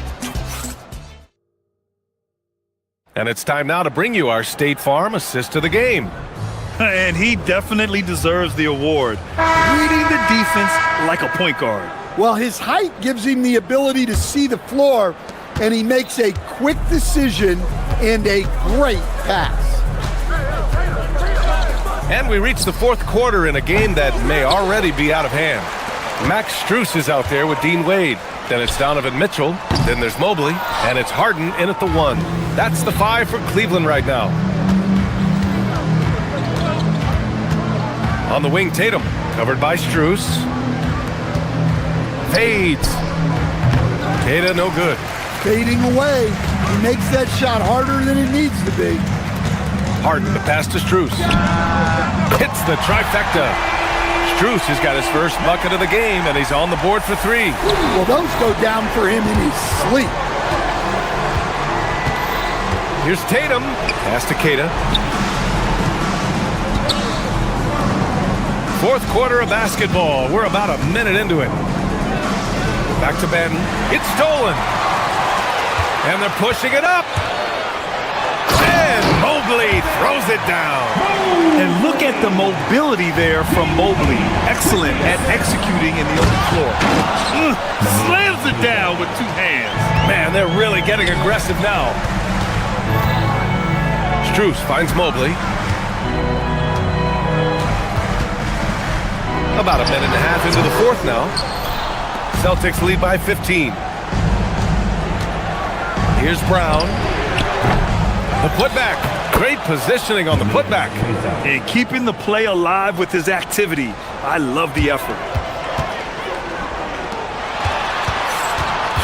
And it's time now to bring you our State Farm assist of the game. And he definitely deserves the award. Reading the defense like a point guard. Well, his height gives him the ability to see the floor, and he makes a quick decision and a great pass. And we reach the fourth quarter in a game that may already be out of hand. Max Strus is out there with Dean Wade. Then it's Donovan Mitchell. Then there's Mobley. And it's Harden in at the 1. That's the 5 for Cleveland right now. On the wing, Tatum. Covered by Strus. Fades. Tatum, no good. Fading away. He makes that shot harder than it needs to be. Harden, the pass to Strus. Hits the trifecta. Strus has got his first bucket of the game, and he's on the board for 3. Well, those go down for him in his sleep. Here's Tatum. Pass to Keita. Fourth quarter of basketball. We're about a minute into it. Back to Benton. It's stolen. And they're pushing it up. And Mobley throws it down. And look at the mobility there from Mobley. Excellent at executing in the open floor. Slams it down with 2 hands. Man, they're really getting aggressive now. Strus finds Mobley. About a minute and a half into the fourth now. Celtics lead by 15. Here's Brown. The putback. Great positioning on the putback. And keeping the play alive with his activity. I love the effort.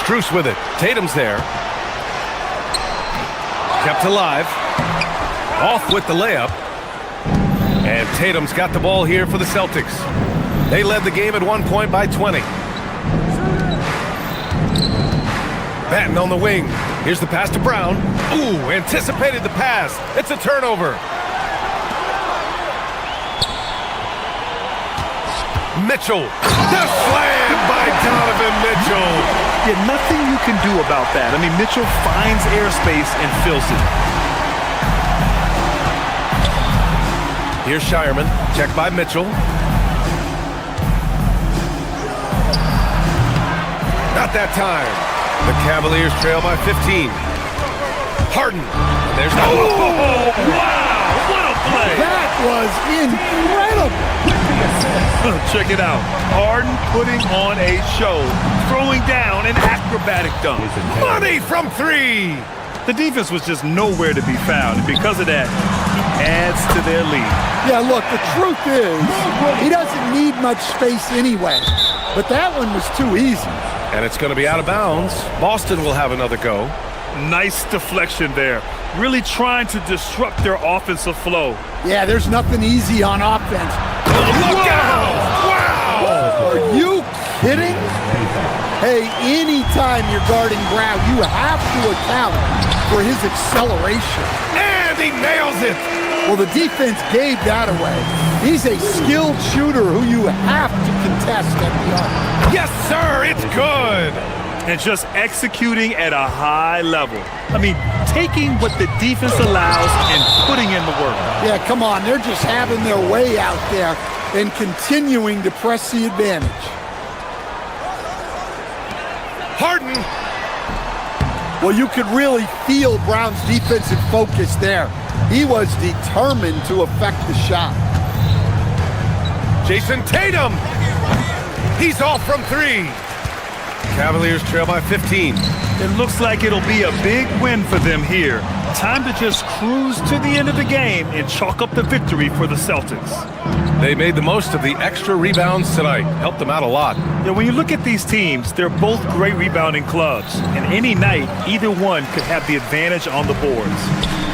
Strus with it. Tatum's there. Kept alive. Off with the layup. And Tatum's got the ball here for the Celtics. They led the game at 1 point by 20. Batten on the wing. Here's the pass to Brown. Ooh, anticipated the pass. It's a turnover. Mitchell. The slam by Donovan Mitchell. Yeah, nothing you can do about that. I mean, Mitchell finds airspace and fills it. Here's Shireman. Checked by Mitchell. Not that time. The Cavaliers trail by 15. Harden. There's no. Oh, wow! What a play! That was incredible. Check it out. Harden putting on a show, throwing down an acrobatic dunk. Money from 3. The defense was just nowhere to be found, and because of that, adds to their lead. Yeah, look, the truth is, he doesn't need much space anyway, but that one was too easy. And it's going to be out of bounds. Boston will have another go. Nice deflection there. Really trying to disrupt their offensive flow. Yeah, there's nothing easy on offense. Look out! Wow! Are you kidding? Hey, anytime you're guarding Brown, you have to account for his acceleration. And he nails it! Well, the defense gave that away. He's a skilled shooter who you have to contest at the arc. Yes, sir, it's good! And just executing at a high level. I mean, taking what the defense allows and putting in the work. Yeah, come on, they're just having their way out there and continuing to press the advantage. Harden. Well, you could really feel Brown's defensive focus there. He was determined to affect the shot. Jason Tatum. He's off from 3. Cavaliers trail by 15. It looks like it'll be a big win for them here. Time to just cruise to the end of the game and chalk up the victory for the Celtics. They made the most of the extra rebounds tonight. Helped them out a lot. Yeah, when you look at these teams, they're both great rebounding clubs. And any night, either one could have the advantage on the boards.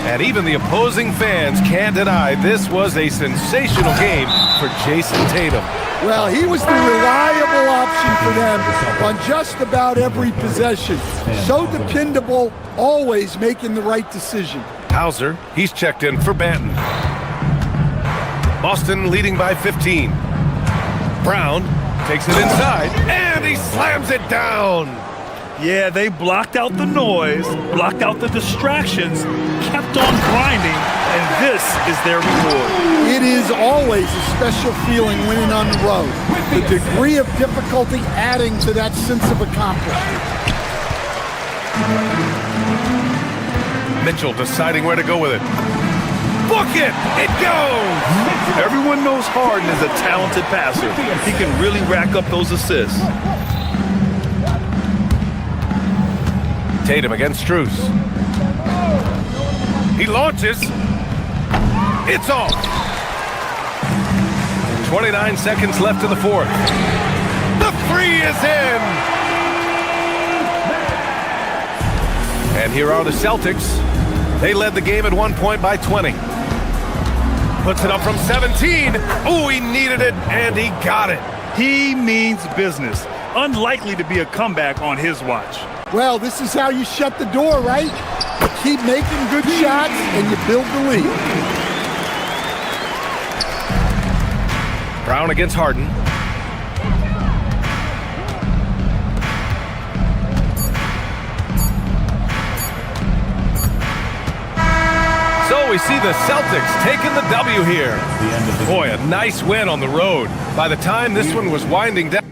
And even the opposing fans can't deny this was a sensational game for Jason Tatum. Well, he was the reliable option for them on just about every possession. So dependable, always making the right decision. Hauser, he's checked in for Banton. Boston leading by 15. Brown takes it inside, and he slams it down. Yeah, they blocked out the noise, blocked out the distractions, kept on grinding, and this is their reward. It is always a special feeling winning on the road. The degree of difficulty adding to that sense of accomplishment. Mitchell deciding where to go with it. Book it! It goes! Everyone knows Harden is a talented passer. He can really rack up those assists. Tatum against Strus. He launches. It's off. 29 seconds left in the fourth. The 3 is in! And here are the Celtics. They led the game at one point by 20. Puts it up from 17. Oh, he needed it, and he got it. He means business. Unlikely to be a comeback on his watch. Well, this is how you shut the door, right? You keep making good shots, and you build the lead. Brown against Harden. So we see the Celtics taking the W here. Boy, a nice win on the road. By the time this one was winding down.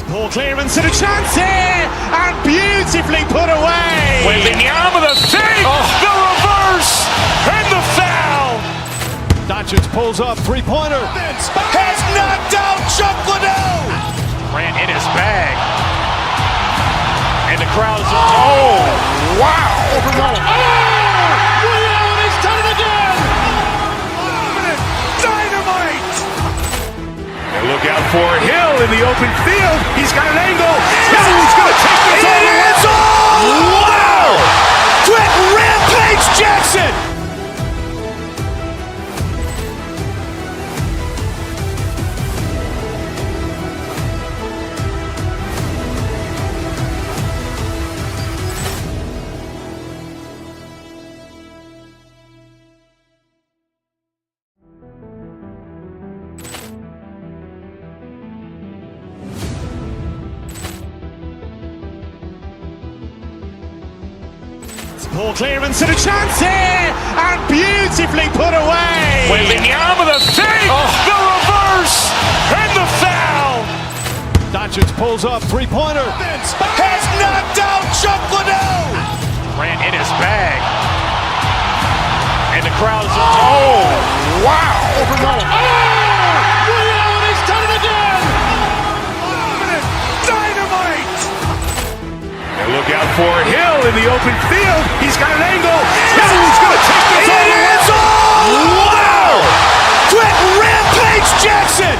Poor clearance and a chance here, and beautifully put away. Wembanyama the fake, the reverse, and the foul. Doncic pulls up, three-pointer. Has knocked out Chuck Liddell. Grant in his bag. And the crowd is, oh, wow. He's done it again. Dynamite. And look out for Hill in the open field. He's got an angle. No, he's going to take this all the way. It's all! Wow! Quick rampage Jackson. Poor clearance and a chance here, and beautifully put away. Wembanyama the fake, the reverse, and the foul. Doncic pulls up, three-pointer. Has knocked out Chuck Liddell. Grant in his bag. And the crowd is, oh, wow. He's done it again. Dynamite. And look out for Hill in the open field. He's got an angle. No, he's going to take this all the way. It's all! Wow! Quick rampage Jackson.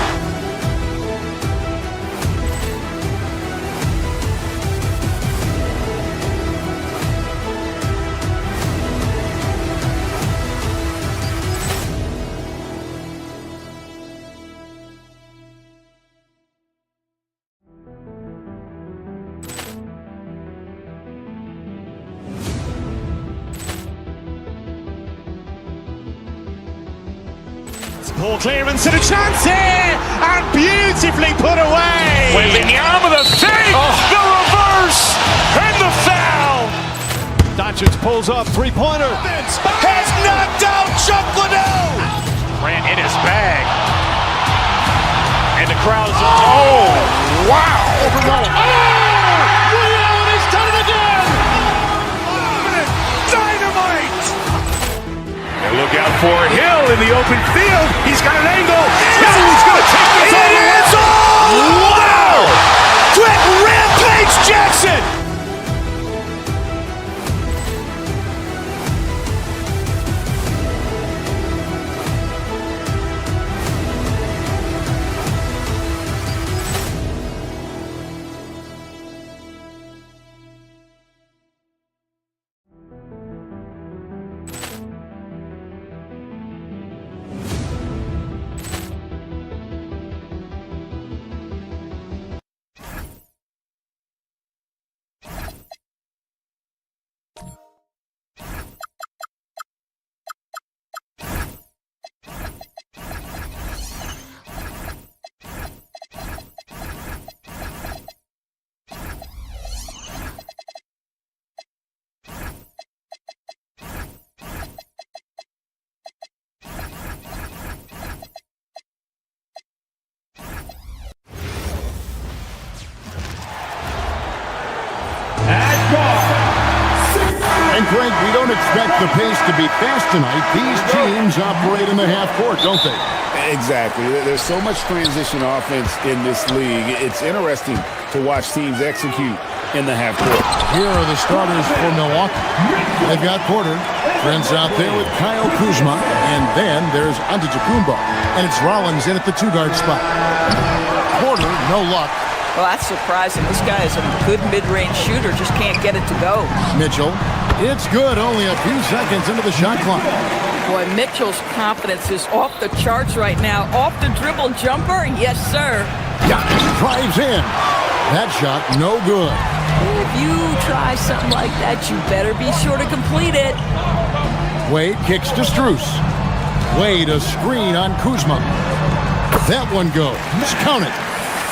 Poor clearance and a chance here, and beautifully put away. Wembanyama, the fake, the reverse, and the foul. Doncic pulls up, three-pointer. Has knocked out Chuck Liddell. Ran in his bag. And the crowd is... Oh, wow. Ray Allen has done it again. Dynamite. And look out for Hill in the open field. He's got an angle. He's going to take this all the way. Wow. Quick rampage Jackson. And Greg, we don't expect the pace to be fast tonight. These teams operate in the half court, don't they? Exactly. There's so much transition offense in this league. It's interesting to watch teams execute in the half court. Here are the starters for Milwaukee. They've got Porter. Friends out there with Kyle Kuzma. And then there's Antetokounmpo. And it's Rollins in at the two-guard spot. Porter, no luck. Well, that's surprising. This guy is a good mid-range shooter, just can't get it to go. Mitchell. It's good. Only a few seconds into the shot clock. Boy, Mitchell's confidence is off the charts right now. Off the dribble jumper? Yes, sir. Giannis drives in. That shot, no good. If you try something like that, you better be sure to complete it. Wade kicks to Strus. Wade a screen on Kuzma. That one goes. Count it.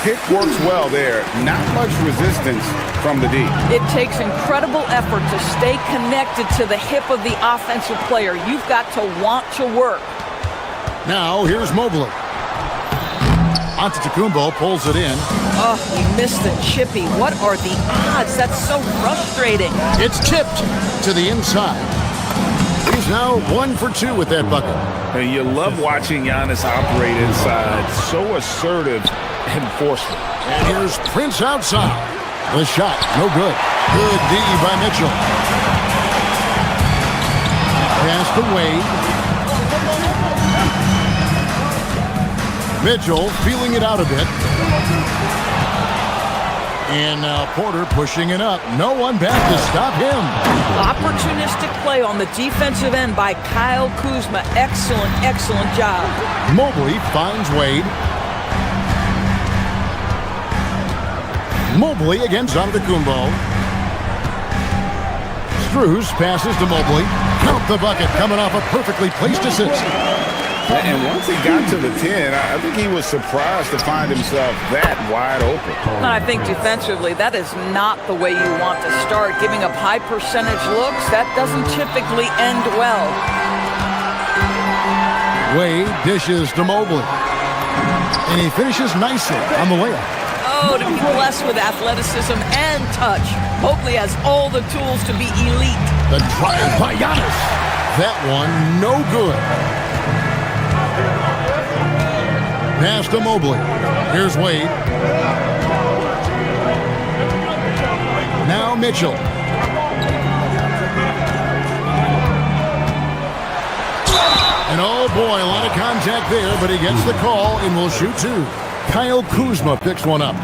Pick works well there. Not much resistance from the D. It takes incredible effort to stay connected to the hip of the offensive player. You've got to want to work. Now, here's Mobley. Antetokounmpo pulls it in. Oh, he missed the chippy. What are the odds? That's so frustrating. It's tipped to the inside. He's now 1 for 2 with that bucket. And you love watching Giannis operate inside. So assertive and forceful. And here's Prince outside. The shot, no good. Good D by Mitchell. Pass to Wade. Mitchell feeling it out a bit. And now Porter pushing it up. No one back to stop him. Opportunistic play on the defensive end by Kyle Kuzma. Excellent, excellent job. Mobley finds Wade. Mobley against Antetokounmpo. Strus passes to Mobley. Count the bucket coming off a perfectly placed assist. And once he got to the 10, I think he was surprised to find himself that wide open. I think defensively, that is not the way you want to start. Giving up high percentage looks, that doesn't typically end well. Wade dishes to Mobley. And he finishes nicely on the layup. Oh, to be blessed with athleticism and touch. Mobley has all the tools to be elite. The drive by Giannis. That one, no good. Pass to Mobley. Here's Wade. Now Mitchell. And oh boy, a lot of contact there, but he gets the call and will shoot two. Kyle Kuzma picks one up.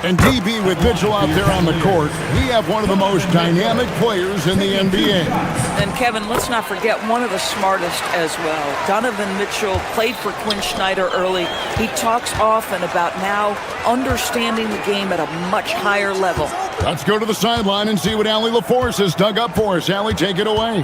And DB with Mitchell out there on the court, we have one of the most dynamic players in the NBA. And Kevin, let's not forget one of the smartest as well. Donovan Mitchell played for Quinn Snyder early. He talks often about now understanding the game at a much higher level. Let's go to the sideline and see what Allie LaForce has dug up for us. Allie, take it away.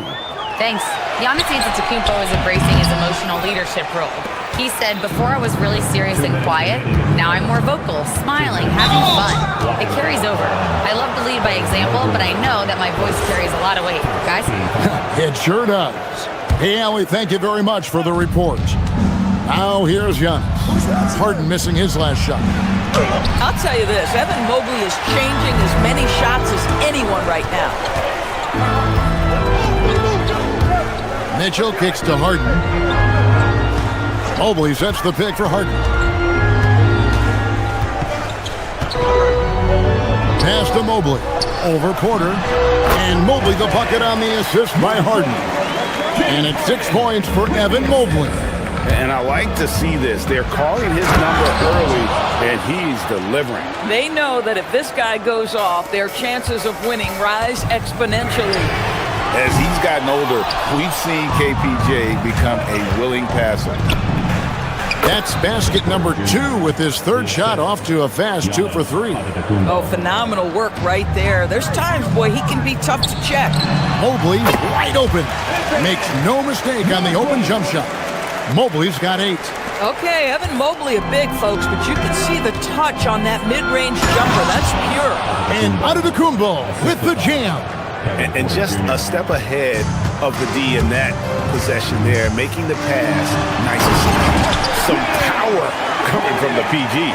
Thanks. Giannis Antetokounmpo is embracing his emotional leadership role. He said, before I was really serious and quiet, now I'm more vocal, smiling, having fun. It carries over. I love to lead by example, but I know that my voice carries a lot of weight. Guys? It sure does. Hey, Allie, thank you very much for the report. Now here's Giannis. Harden missing his last shot. I'll tell you this, Evan Mobley is changing as many shots as anyone right now. Mitchell kicks to Harden. Mobley sets the pick for Harden. Pass to Mobley. Over Porter. And Mobley the bucket on the assist by Harden. And it's 6 points for Evan Mobley. And I like to see this. They're calling his number early, and he's delivering. They know that if this guy goes off, their chances of winning rise exponentially. As he's gotten older, we've seen KPJ become a willing passer. That's basket number 2 with his third shot off to a fast 2 for 3. Oh, phenomenal work right there. There's times, boy, he can be tough to check. Mobley wide open. Makes no mistake on the open jump shot. Mobley's got 8. Okay, Evan Mobley a big, folks, but you can see the touch on that mid-range jumper. That's pure. And Antetokounmpo with the jam. And just a step ahead of the D in that possession there, making the pass nice and slow. Some power coming from the PG.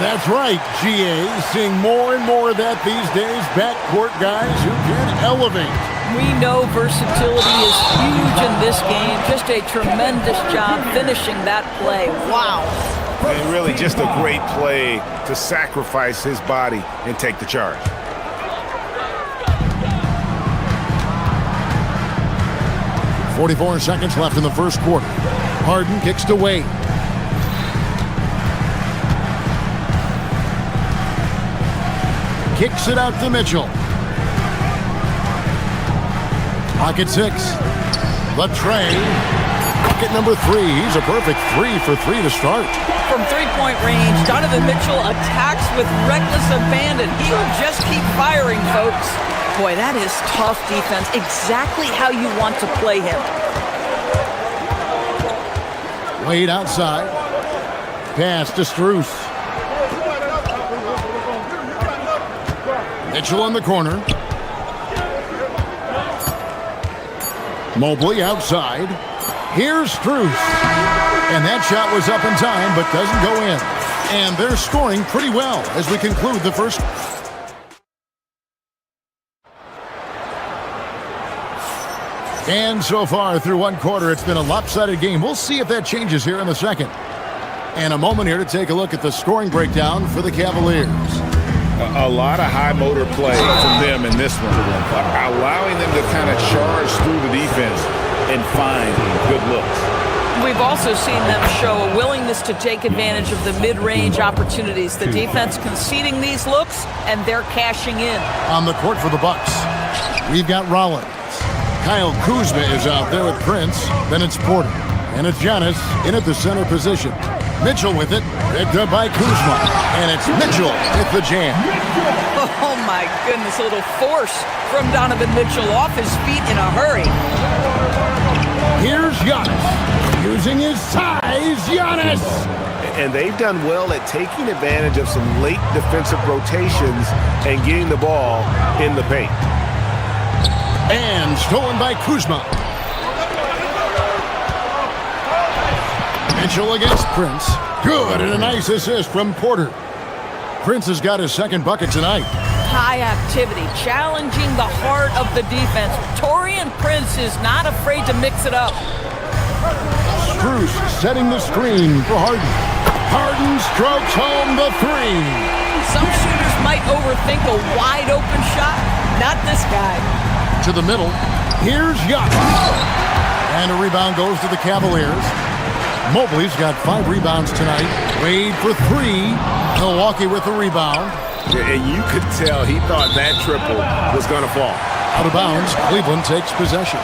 That's right, GA. Seeing more and more of that these days. Backcourt guys who can elevate. We know versatility is huge in this game. Just a tremendous job finishing that play. Wow. And really just a great play to sacrifice his body and take the charge. .44 seconds left in the first quarter. Harden kicks to Wade. Kicks it out to Mitchell. Pocket 6. The tray. Bucket number 3. He's a perfect 3 for 3 to start. From three-point range, Donovan Mitchell attacks with reckless abandon. He'll just keep firing, folks. Boy, that is tough defense. Exactly how you want to play him. Wade outside. Pass to Strus. Mitchell in the corner. Mobley outside. Here's Strus. And that shot was up in time, but doesn't go in. And they're scoring pretty well as we conclude the first. And so far through one quarter, it's been a lopsided game. We'll see if that changes here in the second. And a moment here to take a look at the scoring breakdown for the Cavaliers. A lot of high motor play from them in this one, allowing them to kind of charge through the defense and find good looks. We've also seen them show a willingness to take advantage of the mid-range opportunities. The defense conceding these looks, and they're cashing in. On the court for the Bucks, we've got Rollins. Kyle Kuzma is out there with Prince. Then it's Porter. And it's Giannis in at the center position. Mitchell with it. Picked up by Kuzma. And it's Mitchell with the jam. Oh, my goodness. A little force from Donovan Mitchell off his feet in a hurry. Here's Giannis. Using his size, Giannis. And they've done well at taking advantage of some late defensive rotations and getting the ball in the paint. And stolen by Kuzma. Mitchell against Prince. Good, and a nice assist from Porter. Prince has got his second bucket tonight. High activity, challenging the heart of the defense. Taurean Prince is not afraid to mix it up. Strus setting the screen for Harden. Harden strokes home the 3. Some shooters might overthink a wide open shot. Not this guy. To the middle. Here's Giannis. And a rebound goes to the Cavaliers. Mobley's got 5 rebounds tonight. Wade for 3. Milwaukee with the rebound. And you could tell he thought that triple was going to fall. Out of bounds, Cleveland takes possession.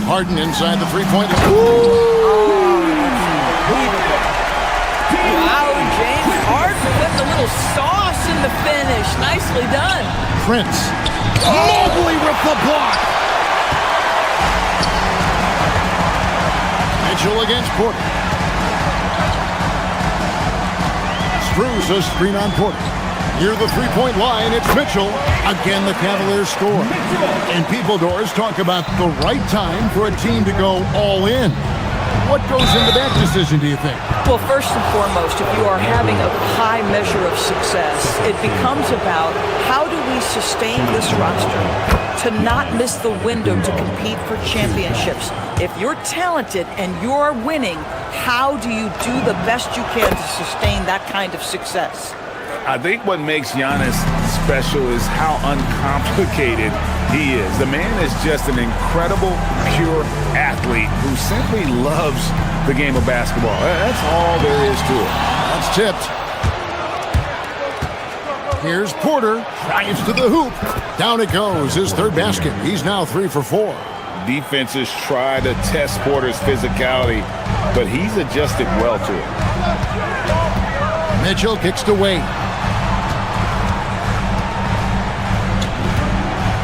Harden inside the three-point line. Wow, James Harden with a little sauce in the finish. Nicely done. Prince. Mobley with the block. Mitchell against Porter. Strus a screen on Porter. Near the three-point line, it's Mitchell. Again, the Cavaliers score. And people doors talk about the right time for a team to go all in. What goes into that decision, do you think? Well, first and foremost, if you are having a high measure of success, it becomes about how do we sustain this roster to not miss the window to compete for championships. If you're talented and you're winning, how do you do the best you can to sustain that kind of success? I think what makes Giannis special is how uncomplicated he is. The man is just an incredible, pure athlete who simply loves the game of basketball. That's all there is to it. That's tipped. Here's Porter. Drives to the hoop. Down it goes. His third basket. He's now 3 for 4. Defenses try to test Porter's physicality, but he's adjusted well to it. Mitchell kicks to Wade.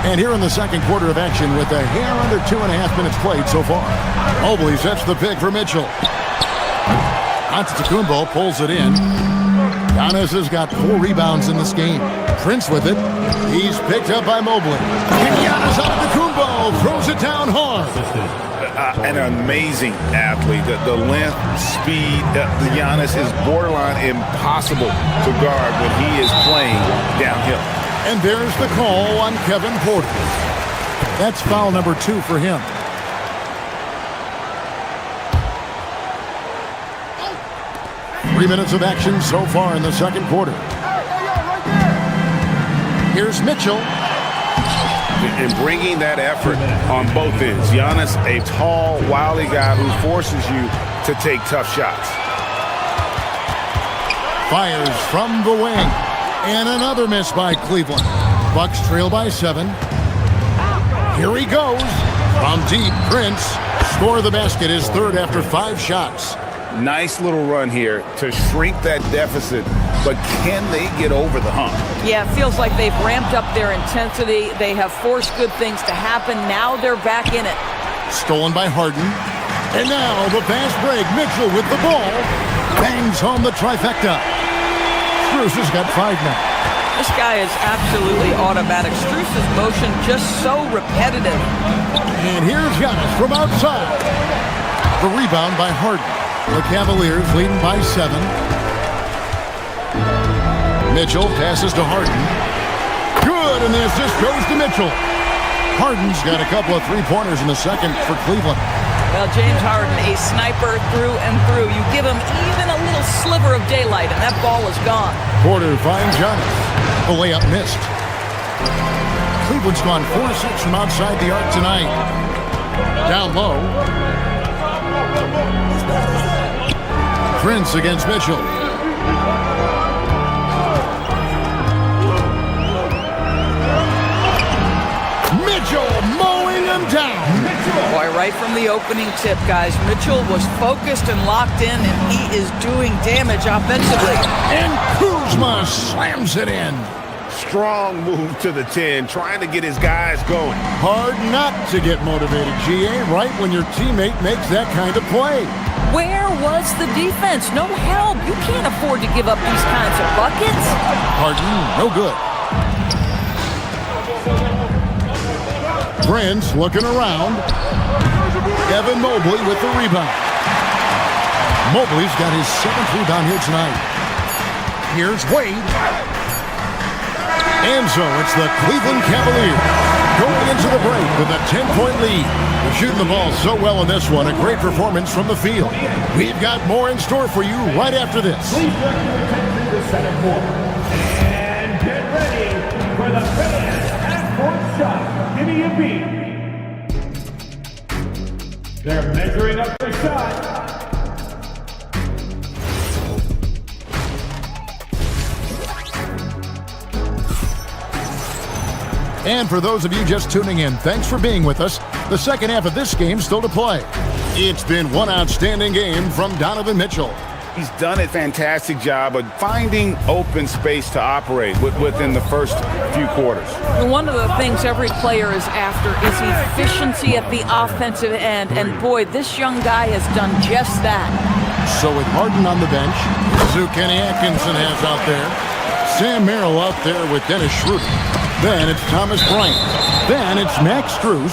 And here in the second quarter of action with a hair under 2.5 minutes played so far. Mobley sets the pick for Mitchell. Antetokounmpo pulls it in. Giannis has got 4 rebounds in this game. Prince with it. He's picked up by Mobley. And Giannis Antetokounmpo throws it down hard. An amazing athlete. The length, speed, Giannis is borderline impossible to guard when he is playing downhill. And there's the call on Kevin Porter. That's foul number 2 for him. Three minutes of action so far in the second quarter. Here's Mitchell. And bringing that effort on both ends. Giannis, a tall, wily guy who forces you to take tough shots. Fires from the wing. And another miss by Cleveland. Bucks trail by 7. Here he goes. From deep, Prince. Score the basket, his third after 5 shots. Nice little run here to shrink that deficit, but can they get over the hump? Yeah, it feels like they've ramped up their intensity. They have forced good things to happen. Now they're back in it. Stolen by Harden. And now the fast break. Mitchell with the ball. Bangs home the trifecta. Strus has got 5 now. This guy is absolutely automatic. Strus's motion just so repetitive. And here's Giannis from outside. The rebound by Harden. The Cavaliers leading by 7. Mitchell passes to Harden. Good, and the assist goes to Mitchell. Harden's got a couple of 3-pointers in the second for Cleveland. Well, James Harden, a sniper through and through. You give him even a little sliver of daylight, and that ball is gone. Porter finds Giannis. The layup missed. Cleveland's gone 4-6 from outside the arc tonight. Down low. Prince against Mitchell. Mitchell mowing him down. Boy, right from the opening tip, guys, Mitchell was focused and locked in, and he is doing damage offensively. And Kuzma slams it in. Strong move to the 10, trying to get his guys going. Hard not to get motivated, GA, right when your teammate makes that kind of play. Where was the defense? No help. You can't afford to give up these kinds of buckets. Harden, no good. Prince looking around. Evan Mobley with the rebound. Mobley's got his 7th rebound here tonight. Here's Wade. And so it's the Cleveland Cavaliers going into the break with a 10-point lead. They're shooting the ball so well in this one. A great performance from the field. We've got more in store for you right after this. And get ready for the fans half-court shot. Give me a beat. They're measuring up the shot. And for those of you just tuning in, thanks for being with us. The second half of this game still to play. It's been one outstanding game from Donovan Mitchell. He's done a fantastic job of finding open space to operate within the first few quarters. And one of the things every player is after is efficiency at the offensive end. And boy, this young guy has done just that. So with Harden on the bench, who Kenny Atkinson has out there, Sam Merrill out there with Dennis Schroeder. Then it's Thomas Bryant. Then it's Max Strus.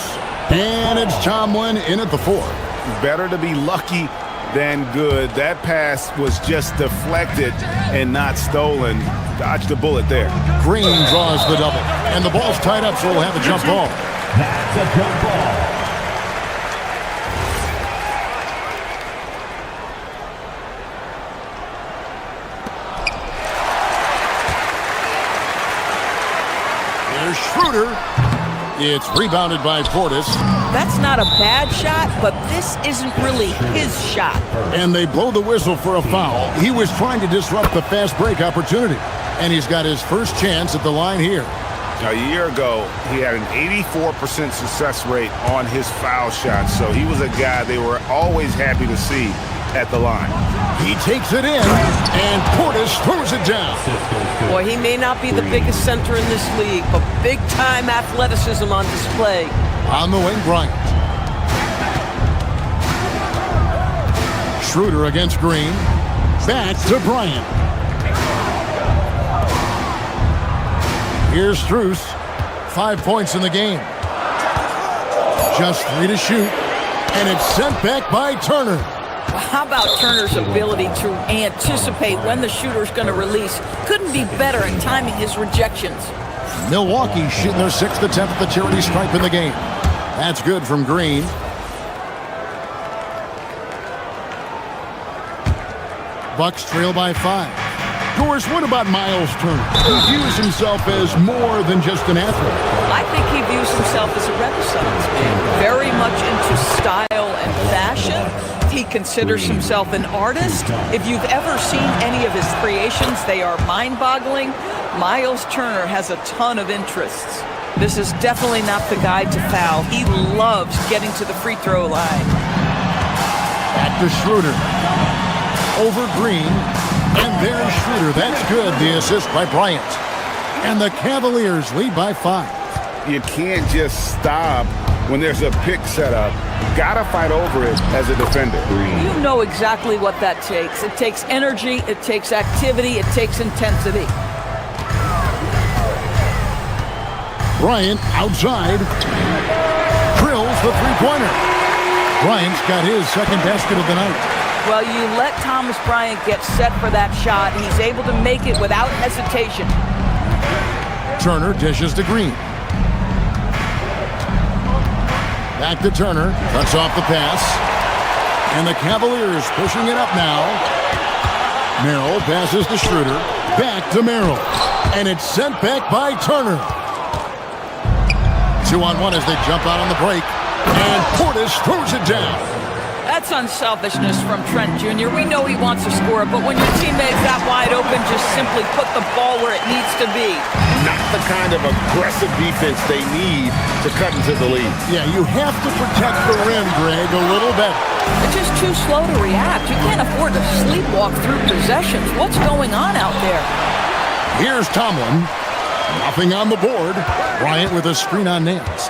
And it's Tomlin in at the 4. Better to be lucky than good. That pass was just deflected and not stolen. Dodged a bullet there. Green draws the double. And the ball's tied up, so we'll have a jump ball. That's a jump ball. There's Schroeder. It's rebounded by Portis. That's not a bad shot, but this isn't really his shot. And they blow the whistle for a foul. He was trying to disrupt the fast break opportunity. And he's got his first chance at the line here. A year ago, he had an 84% success rate on his foul shots, so he was a guy they were always happy to see at the line. He takes it in, and Portis throws it down. Boy, he may not be the biggest center in this league, but big-time athleticism on display. On the wing, Bryant. Schroeder against Green. Back to Bryant. Here's Strus. 5 points in the game. Just 3 to shoot. And it's sent back by Turner. How about Turner's ability to anticipate when the shooter's going to release? Couldn't be better at timing his rejections. Milwaukee shooting their 6th attempt at the charity stripe in the game. That's good from Green. Bucks trail by 5. Of course, what about Miles Turner? He views himself as more than just an athlete. I think he views himself as a Renaissance man, very much into style and fashion. He considers himself an artist. If you've ever seen any of his creations, they are mind-boggling. Miles Turner has a ton of interests. This is definitely not the guy to foul. He loves getting to the free throw line. Back to Schroeder. Over Green. And there's Schroeder. That's good. The assist by Bryant. And the Cavaliers lead by 5. You can't just stop when there's a pick set up. Gotta fight over it as a defender. You know exactly what that takes. It takes energy, it takes activity, it takes intensity. Bryant outside. Drills the three-pointer. Bryant's got his second basket of the night. Well, you let Thomas Bryant get set for that shot. He's able to make it without hesitation. Turner dishes to Green. Back to Turner. Cuts off the pass. And the Cavaliers pushing it up now. Merrill passes to Schroeder. Back to Merrill. And it's sent back by Turner. 2-on-1 as they jump out on the break. And Portis throws it down. That's unselfishness from Trent Jr. We know he wants to score, but when your teammate's that wide open, just simply put the ball where it needs to be. Not the kind of aggressive defense they need to cut into the lead. Yeah, you have to protect the rim, Greg, a little better. They're just too slow to react. You can't afford to sleepwalk through possessions. What's going on out there? Here's Tomlin. Nothing on the board. Bryant with a screen on Nance.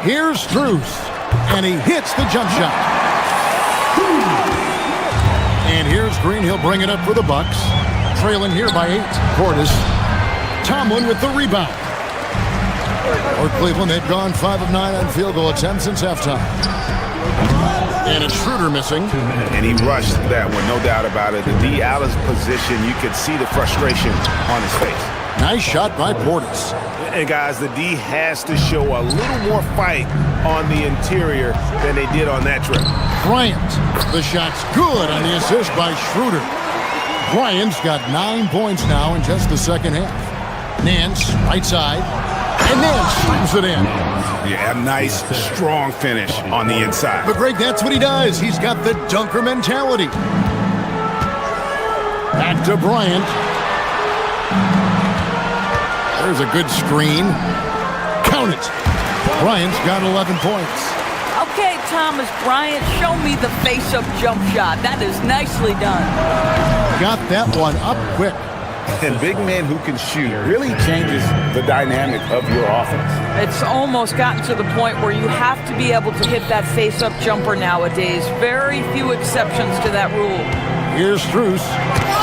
Here's Strus. And he hits the jump shot. And here's Green. He'll bring it up for the Bucks. Trailing here by 8. Portis. Tomlin with the rebound. For Cleveland, they've gone 5 of 9 on field goal attempts since halftime. And it's Schroeder missing. And he rushed that one, no doubt about it. The D out of position, you could see the frustration on his face. Nice shot by Portis. And guys, the D has to show a little more fight on the interior than they did on that trip. Bryant, the shot's good on the assist by Schroeder. Bryant's got 9 points now in just the second half. Nance, right side, and Nance slams it in. Yeah, a nice, strong finish on the inside. But Greg, that's what he does. He's got the dunker mentality. Back to Bryant. There's a good screen. Count it. Bryant's got 11 points. Okay, Thomas Bryant, show me the face-up jump shot. That is nicely done. Got that one up quick. And big men who can shoot really changes the dynamic of your offense. It's almost gotten to the point where you have to be able to hit that face-up jumper nowadays. Very few exceptions to that rule. Here's Strus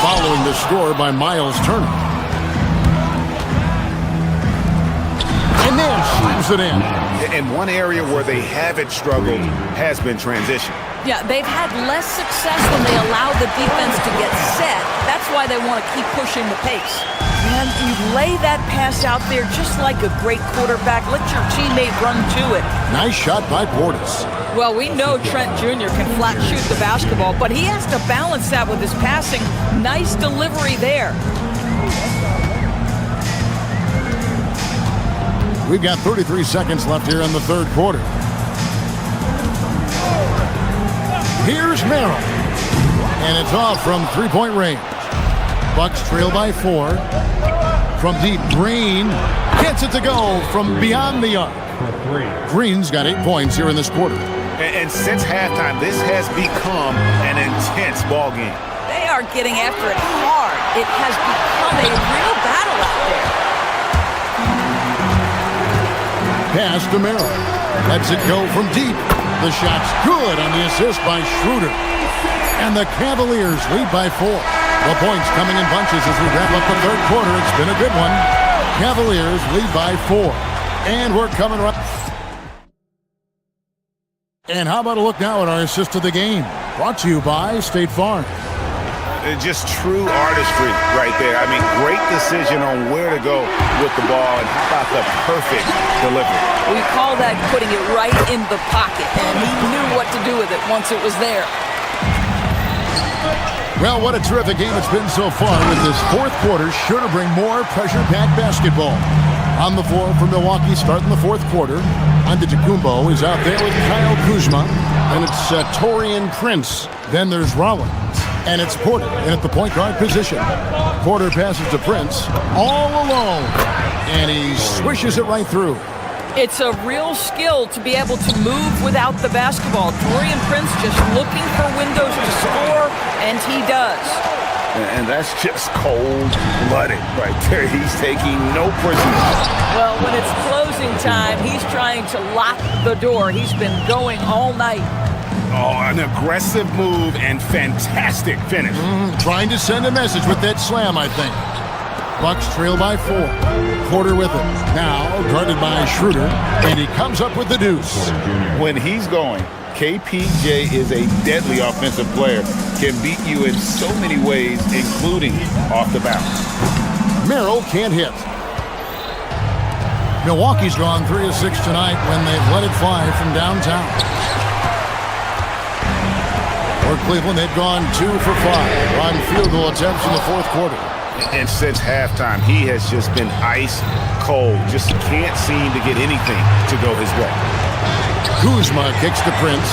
following the score by Miles Turner. And then shoots it in. And one area where they haven't struggled has been transition. Yeah, they've had less success when they allow the defense to get set. That's why they want to keep pushing the pace. And you lay that pass out there just like a great quarterback. Let your teammate run to it. Nice shot by Portis. Well, we know Trent Jr. can flat shoot the basketball, but he has to balance that with his passing. Nice delivery there. We've got 33 seconds left here in the third quarter. Here's Merrill. And it's off from three-point range. Bucks trail by 4. From deep, Green gets it to go from beyond the arc. Green's got 8 points here in this quarter. And since halftime, this has become an intense ball game. They are getting after it hard. It has become a real battle out there. Pass to Merrill. Lets it go from deep. The shot's good on the assist by Schroeder. And the Cavaliers lead by 4. The points coming in bunches as we wrap up the third quarter. It's been a good one. Cavaliers lead by 4. And we're coming right. And how about a look now at our assist of the game? Brought to you by State Farm. Just true artistry right there. I mean, great decision on where to go with the ball, and how about the perfect delivery? We call that putting it right in the pocket, and he knew what to do with it once it was there. Well, what a terrific game it's been so far, with this fourth quarter sure to bring more pressure-packed basketball. On the floor for Milwaukee starting the fourth quarter. Antetokounmpo is out there with Kyle Kuzma. And it's Taurean Prince. Then there's Rollins. And it's Porter in at the point guard position. Porter passes to Prince all alone. And he swishes it right through. It's a real skill to be able to move without the basketball. Taurean Prince just looking for windows to score, and he does. And that's just cold-blooded right there. He's taking no prisoners. Well, when it's closing time, he's trying to lock the door. He's been going all night. Oh, an aggressive move and fantastic finish. Trying to send a message with that slam, I think. Bucks trail by 4. Porter with it. Now guarded by Schroeder, and he comes up with the deuce. When he's going, KPJ is a deadly offensive player. Can beat you in so many ways, including off the bounce. Merrill can't hit. Milwaukee's gone 3 of 6 tonight when they've let it fly from downtown. For Cleveland, they've gone 2 for 5 on field goal attempts in the fourth quarter. And since halftime, he has just been ice cold. Just can't seem to get anything to go his way. Kuzma kicks to Prince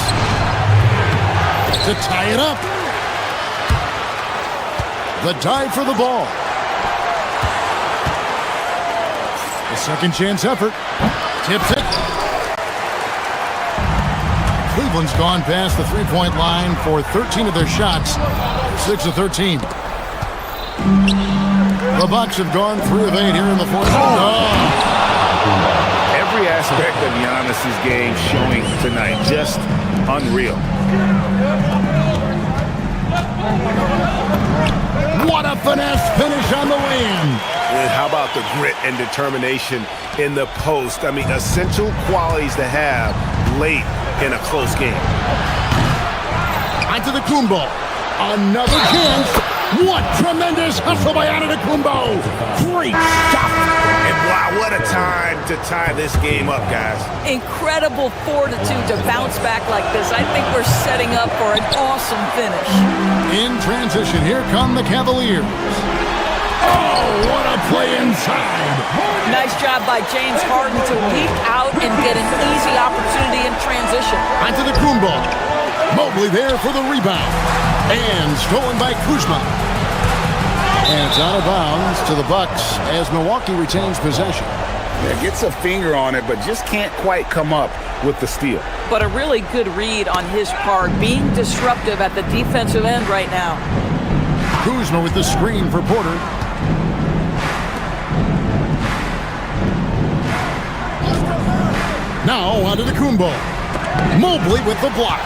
to tie it up. The dive for the ball. The second chance effort. Tips it. Cleveland's gone past the three-point line for 13 of their shots. 6 of 13. The Bucks have gone 3 of 8 here in the fourth quarter. Every aspect of Giannis's game showing tonight, just unreal. What a finesse finish on the way-in. And how about the grit and determination in the post? I mean, essential qualities to have late in a close game. Antetokounmpo. Another chance. What tremendous hustle by Antetokounmpo. Great stuff. And wow, what a time to tie this game up, guys. Incredible fortitude to bounce back like this. I think we're setting up for an awesome finish. In transition, here come the Cavaliers. Oh, what a play inside. Nice job by James Harden to leap out and get an easy opportunity in transition. Antetokounmpo. Mobley there for the rebound. And stolen by Kuzma. And it's out of bounds to the Bucks as Milwaukee retains possession. Yeah, gets a finger on it, but just can't quite come up with the steal. but a really good read on his part, being disruptive at the defensive end right now. Kuzma with the screen for Porter. Now onto the Kumbo. Mobley with the block.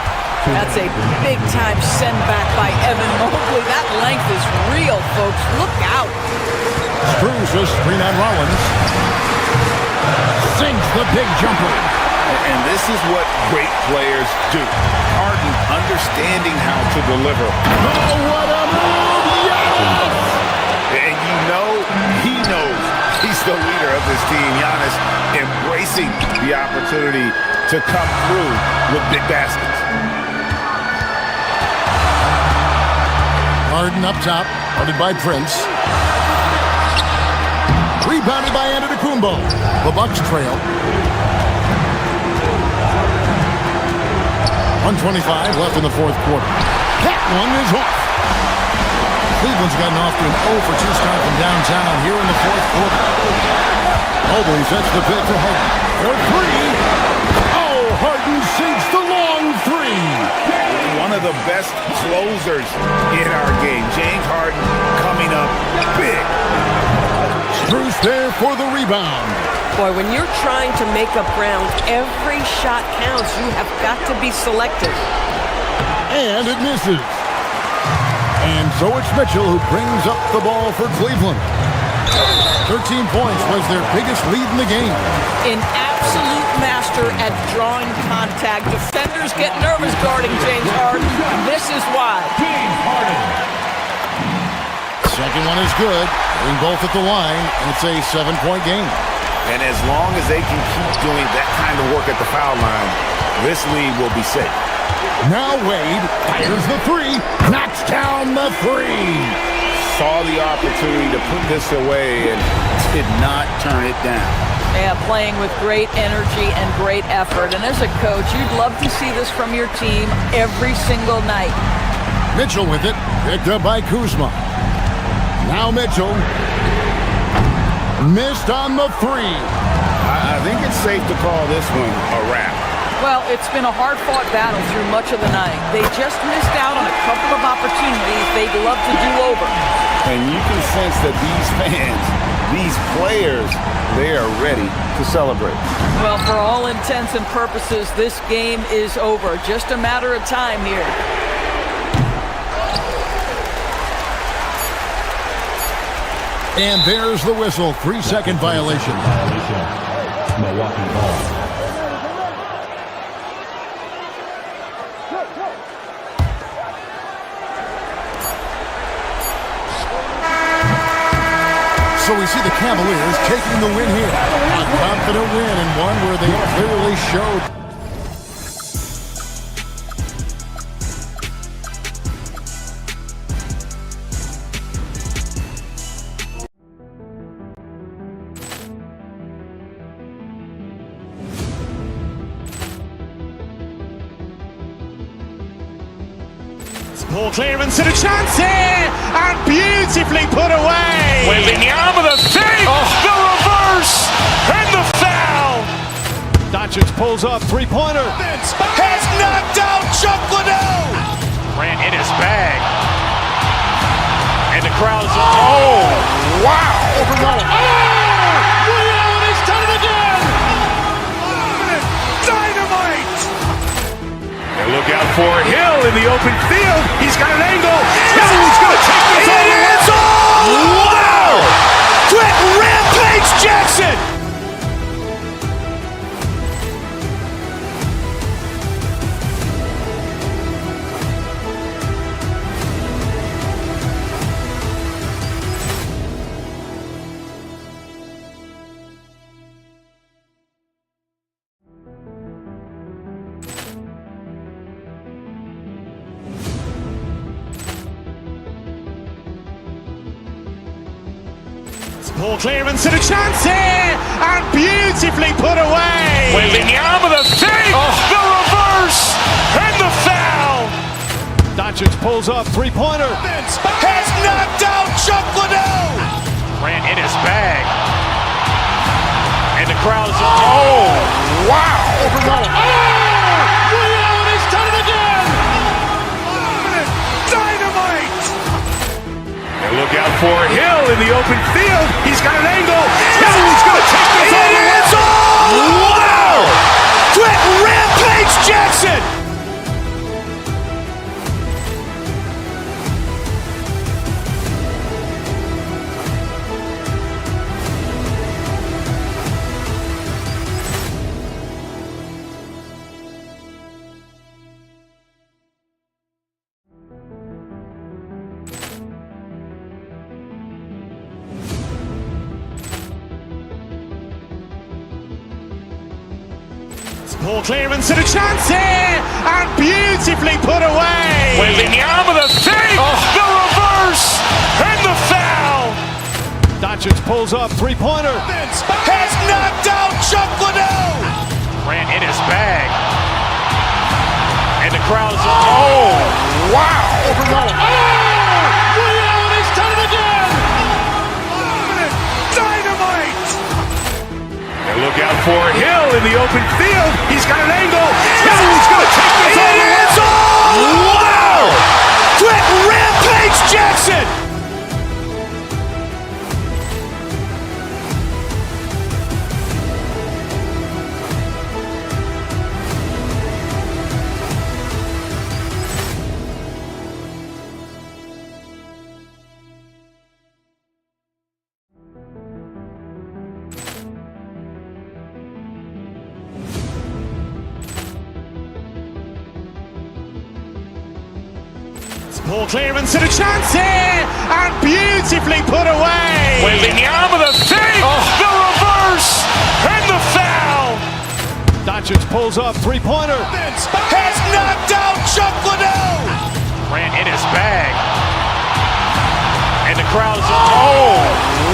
That's a big-time send back by Evan Mobley. That length is real, folks. Look out. Screws the screen on Rollins. Sinks the big jumper. And this is what great players do. Harden understanding how to deliver. Oh, what a move! Yes! And you know he knows he's the leader of this team. Giannis embracing the opportunity to come through with big baskets. Harden up top, guarded by Prince. Rebounded by Antetokounmpo. The Bucks trail. 1:25 left in the fourth quarter. That one is off. Cleveland's gotten off to an 0 for 2 start from downtown here in the fourth quarter. Mobley sets the pick for Harden. For 3. Oh, Harden sinks the long 3. One of the best closers in our game. James Harden coming up big. Bruce there for the rebound. Boy, when you're trying to make up ground, every shot counts. You have got to be selective. And it misses. And so it's Mitchell who brings up the ball for Cleveland. 13 points was their biggest lead in the game. An absolute master at drawing contact. Defenders get nervous guarding James Harden. This is why. James Harden. Second one is good. Getting both at the line. It's a 7-point game. And as long as they can keep doing that kind of work at the foul line, this lead will be safe. Now Wade fires the 3. Knocks down the 3. Saw the opportunity to put this away and did not turn it down. Yeah, playing with great energy and great effort. And as a coach, you'd love to see this from your team every single night. Mitchell with it. Picked up by Kuzma. Now Mitchell. Missed on the 3. I think it's safe to call this one a wrap. Well, it's been a hard-fought battle through much of the night. They just missed out on a couple of opportunities they'd love to do over. And you can sense that these fans, these players, they are ready to celebrate. Well, for all intents and purposes, this game is over. Just a matter of time here. And there's the whistle. 3-second violation. Milwaukee ball. So we see the Cavaliers taking the win here. A confident win and one where they clearly showed. Ball clearance and a chance here, and beautifully put away. Wembanyama the save, the reverse, and the foul. Doncic pulls up, three-pointer. Has knocked out Chuck Liddell. Ran in his bag. And the crowd is, oh, wow. Over Rollins. Oh, he's done it again. Dynamite. And look out for Hill in the open field. He's got an angle. He's going to take this all the way. It's all. Wow. Quick rampage Jackson. Ball clearance and a chance here, and beautifully put away. Wembanyama the save, the reverse, and the foul. Doncic pulls up, three-pointer. Has knocked out Chuck Liddell. Ran in his bag. And the crowd is, oh, wow. Over Rollins. Oh, for Hill in the open field. He's got an angle. Hill's going to take this all the way. Wow! Quick Rampage Jackson! Ball clearance and a chance here, and beautifully put away. Wembanyama the fake, the reverse, and the foul. Doncic pulls up, three-pointer. Has knocked out Chuck Liddell. Grant in his bag. And the crowd is, oh, wow. Allen has done it again. Dynamite. And look out for Hill in the open field. He's got an angle. Hill's going to take this all the way. Wow! Quick Rampage Jackson. Ball clearance and a chance here, and beautifully put away. Wembanyama the fake, the reverse, and the foul. Doncic pulls up, three-pointer. Has knocked out Chuck Liddell. Grant in his bag. And the crowd is, oh, wow.